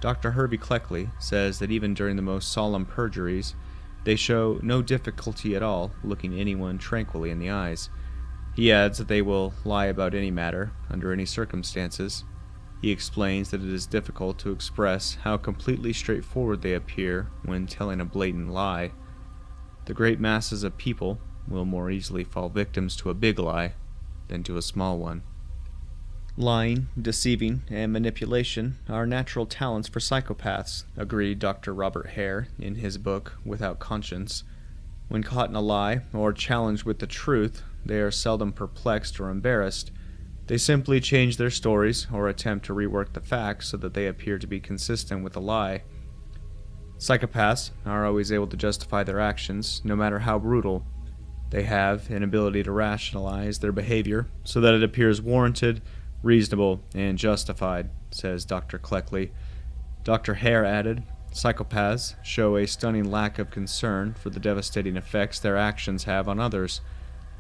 Dr. Herbie Quigley says that even during the most solemn perjuries, they show no difficulty at all looking anyone tranquilly in the eyes. He adds that they will lie about any matter, under any circumstances. He explains that it is difficult to express how completely straightforward they appear when telling a blatant lie. The great masses of people will more easily fall victims to a big lie than to a small one. Lying, deceiving, and manipulation are natural talents for psychopaths, agreed Dr. Robert Hare in his book Without Conscience. When caught in a lie or challenged with the truth, they are seldom perplexed or embarrassed. They simply change their stories or attempt to rework the facts so that they appear to be consistent with the lie. Psychopaths are always able to justify their actions, no matter how brutal. They have an ability to rationalize their behavior so that it appears warranted, reasonable, and justified, says Dr. Quigley. Dr. Hare added, psychopaths show a stunning lack of concern for the devastating effects their actions have on others.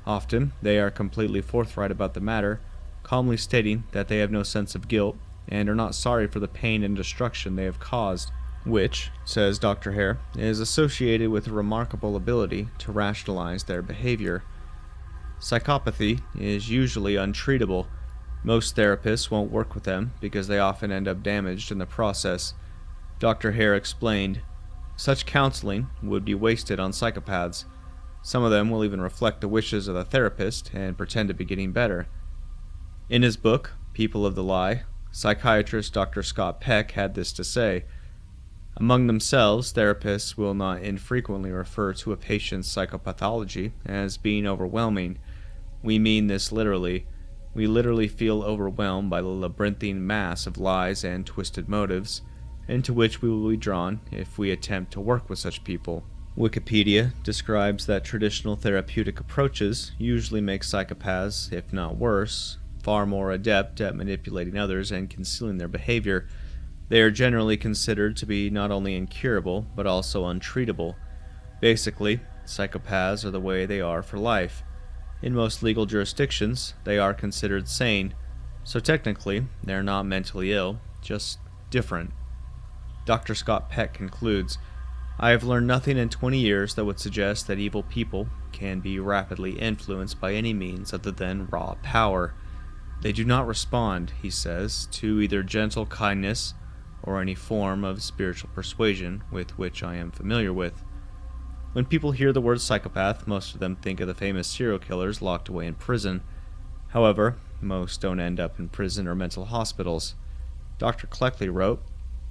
Often, they are completely forthright about the matter, calmly stating that they have no sense of guilt and are not sorry for the pain and destruction they have caused, which, says Dr. Hare, is associated with a remarkable ability to rationalize their behavior. Psychopathy is usually untreatable. Most therapists won't work with them because they often end up damaged in the process. Dr. Hare explained, such counseling would be wasted on psychopaths. Some of them will even reflect the wishes of the therapist and pretend to be getting better. In his book, People of the Lie, psychiatrist Dr. Scott Peck had this to say, among themselves, therapists will not infrequently refer to a patient's psychopathology as being overwhelming. We mean this literally. We literally feel overwhelmed by the labyrinthine mass of lies and twisted motives, into which we will be drawn if we attempt to work with such people. Wikipedia describes that traditional therapeutic approaches usually make psychopaths, if not worse, far more adept at manipulating others and concealing their behavior. They are generally considered to be not only incurable, but also untreatable. Basically, psychopaths are the way they are for life. In most legal jurisdictions, they are considered sane, so technically, they're not mentally ill, just different. Dr. Scott Peck concludes, I have learned nothing in 20 years that would suggest that evil people can be rapidly influenced by any means other than raw power. They do not respond, he says, to either gentle kindness or any form of spiritual persuasion with which I am familiar with. When people hear the word psychopath, most of them think of the famous serial killers locked away in prison. However, most don't end up in prison or mental hospitals. Dr. Quigley wrote,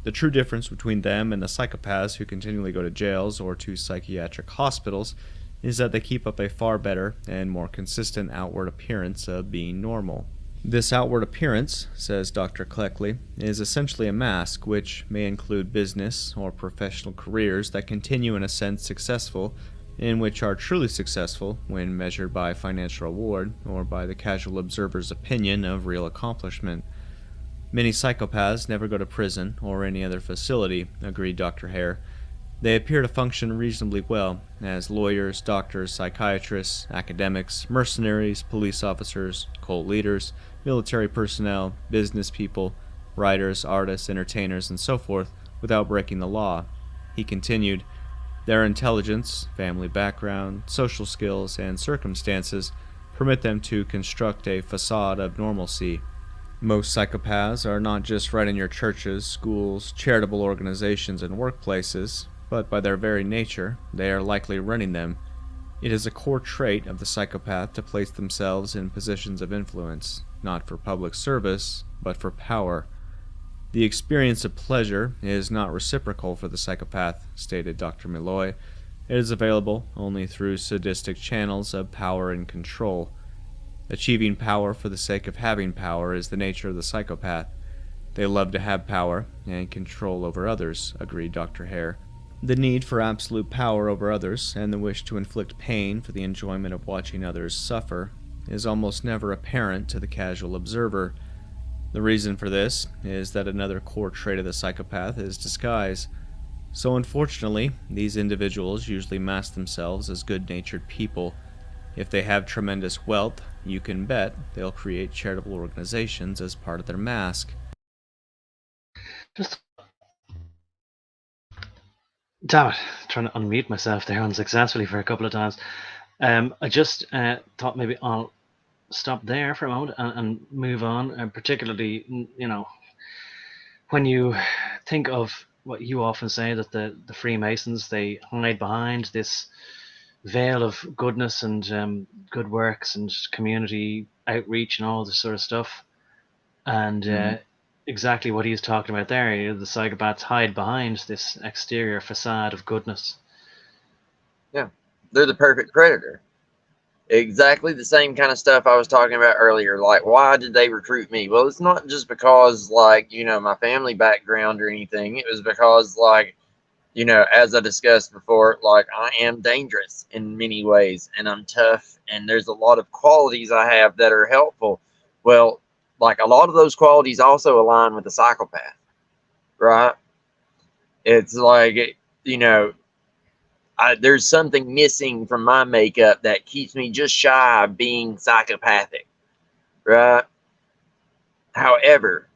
the true difference between them and the psychopaths who continually go to jails or to psychiatric hospitals is that they keep up a far better and more consistent outward appearance of being normal. This outward appearance, says Dr. Quigley, is essentially a mask which may include business or professional careers that continue in a sense successful, and which are truly successful when measured by financial reward or by the casual observer's opinion of real accomplishment. Many psychopaths never go to prison or any other facility, agreed Dr. Hare. They appear to function reasonably well as lawyers, doctors, psychiatrists, academics, mercenaries, police officers, cult leaders, military personnel, business people, writers, artists, entertainers, and so forth, without breaking the law. He continued, their intelligence, family background, social skills, and circumstances permit them to construct a facade of normalcy. Most psychopaths are not just right in your churches, schools, charitable organizations, and workplaces, but by their very nature, they are likely running them. It is a core trait of the psychopath to place themselves in positions of influence, not for public service, but for power. The experience of pleasure is not reciprocal for the psychopath, stated Dr. Malloy. It is available only through sadistic channels of power and control. Achieving power for the sake of having power is the nature of the psychopath. They love to have power and control over others, agreed Dr. Hare. The need for absolute power over others and the wish to inflict pain for the enjoyment of watching others suffer is almost never apparent to the casual observer. The reason for this is that another core trait of the psychopath is disguise. So unfortunately, these individuals usually mask themselves as good-natured people. If they have tremendous wealth, you can bet they'll create charitable organizations as part of their mask. Just damn it, trying to unmute myself there unsuccessfully for a couple of times. I just thought maybe I'll stop there for a moment and move on. And particularly, when you think of what you often say, that the Freemasons, they hide behind this veil of goodness and good works and community outreach and all this sort of stuff. And exactly what he's talking about there, the psychopaths hide behind this exterior facade of goodness. Yeah, they're the perfect predator. Exactly the same kind of stuff I was talking about earlier. Like, why did they recruit me? Well, it's not just because, like, my family background or anything. It was because, like, you know, as I discussed before, like I am dangerous in many ways and I'm tough and there's a lot of qualities I have that are helpful. Well, like a lot of those qualities also align with the psychopath, right? It's like, you know, there's something missing from my makeup that keeps me just shy of being psychopathic, right? However,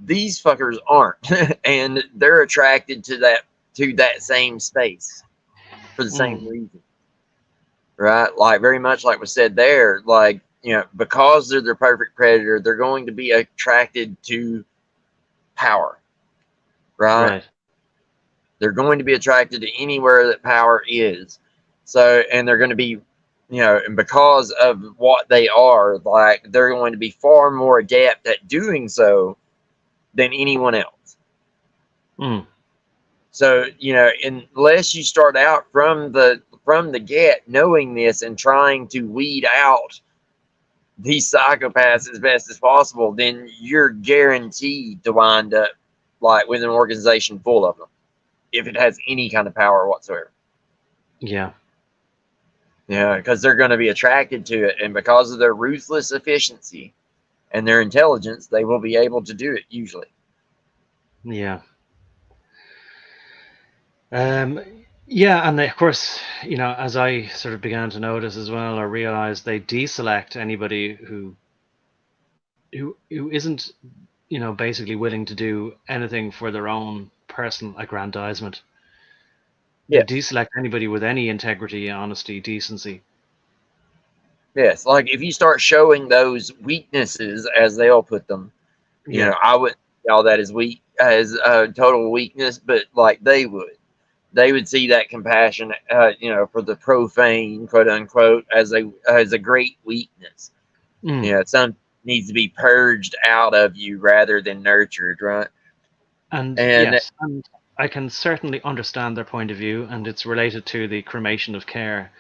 these fuckers aren't, and they're attracted to that same space for the same reason, right? Like very much like was said there, like, you know, because they're the perfect predator, they're going to be attracted to power, right? Right. They're going to be attracted to anywhere that power is. So, and they're going to be, you know, and because of what they are, like, they're going to be far more adept at doing so than anyone else. So, you know, unless you start out from the get knowing this and trying to weed out these psychopaths as best as possible, then you're guaranteed to wind up like with an organization full of them, if it has any kind of power whatsoever. Yeah. Yeah, because they're going to be attracted to it, and because of their ruthless efficiency and their intelligence, they will be able to do it usually. Yeah. Yeah, and of course, you know, as I sort of began to notice as well, or realize they deselect anybody who isn't, you know, basically willing to do anything for their own personal aggrandizement. They Yes. deselect anybody with any integrity, honesty, decency. Yes, like if you start showing those weaknesses, as they'll put them, you Yeah. know, I wouldn't call that as weak, as a total weakness, but like they would see that compassion, you know, for the profane, quote unquote, as a great weakness. You know, some needs to be purged out of you rather than nurtured, right? And yes, and I can certainly understand their point of view, and it's related to the cremation of care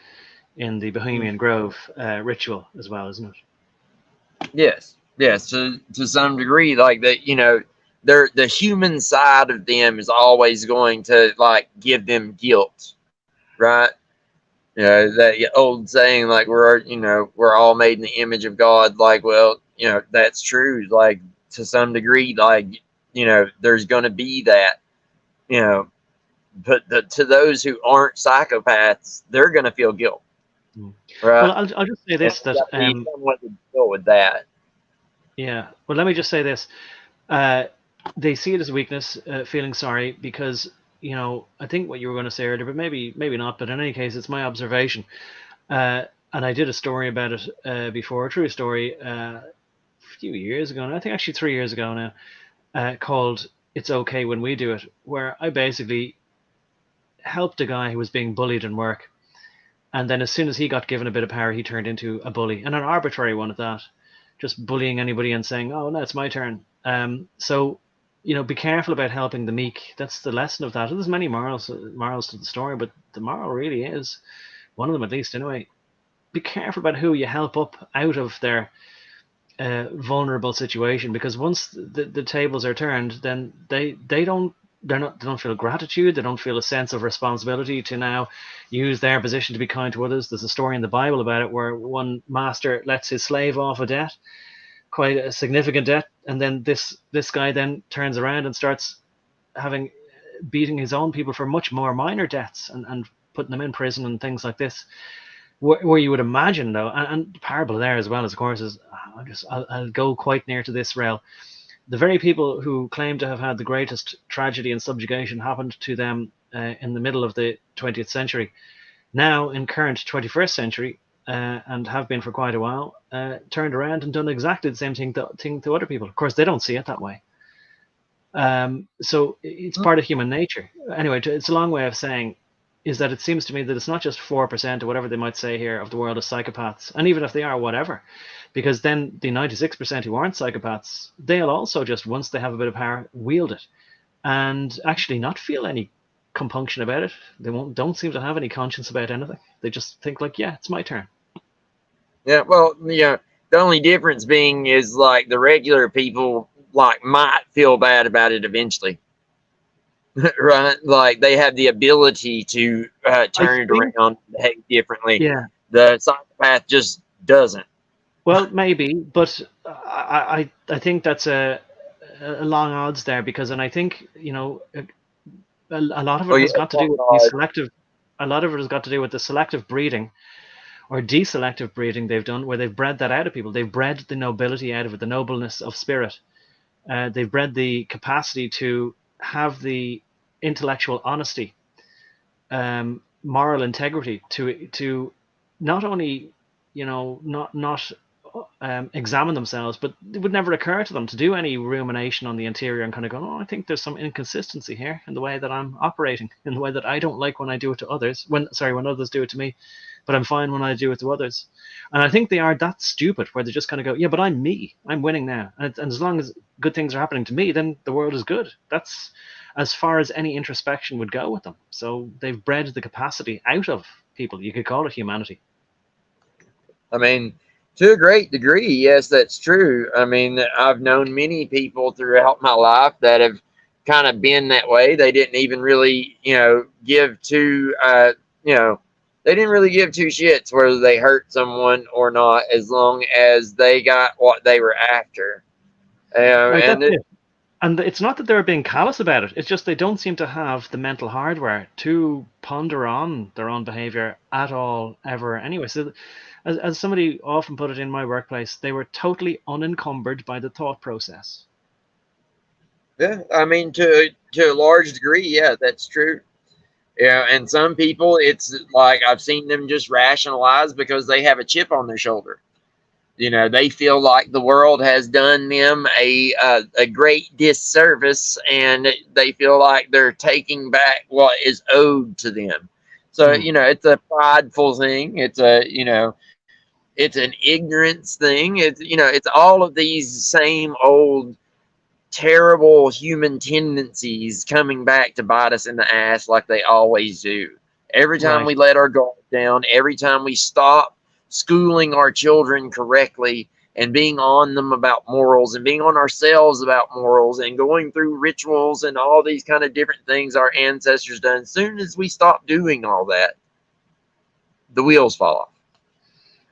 in the Bohemian Grove ritual as well, isn't it? Yes, yes, to some degree, like that, you know, the human side of them is always going to like give them guilt, right? You know, that old saying, like we're all made in the image of God. Like, well, you know, that's true. Like to some degree, like, you know, there's going to be that, you know, but to those who aren't psychopaths, they're going to feel guilt, right? Well, I'll just say this, that someone to deal with that. Yeah. Well, let me just say this. They see it as a weakness, feeling sorry, because, you know, I think what you were going to say earlier, but maybe not. But in any case, it's my observation. And I did a story about it before, a true story, a few years ago now, I think actually 3 years ago now, called It's Okay When We Do It, where I basically helped a guy who was being bullied in work. And then as soon as he got given a bit of power, he turned into a bully, and an arbitrary one at that, just bullying anybody and saying, "Oh, no, it's my turn." So, you know, be careful about helping the meek. That's the lesson of that. There's many morals to the story, but the moral really is one of them, at least anyway. Be careful about who you help up out of their vulnerable situation, because once the tables are turned, then they don't feel gratitude. They don't feel a sense of responsibility to now use their position to be kind to others. There's a story in the Bible about it where one master lets his slave off a debt, quite a significant debt, and then this guy then turns around and starts beating his own people for much more minor debts, and putting them in prison and things like this. Where you would imagine, though, and the parable there as well, as of course, is I'll go quite near to this rail. The very people who claim to have had the greatest tragedy and subjugation happened to them in the middle of the 20th century. Now, in current 21st century, and have been for quite a while, turned around and done exactly the same thing to other people. Of course, they don't see it that way. So it's part of human nature. Anyway, it's a long way of saying is that it seems to me that it's not just 4% or whatever they might say here of the world of psychopaths, and even if they are, whatever, because then the 96% who aren't psychopaths, they'll also just, once they have a bit of power, wield it and actually not feel any compunction about it. They don't seem to have any conscience about anything. They just think like, yeah, it's my turn. Yeah, well, you know, the only difference being is like the regular people like might feel bad about it eventually. right? Like they have the ability to I turn it think, around, behave differently. yeah. The psychopath just doesn't. Well, maybe, but I think that's a long odds there, because, and I think, a lot of it Well, yeah, has got it's to do with all the right. selective. A lot of it has got to do with the selective breeding or deselective breeding they've done, where they've bred that out of people. They've bred the nobility out of it, the nobleness of spirit. They've bred the capacity to have the intellectual honesty, moral integrity, to not only, not examine themselves, but it would never occur to them to do any rumination on the interior and kind of go, oh, I think there's some inconsistency here in the way that I'm operating, in the way that I don't like when I do it to others, when others do it to me, but I'm fine when I do it to others. And I think they are that stupid where they just kind of go, yeah, but I'm me, I'm winning now, and as long as good things are happening to me, then the world is good. That's as far as any introspection would go with them. So they've bred the capacity out of people. You could call it humanity. I mean, to a great degree, yes, that's true. I mean, I've known many people throughout my life that have kind of been that way. They didn't even really, give two, they didn't really give two shits whether they hurt someone or not, as long as they got what they were after. Right, that's And it, it. And it's not that they're being callous about it. It's just they don't seem to have the mental hardware to ponder on their own behavior at all, ever. Anyway, so as somebody often put it in my workplace, they were totally unencumbered by the thought process. yeah, I mean, to a large degree, yeah, that's true. Yeah, and some people, it's like I've seen them just rationalize because they have a chip on their shoulder. They feel like the world has done them a great disservice, and they feel like they're taking back what is owed to them. So Mm, it's a prideful thing. It's an ignorance thing. It's all of these same old terrible human tendencies coming back to bite us in the ass like they always do. Every time right. we let our guard down, every time we stop schooling our children correctly and being on them about morals and being on ourselves about morals and going through rituals and all these kind of different things our ancestors done, as soon as we stop doing all that, the wheels fall off.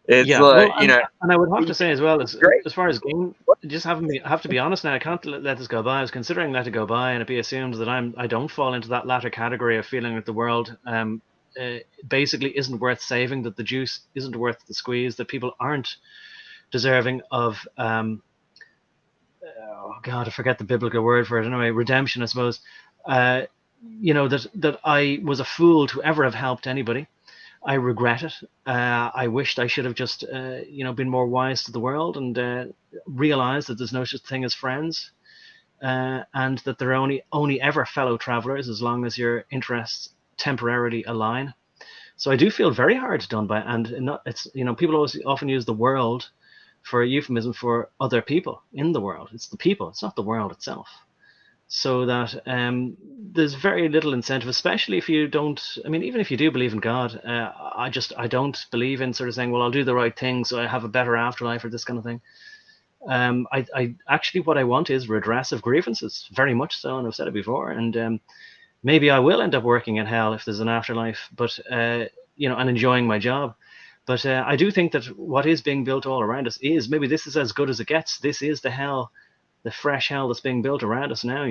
It's Yeah, well, like, and I would have to we say as well, great. as far as game, just have to be honest now. I can't let this go by. I was considering let it go by, and it be assumed that I don't fall into that latter category of feeling that the world basically isn't worth saving, that the juice isn't worth the squeeze, that people aren't deserving of oh God, I forget the biblical word for it. Anyway, redemption, I suppose. Uh, that I was a fool to ever have helped anybody. I regret it. I wished I should have just, been more wise to the world and realized that there's no such thing as friends, and that they're only ever fellow travelers as long as your interests temporarily align. So I do feel very hard done by, and not, it's people always often use the world for a euphemism for other people in the world. It's the people. It's not the world itself. So that there's very little incentive, especially if you don't. I mean, even if you do believe in God, I don't believe in sort of saying, well, I'll do the right thing so I have a better afterlife or this kind of thing. I actually what I want is redress of grievances, very much so, and I've said it before. And maybe I will end up working in hell if there's an afterlife, but and enjoying my job. But I do think that what is being built all around us is maybe this is as good as it gets. This is the hell, the fresh hell that's being built around us now.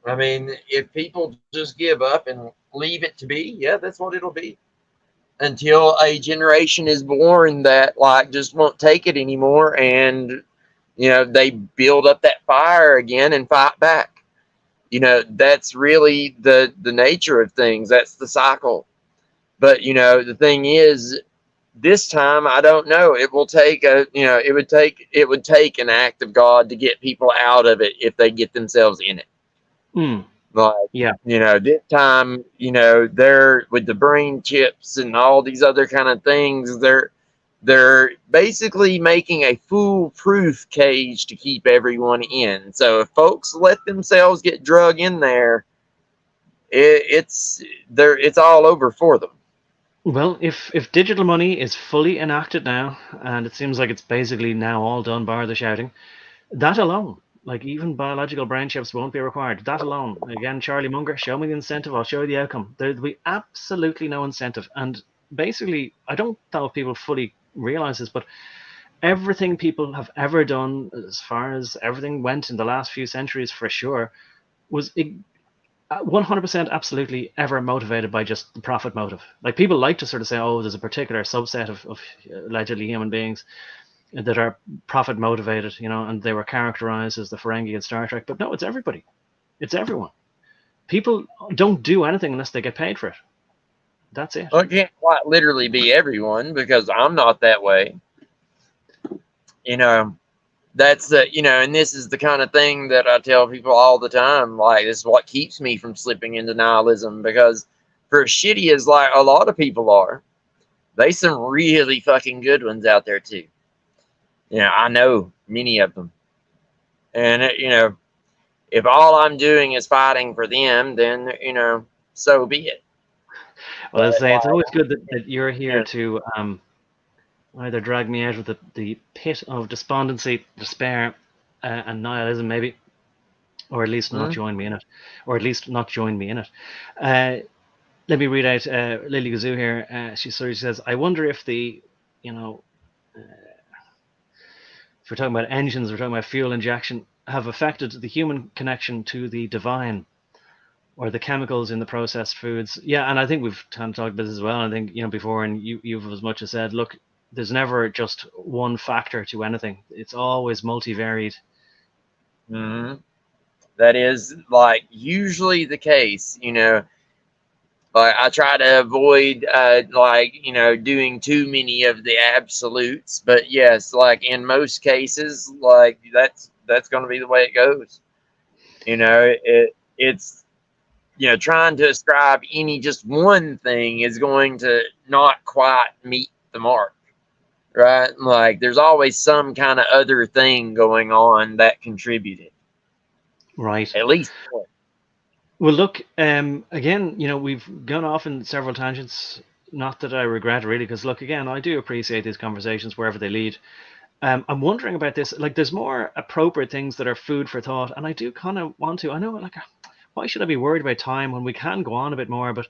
I mean, if people just give up and leave it to be, yeah, that's what it'll be. Until a generation is born that like just won't take it anymore, and they build up that fire again and fight back. That's really the nature of things. That's the cycle. But the thing is, this time I don't know. It will take it would take an act of God to get people out of it if they get themselves in it. Mm, Like, yeah. this time, they're with the brain chips and all these other kind of things. They're basically making a foolproof cage to keep everyone in. So if folks let themselves get drug in there, it's all over for them. Well, if digital money is fully enacted now, and it seems like it's basically now all done bar the shouting, that alone Like even biological brain chips won't be required. That alone, again, Charlie Munger, show me the incentive, I'll show you the outcome. There'll be absolutely no incentive. And basically, I don't know if people fully realize this, but everything people have ever done, as far as everything went in the last few centuries, for sure, was 100% absolutely ever motivated by just the profit motive. Like people like to sort of say, oh, there's a particular subset of allegedly human beings that are profit motivated, and they were characterized as the Ferengi in Star Trek. But no, it's everybody. It's everyone. People don't do anything unless they get paid for it. That's it. Well, it can't quite literally be everyone because I'm not that way. That's and this is the kind of thing that I tell people all the time. Like, this is what keeps me from slipping into nihilism, because for as shitty as like a lot of people are, there's some really fucking good ones out there too. I know many of them. And, if all I'm doing is fighting for them, then, so be it. Well, I say it's always good that you're here to either drag me out of the pit of despondency, despair, and nihilism, maybe, or at least not join me in it, or at least not join me in it. Let me read out Lily Gazoo here. She says, I wonder if if we're talking about engines, we're talking about fuel injection, have affected the human connection to the divine, or the chemicals in the processed foods. Yeah, and I think we've kind of talked about this as well. I think, before, and you've as much as said, look, there's never just one factor to anything. It's always multivariate. Mm-hmm. That is like usually the case, Like, I try to avoid doing too many of the absolutes, but yes, like in most cases, like that's going to be the way it goes. It's trying to ascribe any just one thing is going to not quite meet the mark, right? Like, there's always some kind of other thing going on that contributed, right? At least. Well, look, again, we've gone off in several tangents. Not that I regret, really, because look, again, I do appreciate these conversations wherever they lead. I'm wondering about this. Like, there's more appropriate things that are food for thought, and I do kind of want to. I know, like, why should I be worried about time when we can go on a bit more? But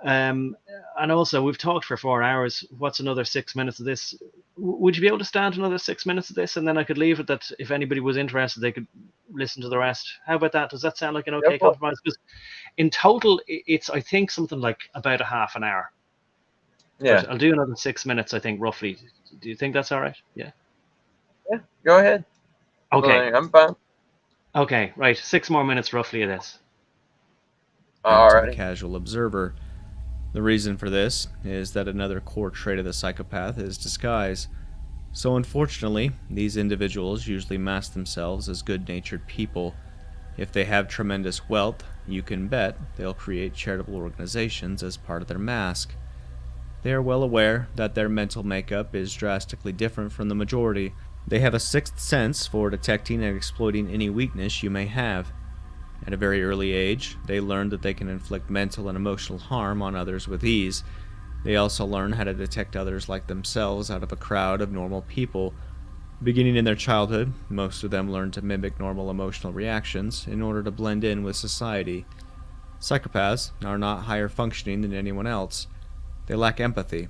and also, we've talked for 4 hours. What's another 6 minutes of this? Would you be able to stand another 6 minutes of this, and then I could leave it that if anybody was interested, they could listen to the rest? How about that? Does that sound like an okay compromise? Because in total, it's, I think, something like about a half an hour. Yeah. But I'll do another 6 minutes, I think, roughly. Do you think that's all right? Yeah. Yeah, go ahead. Okay. I'm fine. Okay, right. 6 more minutes roughly of this. All to right. the casual observer. The reason for this is that another core trait of the psychopath is disguise. So unfortunately, these individuals usually mask themselves as good-natured people. If they have tremendous wealth, you can bet they'll create charitable organizations as part of their mask. They are well aware that their mental makeup is drastically different from the majority. They have a sixth sense for detecting and exploiting any weakness you may have. At a very early age, they learn that they can inflict mental and emotional harm on others with ease. They also learn how to detect others like themselves out of a crowd of normal people. Beginning in their childhood, most of them learn to mimic normal emotional reactions in order to blend in with society. Psychopaths are not higher functioning than anyone else. They lack empathy,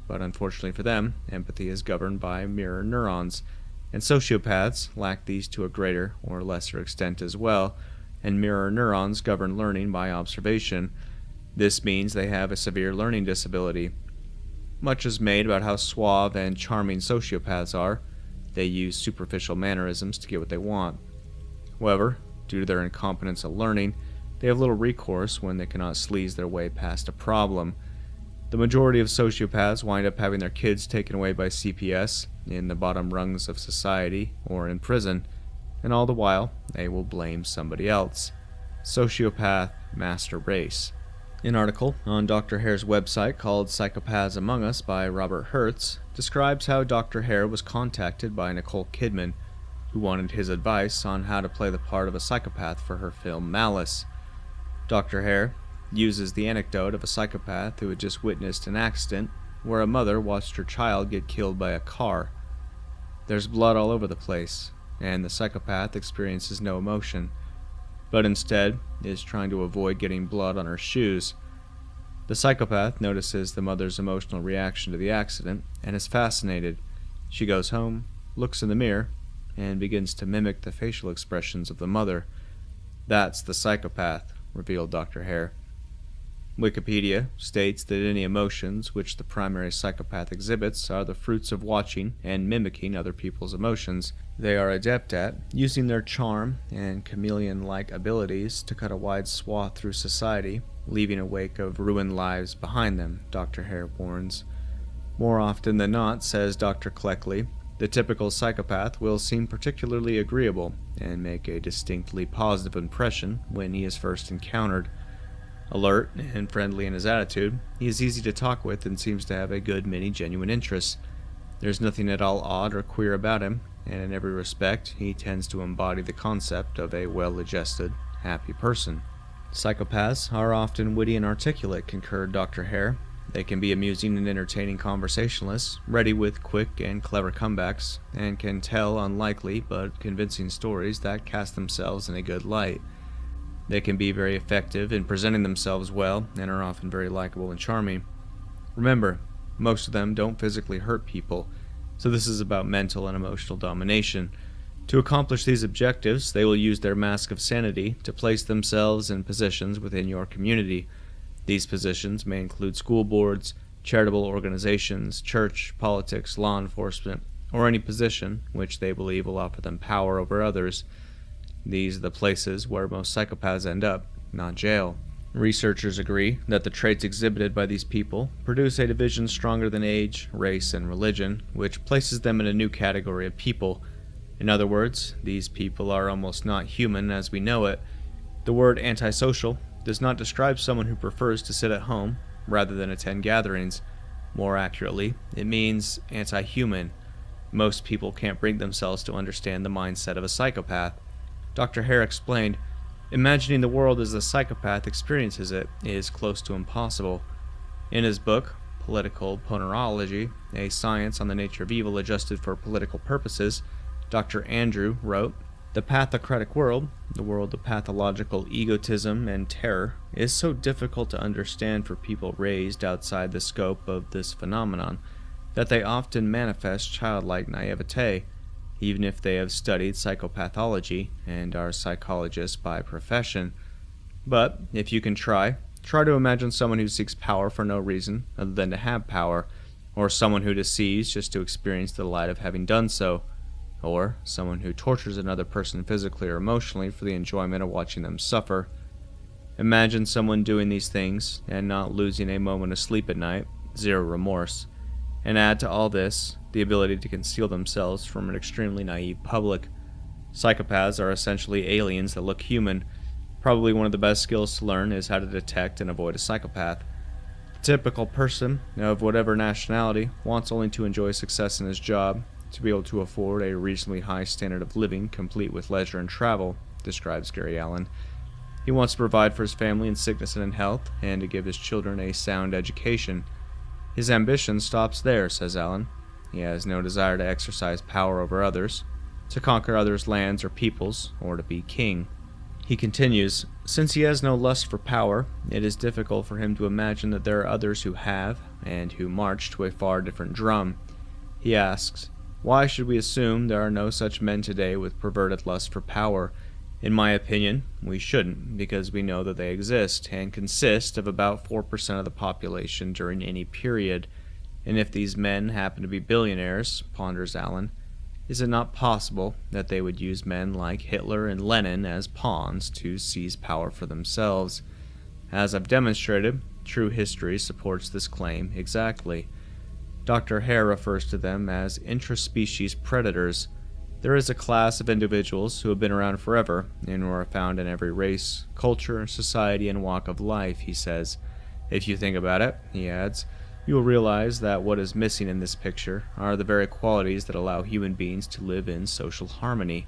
but unfortunately for them, empathy is governed by mirror neurons, and sociopaths lack these to a greater or lesser extent as well, and mirror neurons govern learning by observation. This means they have a severe learning disability. Much is made about how suave and charming sociopaths are. They use superficial mannerisms to get what they want. However, due to their incompetence at learning, they have little recourse when they cannot sleaze their way past a problem. The majority of sociopaths wind up having their kids taken away by CPS, in the bottom rungs of society, or in prison, and all the while, they will blame somebody else. Sociopath Master Race. An article on Dr. Hare's website called Psychopaths Among Us by Robert Hertz describes how Dr. Hare was contacted by Nicole Kidman, who wanted his advice on how to play the part of a psychopath for her film Malice. Dr. Hare uses the anecdote of a psychopath who had just witnessed an accident where a mother watched her child get killed by a car. There's blood all over the place. and the psychopath experiences no emotion, but instead is trying to avoid getting blood on her shoes. The psychopath notices the mother's emotional reaction to the accident and is fascinated. She goes home, looks in the mirror, and begins to mimic the facial expressions of the mother. That's the psychopath, revealed Dr. Hare. Wikipedia states that any emotions which the primary psychopath exhibits are the fruits of watching and mimicking other people's emotions. They are adept at using their charm and chameleon-like abilities to cut a wide swath through society, leaving a wake of ruined lives behind them, Dr. Hare warns. More often than not, says Dr. Quigley, the typical psychopath will seem particularly agreeable and make a distinctly positive impression when he is first encountered. Alert and friendly in his attitude, he is easy to talk with and seems to have a good many genuine interests. There's nothing at all odd or queer about him, and in every respect, he tends to embody the concept of a well-adjusted, happy person. Psychopaths are often witty and articulate, concurred Dr. Hare. They can be amusing and entertaining conversationalists, ready with quick and clever comebacks, and can tell unlikely but convincing stories that cast themselves in a good light. They can be very effective in presenting themselves well and are often very likable and charming. Remember, most of them don't physically hurt people, so this is about mental and emotional domination. To accomplish these objectives, they will use their mask of sanity to place themselves in positions within your community. These positions may include school boards, charitable organizations, church, politics, law enforcement, or any position which they believe will offer them power over others. These are the places where most psychopaths end up, not jail. Researchers agree that the traits exhibited by these people produce a division stronger than age, race, and religion, which places them in a new category of people. In other words, these people are almost not human as we know it. The word antisocial does not describe someone who prefers to sit at home rather than attend gatherings. More accurately, it means anti-human. Most people can't bring themselves to understand the mindset of a psychopath. Dr. Hare explained, imagining the world as the psychopath experiences it is close to impossible. In his book, Political Ponerology, a science on the nature of evil adjusted for political purposes, Dr. Andrew wrote, the pathocratic world, the world of pathological egotism and terror, is so difficult to understand for people raised outside the scope of this phenomenon that they often manifest childlike naivete, even if they have studied psychopathology and are psychologists by profession. But if you can try to imagine someone who seeks power for no reason other than to have power, or someone who deceives just to experience the delight of having done so, or someone who tortures another person physically or emotionally for the enjoyment of watching them suffer. Imagine someone doing these things and not losing a moment of sleep at night, zero remorse. And add to all this the ability to conceal themselves from an extremely naive public. Psychopaths are essentially aliens that look human. Probably one of the best skills to learn is how to detect and avoid a psychopath. The typical person, of whatever nationality, wants only to enjoy success in his job, to be able to afford a reasonably high standard of living complete with leisure and travel, describes Gary Allen. He wants to provide for his family in sickness and in health, and to give his children a sound education. His ambition stops there, says Allen. He has no desire to exercise power over others, to conquer others' lands or peoples, or to be king. He continues, since he has no lust for power, it is difficult for him to imagine that there are others who have, and who march to a far different drum. He asks, why should we assume there are no such men today with perverted lust for power? In my opinion, we shouldn't, because we know that they exist, and consist of about 4% of the population during any period. And if these men happen to be billionaires, ponders Allen, is it not possible that they would use men like Hitler and Lenin as pawns to seize power for themselves? As I've demonstrated, true history supports this claim exactly. Dr. Hare refers to them as intraspecies predators. There is a class of individuals who have been around forever and who are found in every race, culture, society, and walk of life, he says. If you think about it, he adds, you will realize that what is missing in this picture are the very qualities that allow human beings to live in social harmony.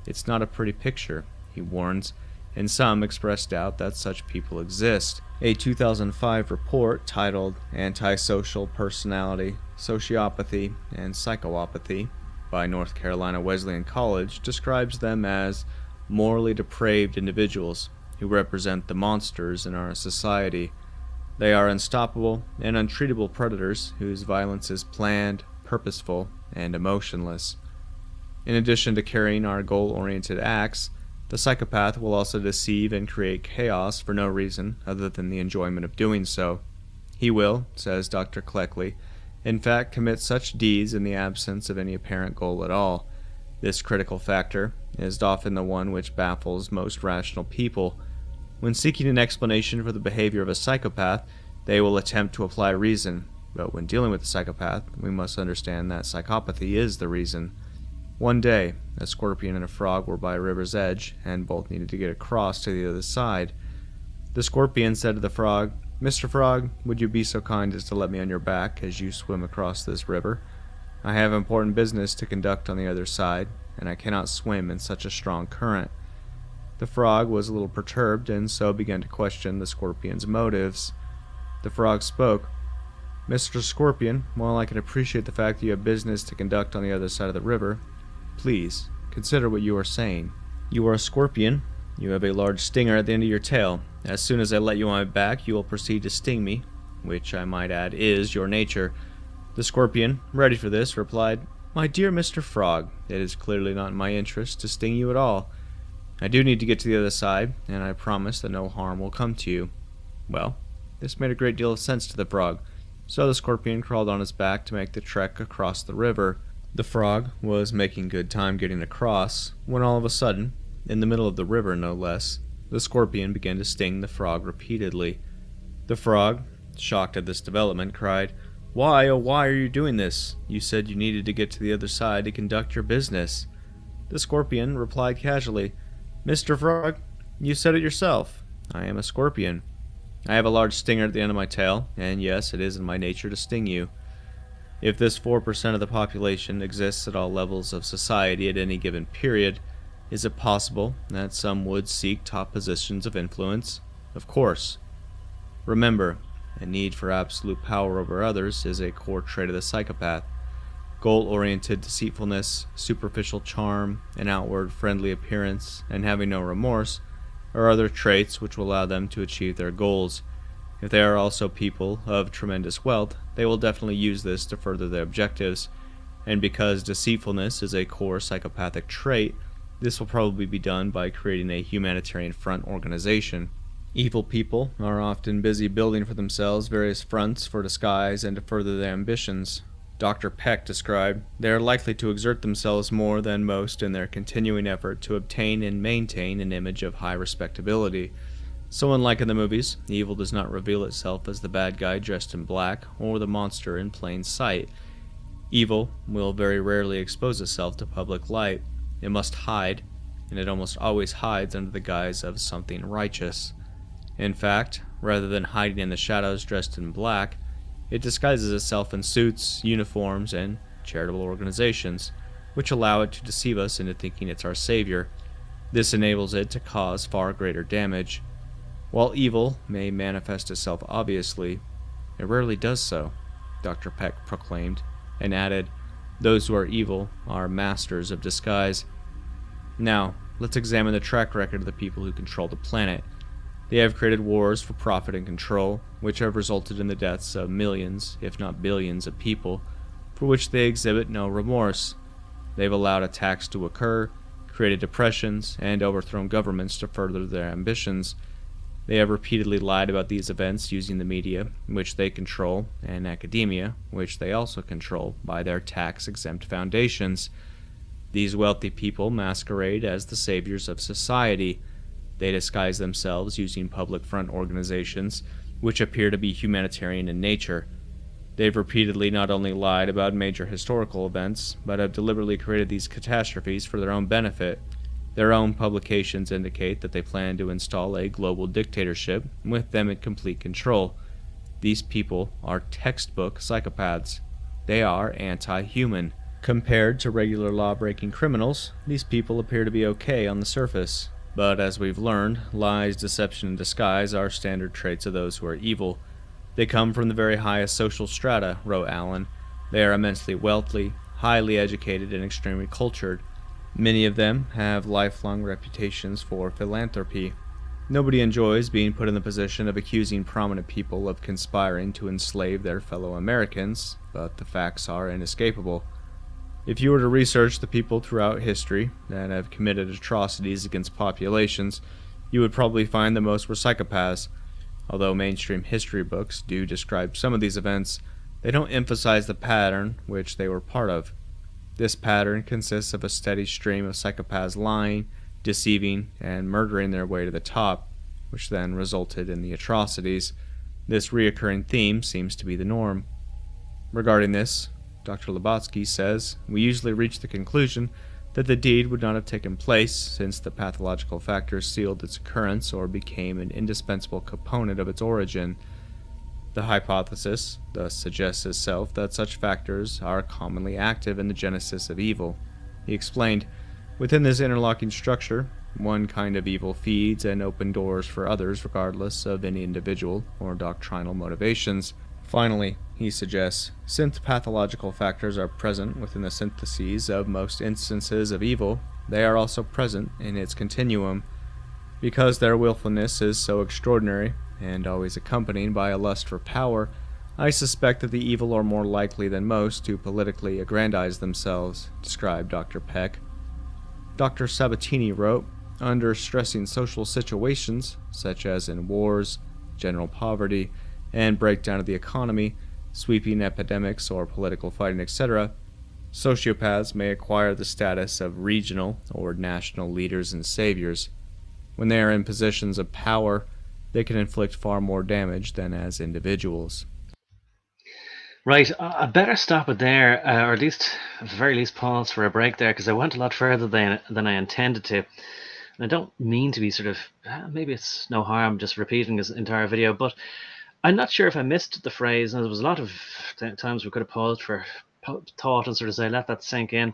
It's not a pretty picture, he warns, and some express doubt that such people exist. A 2005 report titled Antisocial Personality, Sociopathy, and Psychopathy by North Carolina Wesleyan College describes them as morally depraved individuals who represent the monsters in our society. They are unstoppable and untreatable predators whose violence is planned, purposeful, and emotionless. In addition to carrying our goal-oriented acts, the psychopath will also deceive and create chaos for no reason other than the enjoyment of doing so. He will, says Dr. Quigley, in fact commit such deeds in the absence of any apparent goal at all. This critical factor is often the one which baffles most rational people. When seeking an explanation for the behavior of a psychopath, they will attempt to apply reason, but when dealing with a psychopath, we must understand that psychopathy is the reason. One day, a scorpion and a frog were by a river's edge, and both needed to get across to the other side. The scorpion said to the frog, "Mr. Frog, would you be so kind as to let me on your back as you swim across this river? I have important business to conduct on the other side, and I cannot swim in such a strong current." The frog was a little perturbed, and so began to question the scorpion's motives. The frog spoke. "Mr. Scorpion, while I can appreciate the fact that you have business to conduct on the other side of the river, please consider what you are saying. You are a scorpion. You have a large stinger at the end of your tail. As soon as I let you on my back, you will proceed to sting me, which I might add is your nature." The scorpion, ready for this, replied, "My dear Mr. Frog, it is clearly not in my interest to sting you at all. I do need to get to the other side, and I promise that no harm will come to you." Well, this made a great deal of sense to the frog, so the scorpion crawled on his back to make the trek across the river. The frog was making good time getting across, when all of a sudden, in the middle of the river no less, the scorpion began to sting the frog repeatedly. The frog, shocked at this development, cried, "Why, oh why are you doing this? You said you needed to get to the other side to conduct your business." The scorpion replied casually, "Mr. Frog, you said it yourself. I am a scorpion. I have a large stinger at the end of my tail, and yes, it is in my nature to sting you. If this 4% of the population exists at all levels of society at any given period, is it possible that some would seek top positions of influence? Of course. Remember, a need for absolute power over others is a core trait of the psychopath. Goal-oriented deceitfulness, superficial charm, an outward friendly appearance, and having no remorse are other traits which will allow them to achieve their goals. If they are also people of tremendous wealth, they will definitely use this to further their objectives, and because deceitfulness is a core psychopathic trait, this will probably be done by creating a humanitarian front organization. Evil people are often busy building for themselves various fronts for disguise and to further their ambitions. Dr. Peck described, "They are likely to exert themselves more than most in their continuing effort to obtain and maintain an image of high respectability. So unlike in the movies, evil does not reveal itself as the bad guy dressed in black or the monster in plain sight. Evil will very rarely expose itself to public light. It must hide, and it almost always hides under the guise of something righteous. In fact, rather than hiding in the shadows dressed in black, it disguises itself in suits, uniforms, and charitable organizations, which allow it to deceive us into thinking it's our savior. This enables it to cause far greater damage. While evil may manifest itself obviously, it rarely does so," Dr. Peck proclaimed, and added, "Those who are evil are masters of disguise." Now, let's examine the track record of the people who control the planet. They have created wars for profit and control, which have resulted in the deaths of millions, if not billions, of people, for which they exhibit no remorse. They've allowed attacks to occur, created depressions, and overthrown governments to further their ambitions. They have repeatedly lied about these events using the media, which they control, and academia, which they also control by their tax-exempt foundations. These wealthy people masquerade as the saviors of society. They disguise themselves using public front organizations, which appear to be humanitarian in nature. They've repeatedly not only lied about major historical events, but have deliberately created these catastrophes for their own benefit. Their own publications indicate that they plan to install a global dictatorship with them in complete control. These people are textbook psychopaths. They are anti-human. Compared to regular law-breaking criminals, these people appear to be okay on the surface. But as we've learned, lies, deception, and disguise are standard traits of those who are evil. They come from the very highest social strata, wrote Allen. They are immensely wealthy, highly educated and extremely cultured. Many of them have lifelong reputations for philanthropy. Nobody enjoys being put in the position of accusing prominent people of conspiring to enslave their fellow Americans, but the facts are inescapable. If you were to research the people throughout history that have committed atrocities against populations, you would probably find that most were psychopaths. Although mainstream history books do describe some of these events, they don't emphasize the pattern which they were part of. This pattern consists of a steady stream of psychopaths lying, deceiving, and murdering their way to the top, which then resulted in the atrocities. This reoccurring theme seems to be the norm. Regarding this, Dr. Lubotsky says, we usually reach the conclusion that the deed would not have taken place since the pathological factors sealed its occurrence or became an indispensable component of its origin. The hypothesis thus suggests itself that such factors are commonly active in the genesis of evil. He explained, within this interlocking structure, one kind of evil feeds and opens doors for others regardless of any individual or doctrinal motivations. Finally, he suggests, since pathological factors are present within the syntheses of most instances of evil, they are also present in its continuum. Because their willfulness is so extraordinary, and always accompanied by a lust for power, I suspect that the evil are more likely than most to politically aggrandize themselves, described Dr. Peck. Dr. Sabatini wrote, under stressing social situations, such as in wars, general poverty, and breakdown of the economy, sweeping epidemics or political fighting, etc., sociopaths may acquire the status of regional or national leaders and saviors. When they are in positions of power, they can inflict far more damage than as individuals. Right, I better stop it there, or at the very least, pause for a break there, because I went a lot further than I intended to. And I don't mean to be maybe it's no harm just repeating this entire video, but I'm not sure if I missed the phrase, and there was a lot of times we could have paused for thought and sort of say, let that sink in.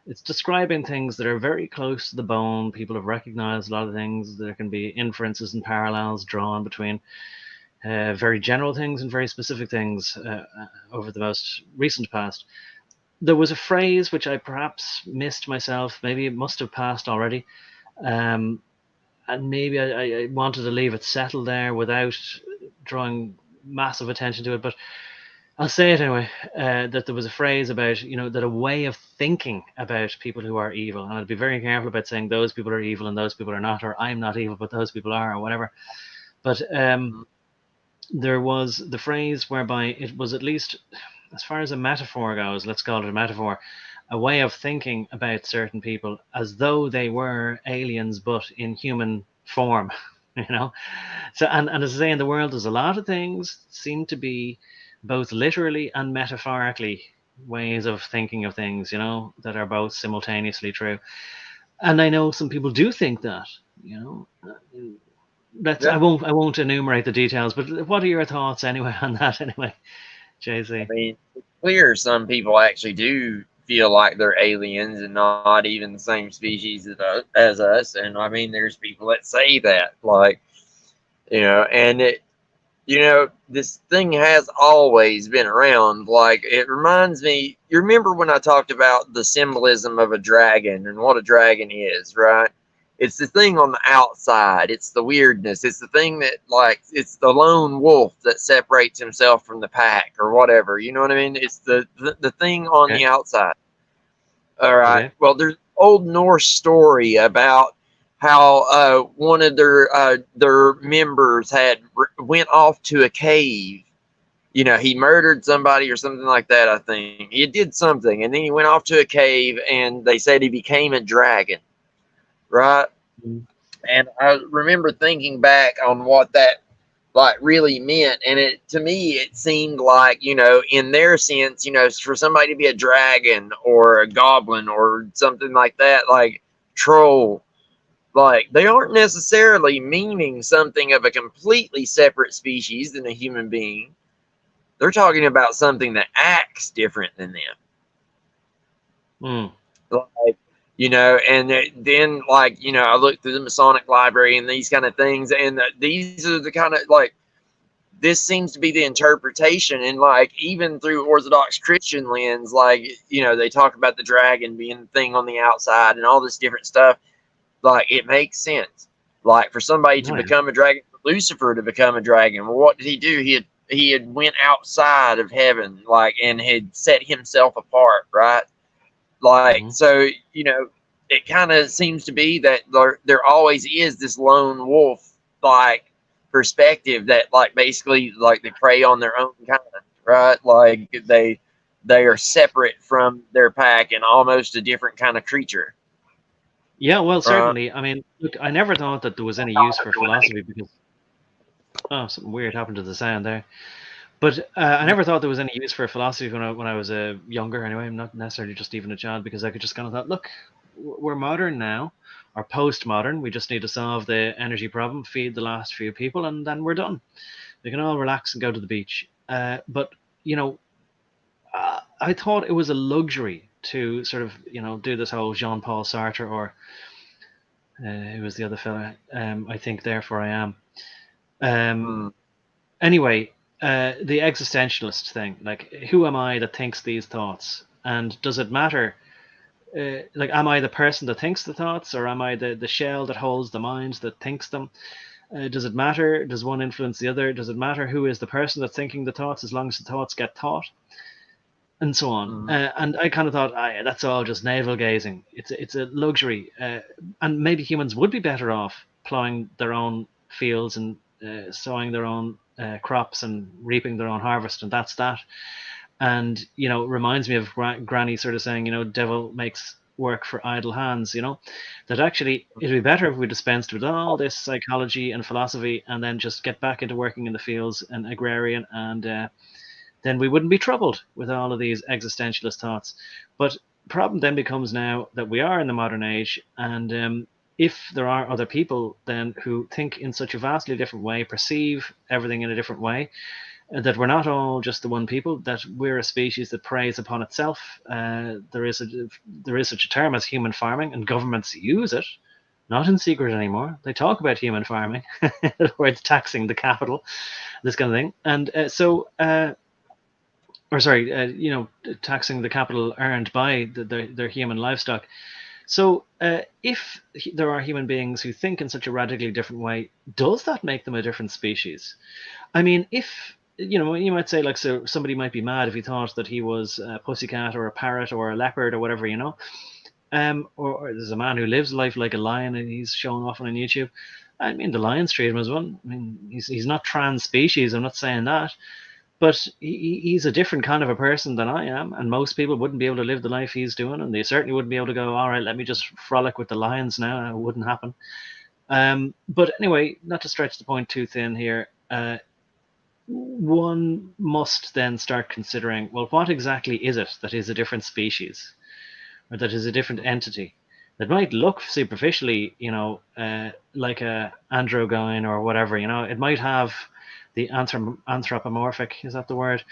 It's describing things that are very close to the bone. People have recognized a lot of things. There can be inferences and parallels drawn between very general things and very specific things over the most recent past. There was a phrase which I perhaps missed myself. Maybe it must have passed already. And maybe I wanted to leave it settled there without drawing massive attention to it. But I'll say it anyway, that there was a phrase about, that a way of thinking about people who are evil. And I'd be very careful about saying those people are evil and those people are not, or I'm not evil, but those people are, or whatever. But there was the phrase whereby it was, at least as far as a metaphor goes, let's call it a metaphor, a way of thinking about certain people as though they were aliens, but in human form, So, and as I say, in the world, there's a lot of things seem to be both literally and metaphorically ways of thinking of things, that are both simultaneously true. And I know some people do think that, Yeah. I won't enumerate the details, but what are your thoughts anyway on that anyway, JC? I mean, it's clear some people actually do feel like they're aliens and not even the same species as us. And I mean, there's people that say that, like, and this thing has always been around. Like, it reminds me, you remember when I talked about the symbolism of a dragon and what a dragon is, right? It's the thing on the outside. It's the weirdness. It's the thing that, like, it's the lone wolf that separates himself from the pack or whatever. You know what I mean? It's the thing on the outside. All right. Okay. Well, there's an old Norse story about how one of their members went off to a cave. He murdered somebody or something like that, I think. He did something, and then he went off to a cave, and they said he became a dragon. Right? Mm-hmm. And I remember thinking back on what that really meant, and to me it seemed like, in their sense, for somebody to be a dragon or a goblin or something like that, like troll, like they aren't necessarily meaning something of a completely separate species than a human being. They're talking about something that acts different than them. Like, and then, like, I looked through the Masonic library and these kind of things, and these are the kind of, like, this seems to be the interpretation, and like even through Orthodox Christian lens, like, you know, they talk about the dragon being the thing on the outside and all this different stuff. Like, it makes sense. Like, for somebody to become a dragon, for Lucifer to become a dragon, well, what did he do? He had went outside of heaven, like, and had set himself apart, right? Like, so, you know, it kind of seems to be that there always is this lone wolf, like, perspective that, like, basically, like, they prey on their own kind, right? Like, they are separate from their pack and almost a different kind of creature. Yeah, well, certainly. I mean, look, I never thought that there was any use for philosophy because, oh, something weird happened to the sound there. But I never thought there was any use for philosophy when I was younger. Anyway, I'm not necessarily just even a child, because I could just kind of thought, look, we're modern now, or postmodern. We just need to solve the energy problem, feed the last few people, and then we're done. We can all relax and go to the beach. But you know, I thought it was a luxury to sort of, you know, do this whole Jean-Paul Sartre, or who was the other fella? I think therefore I am. Anyway, the existentialist thing, like, who am I that thinks these thoughts, and does it matter? Like, am I the person that thinks the thoughts, or am I the shell that holds the mind that thinks them? Does it matter? Does one influence the other? Does it matter who is the person that's thinking the thoughts, as long as the thoughts get thought? And so on. And I kind of thought, that's all just navel gazing. It's a luxury, and maybe humans would be better off plowing their own fields and sowing their own crops and reaping their own harvest, and that's that. And, you know, reminds me of Granny sort of saying, you know, devil makes work for idle hands, you know, that actually it'd be better if we dispensed with all this psychology and philosophy and then just get back into working in the fields and agrarian, and then we wouldn't be troubled with all of these existentialist thoughts. But problem then becomes now that we are in the modern age, and if there are other people then who think in such a vastly different way, perceive everything in a different way, that we're not all just the one people, that we're a species that preys upon itself. There is such a term as human farming, and governments use it, not in secret anymore. They talk about human farming, where it's taxing the capital, this kind of thing. And you know, taxing the capital earned by their human livestock. So if there are human beings who think in such a radically different way, does that make them a different species? I mean, if, you know, you might say, like, so somebody might be mad if he thought that he was a pussycat or a parrot or a leopard or whatever, you know. Or there's a man who lives life like a lion and he's showing off on YouTube. I mean, the lions treat him as one. I mean, he's not trans species, I'm not saying that. But he's a different kind of a person than I am, and most people wouldn't be able to live the life he's doing, and they certainly wouldn't be able to go, all right, let me just frolic with the lions now. It wouldn't happen. But anyway, not to stretch the point too thin here, one must then start considering, well, what exactly is it that is a different species, or that is a different entity that might look superficially, you know, like a androgyne or whatever, you know. It might have the anthropomorphic, is that the word,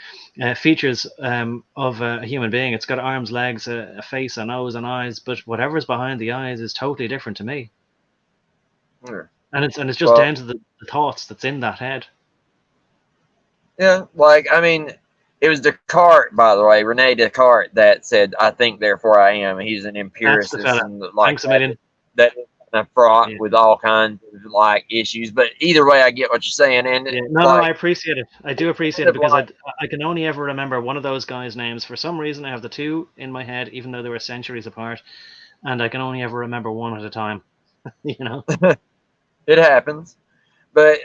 features of a human being. It's got arms, legs, a face, a nose, and eyes, but whatever's behind the eyes is totally different to me. And it's just down to the thoughts that's in that head. Yeah, like, I mean, it was Descartes, by the way, Rene Descartes, that said, "I think, therefore I am." He's an empiricist, and like, thanks a million. That is kind of fraught with all kinds of, like, issues. But either way, I get what you're saying, and no, I appreciate it. I do appreciate it, because I can only ever remember one of those guys' names. For some reason, I have the two in my head, even though they were centuries apart, and I can only ever remember one at a time. You know, it happens. But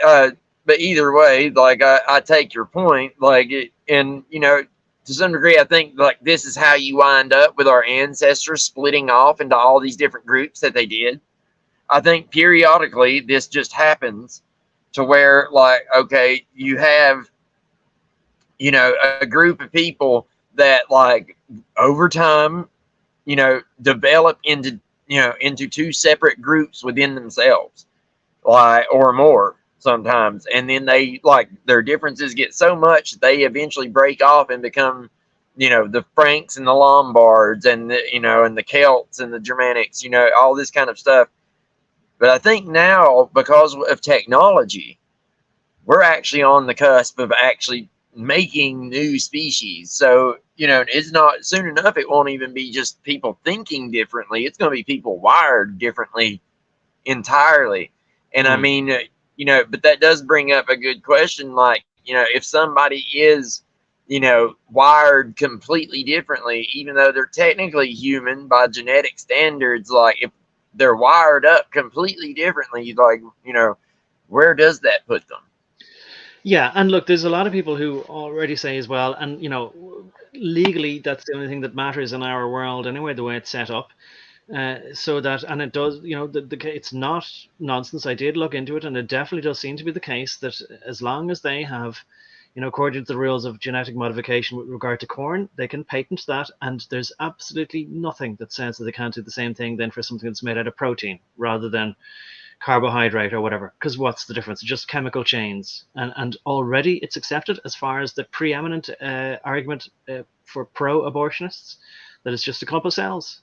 either way, like, I take your point, like, and, you know, to some degree, I think, like, this is how you wind up with our ancestors splitting off into all these different groups that they did. I think periodically this just happens to where, like, okay, you have, you know, a group of people that, like, over time, you know, develop into, you know, into two separate groups within themselves, like, or more sometimes. And then they, like, their differences get so much that they eventually break off and become, you know, the Franks and the Lombards and the, you know, and the Celts and the Germanics, you know, all this kind of stuff. But I think now, because of technology, we're actually on the cusp of actually making new species. So, it's not soon enough. It won't even be just people thinking differently. It's going to be people wired differently entirely. And I mean, but that does bring up a good question. Like, if somebody is, wired completely differently, even though they're technically human by genetic standards, like if they're wired up completely differently, like, where does that put them? Yeah, and look, there's a lot of people who already say as well, and legally that's the only thing that matters in our world anyway, the way it's set up. So that, and it does, it's not nonsense. I did look into it, and it definitely does seem to be the case that as long as they have, according to the rules of genetic modification with regard to corn, they can patent that, and there's absolutely nothing that says that they can't do the same thing then for something that's made out of protein rather than carbohydrate or whatever. Because what's the difference? Just chemical chains, and already it's accepted as far as the preeminent argument for pro-abortionists that it's just a clump of cells.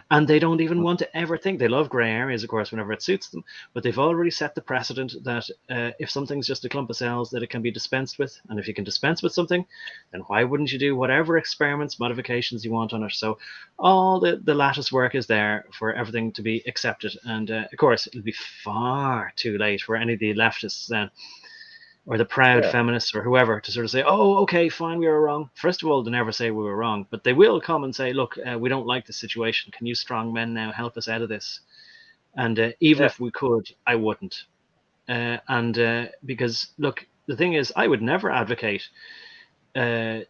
And they don't even want to ever think. They love grey areas, of course, whenever it suits them. But they've already set the precedent that if something's just a clump of cells, that it can be dispensed with. And if you can dispense with something, then why wouldn't you do whatever experiments, modifications you want on it? So all the lattice work is there for everything to be accepted. And of course, it'll be far too late for any of the leftists then, or the proud feminists or whoever, to sort of say, oh, okay, fine, we were wrong. First of all, they never say we were wrong, but they will come and say, look, we don't like this situation. Can you strong men now help us out of this? And even if we could, I wouldn't. Because, look, the thing is, I would never advocate, aborting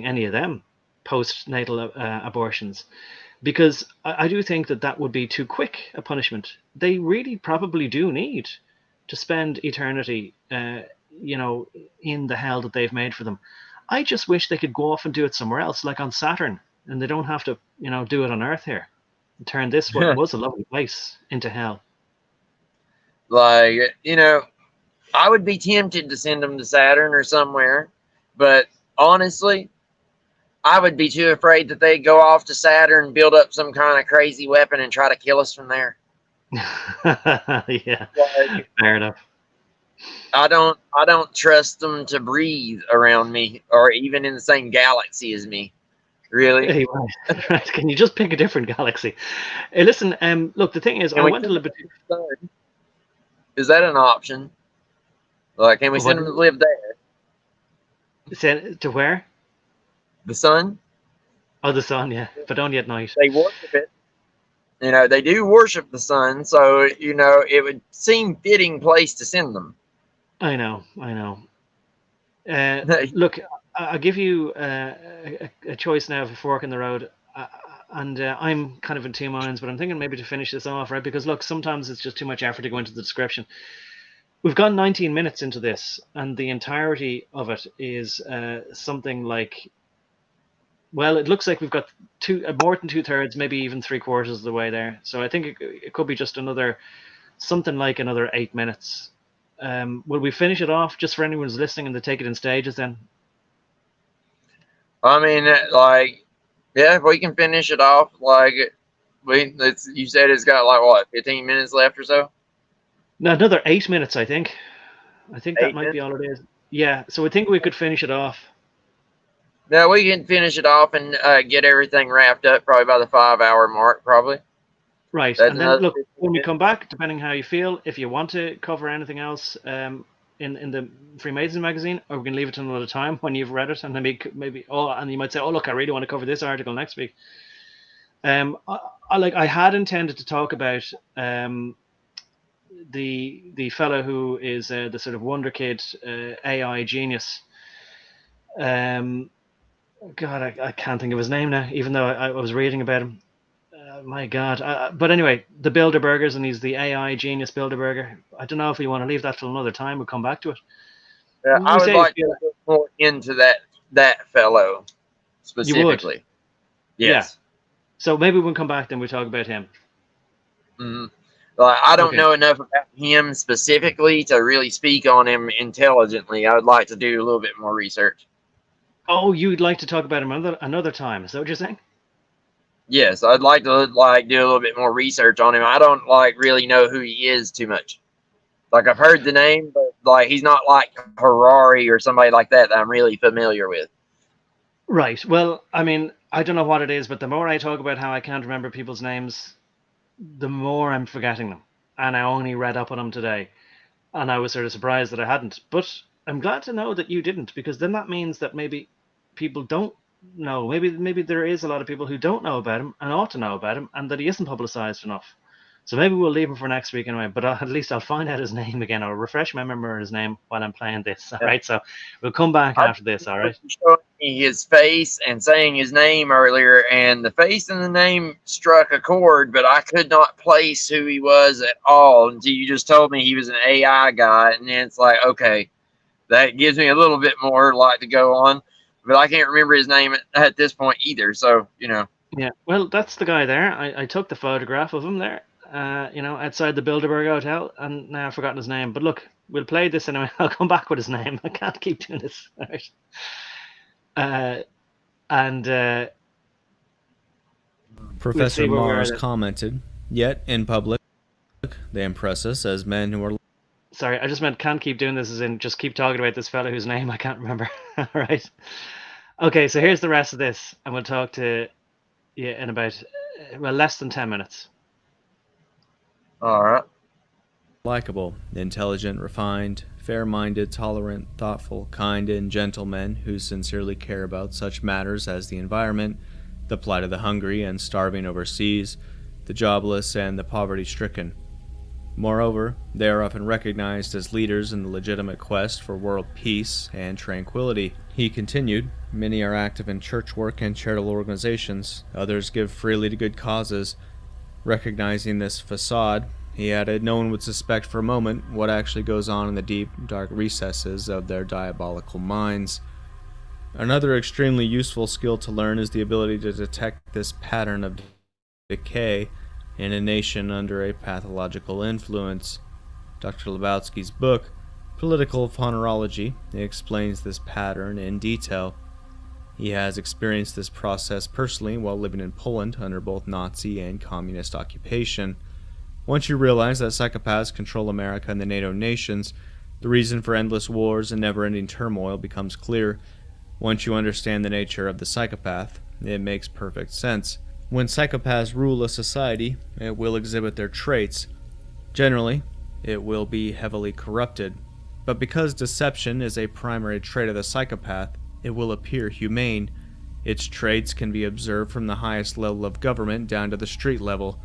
any of them, postnatal abortions, because I do think that would be too quick a punishment. They really probably do need to spend eternity, in the hell that they've made for them. I just wish they could go off and do it somewhere else, like on Saturn, and they don't have to, do it on Earth here, and turn this what was a lovely place into hell. Like, I would be tempted to send them to Saturn or somewhere, but honestly, I would be too afraid that they'd go off to Saturn, build up some kind of crazy weapon, and try to kill us from there. Yeah, fair enough. I don't trust them to breathe around me or even in the same galaxy as me. Really? Hey, right. Can you just pick a different galaxy? Hey, listen, look, the thing is, I went a little bit. Is that an option? Like, can we send them to live there? Send to where? The sun? Oh, the sun, yeah, but only at night. They worship it. They do worship the sun, so, it would seem fitting place to send them. I know. Look, I'll give you a choice now of a fork in the road. And I'm kind of in two minds, but I'm thinking maybe to finish this off, right? Because, look, sometimes it's just too much effort to go into the description. We've gone 19 minutes into this, and the entirety of it is something like, well, it looks like we've got more than 2/3, maybe even 3/4 of the way there. So I think it could be just something like another 8 minutes. Will we finish it off just for anyone who's listening and to take it in stages then? I mean, if we can finish it off, you said it's got 15 minutes left or so? No, another 8 minutes, I think. I think that 8 might be all it is. Yeah, so I think we could finish it off. No, we can finish it off and get everything wrapped up probably by the 5-hour mark, probably. Right, That's and then look, when we come back, depending how you feel, if you want to cover anything else in the Freemason magazine, or we can leave it to another time when you've read it, and maybe and you might say, oh look, I really want to cover this article next week. I had intended to talk about the fellow who is the sort of wonder kid AI genius. God, I can't think of his name now, even though I was reading about him. My God. But anyway, the Bilderbergers, and he's the AI genius Bilderberger. I don't know if we want to leave that till another time. We'll come back to it. Yeah, I would like to look more into that fellow specifically. You would? Yes. Yeah. So maybe we'll come back then we'll talk about him. Mm-hmm. I don't know enough about him specifically to really speak on him intelligently. I would like to do a little bit more research. Oh, you'd like to talk about him another time? Is that what you're saying? Yes, I'd like to do a little bit more research on him. I don't really know who he is too much. I've heard the name, but like he's not like Harari or somebody like that I'm really familiar with. Right. Well, I mean, I don't know what it is, but the more I talk about how I can't remember people's names, the more I'm forgetting them. And I only read up on them today, and I was sort of surprised that I hadn't. But I'm glad to know that you didn't, because then that means that maybe people don't know. Maybe there is a lot of people who don't know about him and ought to know about him, and that he isn't publicized enough. So maybe we'll leave him for next week anyway. But at least I'll find out his name again. I'll refresh my memory of his name while I'm playing this. All right. So we'll come back I after this. All right. showing me his face and saying his name earlier, and the face and the name struck a chord, but I could not place who he was at all until you just told me he was an AI guy, and then it's like, okay, that gives me a little bit more light to go on, but I can't remember his name at this point either. So Yeah. Well, that's the guy there. I took the photograph of him there. Outside the Bilderberger Hotel, and now I've forgotten his name. But look, we'll play this anyway. I'll come back with his name. I can't keep doing this. All right. Professor Mars commented, "Yet in public, they impress us as men who are..." Sorry, I just meant can't keep doing this as in just keep talking about this fellow whose name I can't remember. All right. Okay, so here's the rest of this, and we'll talk to you in about, less than 10 minutes. all right. Likeable, intelligent, refined, fair-minded, tolerant, thoughtful, kind, and gentle men who sincerely care about such matters as the environment, the plight of the hungry and starving overseas, the jobless and the poverty-stricken. Moreover, they are often recognized as leaders in the legitimate quest for world peace and tranquility. He continued, "Many are active in church work and charitable organizations. Others give freely to good causes. Recognizing this facade," he added, "no one would suspect for a moment what actually goes on in the deep, dark recesses of their diabolical minds." Another extremely useful skill to learn is the ability to detect this pattern of decay in a nation under a pathological influence. Dr. Lebowski's book, Political Phonology, explains this pattern in detail. He has experienced this process personally while living in Poland under both Nazi and communist occupation. Once you realize that psychopaths control America and the NATO nations, the reason for endless wars and never-ending turmoil becomes clear. Once you understand the nature of the psychopath, it makes perfect sense. When psychopaths rule a society, it will exhibit their traits. Generally, it will be heavily corrupted. But because deception is a primary trait of the psychopath, it will appear humane. Its traits can be observed from the highest level of government down to the street level.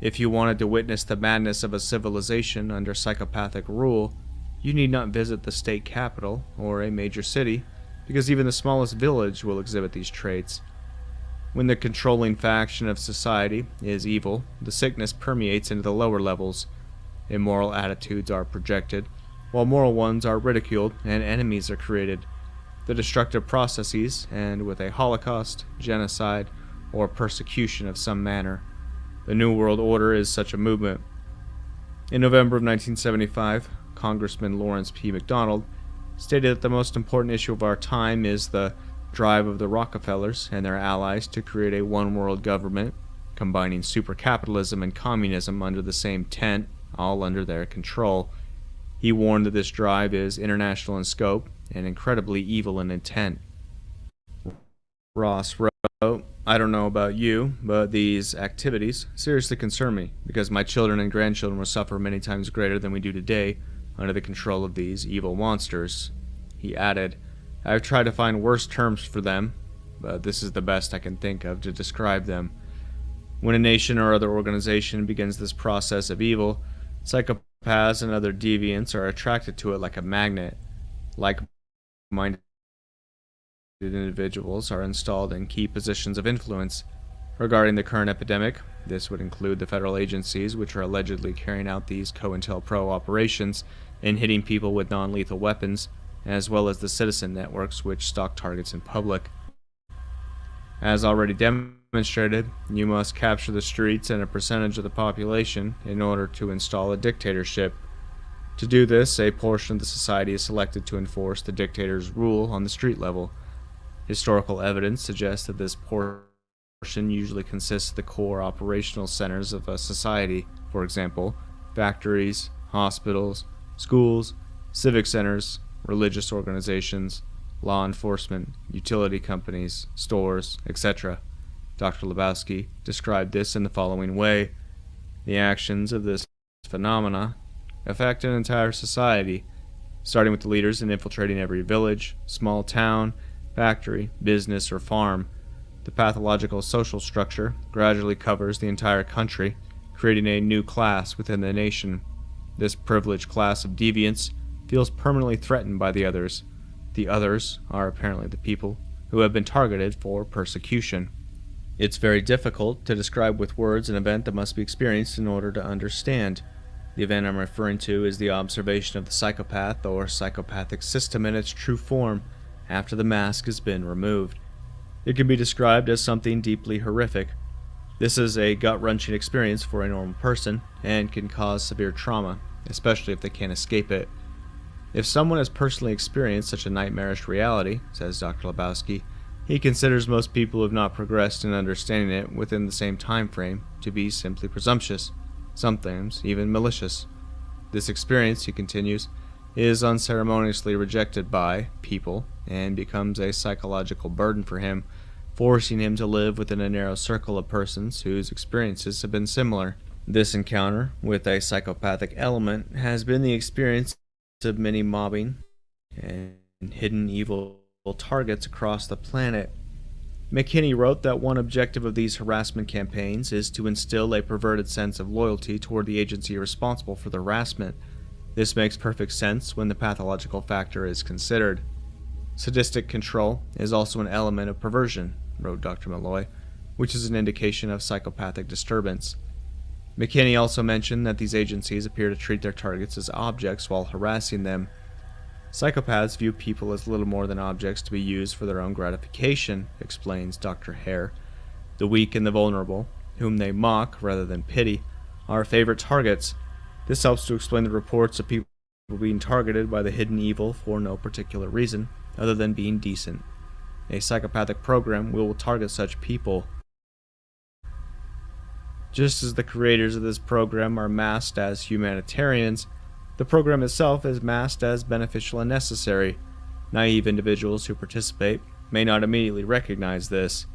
If you wanted to witness the madness of a civilization under psychopathic rule, you need not visit the state capital or a major city, because even the smallest village will exhibit these traits. When the controlling faction of society is evil, the sickness permeates into the lower levels. Immoral attitudes are projected, while moral ones are ridiculed and enemies are created. The destructive processes end with a holocaust, genocide, or persecution of some manner. The New World Order is such a movement. In November of 1975, Congressman Lawrence P. MacDonald stated that the most important issue of our time is the drive of the Rockefellers and their allies to create a one-world government, combining supercapitalism and communism under the same tent, all under their control. He warned that this drive is international in scope and incredibly evil in intent. Ross wrote, "I don't know about you, but these activities seriously concern me, because my children and grandchildren will suffer many times greater than we do today under the control of these evil monsters." He added, "I've tried to find worse terms for them, but this is the best I can think of to describe them. When a nation or other organization begins this process of evil, psychopaths and other deviants are attracted to it like a magnet. Like-minded individuals are installed in key positions of influence. Regarding the current epidemic, this would include the federal agencies which are allegedly carrying out these COINTELPRO operations and hitting people with non-lethal weapons, as well as the citizen networks which stalk targets in public. As already demonstrated, you must capture the streets and a percentage of the population in order to install a dictatorship. To do this, a portion of the society is selected to enforce the dictator's rule on the street level. Historical evidence suggests that this portion usually consists of the core operational centers of a society, for example, factories, hospitals, schools, civic centers, religious organizations, law enforcement, utility companies, stores, etc. Dr. Lebowski described this in the following way: the actions of this phenomena affect an entire society, starting with the leaders and infiltrating every village, small town, factory, business, or farm. The pathological social structure gradually covers the entire country, creating a new class within the nation. This privileged class of deviants feels permanently threatened by the others. The others are apparently the people who have been targeted for persecution. It's very difficult to describe with words an event that must be experienced in order to understand. The event I'm referring to is the observation of the psychopath or psychopathic system in its true form after the mask has been removed. It can be described as something deeply horrific. This is a gut-wrenching experience for a normal person and can cause severe trauma, especially if they can't escape it. If someone has personally experienced such a nightmarish reality, says Dr. Lebowski, he considers most people who have not progressed in understanding it within the same time frame to be simply presumptuous, sometimes even malicious. This experience, he continues, is unceremoniously rejected by people and becomes a psychological burden for him, forcing him to live within a narrow circle of persons whose experiences have been similar. This encounter with a psychopathic element has been the experience of many mobbing and hidden evil targets across the planet. McKinney wrote that one objective of these harassment campaigns is to instill a perverted sense of loyalty toward the agency responsible for the harassment. This makes perfect sense when the pathological factor is considered. Sadistic control is also an element of perversion, wrote Dr. Malloy, which is an indication of psychopathic disturbance. McKinney also mentioned that these agencies appear to treat their targets as objects while harassing them. Psychopaths view people as little more than objects to be used for their own gratification, explains Dr. Hare. The weak and the vulnerable, whom they mock rather than pity, are favorite targets. This helps to explain the reports of people being targeted by the hidden evil for no particular reason other than being decent. A psychopathic program will target such people. Just as the creators of this program are masked as humanitarians, the program itself is masked as beneficial and necessary. Naive individuals who participate may not immediately recognize this,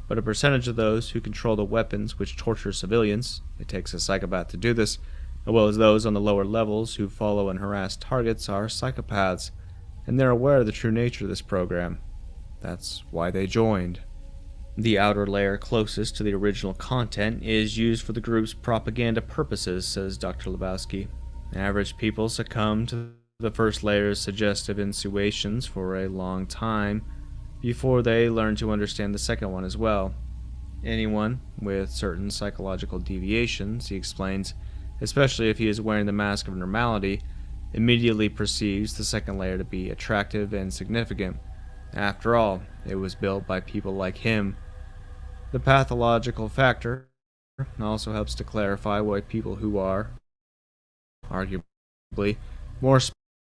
but a percentage of those who control the weapons which torture civilians, it takes a psychopath to do this, as well as those on the lower levels who follow and harass targets, are psychopaths, and they're aware of the true nature of this program. That's why they joined. The outer layer closest to the original content is used for the group's propaganda purposes, says Dr. Lebowski. Average people succumb to the first layer's suggestive insinuations for a long time before they learn to understand the second one as well. Anyone with certain psychological deviations, he explains, especially if he is wearing the mask of normality, immediately perceives the second layer to be attractive and significant. After all, it was built by people like him. The pathological factor also helps to clarify why people who are, arguably, more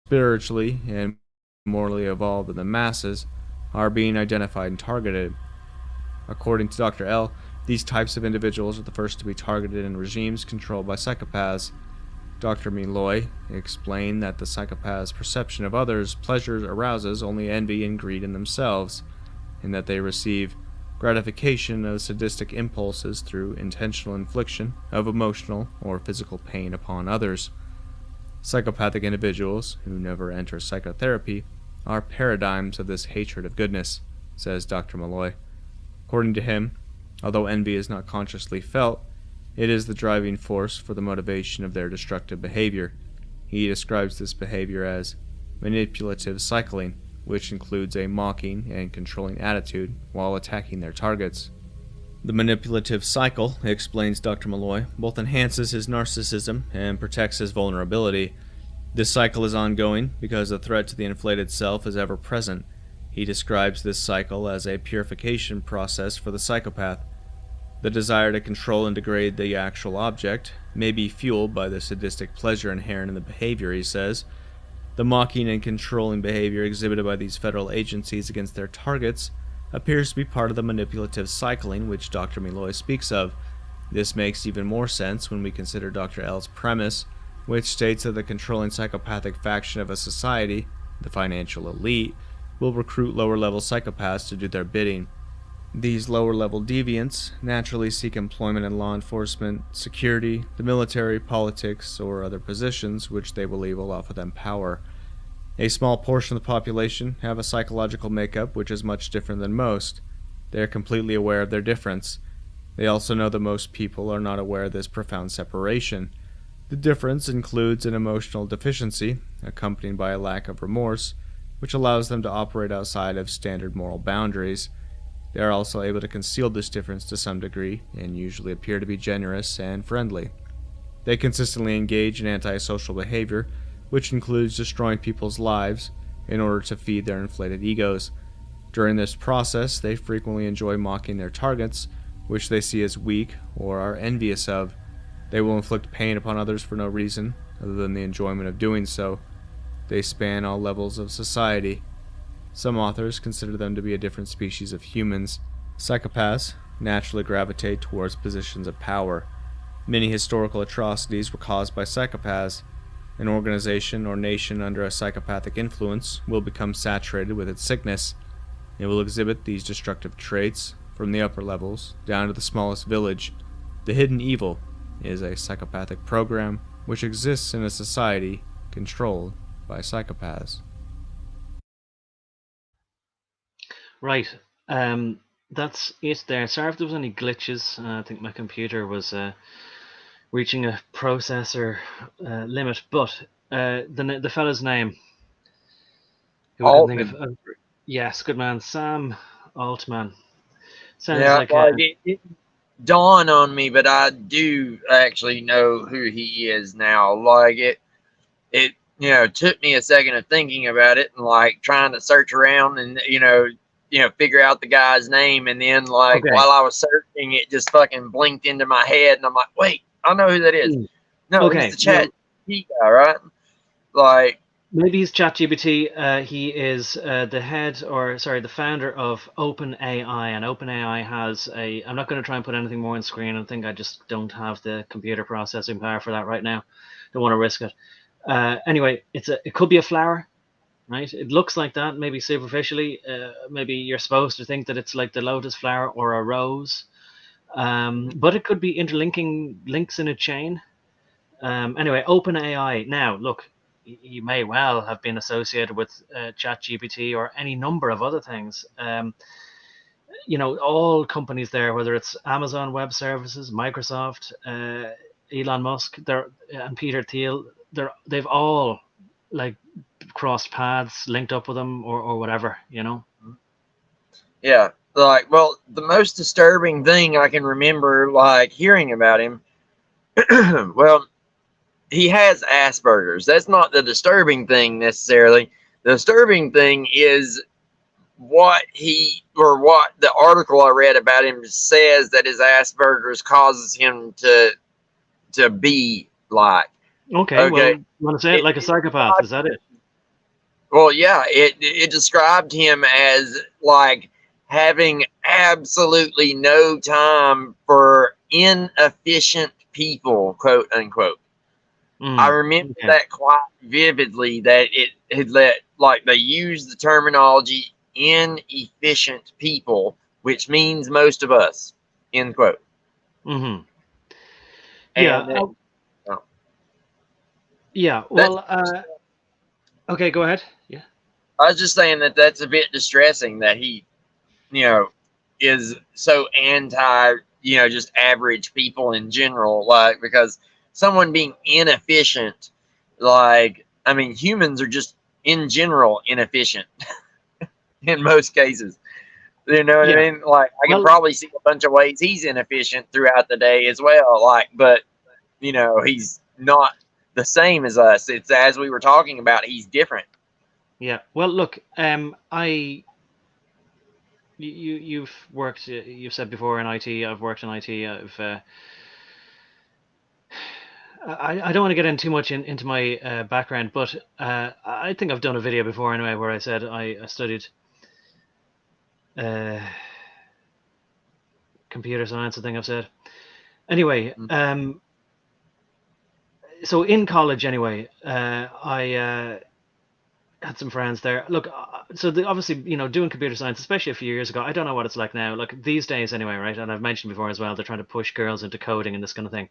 spiritually and morally evolved than the masses are being identified and targeted. According to Dr. L., these types of individuals are the first to be targeted in regimes controlled by psychopaths. Dr. Malloy explained that the psychopath's perception of others' pleasure arouses only envy and greed in themselves, and that they receive gratification of sadistic impulses through intentional infliction of emotional or physical pain upon others. Psychopathic individuals who never enter psychotherapy are paradigms of this hatred of goodness, says Dr. Malloy. According to him, although envy is not consciously felt, it is the driving force for the motivation of their destructive behavior. He describes this behavior as manipulative cycling, which includes a mocking and controlling attitude while attacking their targets. The manipulative cycle, explains Dr. Malloy, both enhances his narcissism and protects his vulnerability. This cycle is ongoing because the threat to the inflated self is ever present. He describes this cycle as a purification process for the psychopath. The desire to control and degrade the actual object may be fueled by the sadistic pleasure inherent in the behavior, he says. The mocking and controlling behavior exhibited by these federal agencies against their targets appears to be part of the manipulative cycling which Dr. Malloy speaks of. This makes even more sense when we consider Dr. L's premise which states that the controlling psychopathic faction of a society, the financial elite, will recruit lower-level psychopaths to do their bidding. These lower-level deviants naturally seek employment in law enforcement, security, the military, politics, or other positions which they believe will offer them power. A small portion of the population have a psychological makeup which is much different than most. They are completely aware of their difference. They also know that most people are not aware of this profound separation. The difference includes an emotional deficiency, accompanied by a lack of remorse, which allows them to operate outside of standard moral boundaries. They are also able to conceal this difference to some degree, and usually appear to be generous and friendly. They consistently engage in antisocial behavior, which includes destroying people's lives in order to feed their inflated egos. During this process, they frequently enjoy mocking their targets, which they see as weak or are envious of. They will inflict pain upon others for no reason, other than the enjoyment of doing so. They span all levels of society. Some authors consider them to be a different species of humans. Psychopaths naturally gravitate towards positions of power. Many historical atrocities were caused by psychopaths. An organization or nation under a psychopathic influence will become saturated with its sickness. It will exhibit these destructive traits from the upper levels down to the smallest village. The hidden evil is a psychopathic program which exists in a society controlled by psychopaths. Right. That's it there. Sorry if there was any glitches. I think my computer was reaching a processor limit. But the fella's name, who I can think Altman. of. Yes, good man, Sam Altman. Sounds Yeah, like like it dawned on me, but I do actually know who he is now. Like it took me a second of thinking about it and like trying to search around and figure out the guy's name, and then like okay. while I was searching, it just fucking blinked into my head, and I'm like, wait, I know who that is. No, he's Okay. the chat guy, right? Like Maybe he's ChatGPT. He is the founder of OpenAI, and OpenAI has a. I'm not going to try and put anything more on screen. I think I just don't have the computer processing power for that right now. Don't want to risk it. Anyway, it could be a flower, right? It looks like that, maybe superficially. Maybe you're supposed to think that it's like the lotus flower or a rose, but it could be interlinking links in a chain. Anyway, OpenAI. Now, look, you may well have been associated with ChatGPT or any number of other things. All companies there, whether it's Amazon Web Services, Microsoft, Elon Musk, and Peter Thiel, they've all like crossed paths, linked up with them, or whatever. yeah, like well, the most disturbing thing I can remember like hearing about him, well, he has Asperger's. That's not the disturbing thing necessarily. The disturbing thing is what the article I read about him says that his Asperger's causes him to be like. Okay, well, Okay. you want to say it like a psychopath? Is that it? Well, yeah, it described him as like having absolutely no time for inefficient people, quote unquote. I remember Okay. that quite vividly, that it had like they used the terminology inefficient people, which means most of us, end quote. Mm-hmm. Yeah. And Yeah. that's, Well. Okay. Go ahead. Yeah. I was just saying that that's a bit distressing that he, you know, is so anti, just average people in general, like, because someone being inefficient, like, I mean, humans are just in general inefficient in most cases. You know what I Yeah. mean? Like, I can Well. probably see a bunch of ways he's inefficient throughout the day as well. Like, but he's not the same as us. It's as we were talking about, he's different. Yeah. Well, look. You've worked. You've said before in IT. I've worked in IT. I don't want to get in too much into my background, but I think I've done a video before anyway where I said I studied computer science. I think I've said. Anyway, so in college anyway, I had some friends there. Look, obviously, doing computer science, especially a few years ago, I don't know what it's like now. Like these days, anyway, right? And I've mentioned before as well, they're trying to push girls into coding and this kind of thing.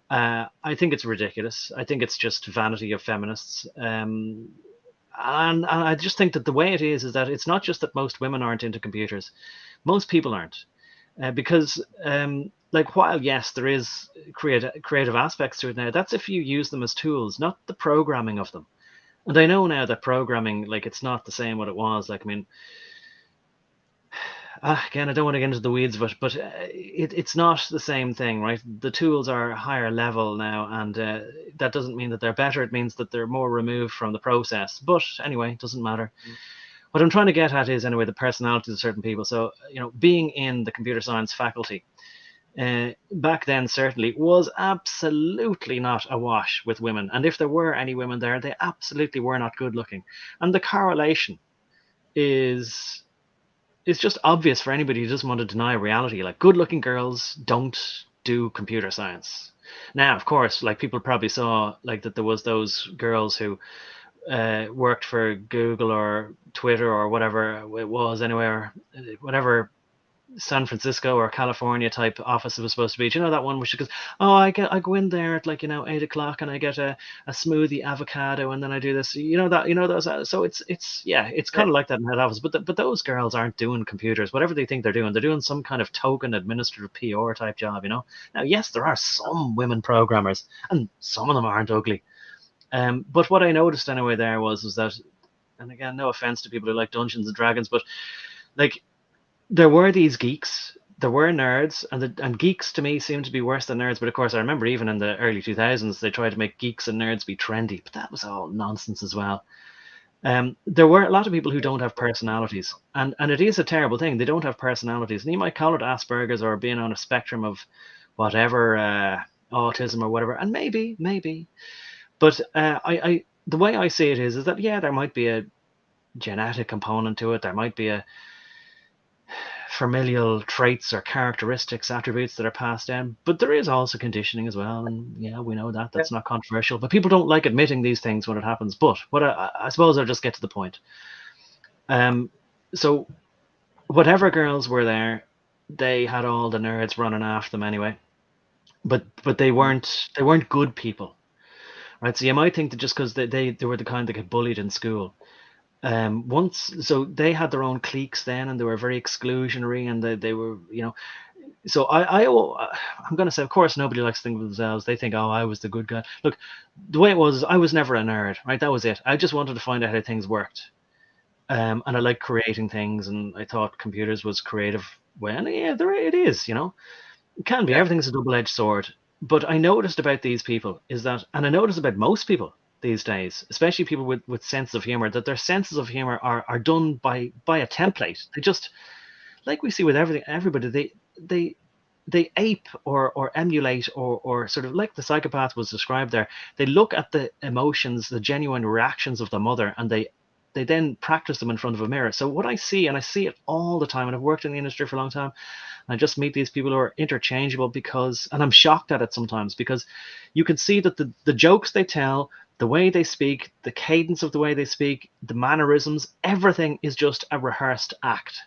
I think it's ridiculous. I think it's just vanity of feminists. And I just think that the way it is that it's not just that most women aren't into computers, most people aren't, because like while yes, there is creative aspects to it now. That's if you use them as tools, not the programming of them. And I know now that programming, like, it's not the same what it was. Like, I mean, again, I don't want to get into the weeds, but it's not the same thing, right? The tools are higher level now, and that doesn't mean that they're better. It means that they're more removed from the process. But anyway, it doesn't matter. What I'm trying to get at is, anyway, the personalities of certain people. So, being in the computer science faculty, back then certainly was absolutely not awash with women. And if there were any women there, they absolutely were not good looking. And the correlation is just obvious for anybody who doesn't want to deny reality. Like, good looking girls don't do computer science. Now, of course, like, people probably saw like that there was those girls who worked for Google or Twitter or whatever it was, anywhere, whatever San Francisco or California type office it was supposed to be. Do you know that one where she goes, "Oh, I go in there at, like, 8 o'clock, and I get a smoothie avocado, and then I do this." Those. So it's yeah, it's kind of like that in head office. But those girls aren't doing computers. Whatever they think they're doing some kind of token administrative PR type job. Now, yes, there are some women programmers, and some of them aren't ugly. But what I noticed anyway there was that, and again, no offense to people who like Dungeons and Dragons, but like, there were these geeks, there were nerds, and geeks to me seemed to be worse than nerds. But of course, I remember even in the early 2000s, they tried to make geeks and nerds be trendy, but that was all nonsense as well. There were a lot of people who don't have personalities, and it is a terrible thing. They don't have personalities, and you might call it Asperger's or being on a spectrum of whatever, autism or whatever, and maybe. But I the way I see it is that, yeah, there might be a genetic component to it. There might be a familial traits or characteristics, attributes that are passed down, but there is also conditioning as well. And yeah, we know that that's not controversial, but people don't like admitting these things when it happens. But what I suppose I'll just get to the point. So whatever girls were there, they had all the nerds running after them anyway, but they weren't good people, right? So you might think that just because they were the kind that get bullied in school, so they had their own cliques then, and they were very exclusionary, and they were, so I'm going to say, of course, nobody likes to think of themselves. They think, oh, I was the good guy. Look, the way it was, I was never a nerd, right? That was it. I just wanted to find out how things worked. And I like creating things, and I thought computers was creative. Well, yeah, it is, it can be. Everything's a double-edged sword. But I noticed about these people is that, and I noticed about most people these days, especially people with sense of humor, that their senses of humor are done by a template. They just, like we see with everybody, they ape or emulate or sort of like the psychopath was described there. They look at the emotions, the genuine reactions of the mother, and they then practice them in front of a mirror. So what I see, and I see it all the time, and I've worked in the industry for a long time, I just meet these people who are interchangeable and I'm shocked at it sometimes, because you can see that the jokes they tell, the way they speak, the cadence of the way they speak, the mannerisms, everything is just a rehearsed act.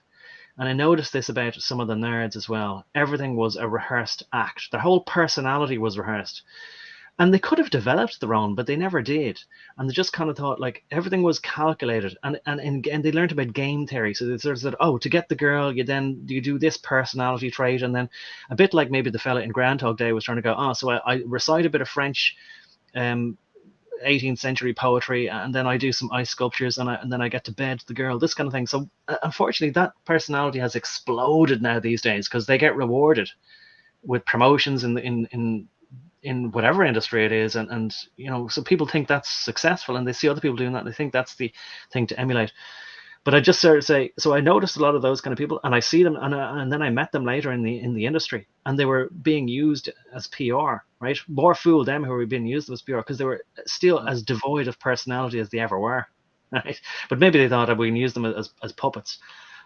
And I noticed this about some of the nerds as well. Everything was a rehearsed act. Their whole personality was rehearsed. And they could have developed their own, but they never did. And they just kind of thought like everything was calculated. And they learned about game theory. So they sort of said, oh, to get the girl, you do this personality trait. And then a bit like maybe the fella in Groundhog Day was trying to go, oh, so I recite a bit of French 18th century poetry, and then I do some ice sculptures, and then I get to bed the girl, this kind of thing. So unfortunately, that personality has exploded now these days, because they get rewarded with promotions in whatever industry it is, and so people think that's successful, and they see other people doing that, and they think that's the thing to emulate. But I just sort of say, so I noticed a lot of those kind of people, and I see them, and then I met them later in the industry, and they were being used as PR, right? More fool them who were being used as PR, because they were still as devoid of personality as they ever were, right? But maybe they thought we can use them as puppets.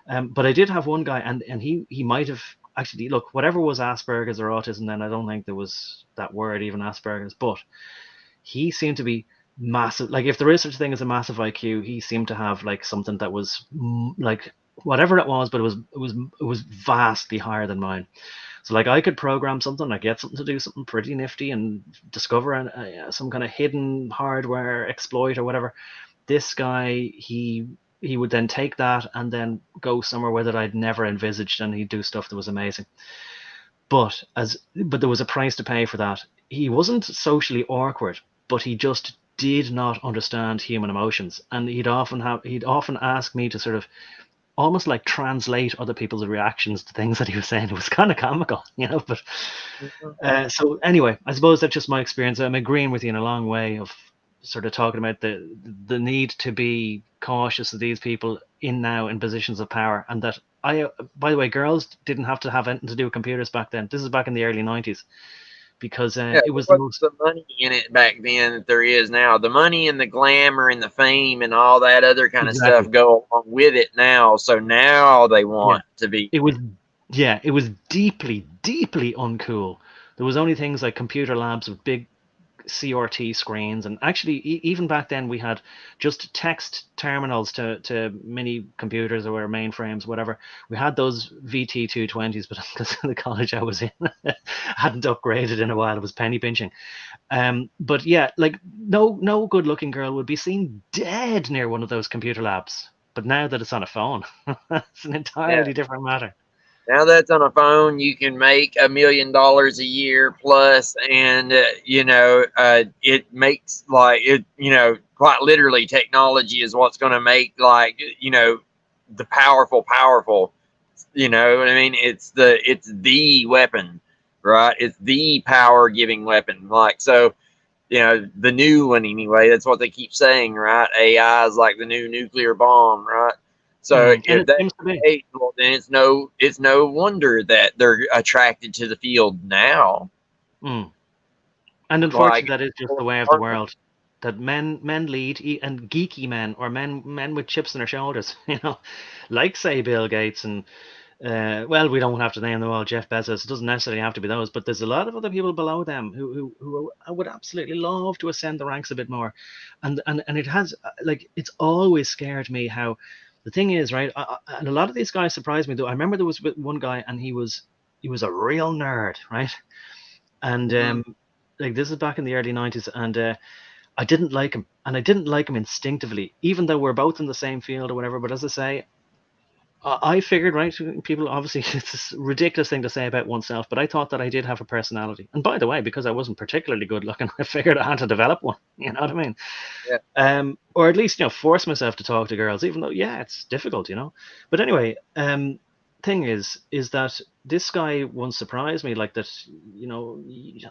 But I did have one guy, and he might have, actually, look, whatever was Asperger's or autism then, I don't think there was that word, even Asperger's, but he seemed to be massive. Like, if there is such a thing as a massive IQ, he seemed to have like something that was like whatever it was, but it was vastly higher than mine. So like I could program something, I get something to do something pretty nifty and discover some kind of hidden hardware exploit or whatever. This guy, he would then take that and then go somewhere where that I'd never envisaged, and he'd do stuff that was amazing. But there was a price to pay for that. He wasn't socially awkward, but he just did not understand human emotions, and he'd often ask me to sort of almost like translate other people's reactions to things that he was saying. It was kind of comical, you know. But so anyway, I suppose that's just my experience. I'm agreeing with you in a long way of sort of talking about the need to be cautious of these people in positions of power, and that by the way, girls didn't have to have anything to do with computers back then. This is back in the early 90s, because it was the money in it back then that there is now. The money and the glamour and the fame and all that other kind of stuff go along with it now. So now they want to be. It was deeply, deeply uncool. There was only things like computer labs with big CRT screens, and actually even back then we had just text terminals to mini computers or mainframes, whatever. We had those VT220s, but because the college I was in hadn't upgraded in a while, it was penny pinching. But yeah, like no good looking girl would be seen dead near one of those computer labs. But now that it's on a phone, it's an entirely different matter. Now that's on a phone, you can make $1 million a year plus, and it makes like it. Quite literally, technology is what's going to make the powerful. You know what I mean? It's the weapon, right? It's the power giving weapon. Like, so, the new one anyway. That's what they keep saying, right? AI is like the new nuclear bomb, right? So if that's the case, well, then it's no wonder that they're attracted to the field now. And unfortunately, that is just the way of the world. That men lead, and geeky men, or men with chips on their shoulders, like say Bill Gates and well, we don't have to name them all, Jeff Bezos. It doesn't necessarily have to be those, but there's a lot of other people below them who I would absolutely love to ascend the ranks a bit more, and it has, like, it's always scared me how. The thing is, right, and a lot of these guys surprised me, though. I remember there was one guy, and he was a real nerd, right? And like, this is back in the early 90s, and I didn't like him, and I didn't like him instinctively, even though we're both in the same field or whatever. But as I say, I figured, right, people, obviously, it's a ridiculous thing to say about oneself, but I thought that I did have a personality. And by the way, because I wasn't particularly good looking, I figured I had to develop one. You know what I mean? Yeah. Or at least, force myself to talk to girls, even though, it's difficult, But anyway, thing is that this guy once surprised me, like that,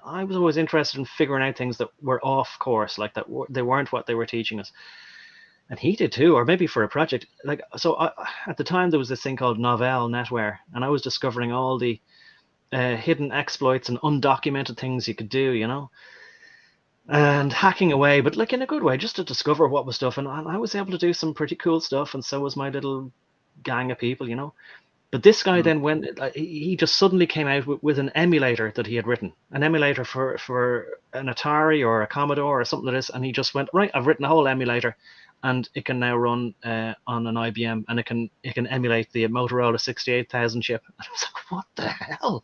I was always interested in figuring out things that were off course, like that they weren't what they were teaching us. And he did too, or maybe for a project. Like, so at the time there was this thing called Novell NetWare, and I was discovering all the hidden exploits and undocumented things you could do, and hacking away, but like in a good way, just to discover what was stuff. And I was able to do some pretty cool stuff, and so was my little gang of people. But this guy then he just suddenly came out with an emulator that he had written, an emulator for an Atari or a Commodore or something like this, and he just went, right, I've written a whole emulator, and it can now run on an IBM, and it can emulate the Motorola 68,000 chip. And I was like, what the hell?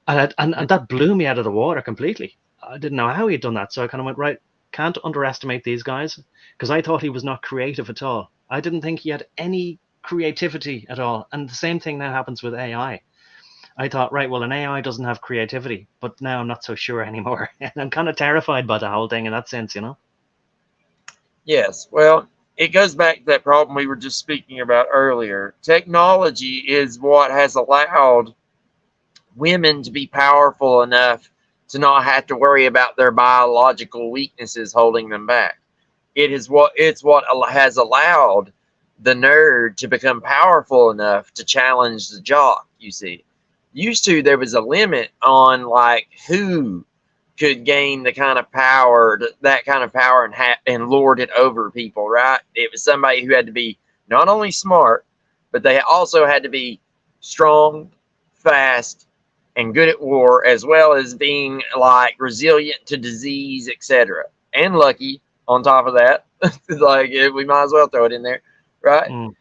And that blew me out of the water completely. I didn't know how he'd done that, so I kind of went, right, can't underestimate these guys, because I thought he was not creative at all. I didn't think he had any creativity at all. And the same thing now happens with AI. I thought, right, well, an AI doesn't have creativity, but now I'm not so sure anymore. And I'm kind of terrified by the whole thing in that sense, Yes, well, it goes back to that problem we were just speaking about earlier. Technology is what has allowed women to be powerful enough to not have to worry about their biological weaknesses holding them back. It's what has allowed the nerd to become powerful enough to challenge the jock. You see, used to, there was a limit on like who could gain that kind of power and lord it over people, right? It was somebody who had to be not only smart, but they also had to be strong, fast, and good at war, as well as being like resilient to disease, etc. And lucky on top of that. Like we might as well throw it in there, right? Mm.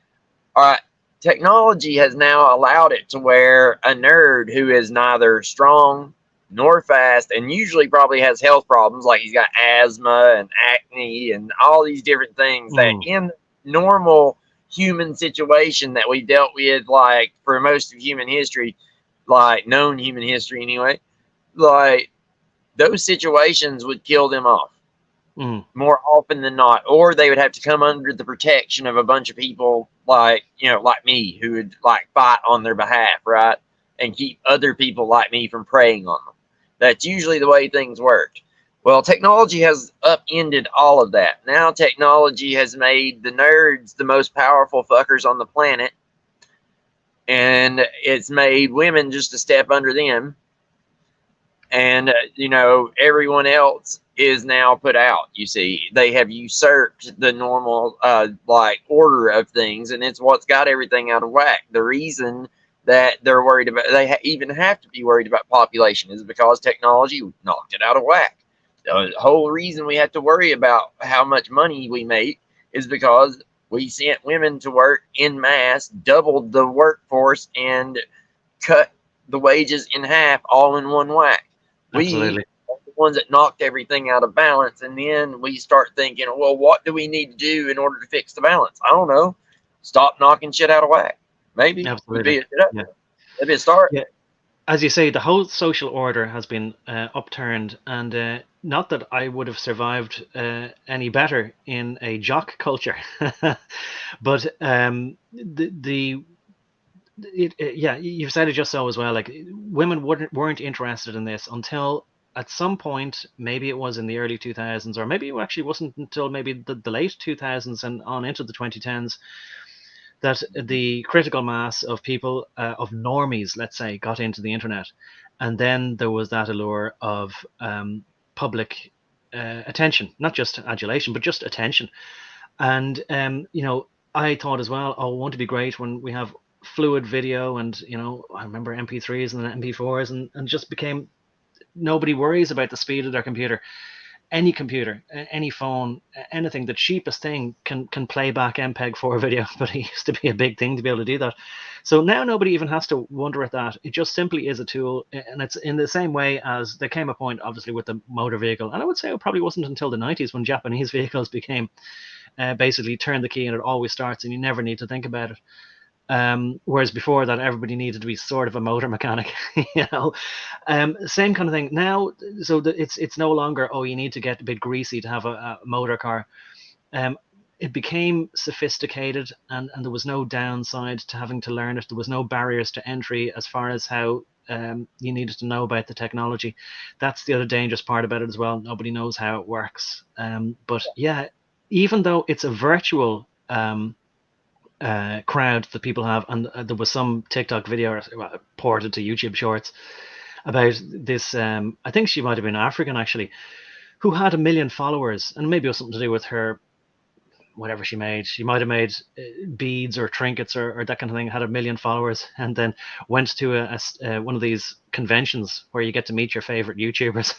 All right. Technology has now allowed it to where a nerd who is neither strong nor fast, and usually probably has health problems, like he's got asthma and acne and all these different things that Mm. in normal human situation that we dealt with, like for most of human history, like known human history anyway, like those situations would kill them off Mm. more often than not, or they would have to come under the protection of a bunch of people like, you know, like me, who would like fight on their behalf, right? And keep other people like me from preying on them. That's usually the way things worked. Well, technology has upended all of that. Now technology has made the nerds the most powerful fuckers on the planet, and it's made women just a step under them. And you know, everyone else is now put out. You see, they have usurped the normal like order of things, and it's what's got everything out of whack. The reason that they're worried about, even have to be worried about population, is because technology knocked it out of whack. The whole reason we have to worry about how much money we make is because we sent women to work in mass, doubled the workforce, and cut the wages in half all in one whack. We Absolutely. are the ones that knocked everything out of balance, and then we start thinking, well, what do we need to do in order to fix the balance? I don't know. Stop knocking shit out of whack. Maybe would be Absolutely. that'd be a start. Yeah. As you say, the whole social order has been upturned, and not that I would have survived any better in a jock culture, but yeah, you've said it just so as well. Like women weren't interested in this until at some point, maybe it was in the early 2000s, or maybe it actually wasn't until maybe the late 2000s and on into the 2010s, that the critical mass of people, of normies, let's say, got into the internet, and then there was that allure of public attention, not just adulation, but just attention. And you know, I thought as well, oh, won't it be great when we have fluid video, and you know, I remember MP3s and then MP4s, and just became, nobody worries about the speed of their computer. Any computer, any phone, anything, the cheapest thing can play back MPEG-4 video, but it used to be a big thing to be able to do that. So now nobody even has to wonder at that. It just simply is a tool, and it's in the same way as there came a point, obviously, with the motor vehicle. And I would say it probably wasn't until the 90s when Japanese vehicles became basically turn the key and it always starts, and you never need to think about it. Whereas before that, everybody needed to be sort of a motor mechanic, you know. Same kind of thing now. So it's no longer, oh, you need to get a bit greasy to have a motor car. It became sophisticated, and there was no downside to having to learn it. There was no barriers to entry as far as how you needed to know about the technology. That's the other dangerous part about it as well. Nobody knows how it works. But yeah, even though it's a virtual crowd that people have, and there was some TikTok video ported to YouTube Shorts about this. I think she might have been African actually, who had 1 million followers, and maybe it was something to do with her, whatever she made. She might have made beads or trinkets or that kind of thing. Had 1 million followers, and then went to one of these conventions where you get to meet your favorite YouTubers,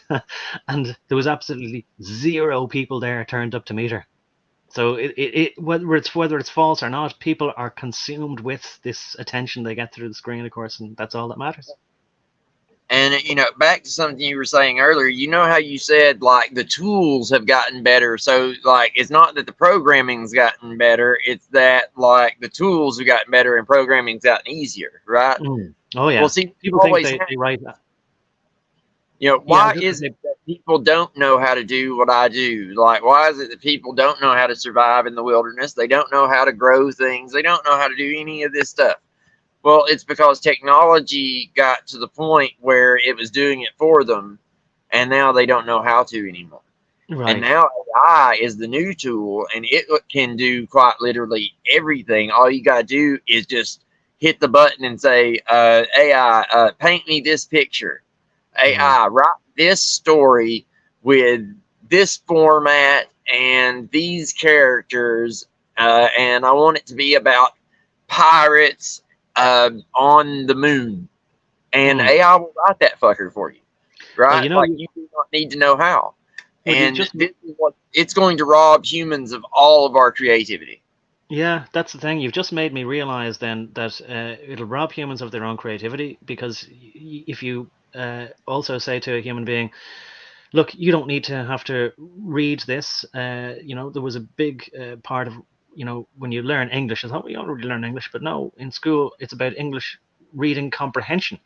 and there was absolutely 0 people there turned up to meet her. So whether it's false or not, people are consumed with this attention they get through the screen, of course, and that's all that matters. And you know, back to something you were saying earlier, you know how you said like the tools have gotten better. So like it's not that the programming's gotten better, it's that like the tools have gotten better and programming's gotten easier, right? Oh yeah. Well, see, People think they write that. You know, why is it that people don't know how to do what I do? Like, why is it that people don't know how to survive in the wilderness? They don't know how to grow things. They don't know how to do any of this stuff. Well, it's because technology got to the point where it was doing it for them, and now they don't know how to anymore. Right. And now AI is the new tool, and it can do quite literally everything. All you got to do is just hit the button and say, AI, paint me this picture. AI, write this story with this format and these characters, and I want it to be about pirates on the moon. and AI will write that fucker for you, Well, right? Like, you do not need to know how. well, you And just this is what it's going to rob humans of all of our creativity. Yeah, that's the thing. You've just made me realize then that it'll rob humans of their own creativity, because if you also say to a human being, look, you don't need to have to read this. There was a big part of, when you learn English, I thought, well, you already learn English, but no, in school, it's about English reading comprehension.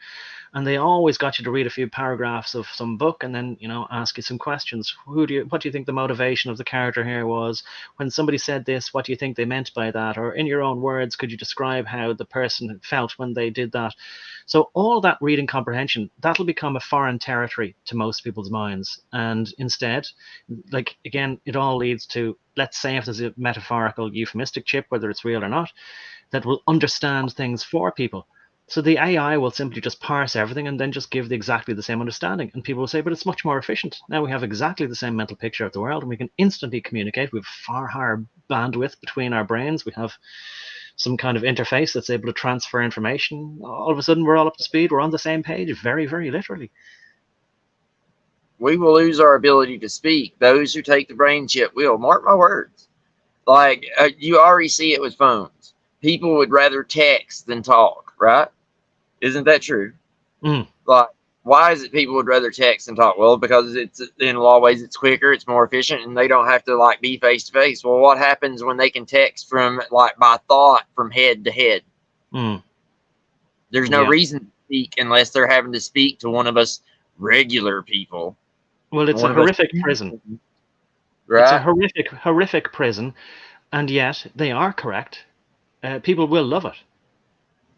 And they always got you to read a few paragraphs of some book and then, ask you some questions. What do you think the motivation of the character here was? When somebody said this, what do you think they meant by that? Or in your own words, could you describe how the person felt when they did that? So all that reading comprehension, that'll become a foreign territory to most people's minds. And instead, like, again, it all leads to, let's say if there's a metaphorical euphemistic chip, whether it's real or not, that will understand things for people. So the AI will simply just parse everything and then just give exactly the same understanding. And people will say, but it's much more efficient. Now we have exactly the same mental picture of the world and we can instantly communicate. We have far higher bandwidth between our brains. We have some kind of interface that's able to transfer information. All of a sudden, we're all up to speed. We're on the same page, very, very literally. We will lose our ability to speak. Those who take the brain chip will. Mark my words. Like, you already see it with phones. People would rather text than talk, right? Isn't that true? Mm. Like, why is it people would rather text than talk? Well, because it's, in a lot of ways, it's quicker, it's more efficient, and they don't have to like be face to face. Well, what happens when they can text from, like, by thought from head to head? Mm. There's no Yeah. reason to speak unless they're having to speak to one of us regular people. Well, it's a One of us, horrific prison. It's a right? horrific, horrific prison, and yet they are correct. People will love it.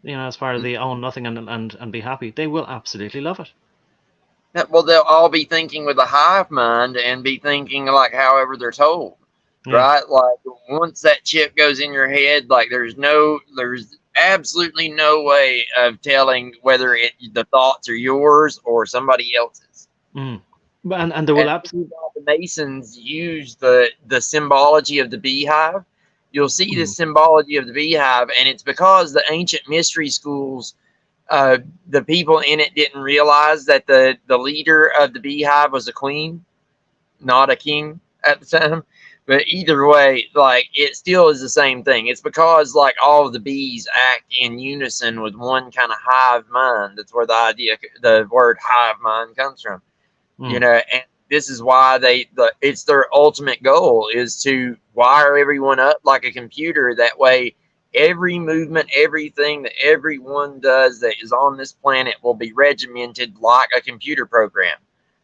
As far as they own nothing and be happy, they will absolutely love it. Well, they'll all be thinking with a hive mind and be thinking like however they're told, Yeah. right? Like, once that chip goes in your head, like, there's absolutely no way of telling whether the thoughts are yours or somebody else's. Mm. And there will And absolutely. the Masons use the symbology of the beehive. You'll see the Mm. symbology of the beehive, and it's because the ancient mystery schools, the people in it didn't realize that the leader of the beehive was a queen, not a king at the time. But either way, like, it still is the same thing. It's because, like, all of the bees act in unison with one kind of hive mind. That's where the word hive mind comes from. Mm. And this is why it's their ultimate goal is to wire everyone up like a computer. That way, every movement, everything that everyone does that is on this planet will be regimented like a computer program.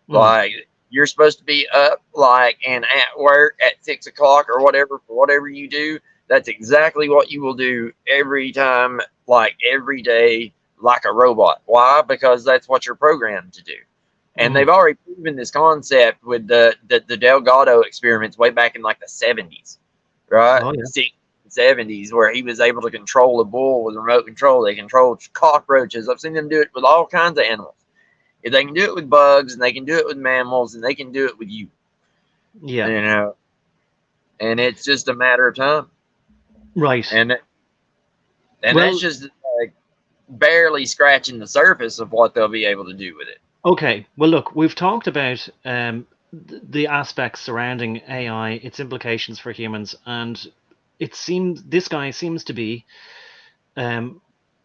Mm. Like, you're supposed to be up, like, and at work at 6 o'clock or whatever for whatever you do. That's exactly what you will do every time, like every day, like a robot. Why? Because that's what you're programmed to do. And they've already proven this concept with the Delgado experiments way back in like the 70s, right? Oh, yeah. 60s, 70s, where he was able to control a bull with remote control. They controlled cockroaches. I've seen them do it with all kinds of animals. If they can do it with bugs, and they can do it with mammals, and they can do it with you. Yeah. And it's just a matter of time. Right. And Well, that's just like barely scratching the surface of what they'll be able to do with it. okay. Well, look, we've talked about the aspects surrounding AI, its implications for humans, and this guy seems to be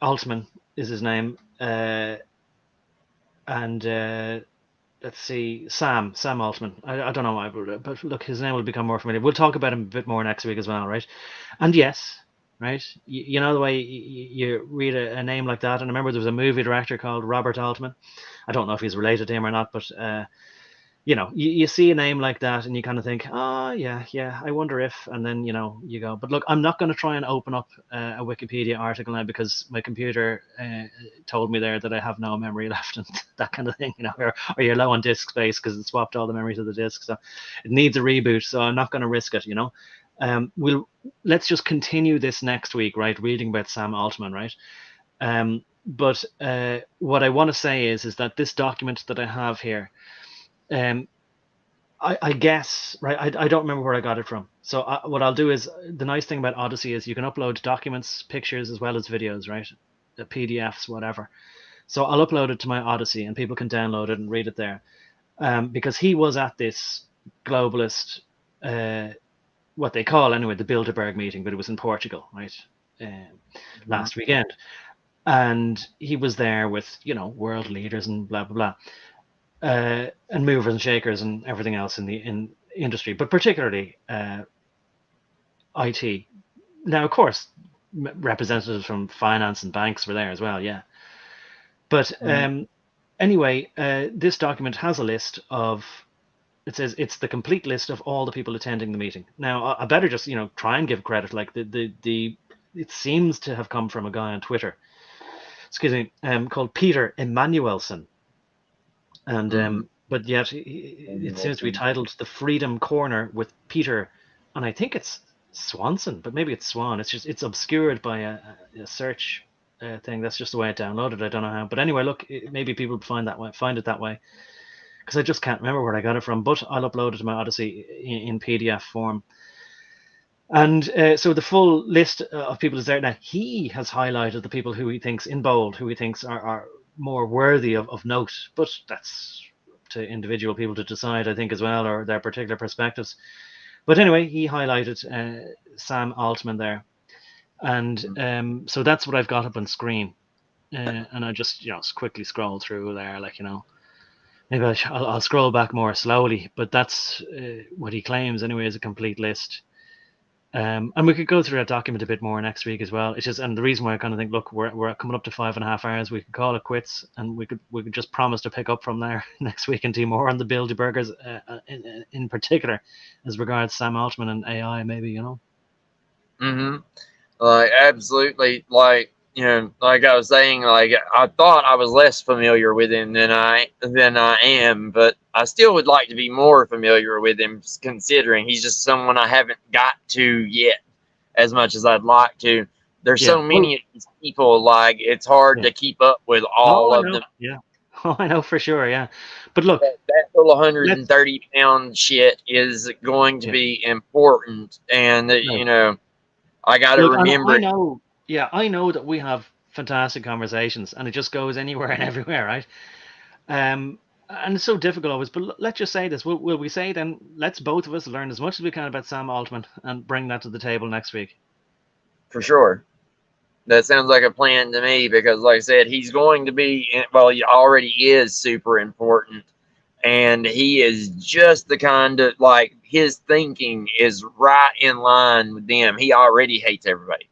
Altman is his name, and let's see, Sam Altman. I don't know why, but look, his name will become more familiar. We'll talk about him a bit more next week as well, right? And yes, right, you know the way you read a name like that, and I remember there was a movie director called Robert Altman. I don't know if he's related to him or not, but you see a name like that and you kind of think, oh, yeah, I wonder if, and then, you go. But look, I'm not going to try and open up a Wikipedia article now because my computer told me there that I have no memory left and that kind of thing, or you're low on disk space because it swapped all the memory to the disk. So it needs a reboot. So I'm not going to risk it, let's just continue this next week, right? Reading about Sam Altman, right? But what I want to say is that this document that I have here, I guess, right, I don't remember where I got it from. So what I'll do is, the nice thing about Odyssey is you can upload documents, pictures, as well as videos, right? PDFs, whatever. So I'll upload it to my Odyssey, and people can download it and read it there. Because he was at this globalist, what they call anyway, the Bilderberg meeting, but it was in Portugal, right, last weekend. And he was there with, world leaders and blah, blah, blah, and movers and shakers and everything else in the industry, but particularly IT. Now, of course, representatives from finance and banks were there as well, yeah. But anyway, this document has a list of, it says it's the complete list of all the people attending the meeting. Now, I better just, try and give credit. Like it seems to have come from a guy on Twitter, excuse me, called Peter Emanuelson. And but yet it seems to be titled "The Freedom Corner with Peter," and I think it's Swanson, but maybe it's Swan. It's obscured by a search thing. That's just the way I downloaded. I don't know how, but anyway, look, maybe people find it that way, because I just can't remember where I got it from. But I'll upload it to my Odyssey in PDF form. And so the full list of people is there. Now, he has highlighted the people who he thinks in bold, who he thinks are more worthy of note, but that's to individual people to decide, I think, as well, or their particular perspectives. But anyway, he highlighted Sam Altman there. And so that's what I've got up on screen. And I just, quickly scroll through there, maybe I'll scroll back more slowly, but that's what he claims anyway is a complete list. And we could go through that document a bit more next week as well. It's just, and the reason why I kind of think, look, we're coming up to 5.5 hours. We could call it quits, and we could just promise to pick up from there next week and do more on the Bilderbergers, in particular, as regards Sam Altman and AI, maybe, Absolutely. Like I was saying, I thought I was less familiar with him than I am, but I still would like to be more familiar with him, considering he's just someone I haven't got to yet as much as I'd like to. There's so many of these people, it's hard to keep up with all of them. Yeah. Oh, I know for sure, yeah. But look, that little 130-pound shit is going to be important, and I got to remember. I know. Yeah, I know that we have fantastic conversations, and it just goes anywhere and everywhere, right? And it's so difficult always. But let's just say this: will we say then? Let's both of us learn as much as we can about Sam Altman and bring that to the table next week. For sure, that sounds like a plan to me. Because, like I said, he's going to be. Well, he already is super important, and he is just the kind of his thinking is right in line with them. He already hates everybody.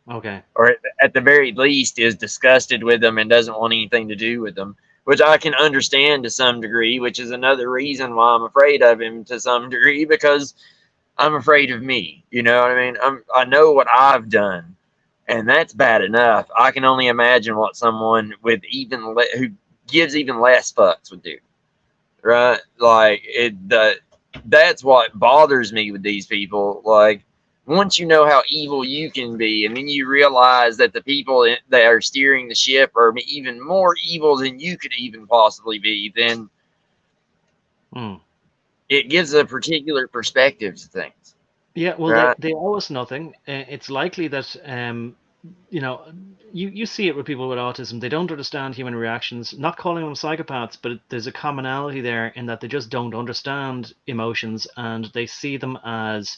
Okay. Or at the very least is disgusted with them and doesn't want anything to do with them, which I can understand to some degree, which is another reason why I'm afraid of him to some degree, because I'm afraid of me. You know what I mean? I know what I've done, and that's bad enough. I can only imagine what someone with who gives even less fucks would do. Right? That's what bothers me with these people. Once you know how evil you can be, and then you realize that the people that are steering the ship are even more evil than you could even possibly be, then it gives a particular perspective to things. Yeah, well, right? they owe us nothing. It's likely that, you see it with people with autism. They don't understand human reactions. Not calling them psychopaths, but there's a commonality there in that they just don't understand emotions, and they see them as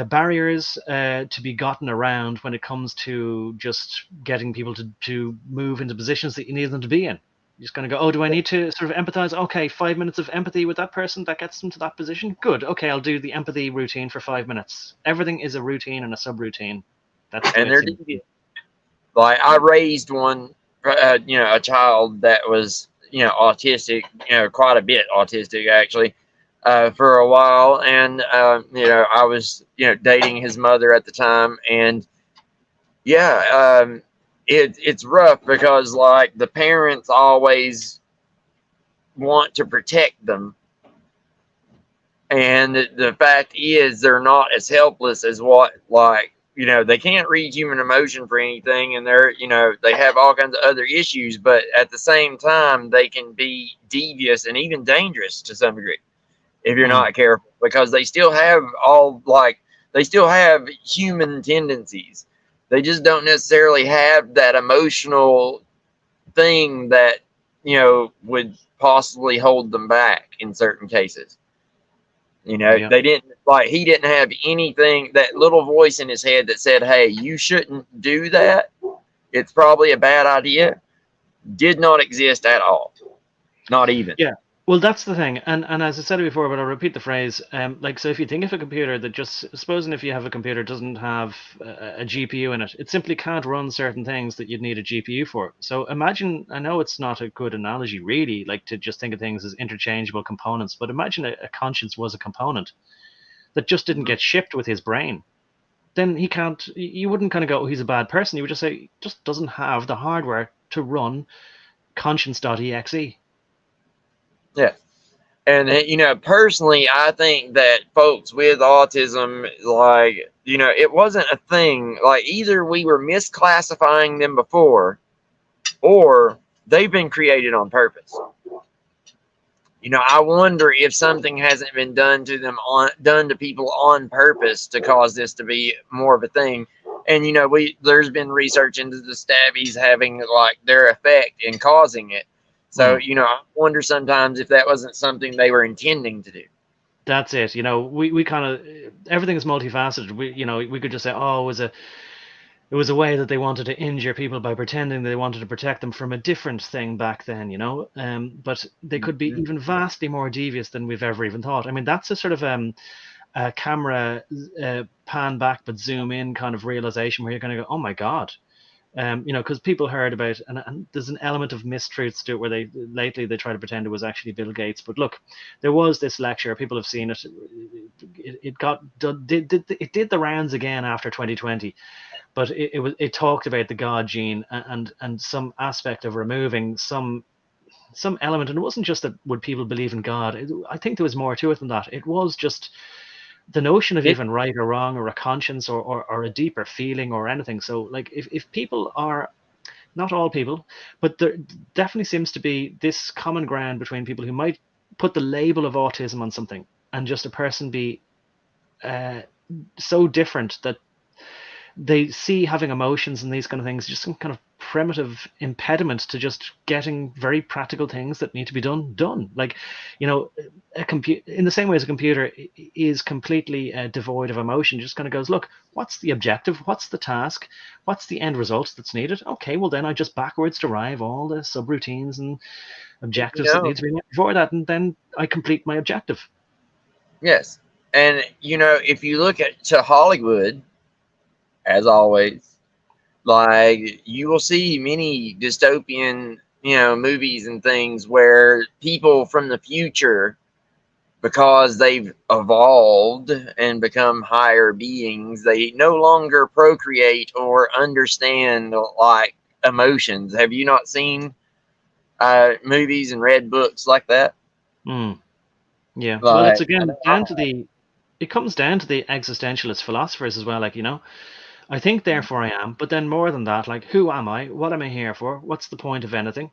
barriers to be gotten around when it comes to just getting people to move into positions that you need them to be in. You're just going to go, oh, do I need to sort of empathize? Okay, 5 minutes of empathy with that person that gets them to that position. Good. Okay, I'll do the empathy routine for 5 minutes. Everything is a routine and a subroutine. And they're deviant. I raised one, a child that was, autistic, quite a bit autistic actually. For a while, and I was dating his mother at the time, and it's rough because the parents always want to protect them, and the fact is they're not as helpless as what they can't read human emotion for anything, and they have all kinds of other issues, but at the same time they can be devious and even dangerous to some degree if you're not careful, because they still have they still have human tendencies. They just don't necessarily have that emotional thing that, would possibly hold them back in certain cases. Yeah. They didn't, like, he didn't have anything, that little voice in his head that said, hey, you shouldn't do that. It's probably a bad idea. Did not exist at all. Not even. Yeah. Well, that's the thing, and as I said it before, but I'll repeat the phrase. Like, so if you think of a computer that just, supposing if you have a computer doesn't have a GPU in it, it simply can't run certain things that you'd need a GPU for. So imagine, I know it's not a good analogy really, like to just think of things as interchangeable components, but imagine a conscience was a component that just didn't get shipped with his brain. Then he can't. You wouldn't kind of go, oh, he's a bad person. You would just say, just doesn't have the hardware to run conscience.exe. Yeah. And, personally, I think that folks with autism, like, it wasn't a thing. Like, either we were misclassifying them before, or they've been created on purpose. I wonder if something hasn't been done to them, done to people on purpose to cause this to be more of a thing. And, there's been research into the stabbies having, like, their effect in causing it. So, I wonder sometimes if that wasn't something they were intending to do. That's it. We kind of, everything is multifaceted. We could just say, oh, it was a way that they wanted to injure people by pretending they wanted to protect them from a different thing back then, but they could be even vastly more devious than we've ever even thought. I mean, that's a sort of a camera pan back but zoom in kind of realization where you're going to go, oh my God. Because people heard about, and there's an element of mistruths to it where they try to pretend it was actually Bill Gates. But look, there was this lecture. People have seen it. It did the rounds again after 2020, but it talked about the God gene and some aspect of removing some element. And it wasn't just that would people believe in God. I think there was more to it than that. It was just the notion of even right or wrong or a conscience or a deeper feeling or anything. So like if people are, not all people, but there definitely seems to be this common ground between people who might put the label of autism on something and just a person be so different that they see having emotions and these kind of things just some kind of primitive impediment to just getting very practical things that need to be done. Like, a computer, in the same way as a computer is completely devoid of emotion, just kind of goes, look, what's the objective? What's the task? What's the end result that's needed? Okay, well then I just backwards derive all the subroutines and objectives that need to be met before that, and then I complete my objective. Yes. And, if you look to Hollywood, as always, like, you will see many dystopian, movies and things where people from the future, because they've evolved and become higher beings, they no longer procreate or understand, like, emotions. Have you not seen movies and read books like that? Yeah. Like, well, it's again down to it comes down to the existentialist philosophers as well. Like, I think therefore I am, but then more than that, like, who am I? What am I here for? What's the point of anything?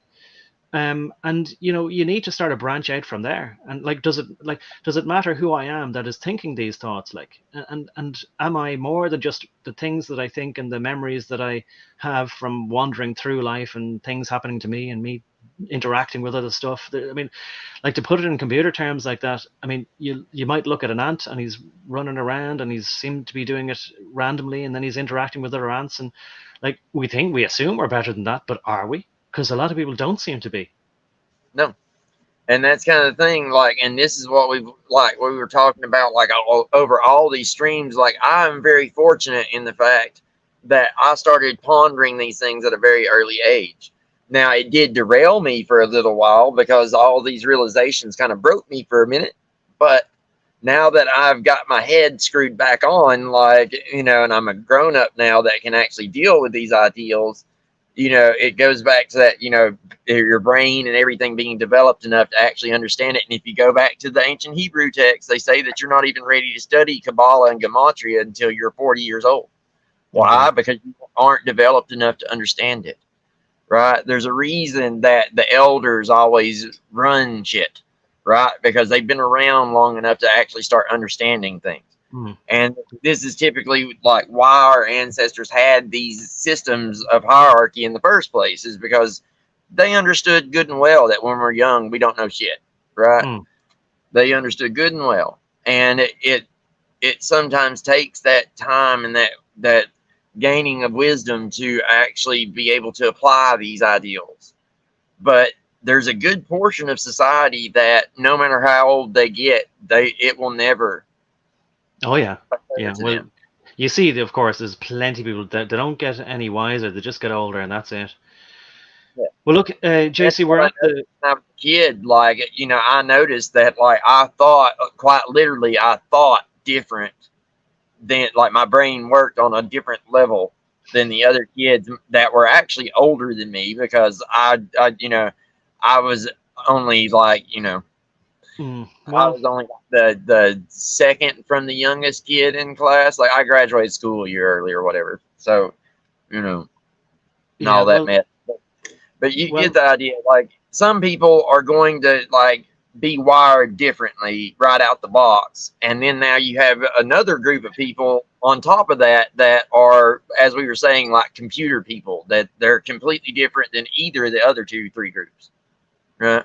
And you need to start a branch out from there. And like, does it matter who I am that is thinking these thoughts? Like, and am I more than just the things that I think and the memories that I have from wandering through life and things happening to me and me interacting with other stuff? I mean, like, to put it in computer terms like that, I mean, you might look at an ant and he's running around and he's seemed to be doing it randomly, and then he's interacting with other ants, and like, we assume we're better than that, but are we? Because a lot of people don't seem to be. No. And that's kind of the thing, like, and this is what we were talking about, like, over all these streams. Like, I'm very fortunate in the fact that I started pondering these things at a very early age. Now, it did derail me for a little while because all these realizations kind of broke me for a minute. But now that I've got my head screwed back on, like, and I'm a grown up now that can actually deal with these ideals, it goes back to that, your brain and everything being developed enough to actually understand it. And if you go back to the ancient Hebrew text, they say that you're not even ready to study Kabbalah and Gematria until you're 40 years old. Why? Because you aren't developed enough to understand it, right? There's a reason that the elders always run shit, right? Because they've been around long enough to actually start understanding things. And this is typically like why our ancestors had these systems of hierarchy in the first place, is because they understood good and well that when we're young, we don't know shit, right? Mm. They understood good and well, and it sometimes takes that time and that gaining of wisdom to actually be able to apply these ideals. But there's a good portion of society that no matter how old they get, it will never Oh yeah, occur yeah. to Well, them. you see, of course, there's plenty of people that they don't get any wiser. They just get older, and that's it. Yeah. Well, look, That's JC, we're what I at noticed the. when I was a kid. Like, I noticed that, like, I thought, quite literally, I thought different than, like, my brain worked on a different level than the other kids that were actually older than me, because I was only like, I Well, was only the second from the youngest kid in class. Like, I graduated school a year early or whatever. So, you know, and yeah. all that Well, mess. But you get well. the idea. Like, some people are going to, like, be wired differently right out the box, and then now you have another group of people on top of that are, as we were saying, like computer people, that they're completely different than either of the other two, three groups, right?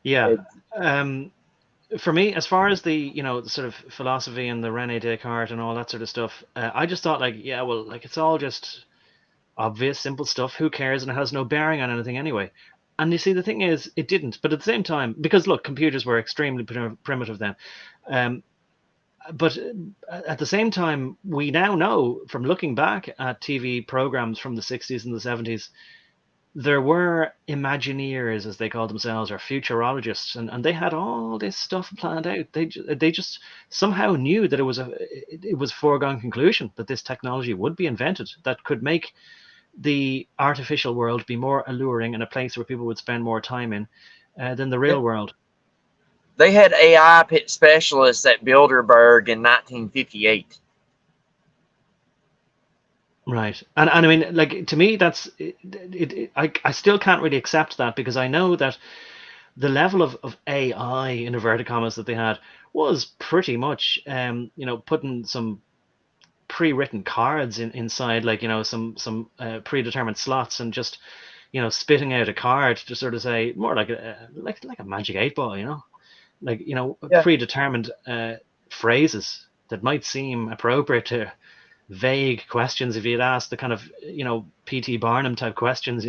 Yeah. It's, For me, as far as the the sort of philosophy and the Rene Descartes and all that sort of stuff, I just thought like, yeah, well, like it's all just obvious, simple stuff. Who cares? And it has no bearing on anything anyway. And you see, the thing is, it didn't. But at the same time, because look, computers were extremely primitive then. Um, but at the same time, we now know from looking back at TV programs from the 60s and the 70s, there were Imagineers, as they called themselves, or futurologists, and they had all this stuff planned out. They just somehow knew that it was a foregone conclusion that this technology would be invented that could make the artificial world be more alluring and a place where people would spend more time in than the yeah. real world. They had AI specialists at Bilderberg in 1958. Right, and I mean, like to me, that's I still can't really accept that because I know that the level of AI in inverted commas that they had was pretty much putting some pre-written cards inside, like some predetermined slots, and just spitting out a card to sort of say more like a magic 8 ball, like Yeah. predetermined phrases that might seem appropriate to vague questions if you'd asked the kind of PT Barnum type questions.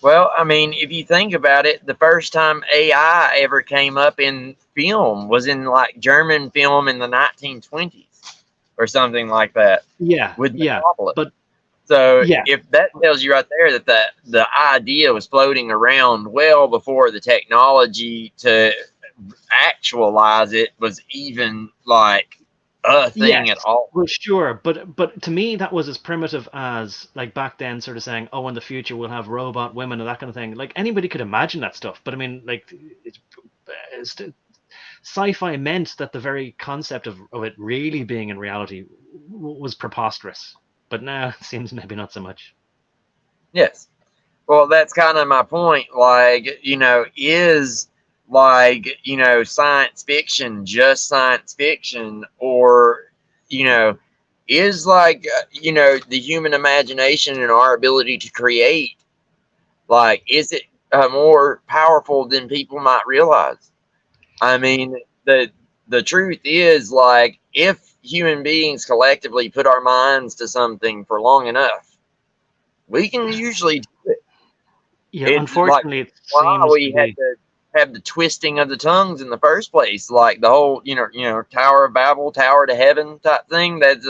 Well, I mean, if you think about it, the first time AI ever came up in film was in, like, German film in the 1920s or something like that, Yeah, with yeah, Metropolis. but So yeah, if that tells you right there that the idea was floating around well before the technology to actualize it was even, like, a thing at yes, all. well, sure, but to me that was as primitive as like back then, sort of saying, "Oh, in the future we'll have robot women" and that kind of thing. Like anybody could imagine that stuff, but I mean, like, it's sci-fi meant that the very concept of it really being in reality was preposterous. But now it seems maybe not so much. Yes. Well, that's kind of my point. Like, is, like, science fiction just science fiction, or, you know, is, like, the human imagination and our ability to create, like, is it more powerful than people might realize? I mean, the truth is, like, if human beings collectively put our minds to something for long enough, we can usually do it. Yeah, It's like, unfortunately, it why seems to we had be. to have the twisting of the tongues in the first place, like the whole, Tower of Babel, Tower to Heaven type thing. That's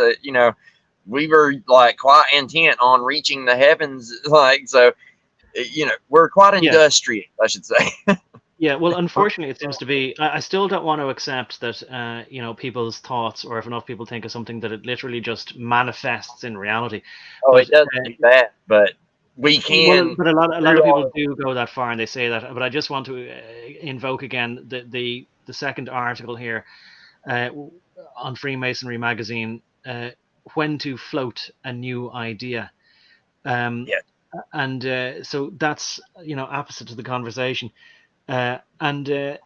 we were, like, quite intent on reaching the heavens, like, so. We're quite Yeah, industrious, I should say. yeah. Well, unfortunately, it seems to be. I still don't want to accept that. People's thoughts, or if enough people think of something, that it literally just manifests in reality. Oh, But it doesn't do that, but we well, can but a lot through of people our. do go that far and they say that. But I just want to invoke again the second article here uh, on Freemasonry magazine, when to float a new idea. Um, Yeah. and so that's opposite to the conversation. And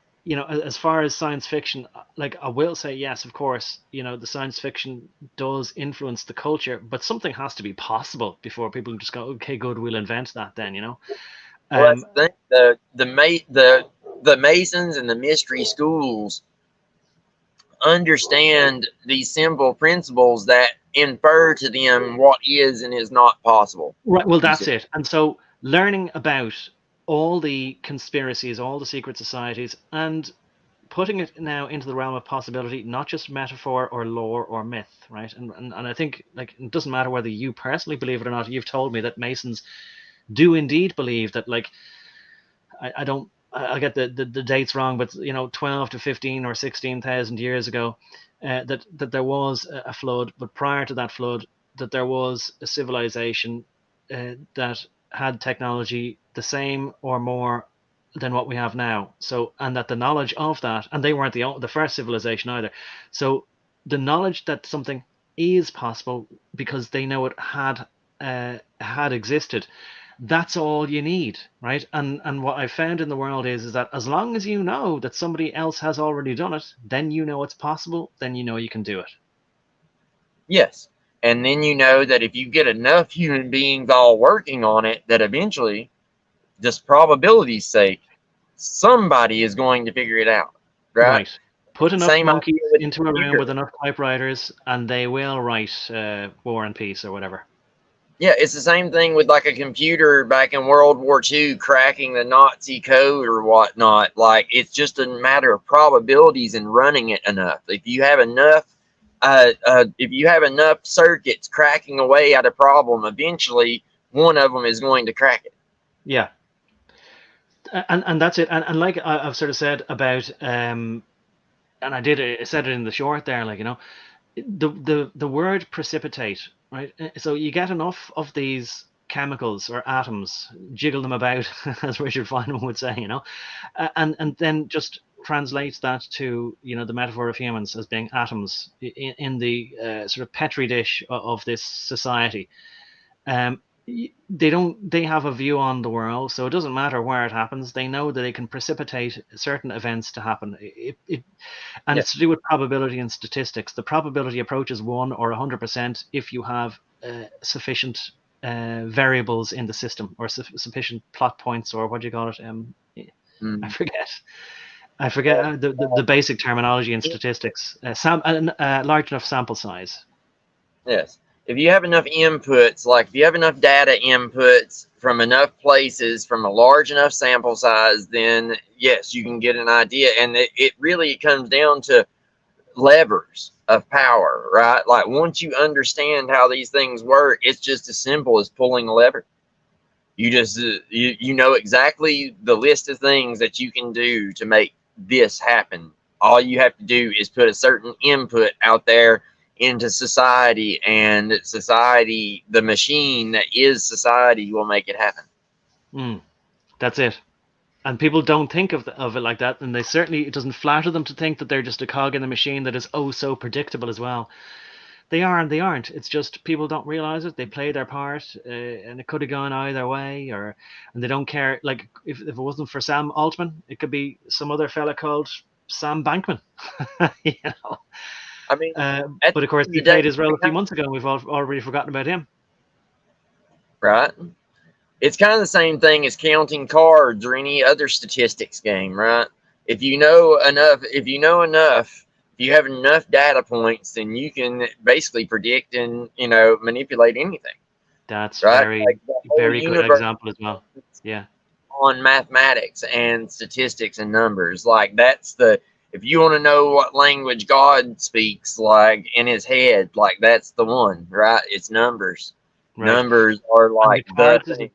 as far as science fiction, like I will say, yes, of course, the science fiction does influence the culture, but something has to be possible before people just go, okay, good, we'll invent that then. Well, that's Um, the thing. The Masons and the mystery schools understand these simple principles that infer to them what is and is not possible. right. Well, You see, that's it. And so learning about all the conspiracies, all the secret societies, and putting it now into the realm of possibility, not just metaphor or lore or myth, right? And I think, like, it doesn't matter whether you personally believe it or not. You've told me that Masons do indeed believe that, like, I don't, I get the dates wrong, but 12 to 15 or 16,000 years ago, that there was a flood, but prior to that flood, that there was a civilization that had technology the same or more than what we have now. So, and that the knowledge of that, and they weren't the first civilization either. So, the knowledge that something is possible because they know it had existed, that's all you need, right? And what I found in the world is that as long as you know that somebody else has already done it, then you know it's possible, then you know you can do it. yes. And then you know that if you get enough human beings all working on it, that eventually, just probability's sake, somebody is going to figure it out, right? Right. Put enough Same idea monkeys with the into a room computer. with enough typewriters, and they will write War and Peace or whatever. Yeah, it's the same thing with like a computer back in World War II cracking the Nazi code or whatnot. Like it's just a matter of probabilities and running it enough. If you have enough circuits cracking away at a problem, eventually one of them is going to crack it. Yeah. And that's it. And like I've sort of said about, and I said it in the short there, like, the word precipitate, right? So you get enough of these chemicals or atoms, jiggle them about, as Richard Feynman would say, and then just translates that to the metaphor of humans as being atoms in the sort of petri dish of this society. Um, they have a view on the world, so it doesn't matter where it happens. They know that they can precipitate certain events to happen. And Yeah. it's to do with probability and statistics. The probability approaches 1 or 100% if you have sufficient variables in the system, or sufficient plot points, or what do you call it? I Mm. forget. I forget the basic terminology in statistics. Large enough sample size. Yes. If you have enough inputs, like if you have enough data inputs from enough places, from a large enough sample size, then yes, you can get an idea. And it really comes down to levers of power, right? Like once you understand how these things work, it's just as simple as pulling a lever. You just you know exactly the list of things that you can do to make this happen. All you have to do is put a certain input out there into society, and society, the machine that is society, will make it happen. That's it. And people don't think of it like that, and it doesn't flatter them to think that they're just a cog in the machine that is oh so predictable as well. They are and they aren't. It's just people don't realize it. They play their part, and it could have gone either way, and they don't care. Like if it wasn't for Sam Altman, it could be some other fella called Sam Bankman. you know. I mean, at But of course, the end he of the day, played his role a few months ago, and we've already forgotten about him. right? It's kind of the same thing as counting cards or any other statistics game, right? If you know enough, if you have enough data points, then you can basically predict and manipulate anything, That's right? very, Like the whole very good universe example as well. Yeah. on mathematics and statistics and numbers. Like that's the if you want to know what language God speaks like in his head, like that's the one, right? It's numbers. Right. Numbers are And like the the cards is thing.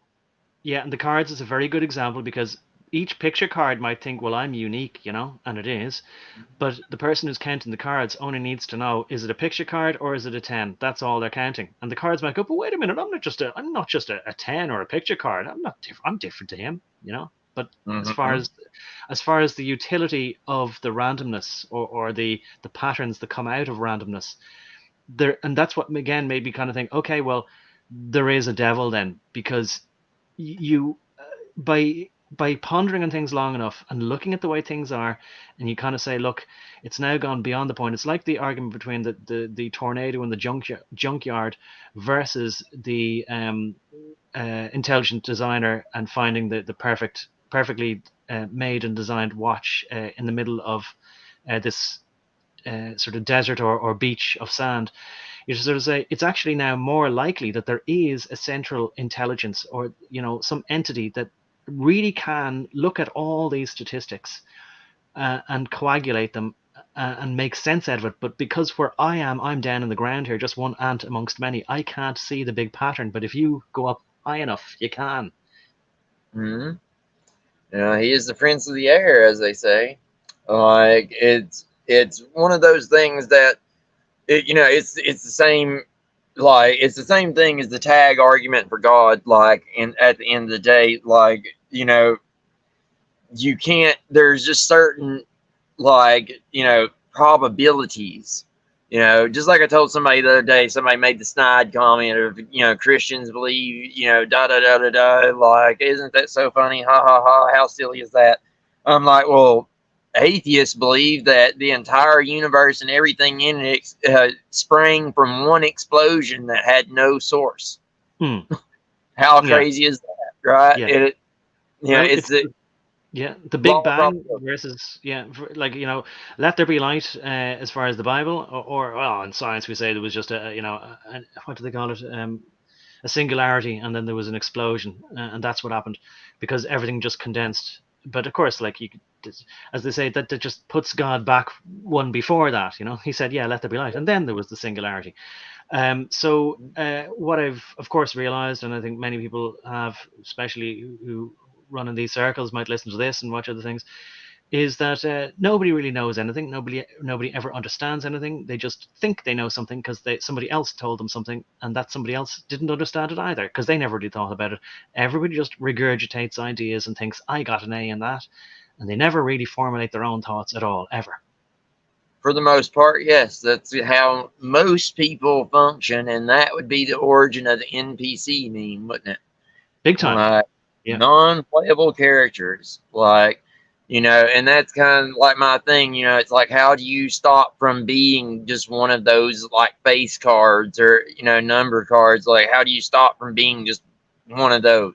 and the cards is a very good example because each picture card might think, well, I'm unique, and it is. But the person who's counting the cards only needs to know, is it a picture card or is it a 10? That's all they're counting. And the cards might go, but wait a minute, I'm not just a 10 or a picture card. I'm not different. I'm different to him. But Mm-hmm. as far as the utility of the randomness, or the patterns that come out of randomness, and that's what again made me kind of think, okay, well, there is a devil then, because you by by pondering on things long enough and looking at the way things are, and you kind of say, look, it's now gone beyond the point. It's like the argument between the tornado and the junkyard versus the intelligent designer and finding the perfectly made and designed watch in the middle of this sort of desert or beach of sand. You sort of say it's actually now more likely that there is a central intelligence, or some entity that really can look at all these statistics and coagulate them and make sense out of it. But because where I am, I'm down in the ground here, just one ant amongst many. I can't see the big pattern. But if you go up high enough, you can. Hmm. He is the prince of the air, as they say. Like it's one of those things that it's the same. Like it's the same thing as the tag argument for God. Like, and at the end of the day, like you can't. There's just certain probabilities. Just like I told somebody the other day, somebody made the snide comment of, Christians believe, da da da da da. Like, isn't that so funny? Ha ha ha. How silly is that? I'm like, well, atheists believe that the entire universe and everything in it sprang from one explosion that had no source. Hmm. How Yeah. crazy is that, right? Yeah. Well, it's the the Big Bang versus let there be light as far as the Bible, or in science we say there was just what do they call it, a singularity, and then there was an explosion, and that's what happened because everything just condensed. But of course, like you could, as they say, that just puts God back one before that. He said, yeah, let there be light, and then there was the singularity. So what I've of course realized, and I think many people have, especially who run in these circles, might listen to this and watch other things, is that nobody really knows anything. Nobody ever understands anything. They just think they know something because somebody else told them something, and that somebody else didn't understand it either because they never really thought about it. Everybody just regurgitates ideas and thinks, I got an A in that, and they never really formulate their own thoughts at all, ever. For the most part, yes, that's how most people function, and that would be the origin of the NPC meme, wouldn't it? Big time. Like, yeah. Non-playable characters, and that's kind of like my thing. It's like, how do you stop from being just one of those like face cards or number cards? Like, how do you stop from being just one of those?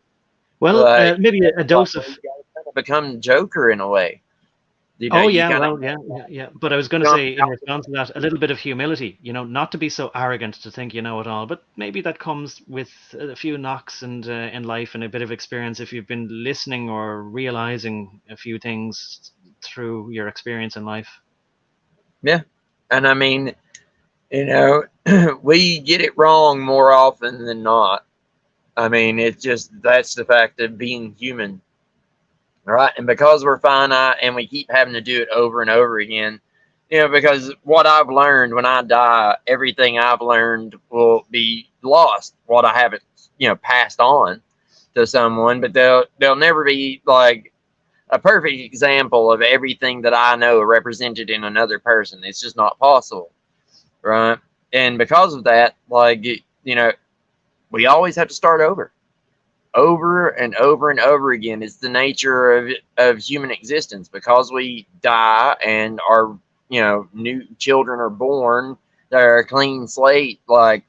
Well, maybe a dose of become Joker in a way. Yeah. But I was going to say, in response to that, a little bit of humility, not to be so arrogant to think you know it all, but maybe that comes with a few knocks and in life and a bit of experience if you've been listening or realizing a few things through your experience in life. Yeah. And I mean, we get it wrong more often than not. I mean, that's the fact of being human. All right. And because we're finite and we keep having to do it over and over again, because what I've learned when I die, everything I've learned will be lost. What I haven't, passed on to someone, but they'll never be like a perfect example of everything that I know represented in another person. It's just not possible. Right. And because of that, we always have to start over and over and over again. It's the nature of human existence. Because we die and our new children are born, they're a clean slate. Like,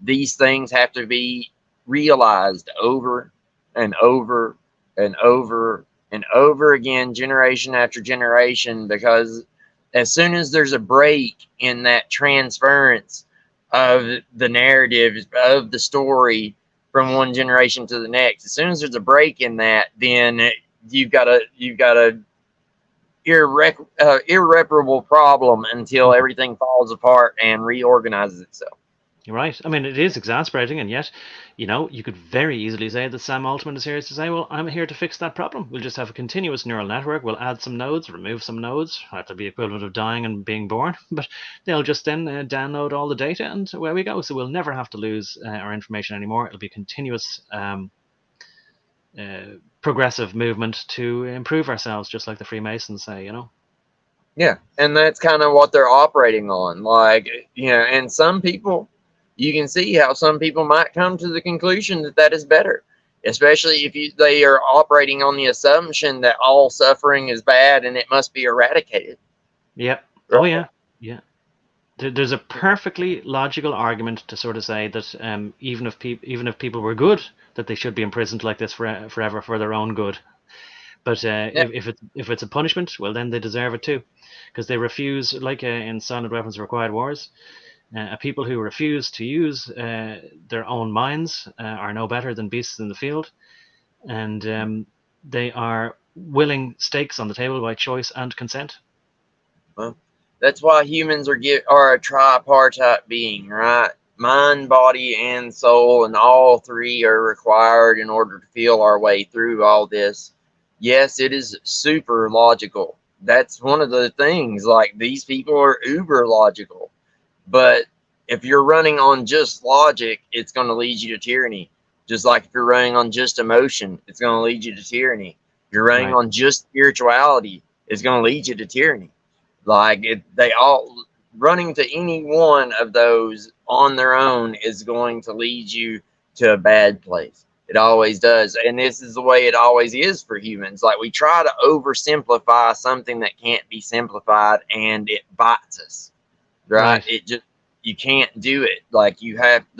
these things have to be realized over and over and over and over again, generation after generation, because as soon as there's a break in that transference of the narrative of the story from one generation to the next, as soon as there's a break in that, then you've got a irreparable problem until everything falls apart and reorganizes itself. You're right. I mean, it is exasperating, and yet, you could very easily say that Sam Altman is here to say, well, I'm here to fix that problem. We'll just have a continuous neural network. We'll add some nodes, remove some nodes. That'll be equivalent of dying and being born. But they'll just then download all the data, and away we go. So we'll never have to lose our information anymore. It'll be continuous progressive movement to improve ourselves, just like the Freemasons say, Yeah, and that's kind of what they're operating on. And some people, you can see how some people might come to the conclusion that is better. especially if they are operating on the assumption that all suffering is bad and it must be eradicated. Yep. Right? Oh yeah. Yeah. There's a perfectly logical argument to sort of say that even if people were good, that they should be imprisoned like this forever for their own good. But if it's a punishment, well, then they deserve it too, because they refuse, like in Silent Weapons of Required Wars, people who refuse to use their own minds are no better than beasts in the field, and they are willing stakes on the table by choice and consent. Well, that's why humans are a tripartite being, right? Mind, body, and soul, and all three are required in order to feel our way through all this. Yes, it is super logical. That's one of the things. Like, these people are uber logical. But if you're running on just logic, it's going to lead you to tyranny. Just like if you're running on just emotion, it's going to lead you to tyranny. If you're running on just spirituality, it's going to lead you to tyranny. Like, they all running to any one of those on their own is going to lead you to a bad place. It always does. And this is the way it always is for humans. Like, we try to oversimplify something that can't be simplified, and it bites us. Right? It just, you can't do it. Like, there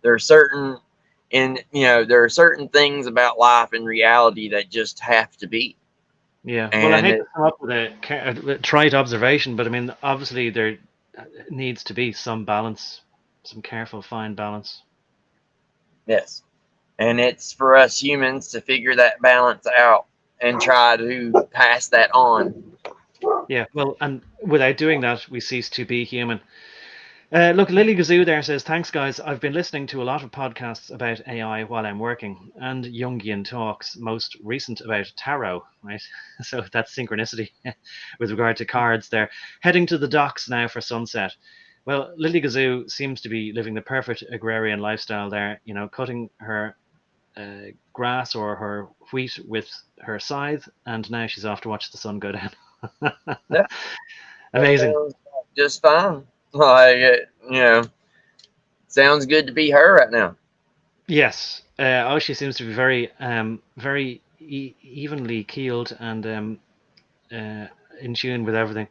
are certain things about life and reality that just have to be. Yeah, well, I hate to come up with a trite observation, but I mean, obviously there needs to be some balance, some careful, fine balance. Yes, and it's for us humans to figure that balance out and try to pass that on. Yeah, well, and without doing that, we cease to be human. Look, Lily Gazoo there says, thanks, guys. I've been listening to a lot of podcasts about AI while I'm working, and Jungian talks, most recent about tarot, right? So that's synchronicity with regard to cards there. Heading to the docks now for sunset. Well, Lily Gazoo seems to be living the perfect agrarian lifestyle there, you know, cutting her grass or her wheat with her scythe, and now she's off to watch the sun go down. Yeah. Amazing. Just fine. Like, sounds good to be her right now. Yes. She seems to be very, very evenly keeled and in tune with everything.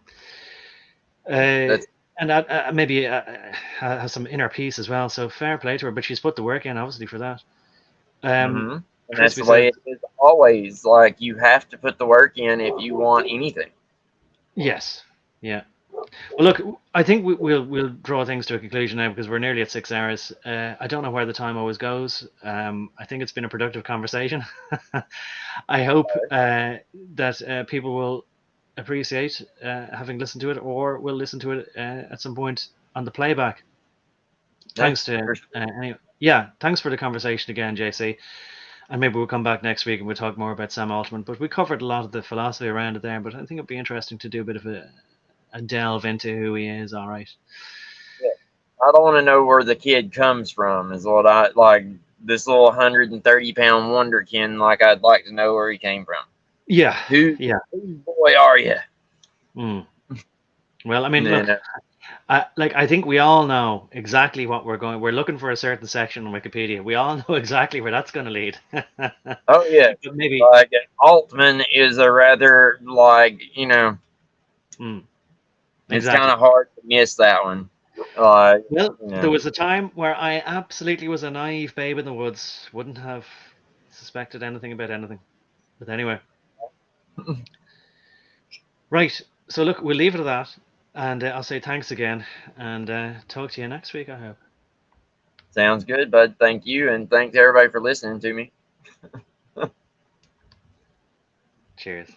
And maybe has some inner peace as well. So fair play to her. But she's put the work in, obviously, for that. And that's the way it is always. Like, you have to put the work in if you want anything. Yes. Yeah. Well, look, I think we'll draw things to a conclusion now because we're nearly at 6 hours. I don't know where the time always goes. I think it's been a productive conversation. I hope that people will appreciate having listened to it, or will listen to it at some point on the playback. Thanks to thanks for the conversation again, JC. And maybe we'll come back next week and we'll talk more about Sam Altman. But we covered a lot of the philosophy around it there. But I think it'd be interesting to do a bit of a delve into who he is. All right. Yeah. I don't want to know where the kid comes from, is what I like. This little 130-pound wonderkin, like, I'd like to know where he came from. Yeah. Whose boy are you? Well, I mean, look, I think we all know exactly what we're going. We're looking for a certain section on Wikipedia. We all know exactly where that's going to lead. Oh yeah, maybe like Altman is a rather it's kind of hard to miss that one. Well, there was a time where I absolutely was a naive babe in the woods. Wouldn't have suspected anything about anything. But anyway. Right. So look, we'll leave it at that. And I'll say thanks again. And talk to you next week, I hope. Sounds good, bud. Thank you. And thanks everybody for listening to me. Cheers.